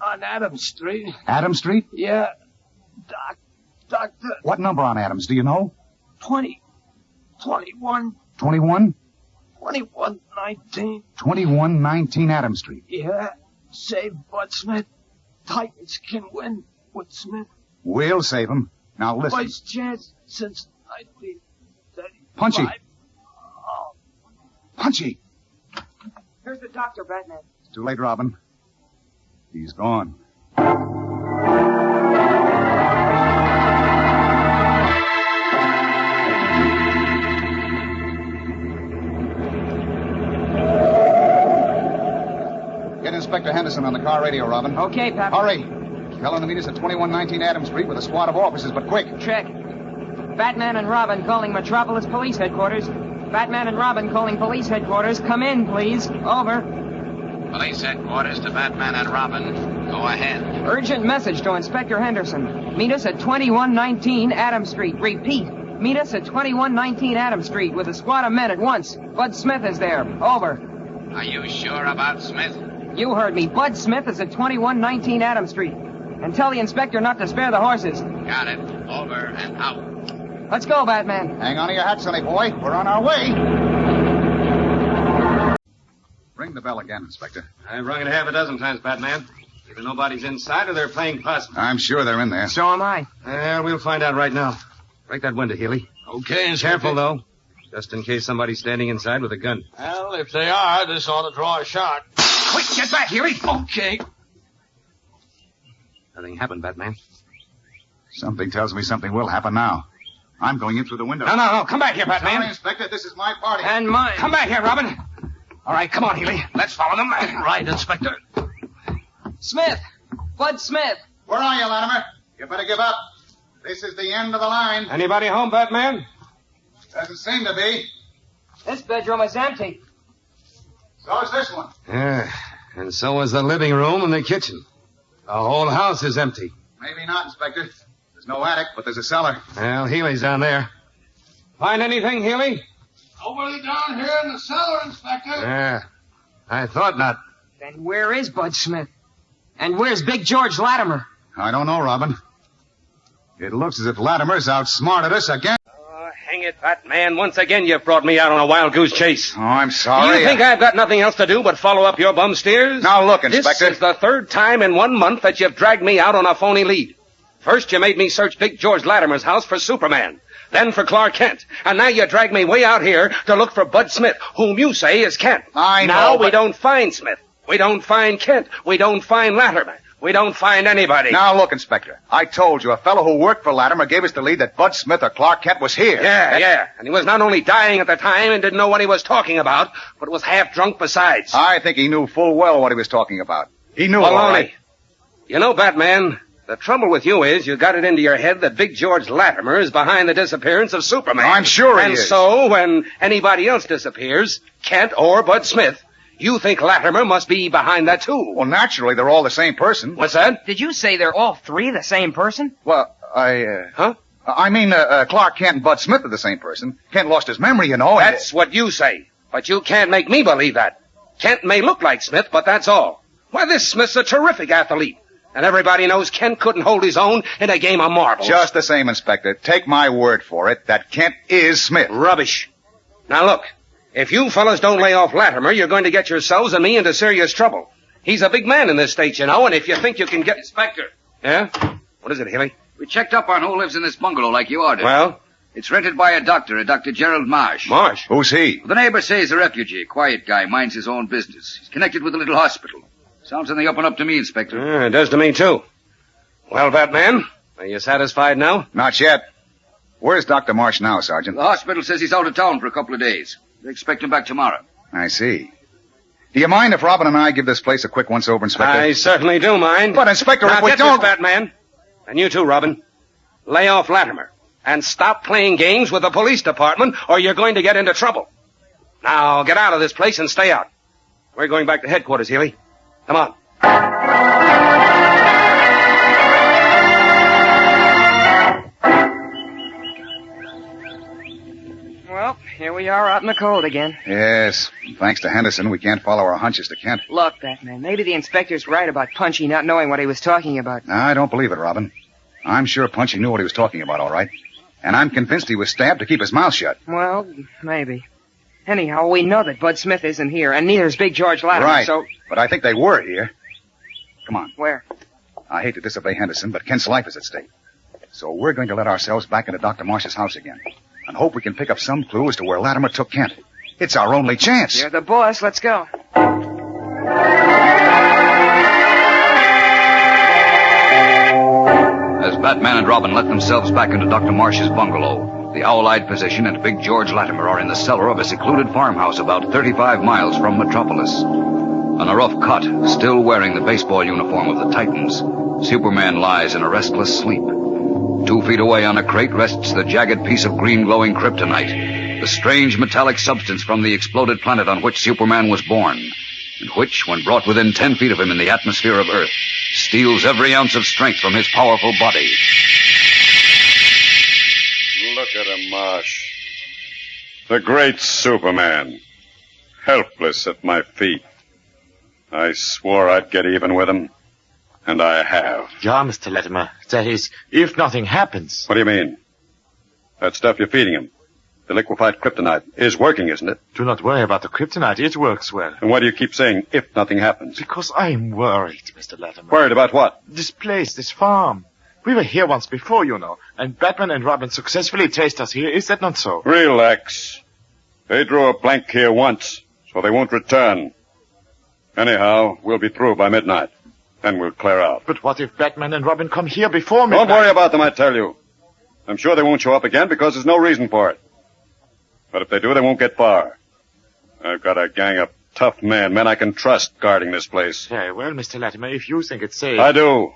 On Adams Street. Adams Street? Yeah. Doctor. What number on Adams, do you know? 21. 21? 2119. 2119 Adams Street. Yeah. Save Bud Smith. Titans can win with Smith. We'll save him. Now listen. First chance since 1935. Punchy. Oh. Punchy. Here's the doctor, Batman. It's too late, Robin. He's gone. Get Inspector Henderson on the car radio, Robin. Okay, Papa. Hurry. Tell him to meet us at 2119 Adams Street with a squad of officers, but quick. Check. Batman and Robin calling Metropolis Police Headquarters. Batman and Robin calling Police Headquarters. Come in, please. Over. Police Headquarters to Batman and Robin. Go ahead. Urgent message to Inspector Henderson. Meet us at 2119 Adams Street. Repeat. Meet us at 2119 Adams Street with a squad of men at once. Bud Smith is there. Over. Are you sure about Smith? You heard me. Bud Smith is at 2119 Adams Street. And tell the inspector not to spare the horses. Got it. Over and out. Let's go, Batman. Hang on to your hat, sonny boy. We're on our way. Ring the bell again, Inspector. I've rung it half a dozen times, Batman. Either nobody's inside or they're playing possum. I'm sure they're in there. So am I. Well, we'll find out right now. Break that window, Healy. Okay, Inspector. Careful, though. Just in case somebody's standing inside with a gun. Well, if they are, this ought to draw a shot. Quick, get back, Healy. Okay. Nothing happened, Batman. Something tells me something will happen now. I'm going in through the window. No. Come back here, Batman. Sorry, Inspector. This is my party. And mine. Come back here, Robin. All right, come on, Healy. Let's follow them. Right, Inspector. Smith. Bud Smith. Where are you, Latimer? You better give up. This is the end of the line. Anybody home, Batman? Doesn't seem to be. This bedroom is empty. So is this one. Yeah, and so is the living room and the kitchen. The whole house is empty. Maybe not, Inspector. There's no attic, but there's a cellar. Well, Healy's down there. Find anything, Healy? Nobody down here in the cellar, Inspector. Yeah, I thought not. Then where is Bud Smith? And where's Big George Latimer? I don't know, Robin. It looks as if Latimer's outsmarted us again. Hang it, Batman. Once again you've brought me out on a wild goose chase. Oh, I'm sorry. You think I've got nothing else to do but follow up your bum steers? Now look, Inspector. This is the third time in 1 month that you've dragged me out on a phony lead. First you made me search Big George Latimer's house for Superman. Then for Clark Kent. And now you drag me way out here to look for Bud Smith, whom you say is Kent. I know, Now but... we don't find Smith. We don't find Kent. We don't find Latimer. We don't find anybody. Now, look, Inspector. I told you, a fellow who worked for Latimer gave us the lead that Bud Smith or Clark Kent was here. Yeah. And he was not only dying at the time and didn't know what he was talking about, but was half drunk besides. I think he knew full well what he was talking about. He knew all right. You know, Batman, the trouble with you is you got it into your head that Big George Latimer is behind the disappearance of Superman. I'm sure he and is. And so, when anybody else disappears, Kent or Bud Smith, you think Latimer must be behind that too. Well, naturally, they're all the same person. What's that? Did you say they're all three the same person? Well, Huh? I mean, Clark Kent and Bud Smith are the same person. Kent lost his memory, you know. That's what you say. But you can't make me believe that. Kent may look like Smith, but that's all. Why, this Smith's a terrific athlete. And everybody knows Kent couldn't hold his own in a game of marbles. Just the same, Inspector. Take my word for it that Kent is Smith. Rubbish. Now look, if you fellas don't lay off Latimer, you're going to get yourselves and me into serious trouble. He's a big man in this state, you know, and if you think you can get... Inspector. Yeah? What is it, Haley? We checked up on who lives in this bungalow like you ordered. Well? It's rented by a Dr. Gerald Marsh. Marsh? Who's he? The neighbors say he's a refugee, quiet guy, minds his own business. He's connected with a little hospital. Sounds on the up and up to me, Inspector. It does to me, too. Well, Batman, are you satisfied now? Not yet. Where's Dr. Marsh now, Sergeant? The hospital says he's out of town for a couple of days. They expect him back tomorrow. I see. Do you mind if Robin and I give this place a quick once-over, Inspector? I certainly do mind. But, Inspector, now, if we get don't... this, Batman. And you too, Robin. Lay off Latimer. And stop playing games with the police department, or you're going to get into trouble. Now, get out of this place and stay out. We're going back to headquarters, Healy. Come on. Well, here we are out in the cold again. Yes. Thanks to Henderson, we can't follow our hunches to Kent. Look, Batman, maybe the inspector's right about Punchy not knowing what he was talking about. No, I don't believe it, Robin. I'm sure Punchy knew what he was talking about, all right. And I'm convinced he was stabbed to keep his mouth shut. Well, maybe. Anyhow, we know that Bud Smith isn't here, and neither is Big George Latimer, right. So... But I think they were here. Come on. Where? I hate to disobey Henderson, but Kent's life is at stake. So we're going to let ourselves back into Dr. Marsh's house again and hope we can pick up some clue as to where Latimer took Kent. It's our only chance. You're the boss. Let's go. As Batman and Robin let themselves back into Dr. Marsh's bungalow, the owl-eyed physician and Big George Latimer are in the cellar of a secluded farmhouse about 35 miles from Metropolis. On a rough cot, still wearing the baseball uniform of the Titans, Superman lies in a restless sleep. 2 feet away on a crate rests the jagged piece of green glowing kryptonite, the strange metallic substance from the exploded planet on which Superman was born, and which, when brought within 10 feet of him in the atmosphere of Earth, steals every ounce of strength from his powerful body. Look at him, Marsh. The great Superman. Helpless at my feet. I swore I'd get even with him. And I have. Yeah, Mr. Latimer. That is, if nothing happens. What do you mean? That stuff you're feeding him. The liquefied kryptonite is working, isn't it? Do not worry about the kryptonite. It works well. And why do you keep saying, if nothing happens? Because I'm worried, Mr. Latimer. Worried about what? This place, this farm. We were here once before, you know, and Batman and Robin successfully traced us here. Is that not so? Relax. They drew a blank here once, so they won't return. Anyhow, we'll be through by midnight. Then we'll clear out. But what if Batman and Robin come here before midnight? Don't worry about them, I tell you. I'm sure they won't show up again because there's no reason for it. But if they do, they won't get far. I've got a gang of tough men I can trust guarding this place. Very well, Mr. Latimer, if you think it's safe. I do.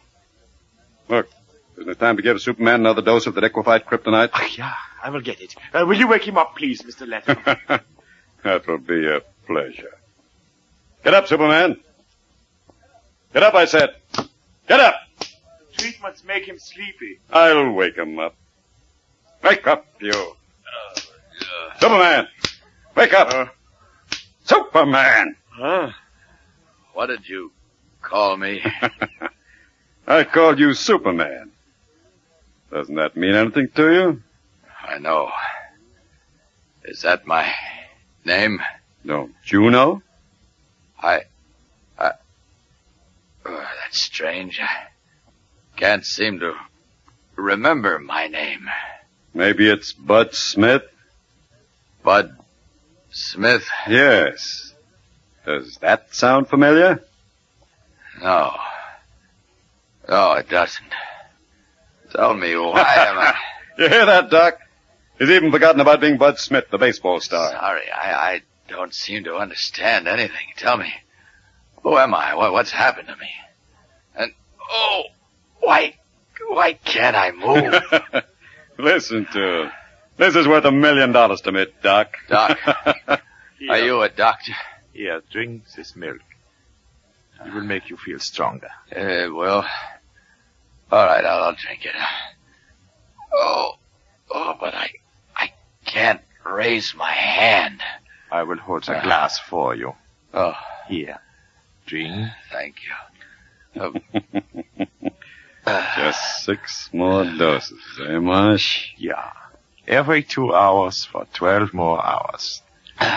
Look, isn't it time to give Superman another dose of the liquefied kryptonite? Yeah, I will get it. Will you wake him up, please, Mr. Latimer? That will be a pleasure. Get up, Superman. Get up, I said. Get up! Treatments make him sleepy. I'll wake him up. Wake up, you. Superman! Wake up! Superman! Huh? What did you call me? I called you Superman. Doesn't that mean anything to you? I know. Is that my name? Don't you know? That's strange. I can't seem to remember my name. Maybe it's Bud Smith? Bud Smith? Yes. Does that sound familiar? No. No, it doesn't. Tell me, why am I... You hear that, Doc? He's even forgotten about being Bud Smith, the baseball star. Sorry, I don't seem to understand anything. Tell me, who am I? What's happened to me? And Oh, why can't I move? Listen to him. This is worth $1 million to me, Doc. Doc, are you a doctor? Here, drink this milk. It will make you feel stronger. Well, all right, I'll drink it. Oh, but I can't raise my hand. I will hold the glass for you. Oh. Here, drink. Thank you. Just 6 more doses, eh, Marsh? Yeah. Every 2 hours for 12 more hours.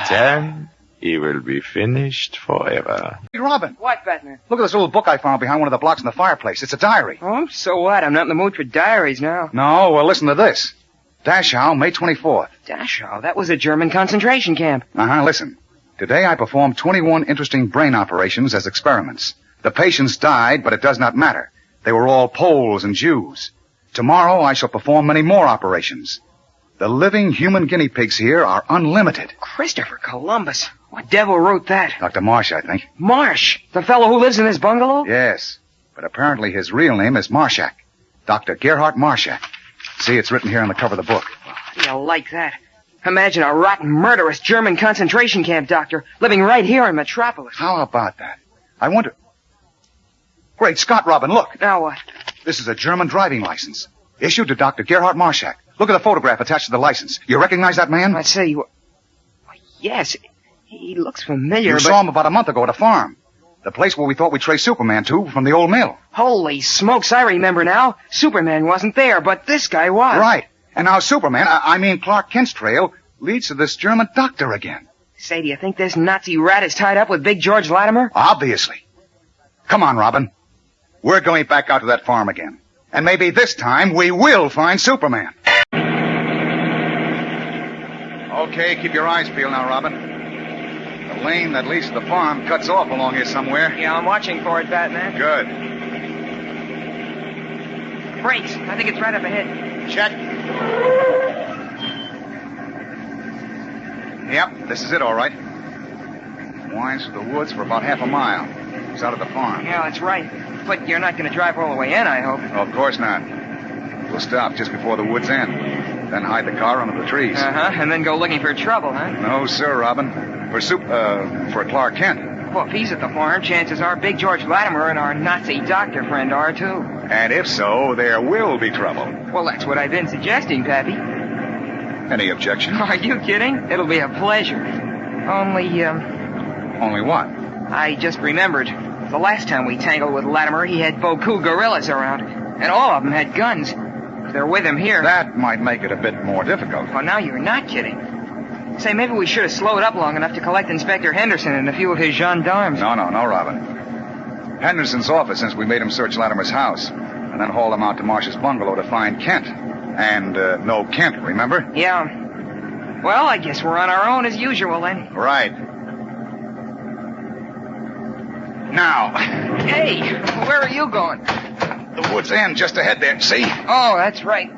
Then he will be finished forever. Hey, Robin. What, Batman? Look at this little book I found behind one of the blocks in the fireplace. It's a diary. Oh, so what? I'm not in the mood for diaries now. No, well, listen to this. Dachau, May 24th. Dachau? That was a German concentration camp. Listen. Today I performed 21 interesting brain operations as experiments. The patients died, but it does not matter. They were all Poles and Jews. Tomorrow I shall perform many more operations. The living human guinea pigs here are unlimited. Christopher Columbus. What devil wrote that? Dr. Marsh, I think. Marsh? The fellow who lives in this bungalow? Yes, but apparently his real name is Marshak. Dr. Gerhard Marshak. See, it's written here on the cover of the book. How do you like that? Imagine a rotten, murderous German concentration camp doctor living right here in Metropolis. How about that? I wonder... Great Scott, Robin, look. Now what? This is a German driving license. Issued to Dr. Gerhard Marshak. Look at the photograph attached to the license. You recognize that man? I say, yes. He looks familiar, You saw him about a month ago at a farm. The place where we thought we'd trace Superman to from the old mill. Holy smokes, I remember now. Superman wasn't there, but this guy was. Right. And now Superman, I mean Clark Kent's trail, leads to this German doctor again. Say, do you think this Nazi rat is tied up with Big George Latimer? Obviously. Come on, Robin. We're going back out to that farm again. And maybe this time we will find Superman. Okay, keep your eyes peeled now, Robin. The lane that leads to the farm cuts off along here somewhere. Yeah, I'm watching for it, Batman. Good. Brakes. I think it's right up ahead. Check. Yep, this is it, all right. Winds through the woods for about half a mile. It's out of the farm. Yeah, that's right. But you're not going to drive all the way in, I hope. Of course not. We'll stop just before the wood's end. Then hide the car under the trees. And then go looking for trouble, huh? No, sir, Robin. For Clark Kent. Well, if he's at the farm, chances are Big George Latimer and our Nazi doctor friend are, too. And if so, there will be trouble. Well, that's what I've been suggesting, Pappy. Any objection? Are you kidding? It'll be a pleasure. Only what? I just remembered. The last time we tangled with Latimer, he had Boku gorillas around. And all of them had guns. If they're with him here... That might make it a bit more difficult. Oh, now you're not kidding. Say, maybe we should have slowed up long enough to collect Inspector Henderson and a few of his gendarmes. No, Robin. Henderson's off since we made him search Latimer's house. And then hauled him out to Marsh's bungalow to find Kent. And no Kent, remember? Yeah. Well, I guess we're on our own as usual, then. Right. Now. Hey, where are you going? The wood's end just ahead there, see? Oh, that's right.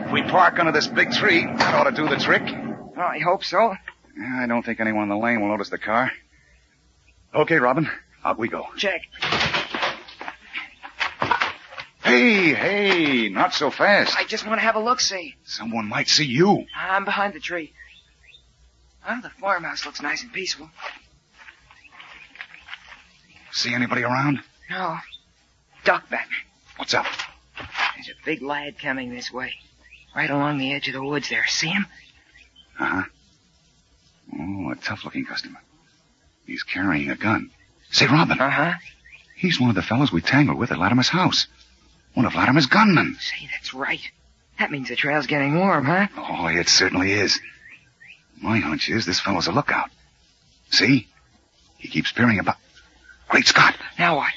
If we park under this big tree, that ought to do the trick. Oh, I hope so. I don't think anyone in the lane will notice the car. Okay, Robin, out we go. Check. Hey, not so fast. I just want to have a look-see. Someone might see you. I'm behind the tree. Oh, the farmhouse looks nice and peaceful. See anybody around? No. Duck, Batman. What's up? There's a big lad coming this way. Right along the edge of the woods there. See him? Uh-huh. Oh, a tough-looking customer. He's carrying a gun. Say, Robin. Uh-huh. He's one of the fellows we tangled with at Latimer's house. One of Latimer's gunmen. Say, that's right. That means the trail's getting warm, huh? Oh, it certainly is. My hunch is this fellow's a lookout. See? He keeps peering about. Great Scott. Now what?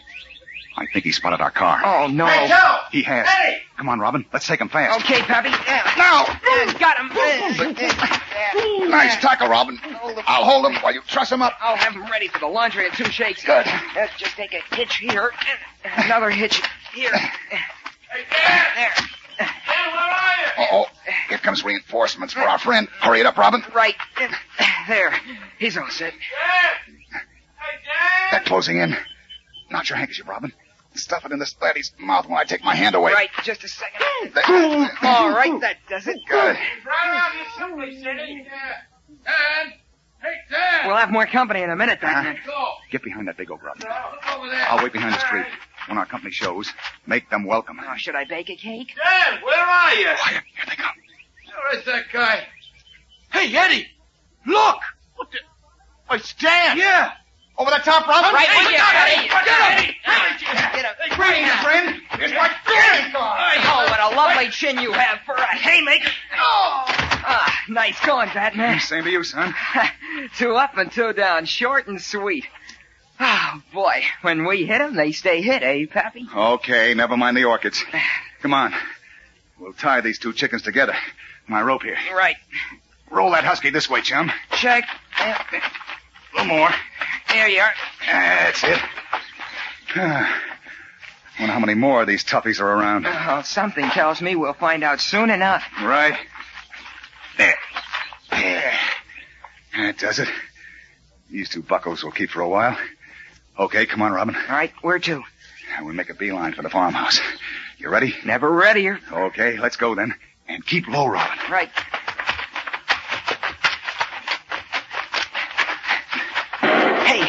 I think he spotted our car. Oh, no. Hey, Joe! He has. Hey! Come on, Robin. Let's take him fast. Okay, Pappy. Now! Got him. Nice tackle, Robin. I'll hold him while you truss him up. I'll have him ready for the laundry in 2 shakes. Good. Just take a hitch here. Another hitch here. Hey, Dan! There. Dan, where are you? Uh-oh. Here comes reinforcements for our friend. Hurry it up, Robin. Right. There. He's all set. Dan! Hey, Dan! They're closing in. Notch your handkerchief, Robin. Stuff it in this laddie's mouth when I take my hand away. Right, just a second. All right, that does it. Good. We'll have more company in a minute, Batman. Get behind that big oak, Robin. I'll wait behind the street. When our company shows, make them welcome. Oh, should I bake a cake? Dan, where are you? Quiet. Here they come. Where is that guy? Hey, Eddie! Look! What the... Oh, it's Dan! Yeah! Over the top, Robin! Right with you, Eddie! Get up! Hey, bring it, friend! Here's my fanny car! Oh, what a lovely chin you have for a haymaker! Nice going, Batman. Same to you, son. 2 up and 2 down, short and sweet. Oh, boy, when we hit 'em, they stay hit, eh, Pappy? Okay, never mind the orchids. Come on. We'll tie these 2 chickens together. My rope here. Right. Roll that husky this way, chum. Check. A little more. There you are. That's it. Wonder how many more of these toughies are around. Oh, something tells me we'll find out soon enough. Right. There. That does it. These 2 buckos will keep for a while. Okay, come on, Robin. All right, where to? We'll make a beeline for the farmhouse. You ready? Never readier. Okay, let's go then. And keep low, Robin. Right. Hey,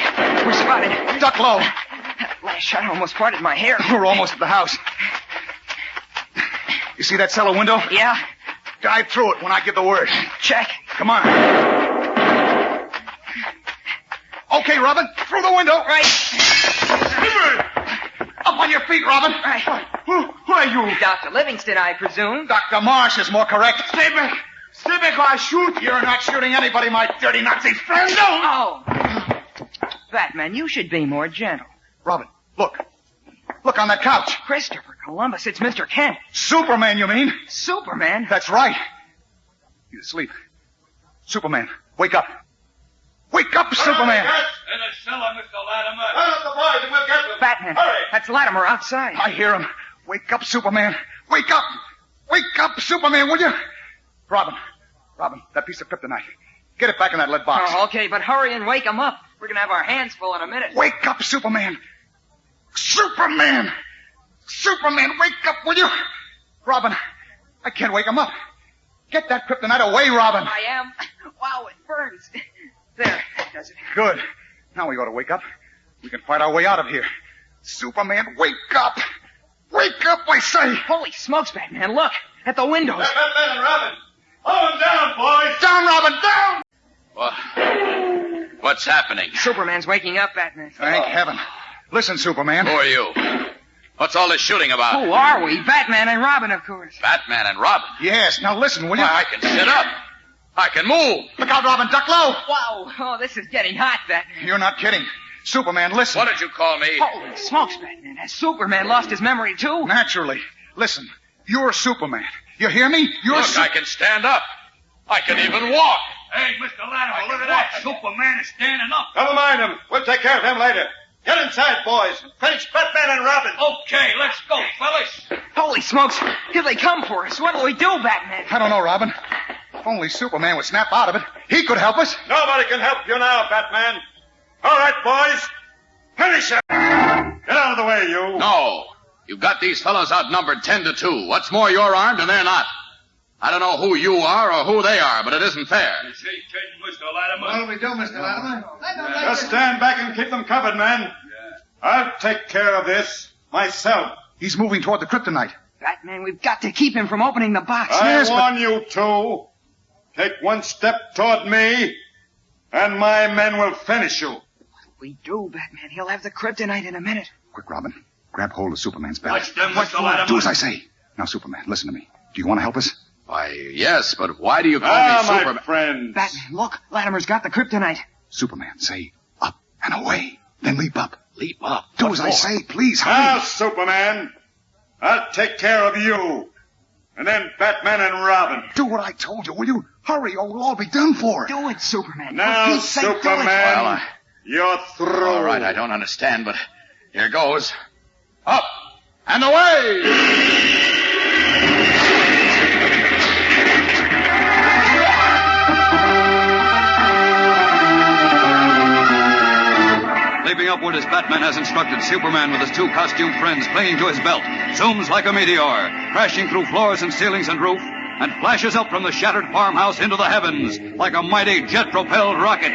we're spotted. Duck low. That last shot almost parted my hair. We're almost at the house. You see that cellar window? Yeah. Dive through it when I give the word. Check. Come on. Okay, Robin. Through the window. Right. Up on your feet, Robin. Right. Who are you? Dr. Livingston, I presume. Dr. Marsh is more correct. Stay back, I shoot. You're not shooting anybody, my dirty Nazi friend. Oh. Batman, you should be more gentle. Robin, look. Look on that couch. Christopher Columbus, it's Mr. Kent. Superman, you mean? Superman? That's right. He's asleep. Superman, wake up. Wake up, Superman. In the cellar, Mr. Latimer. Run up the boys and we'll get them. Batman, hurry. That's Latimer outside. I hear him. Wake up, Superman. Wake up. Wake up, Superman, will you? Robin, that piece of kryptonite. Get it back in that lead box. Oh, okay, but hurry and wake him up. We're going to have our hands full in a minute. Wake up, Superman. Superman, wake up, will you? Robin, I can't wake him up. Get that kryptonite away, Robin. I am. Wow, it burns. There, that does it. Good. Now we ought to wake up. We can fight our way out of here. Superman, wake up. Wake up, I say. Holy smokes, Batman, look. At the windows. Batman and Robin. Hold them down, boys. Down, Robin, down. What's happening? Superman's waking up, Batman. Thank heaven. Listen, Superman. Who are you? What's all this shooting about? Who are we? Batman and Robin, of course. Batman and Robin? Yes, now listen, will you? Why, I can sit up. I can move. Look out, Robin, duck low. Wow, oh, this is getting hot, Batman. You're not kidding. Superman, listen. What did you call me? Holy smokes, Batman. Has Superman lost his memory, too? Naturally. Listen, you're Superman. You hear me? Look, I can stand up. I can even walk. Hey, Mr. Latimer, look at that. Superman is standing up. Never mind him. We'll take care of him later. Get inside, boys. Finish Batman and Robin. Okay, let's go, fellas. Holy smokes. Here they come for us. What'll we do, Batman? I don't know, Robin. If only Superman would snap out of it, he could help us. Nobody can help you now, Batman. All right, boys. Finish him. Get out of the way, you. No. You've got these fellows outnumbered 10-2. What's more, you're armed and they're not. I don't know who you are or who they are, but it isn't fair. You say, Mr. Latimer. What'll we do, Mr. Latimer? Just stand back and keep them covered, man. Yeah. I'll take care of this myself. He's moving toward the kryptonite. Batman, we've got to keep him from opening the box. I warn you two. Take one step toward me, and my men will finish you. What'll we do, Batman? He'll have the kryptonite in a minute. Quick, Robin. Grab hold of Superman's belly. Watch them, Mr. Latimer. Do as I say. Now, Superman, listen to me. Do you want to help us? Why, yes, but why do you call me Superman? My friends. Batman, look. Latimer's got the kryptonite. Superman, say up and away. Then leap up. Leap up? Do as I say, please. Hurry. Now, Superman, I'll take care of you. And then Batman and Robin. Do what I told you, will you? Hurry, or we'll all be done for. Do it, Superman. Now, Superman, well, you're through. All right, I don't understand, but here goes. Up and away! Leaping upward as Batman has instructed, Superman with his two costumed friends clinging to his belt zooms like a meteor, crashing through floors and ceilings and roof, and flashes up from the shattered farmhouse into the heavens like a mighty jet-propelled rocket.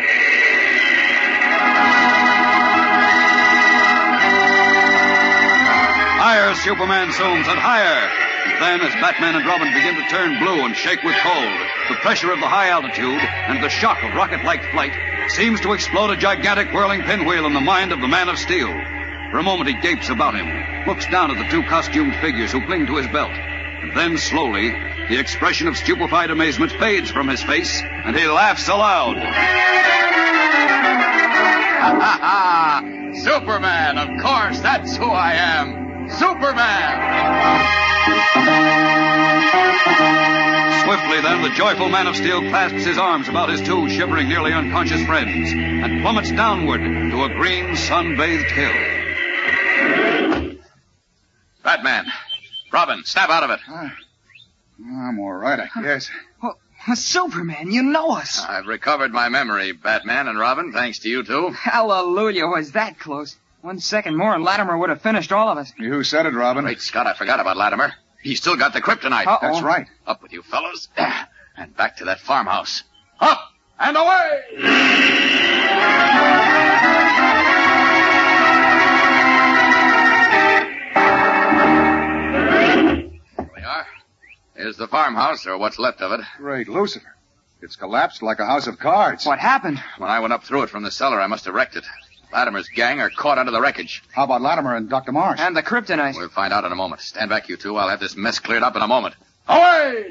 Higher Superman zooms and higher. And then, as Batman and Robin begin to turn blue and shake with cold, the pressure of the high altitude and the shock of rocket-like flight seems to explode a gigantic whirling pinwheel in the mind of the Man of Steel. For a moment, he gapes about him, looks down at the two costumed figures who cling to his belt, and then slowly, the expression of stupefied amazement fades from his face, and he laughs aloud. Superman, of course, that's who I am. Superman! Swiftly, then, the joyful Man of Steel clasps his arms about his two shivering, nearly unconscious friends, and plummets downward to a green, sun-bathed hill. Batman, Robin, snap out of it. I'm all right, I guess. Well, Superman, you know us. I've recovered my memory, Batman and Robin, thanks to you two. Hallelujah, was that close. 1 second more and Latimer would have finished all of us. Who said it, Robin? Great Scott, I forgot about Latimer. He's still got the kryptonite. Uh-oh. That's right. Up with you, fellows. And back to that farmhouse. Up and away! Here we are. Here's the farmhouse, or what's left of it. Great Lucifer. It's collapsed like a house of cards. What happened? When I went up through it from the cellar, I must have wrecked it. Latimer's gang are caught under the wreckage. How about Latimer and Dr. Marsh? And the kryptonite. We'll find out in a moment. Stand back, you two. I'll have this mess cleared up in a moment. Away!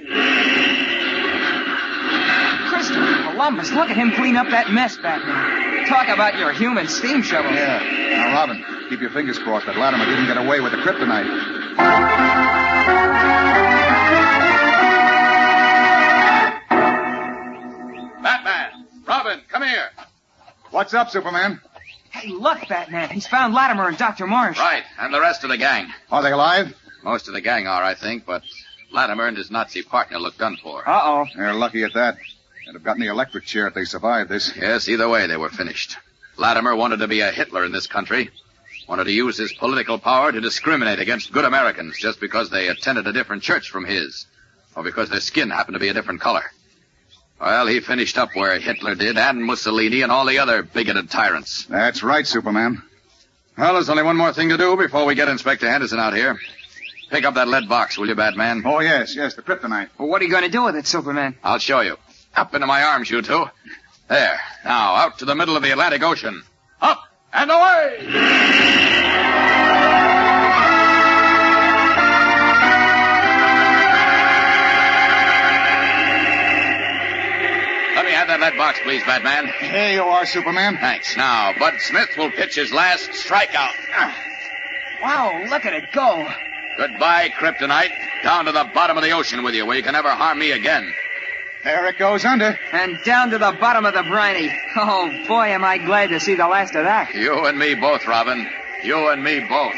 Christopher Columbus, look at him clean up that mess, Batman. Talk about your human steam shovel. Yeah. Now, Robin, keep your fingers crossed that Latimer didn't get away with the kryptonite. Batman! Robin, come here. What's up, Superman? Hey, look, Batman. He's found Latimer and Dr. Marsh. Right, and the rest of the gang. Are they alive? Most of the gang are, I think, but Latimer and his Nazi partner look done for. Uh-oh. They're lucky at that. They'd have gotten the electric chair if they survived this. Yes, either way, they were finished. Latimer wanted to be a Hitler in this country. Wanted to use his political power to discriminate against good Americans just because they attended a different church from his, or because their skin happened to be a different color. Well, he finished up where Hitler did, and Mussolini, and all the other bigoted tyrants. That's right, Superman. Well, there's only one more thing to do before we get Inspector Henderson out here. Pick up that lead box, will you, Batman? Oh, yes, the kryptonite. Well, what are you going to do with it, Superman? I'll show you. Up into my arms, you two. There. Now, out to the middle of the Atlantic Ocean. Up and away! Let me have that lead box, please, Batman. Here you are, Superman. Thanks. Now, Bud Smith will pitch his last strikeout. Wow, look at it go. Goodbye, Kryptonite. Down to the bottom of the ocean with you, where you can never harm me again. There it goes under. And down to the bottom of the briny. Oh, boy, am I glad to see the last of that. You and me both, Robin. You and me both.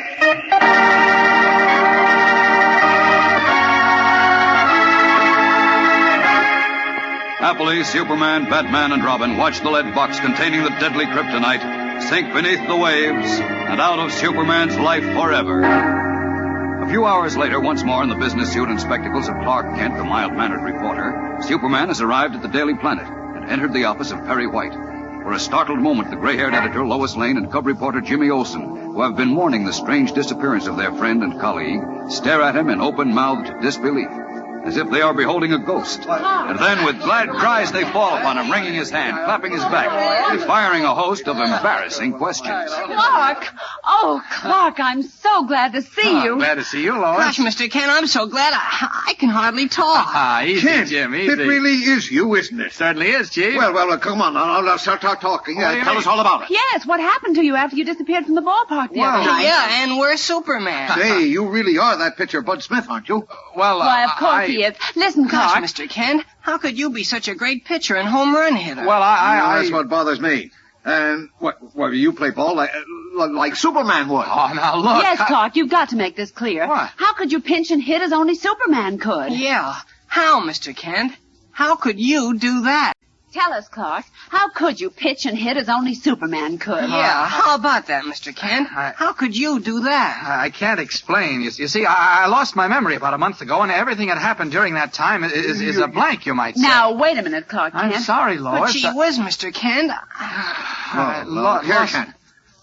Happily, Superman, Batman, and Robin watch the lead box containing the deadly kryptonite sink beneath the waves and out of Superman's life forever. A few hours later, once more in the business suit and spectacles of Clark Kent, the mild-mannered reporter, Superman has arrived at the Daily Planet and entered the office of Perry White. For a startled moment, the gray-haired editor, Lois Lane, and cub reporter Jimmy Olsen, who have been mourning the strange disappearance of their friend and colleague, stare at him in open-mouthed disbelief, as if they are beholding a ghost. And then, with glad cries, they fall upon him, wringing his hand, clapping his back, and firing a host of embarrassing questions. Clark! Oh, Clark, I'm so glad to see you. Glad to see you, Lois. Gosh, Mr. Kent, I'm so glad I can hardly talk. Easy, Kent, Jim, easy. it really is you, isn't it? Certainly is, Chief. Well, come on. Now, let's start talking. Tell us all about it. Yes, what happened to you after you disappeared from the ballpark the other night? Yeah, and we're Superman. Say, you really are that pitcher, Bud Smith, aren't you? Well, Why, of course he is. Listen, Gosh, Clark. Mr. Kent, how could you be such a great pitcher and home run hitter? Well, That's what bothers me. And what you play ball like Superman would. Oh, now look. Yes, Clark, you've got to make this clear. What? How could you pinch and hit as only Superman could? Yeah. How, Mr. Kent? How could you do that? Tell us, Clark, how could you pitch and hit as only Superman could? Yeah, how about that, Mr. Kent? How could you do that? I can't explain. You see, I lost my memory about a month ago, and everything that happened during that time is a blank, you might say. Now, wait a minute, Clark Kent. I'm sorry, Lois. But gee whiz, Mr. Kent.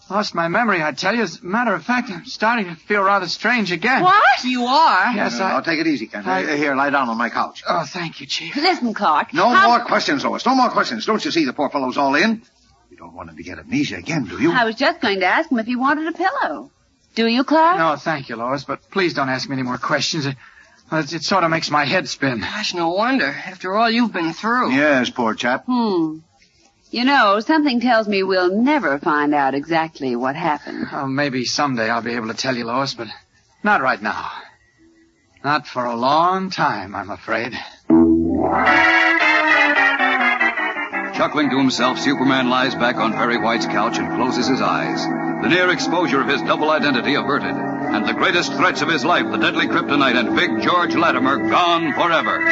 Lost my memory, I tell you. As a matter of fact, I'm starting to feel rather strange again. What? You are? Yes, I'll take it easy, Kent. Here, lie down on my couch. Oh, thank you, Chief. Listen, Clark. No more questions, Lois. No more questions. Don't you see the poor fellow's all in? You don't want him to get amnesia again, do you? I was just going to ask him if he wanted a pillow. Do you, Clark? No, thank you, Lois, but please don't ask me any more questions. It sort of makes my head spin. Gosh, no wonder. After all you've been through. Yes, poor chap. You know, something tells me we'll never find out exactly what happened. Oh, maybe someday I'll be able to tell you, Lois, but not right now. Not for a long time, I'm afraid. Chuckling to himself, Superman lies back on Perry White's couch and closes his eyes. The near exposure of his double identity averted, and the greatest threats of his life, the deadly Kryptonite and Big George Latimer, gone forever.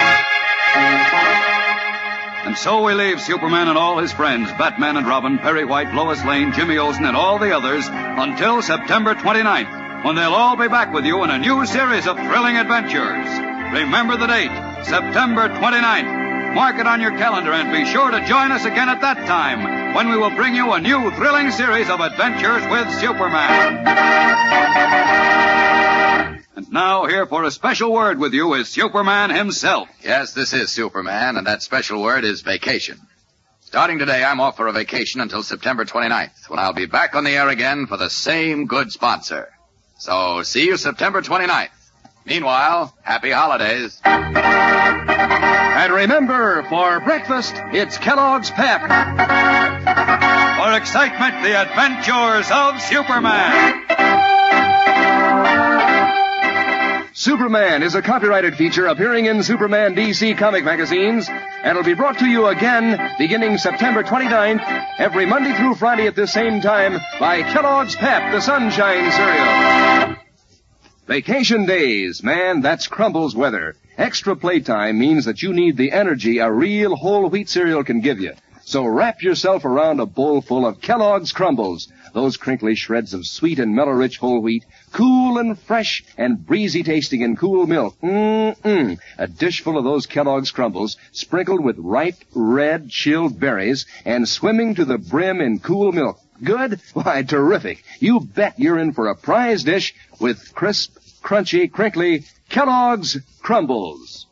And so we leave Superman and all his friends, Batman and Robin, Perry White, Lois Lane, Jimmy Olsen, and all the others, until September 29th, when they'll all be back with you in a new series of thrilling adventures. Remember the date, September 29th. Mark it on your calendar and be sure to join us again at that time, when we will bring you a new thrilling series of adventures with Superman. And now, here for a special word with you is Superman himself. Yes, this is Superman, and that special word is vacation. Starting today, I'm off for a vacation until September 29th, when I'll be back on the air again for the same good sponsor. So, see you September 29th. Meanwhile, happy holidays. And remember, for breakfast, it's Kellogg's Pep. For excitement, the adventures of Superman. Superman is a copyrighted feature appearing in Superman DC comic magazines, and will be brought to you again beginning September 29th, every Monday through Friday at this same time by Kellogg's Pep, the Sunshine Cereal. Vacation days, man, that's Crumbles weather. Extra playtime means that you need the energy a real whole wheat cereal can give you. So wrap yourself around a bowl full of Kellogg's Crumbles, those crinkly shreds of sweet and mellow-rich whole wheat, cool and fresh and breezy tasting in cool milk. A dish full of those Kellogg's Crumbles, sprinkled with ripe, red, chilled berries, and swimming to the brim in cool milk. Good? Why, terrific. You bet you're in for a prize dish with crisp, crunchy, crinkly Kellogg's Crumbles.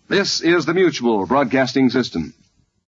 This is the Mutual Broadcasting System.